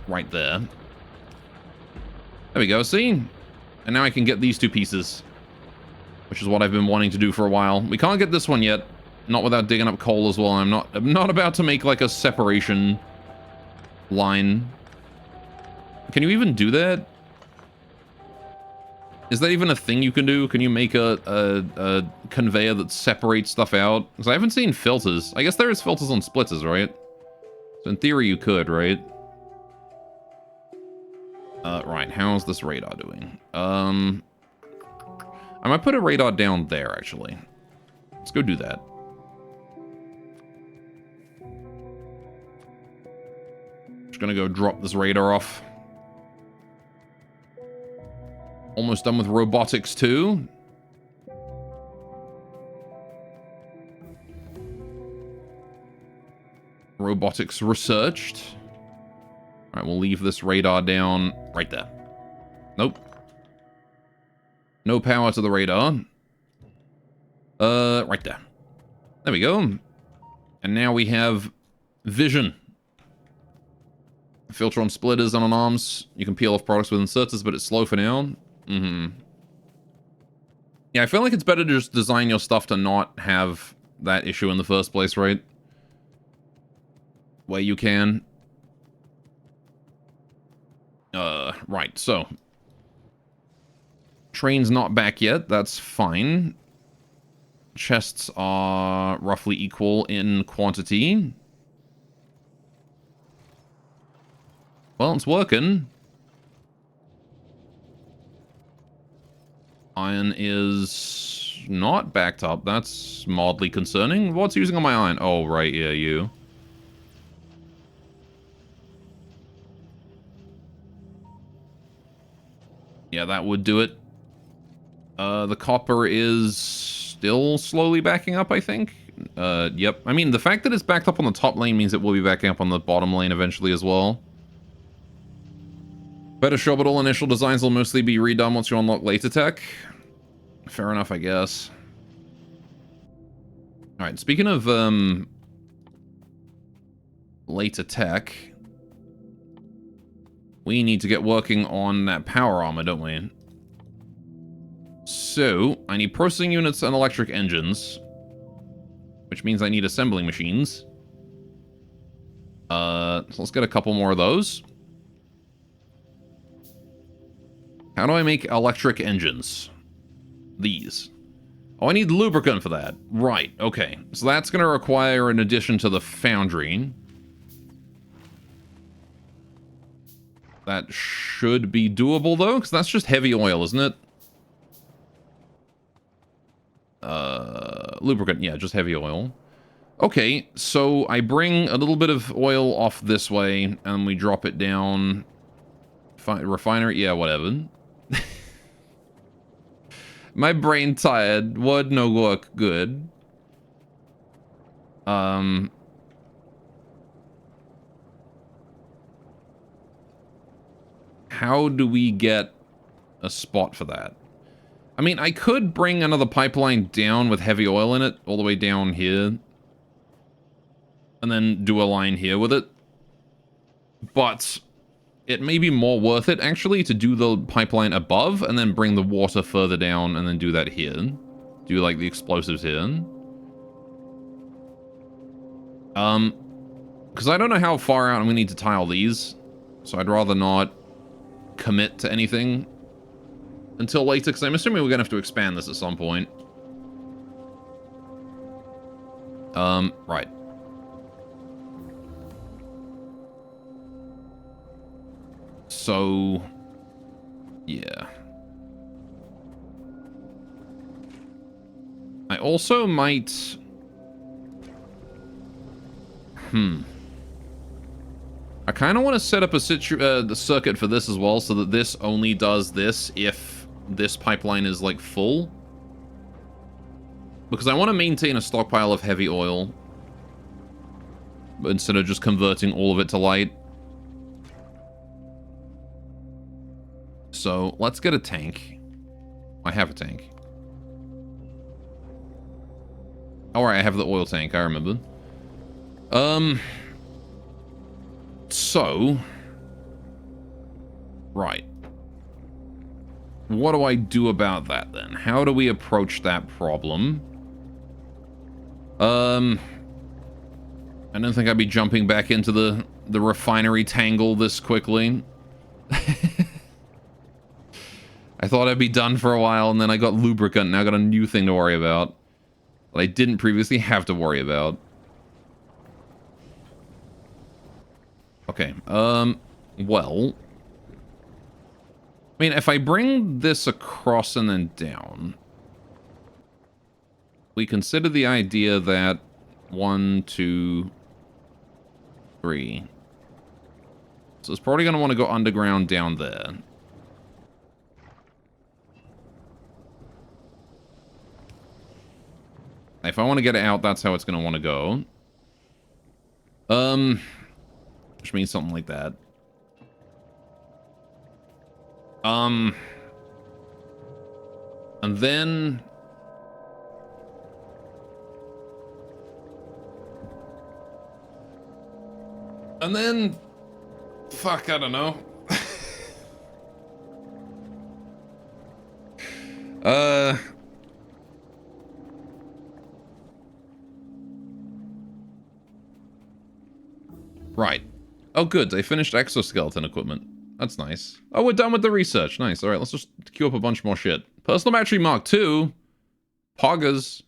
Right there. There we go, see? And now I can get these two pieces. Which is what I've been wanting to do for a while. We can't get this one yet. Not without digging up coal as well. I'm not about to make like a separation line. Can you even do that? Is that even a thing you can do? Can you make a conveyor that separates stuff out? Because I haven't seen filters. I guess there is filters on splitters, right? So in theory you could, right? Right, how's this radar doing? I might put a radar down there, actually. Let's go do that. Just gonna go drop this radar off. Almost done with robotics, too. Robotics researched. Alright, we'll leave this radar down right there. Nope. No power to the radar. Right there. There we go. And now we have vision. Filter on splitters and on arms. You can peel off products with inserters, but it's slow for now. Yeah, I feel like it's better to just design your stuff to not have that issue in the first place, right? Where you can. Right, so. Train's not back yet, that's fine. Chests are roughly equal in quantity. Well, it's working. Iron is not backed up. That's mildly concerning. What's using on my iron? Oh, right, yeah, you. Yeah, that would do it. The copper is still slowly backing up, I think. Yep. I mean, the fact that it's backed up on the top lane means it will be backing up on the bottom lane eventually as well. Better sure, but all initial designs will mostly be redone once you unlock later tech. Fair enough, I guess. Alright, speaking of, later tech, we need to get working on that power armor, don't we? So, I need processing units and electric engines, which means I need assembling machines. So let's get a couple more of those. How do I make electric engines? These. Oh, I need lubricant for that. Right, okay. So that's going to require an addition to the foundry. That should be doable, though, because that's just heavy oil, isn't it? Lubricant, yeah, just heavy oil. Okay, so I bring a little bit of oil off this way, and we drop it down. Refinery, yeah, whatever. My brain tired. Would no work good. How do we get a spot for that? I mean, I could bring another pipeline down with heavy oil in it, all the way down here. And then do a line here with it. But it may be more worth it, actually, to do the pipeline above and then bring the water further down and then do that here. Do, like, the explosives here. Because I don't know how far out I'm going to need to tile these. So I'd rather not commit to anything until later, because I'm assuming we're going to have to expand this at some point. Right. So, yeah. I also might... I kind of want to set up a the circuit for this as well, so that this only does this if this pipeline is, like, full. Because I want to maintain a stockpile of heavy oil, instead of just converting all of it to light. So, let's get a tank. I have a tank. Alright, I have the oil tank, I remember. So... Right. What do I do about that, then? How do we approach that problem? I don't think I'd be jumping back into the refinery tangle this quickly. I thought I'd be done for a while, and then I got lubricant, and now I got a new thing to worry about. That I didn't previously have to worry about. Okay, well... I mean, if I bring this across and then down... We consider the idea that 1, 2, 3. So it's probably going to want to go underground down there. If I want to get it out, that's how it's going to want to go. Which means something like that. And then... And then... Fuck, I don't know. Right. Oh, good. They finished exoskeleton equipment. That's nice. Oh, we're done with the research. Nice. All right, let's just queue up a bunch more shit. Personal battery Mark II. Poggers.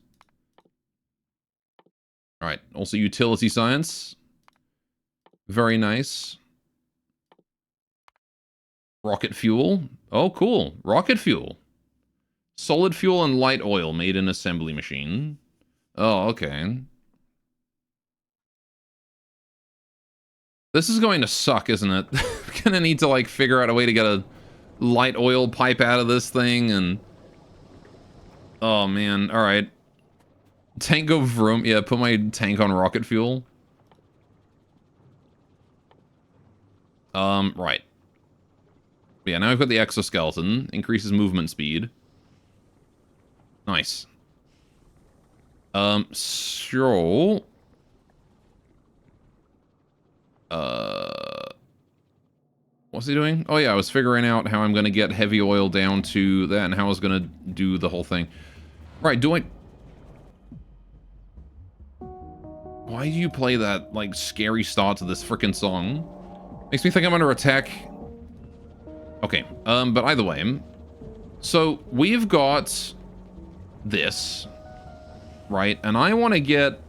All right. Also, utility science. Very nice. Rocket fuel. Oh, cool. Rocket fuel. Solid fuel and light oil made in assembly machine. Oh, okay. This is going to suck, isn't it? We're gonna need to, like, figure out a way to get a light oil pipe out of this thing, and... Oh, man. Alright. Tank go vroom. Yeah, put my tank on rocket fuel. Right. Yeah, now I've got the exoskeleton. Increases movement speed. Nice. Sure... What's he doing? Oh yeah, I was figuring out how I'm gonna get heavy oil down to that and how I was gonna do the whole thing. Right, do I... Why do you play that, like, scary start to this frickin' song? Makes me think I'm under attack. Okay, but either way. So, we've got this, right? And I want to get,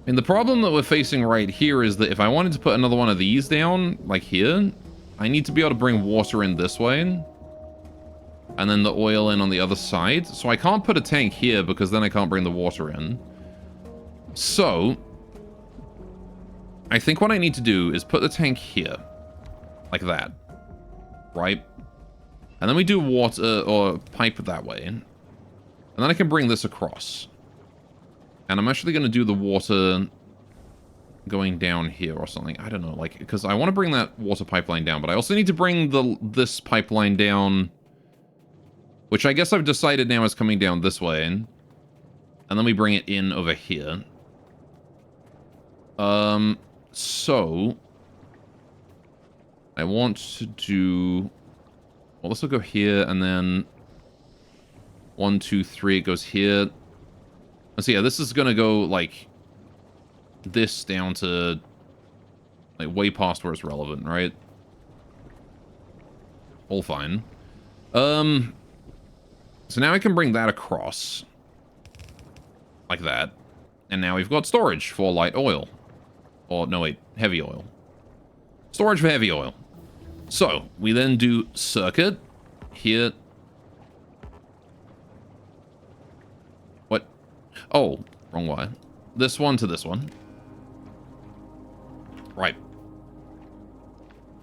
and the problem that we're facing right here is that if I wanted to put another one of these down, like here, I need to be able to bring water in this way. And then the oil in on the other side. So I can't put a tank here because then I can't bring the water in. So, I think what I need to do is put the tank here. Like that. Right? And then we do water, or pipe that way. And then I can bring this across. And I'm actually going to do the water going down here or something. I don't know, like, because I want to bring that water pipeline down, but I also need to bring this pipeline down, which I guess I've decided now is coming down this way. And then we bring it in over here. So I want to do... Well, this will go here, and then 1, 2, 3, it goes here. So yeah, this is gonna go, like, this down to, like, way past where it's relevant, right? All fine. So now I can bring that across. Like that. And now we've got storage for light oil. Or, no wait, heavy oil. Storage for heavy oil. So, we then do circuit. Here. What? Oh, wrong wire. This one to this one. Right.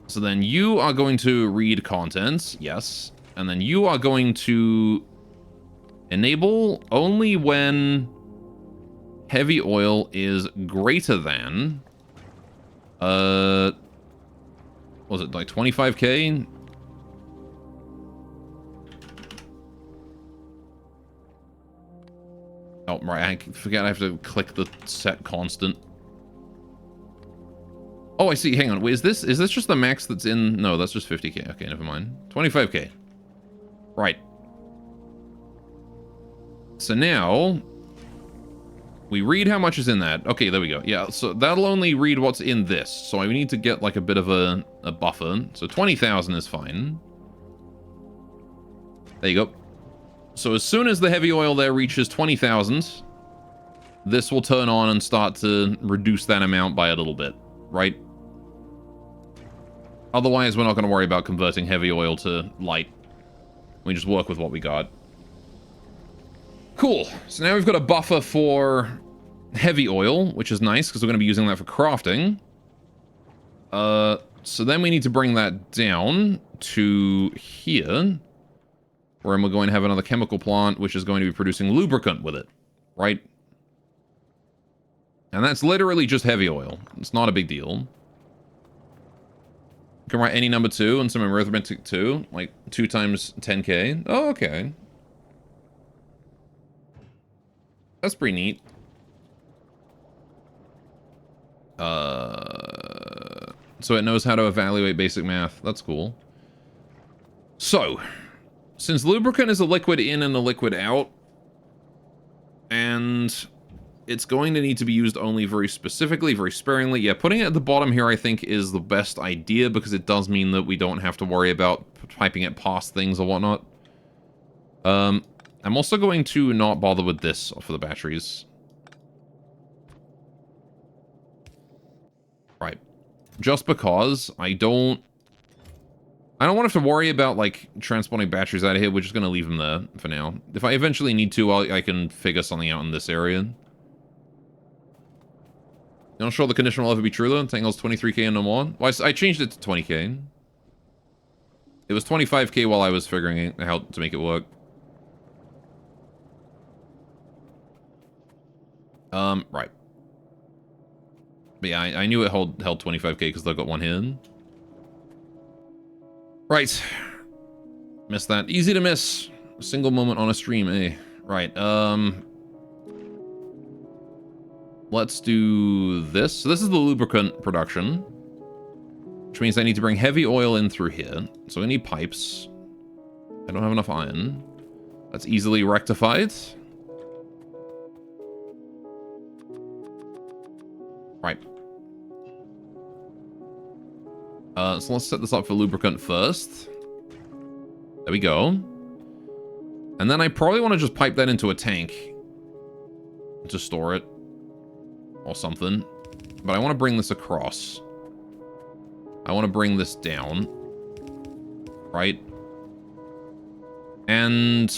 So then you are going to read contents. Yes. And then you are going to enable only when heavy oil is greater than, was it like 25k? Oh, right, I forget I have to click the set constant. Oh, I see, hang on, wait, is this just the max that's in? No, that's just 50k, okay, never mind. 25k. Right. So now, we read how much is in that. Okay, there we go. Yeah, so that'll only read what's in this. So we need to get like a bit of a buffer. So 20,000 is fine. There you go. So as soon as the heavy oil there reaches 20,000, this will turn on and start to reduce that amount by a little bit, right? Otherwise, we're not going to worry about converting heavy oil to light. We just work with what we got. Cool. So now we've got a buffer for heavy oil, which is nice because we're going to be using that for crafting. So then we need to bring that down to here, where we're going to have another chemical plant, which is going to be producing lubricant with it, right? And that's literally just heavy oil. It's not a big deal. You can write any number 2 and some arithmetic 2, like 2 times 10k. Oh, okay. That's pretty neat. So it knows how to evaluate basic math. That's cool. So, since lubricant is a liquid in and a liquid out, and it's going to need to be used only very specifically, very sparingly. Yeah, putting it at the bottom here, I think, is the best idea, because it does mean that we don't have to worry about piping it past things or whatnot. I'm also going to not bother with this for the batteries. Right. Just because I don't want to have to worry about, like, transporting batteries out of here. We're just going to leave them there for now. If I eventually need to, I can figure something out in this area. You're not sure the condition will ever be true, though? Tangle's 23k and no more? Well, I changed it to 20k. It was 25k while I was figuring out how to make it work. Right. But yeah, I knew it held 25k because they've got one here. Right. Missed that. Easy to miss. A single moment on a stream, eh? Right, let's do this. So this is the lubricant production, which means I need to bring heavy oil in through here. So I need pipes. I don't have enough iron. That's easily rectified. Right. So let's set this up for lubricant first. There we go. And then I probably want to just pipe that into a tank to store it or something. But I want to bring this across. I want to bring this down. Right? And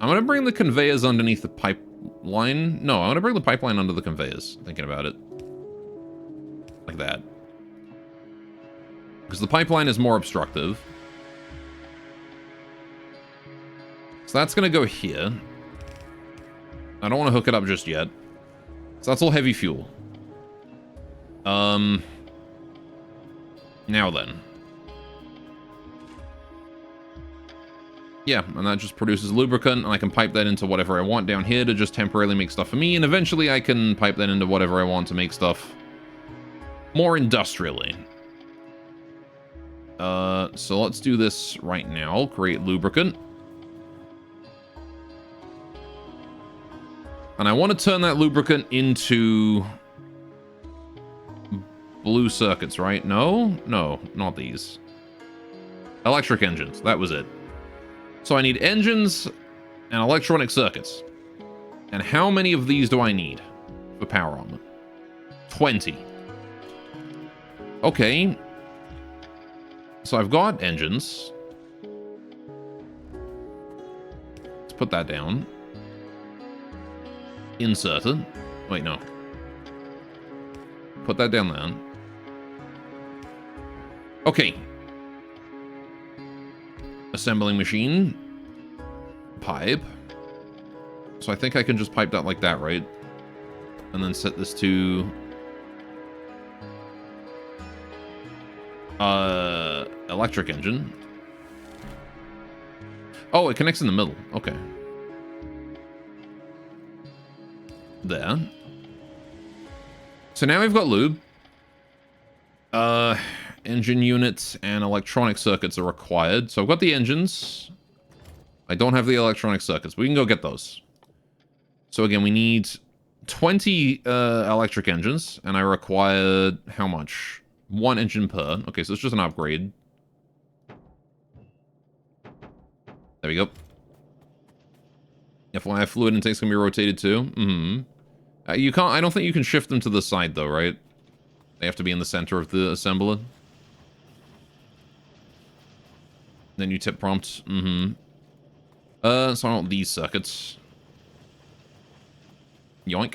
I'm going to bring the conveyors underneath the pipeline. No, I want to bring the pipeline under the conveyors, thinking about it. Like that. Because the pipeline is more obstructive. So that's going to go here. I don't want to hook it up just yet. So that's all heavy fuel. Now then. Yeah, and that just produces lubricant, and I can pipe that into whatever I want down here to just temporarily make stuff for me, and eventually I can pipe that into whatever I want to make stuff more industrially. So let's do this right now. Create lubricant. And I want to turn that lubricant into blue circuits, right? No? No, not these. Electric engines. That was it. So I need engines and electronic circuits. And how many of these do I need for power armor? 20. Okay. So I've got engines. Let's put that down. Inserted. Wait, no. Put that down there. Okay. Assembling machine. Pipe. So I think I can just pipe that like that, right? And then set this to... electric engine. Oh, it connects in the middle. Okay. There. So now we've got lube. Engine units and electronic circuits are required. So I've got the engines. I don't have the electronic circuits. We can go get those. So again, we need 20 electric engines, and I required how much? 1 engine per. Okay, so it's just an upgrade. There we go. FYI, fluid intakes can be rotated too. Mm-hmm. You can't. I don't think you can shift them to the side though, right? They have to be in the center of the assembler. Then you tip prompt. Mm-hmm. So I want these circuits. Yoink.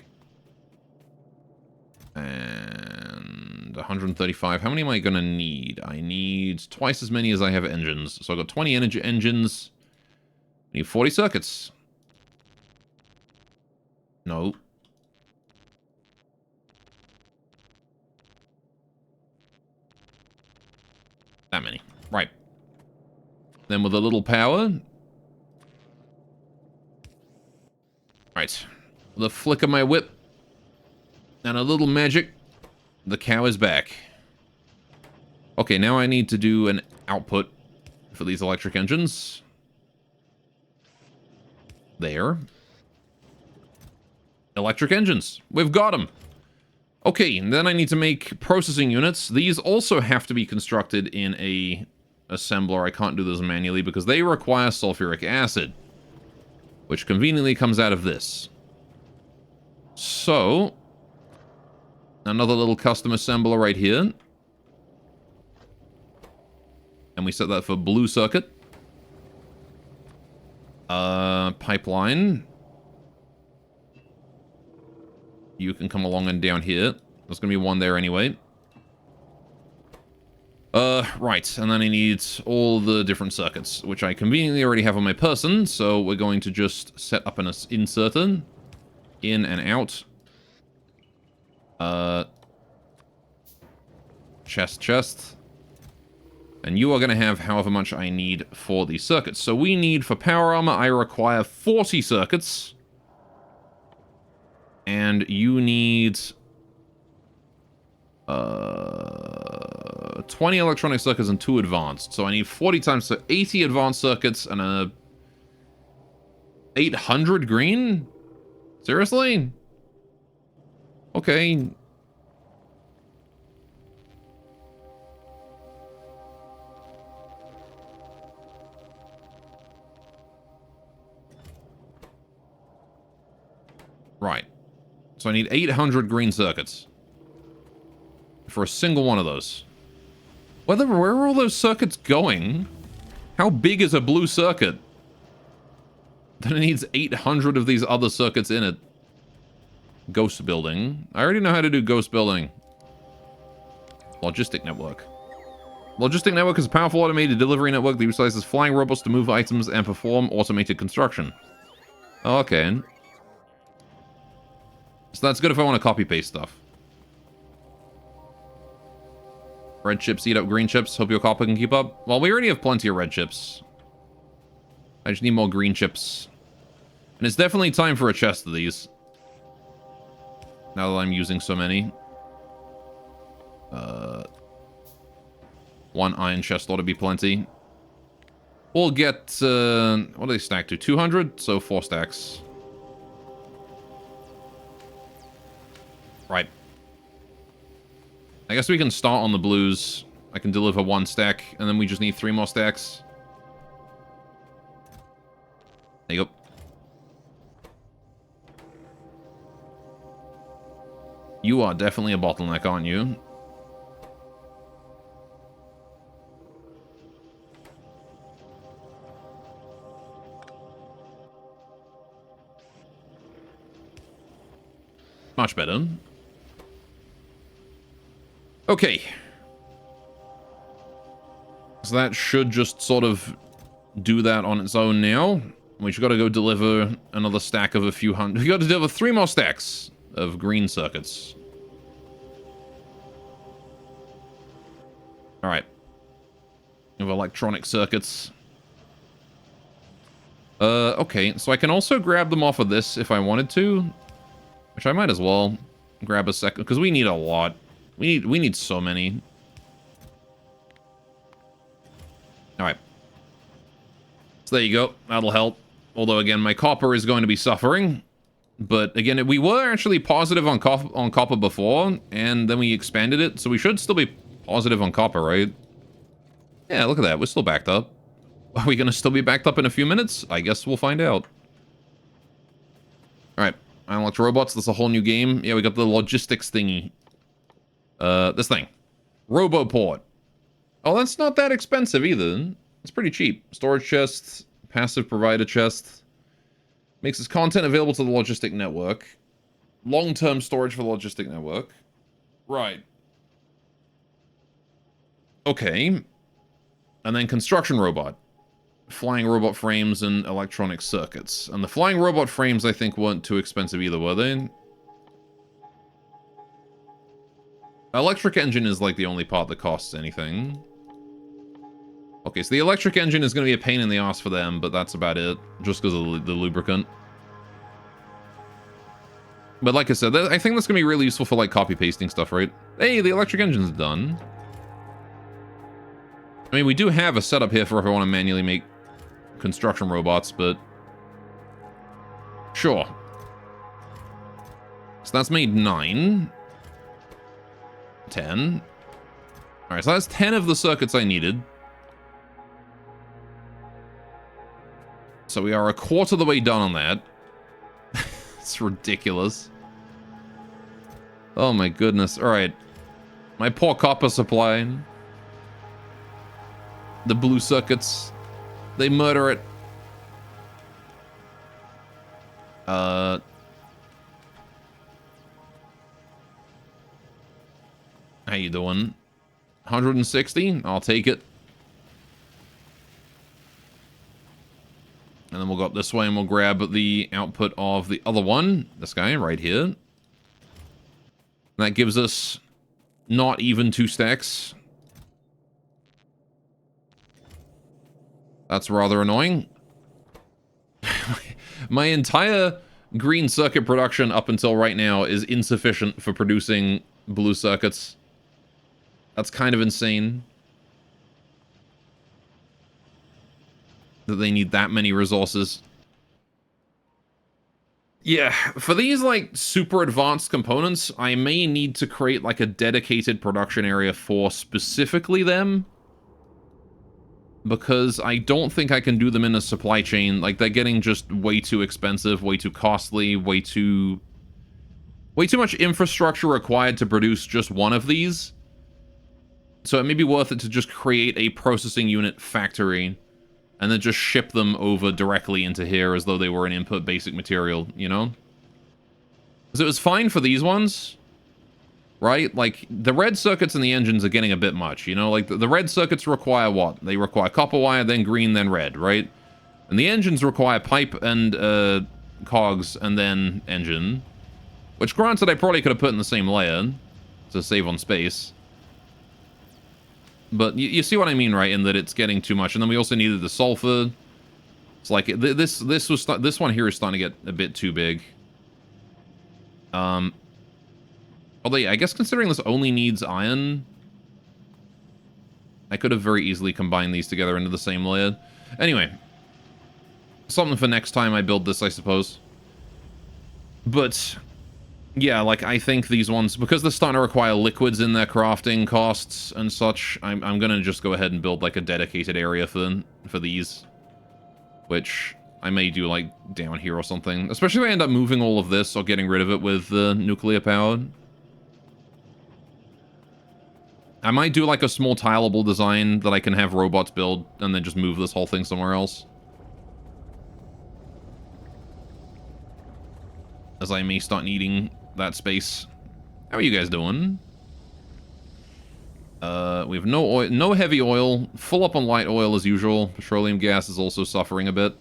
And 135. How many am I gonna need? I need twice as many as I have engines. So I've got 20 energy engines. I need 40 circuits. No. That many. Right. Then with a little power. Right. With a flick of my whip. And a little magic. The cow is back. Okay, now I need to do an output for these electric engines. There. Electric engines. We've got them. Okay, and then I need to make processing units. These also have to be constructed in a assembler. I can't do this manually because they require sulfuric acid, which conveniently comes out of this. So, another little custom assembler right here. And we set that for blue circuit. Pipeline. You can come along and down here. There's gonna be one there anyway. Right, and then I need all the different circuits, which I conveniently already have on my person, so we're going to just set up an inserter. In and out. Chest. And you are going to have however much I need for these circuits. So we need, for power armor, I require 40 circuits. And you need 20 electronic circuits and 2 advanced. So I need 40 times, so 80 advanced circuits and a 800 green? Seriously? Okay. Right. So I need 800 green circuits. For a single one of those. Where are all those circuits going? How big is a blue circuit? Then it needs 800 of these other circuits in it. Ghost building. I already know how to do ghost building. Logistic network. Logistic network is a powerful automated delivery network that utilizes flying robots to move items and perform automated construction. Okay. So that's good if I want to copy-paste stuff. Red chips eat up green chips. Hope your copper can keep up. Well, we already have plenty of red chips. I just need more green chips. And it's definitely time for a chest of these. Now that I'm using so many. One iron chest ought to be plenty. We'll get, what do they stack to? 200? So 4 stacks. Right. I guess we can start on the blues. I can deliver 1 stack, and then we just need 3 more stacks. There you go. You are definitely a bottleneck, aren't you? Much better. Okay. So that should just sort of do that on its own now. We just got to go deliver another stack of a few hundred. We got to deliver 3 more stacks of green circuits. All right. Of electronic circuits. Okay. So I can also grab them off of this if I wanted to, which I might as well grab a second because we need a lot. We need so many. All right. So there you go. That'll help. Although, again, my copper is going to be suffering. But, again, we were actually positive on copper before, and then we expanded it. So we should still be positive on copper, right? Yeah, look at that. We're still backed up. Are we going to still be backed up in a few minutes? I guess we'll find out. All right. Unlocked robots. That's a whole new game. Yeah, we got the logistics thingy. This thing. Roboport. Oh, that's not that expensive either. It's pretty cheap. Storage chests, passive provider chests. Makes its content available to the logistic network. Long-term storage for the logistic network. Right. Okay. And then construction robot. Flying robot frames and electronic circuits. And the flying robot frames, I think, weren't too expensive either, were they? Electric engine is like the only part that costs anything. Okay, so the electric engine is going to be a pain in the ass for them, but that's about it. Just because of the lubricant. But like I said, I think that's going to be really useful for like copy-pasting stuff, right? Hey, the electric engine's done. I mean, we do have a setup here for if I want to manually make construction robots, but... Sure. So that's made 9. 10. Alright, so that's 10 of the circuits I needed. So we are a quarter of the way done on that. It's ridiculous. Oh my goodness. Alright. My poor copper supply. The blue circuits. They murder it. How you doing? 160? I'll take it. And then we'll go up this way and we'll grab the output of the other one. This guy right here. And that gives us not even 2 stacks. That's rather annoying. My entire green circuit production up until right now is insufficient for producing blue circuits. That's kind of insane. That they need that many resources. Yeah, for these, like, super advanced components, I may need to create, like, a dedicated production area for specifically them. Because I don't think I can do them in a supply chain. Like, they're getting just way too expensive, way too costly, way too much infrastructure required to produce just one of these. So it may be worth it to just create a processing unit factory and then just ship them over directly into here as though they were an input basic material, you know? Because it was fine for these ones, right? Like, the red circuits and the engines are getting a bit much, you know? Like, the red circuits require what? They require copper wire, then green, then red, right? And the engines require pipe and cogs and then engine. Which, granted, I probably could have put in the same layer to save on space. But you see what I mean, right? In that it's getting too much. And then we also needed the sulfur. It's like, this one here is starting to get a bit too big. Although, yeah, I guess considering this only needs iron, I could have very easily combined these together into the same layer. Anyway, something for next time I build this, I suppose. But Yeah, like, I think these ones, because they're starting to require liquids in their crafting costs and such, I'm gonna just go ahead and build, like, a dedicated area for these. Which I may do, like, down here or something. Especially if I end up moving all of this or getting rid of it with nuclear powered. I might do, like, a small tileable design that I can have robots build and then just move this whole thing somewhere else. As I may start needing that space. How are you guys doing? We have no oil, no heavy oil, full up on light oil as usual. Petroleum gas is also suffering a bit.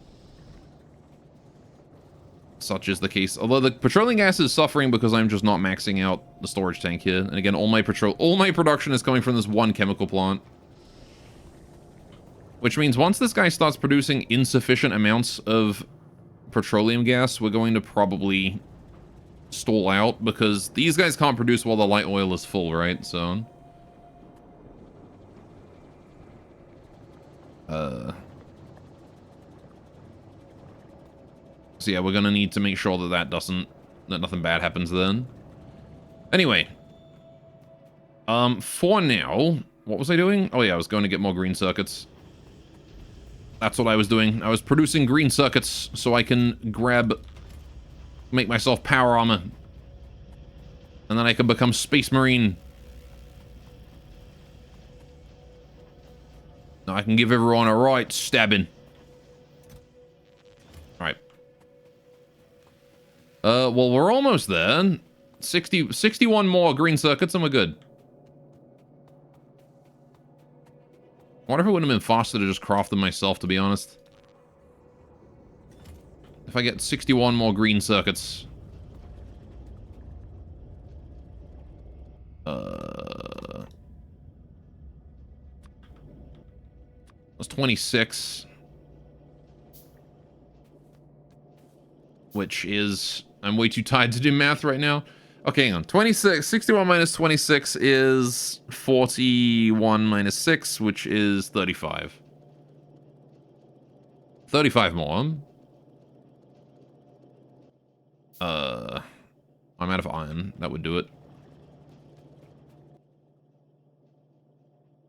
Such is the case. Although the petroleum gas is suffering because I'm just not maxing out the storage tank here. And again, all my production is coming from this one chemical plant. Which means once this guy starts producing insufficient amounts of petroleum gas, we're going to probably stall out because these guys can't produce while the light oil is full, right? So yeah, we're gonna need to make sure that that nothing bad happens then. Anyway, for now, what was I doing? Oh yeah, I was going to get more green circuits. That's what I was doing. I was producing green circuits so I can make myself power armor. And then I can become Space Marine. Now I can give everyone a right stabbing. Alright. Well, we're almost there. 61 more green circuits and we're good. I wonder if it wouldn't have been faster to just craft them myself, to be honest. If I get 61 more green circuits. That's 26. Which is... I'm way too tired to do math right now. Okay, hang on. 61 minus 26 is 41 minus 6, which is 35. 35 more. I'm out of iron. That would do it.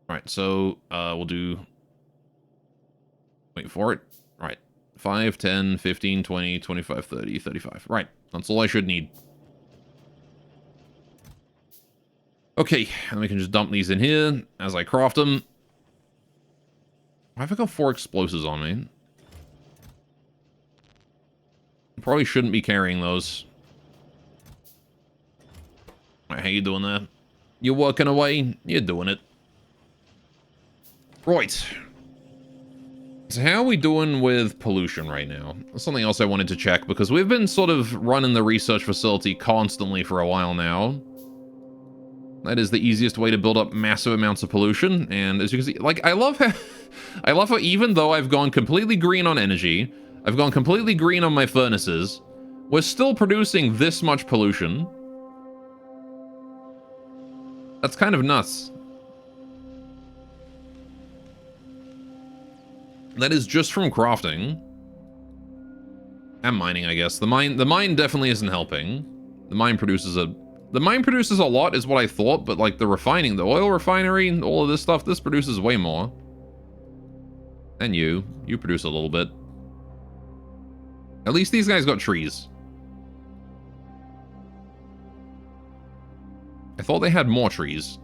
Alright, so, we'll do... Wait for it. Right. 5, 10, 15, 20, 25, 30, 35. Right. That's all I should need. Okay, and we can just dump these in here as I craft them. Why have I got 4 explosives on me? Probably shouldn't be carrying those. Right, how you doing there? You working away? You're doing it. Right. So how are we doing with pollution right now? That's something else I wanted to check, because we've been sort of running the research facility constantly for a while now. That is the easiest way to build up massive amounts of pollution, and as you can see, like, I love how even though I've gone completely green on energy, I've gone completely green on my furnaces, we're still producing this much pollution. That's kind of nuts. That is just from crafting. And mining, I guess. The mine definitely isn't helping. The mine produces a lot is what I thought, but like the refining, the oil refinery, all of this stuff, this produces way more. And you produce a little bit. At least these guys got trees. I thought they had more trees.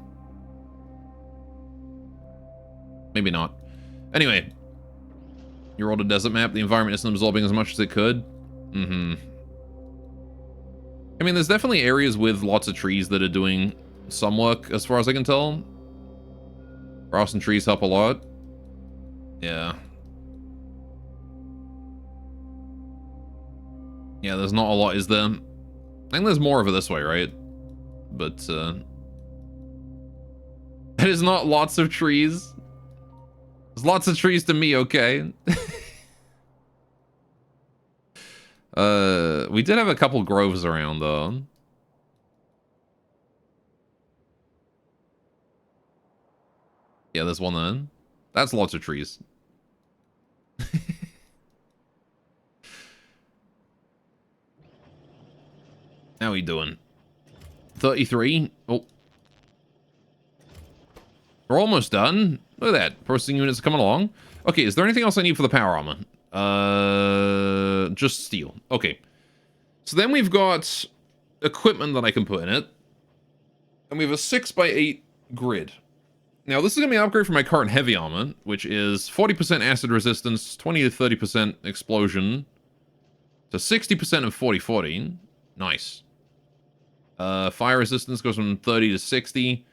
Maybe not. Anyway. Your older desert map, the environment isn't absorbing as much as it could. Mm-hmm. I mean, there's definitely areas with lots of trees that are doing some work, as far as I can tell. Grass and trees help a lot. Yeah. Yeah, there's not a lot, is there? I think there's more of it this way, right? But, it is not lots of trees. There's lots of trees to me, okay? We did have a couple groves around, though. Yeah, there's one then. That's lots of trees. How we doing? 33. Oh. We're almost done. Look at that. Processing units coming along. Okay, is there anything else I need for the power armor? Just steel. Okay. So then we've got equipment that I can put in it. And we have a 6x8 grid. Now, this is going to be an upgrade for my current heavy armor, which is 40% acid resistance, 20 to 30% explosion, to 60% of 40-40. Nice. Fire resistance goes from 30 to 60.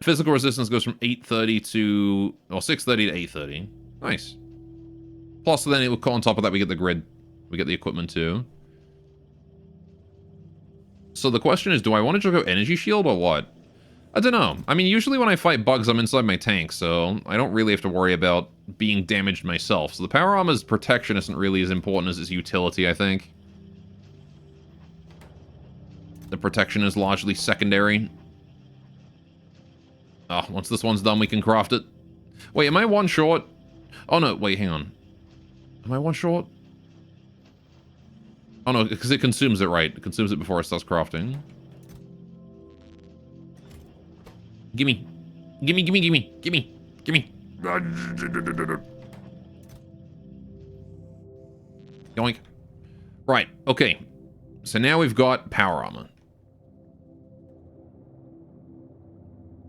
Physical resistance goes from 830 to... or 630 to 830. Nice. Plus, then it will, on top of that, we get the grid. We get the equipment, too. So the question is, do I want to check out energy shield or what? I don't know. I mean, usually when I fight bugs, I'm inside my tank, so I don't really have to worry about being damaged myself. So the power armor's protection isn't really as important as its utility, I think. The protection is largely secondary. Oh, once this one's done, we can craft it. Wait, am I one short? Oh, no, wait, hang on. Am I one short? Oh, no, because it consumes it, right. It consumes it before it starts crafting. Gimme. Gimme, gimme, gimme. Gimme. Gimme. Yoink. Right, okay. So now we've got power armor.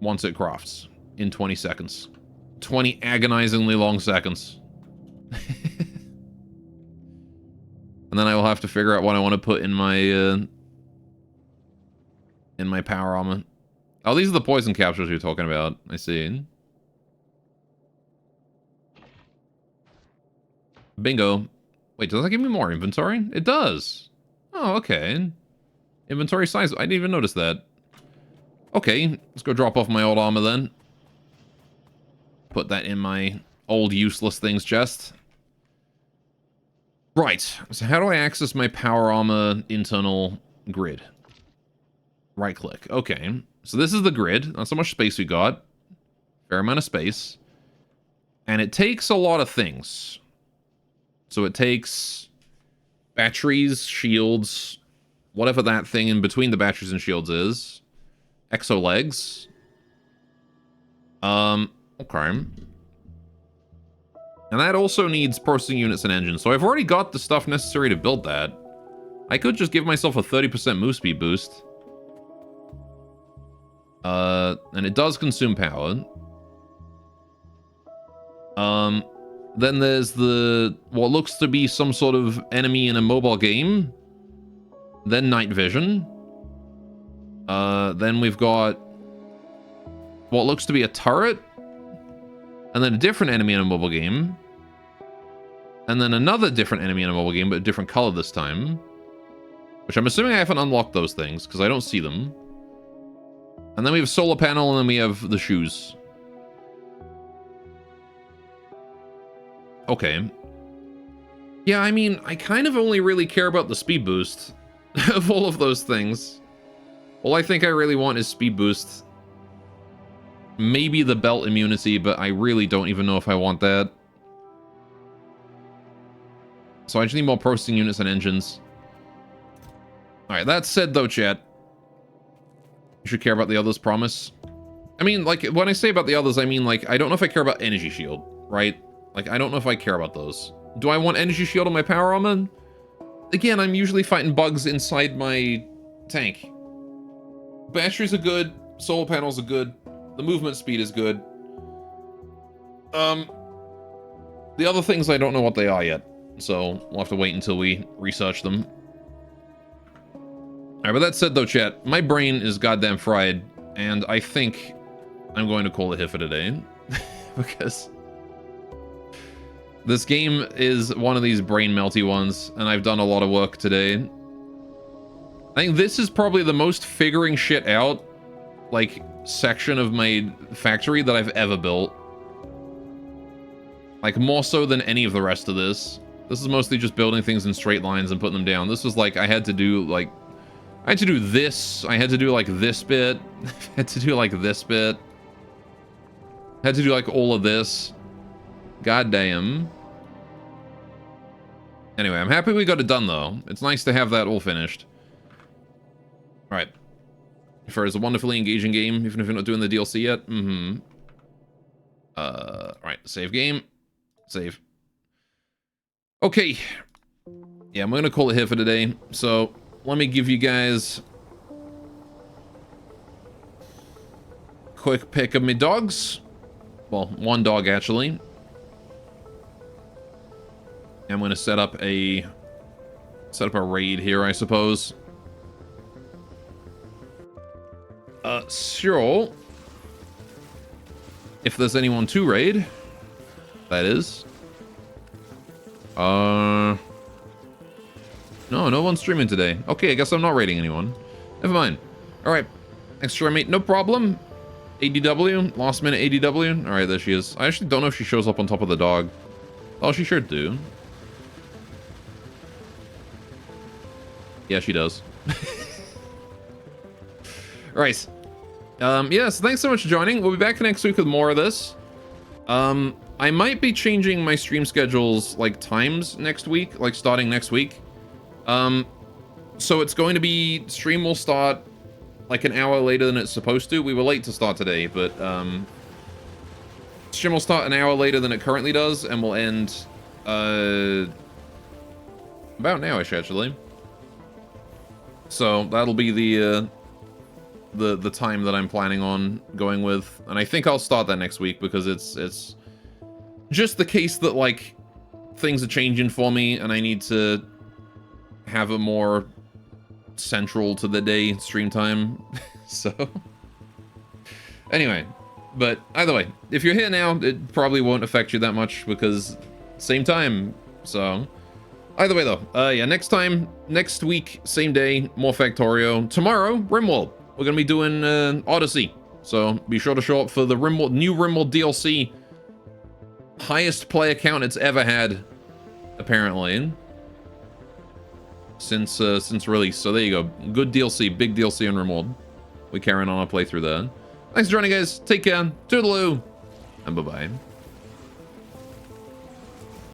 Once it crafts. In 20 seconds. 20 agonizingly long seconds. And then I will have to figure out what I want to put in my power armor. Oh, these are the poison capsules you're talking about. I see. Bingo. Wait, does that give me more inventory? It does. Oh, okay. Inventory size. I didn't even notice that. Okay, let's go drop off my old armor then. Put that in my old useless things chest. Right, so how do I access my power armor internal grid? Right click. Okay, so this is the grid. That's how much space we got. Fair amount of space. And it takes a lot of things. So it takes batteries, shields, whatever that thing in between the batteries and shields is. Exo legs. Okay. And that also needs processing units and engines. So I've already got the stuff necessary to build that. I could just give myself a 30% move speed boost. And it does consume power. Then there's what looks to be some sort of enemy in a mobile game. Then night vision. Then we've got what looks to be a turret. And then a different enemy in a mobile game. And then another different enemy in a mobile game, but a different color this time. Which I'm assuming I haven't unlocked those things, because I don't see them. And then we have solar panel, and then we have the shoes. Okay. Yeah, I mean, I kind of only really care about the speed boost of all of those things. All I think I really want is speed boost. Maybe the belt immunity, but I really don't even know if I want that. So I just need more processing units and engines. Alright, that said though, chat. You should care about the others, promise. I mean, like, when I say about the others, I mean, like, I don't know if I care about energy shield, right? Like, I don't know if I care about those. Do I want energy shield on my power armor? Again, I'm usually fighting bugs inside my tank. Batteries are good. Solar panels are good. The movement speed is good. The other things, I don't know what they are yet. So, we'll have to wait until we research them. Alright, but that said though, chat, my brain is goddamn fried, and I think I'm going to call it here for today. Because this game is one of these brain melty ones, and I've done a lot of work today. I think this is probably the most figuring shit out, like, section of my factory that I've ever built. Like, more so than any of the rest of this. This is mostly just building things in straight lines and putting them down. This was like, I had to do, like, I had to do this. I had to do, like, this bit. I had to do, like, this bit. I had to do, like, all of this. Goddamn. Anyway, I'm happy we got it done, though. It's nice to have that all finished. Alright. For it's a wonderfully engaging game, even if you're not doing the DLC yet. Right, save game. Save. Okay. Yeah, I'm gonna call it here for today. So, let me give you guys a quick pick of me dogs. Well, one dog, actually. I'm gonna set up a raid here, I suppose. Sure. If there's anyone to raid, that is. No, no one's streaming today. Okay, I guess I'm not raiding anyone. Never mind. Alright. Extra mate, no problem. ADW, last minute ADW. Alright, there she is. I actually don't know if she shows up on top of the dog. Oh, she sure do. Yeah, she does. Right. Yeah, so thanks so much for joining. We'll be back next week with more of this. I might be changing my stream schedules, like, times next week, like, starting next week. So it's going to be, stream will start, like, an hour later than it's supposed to. We were late to start today, but, stream will start an hour later than it currently does, and will end, about now-ish, actually. So, that'll be the time that I'm planning on going with, and I think I'll start that next week because it's just the case that, like, things are changing for me and I need to have a more central to the day stream time. So anyway, but either way, if you're here now, it probably won't affect you that much because same time. So either way though, yeah, next week, same day, more Factorio. Tomorrow, Rimworld. We're gonna be doing Odyssey, so be sure to show up for the new Rimworld DLC. Highest player count it's ever had, apparently, since release. So there you go, good DLC, big DLC on Rimworld. We carrying on our playthrough there. Thanks for joining, guys. Take care, toodaloo, and bye bye.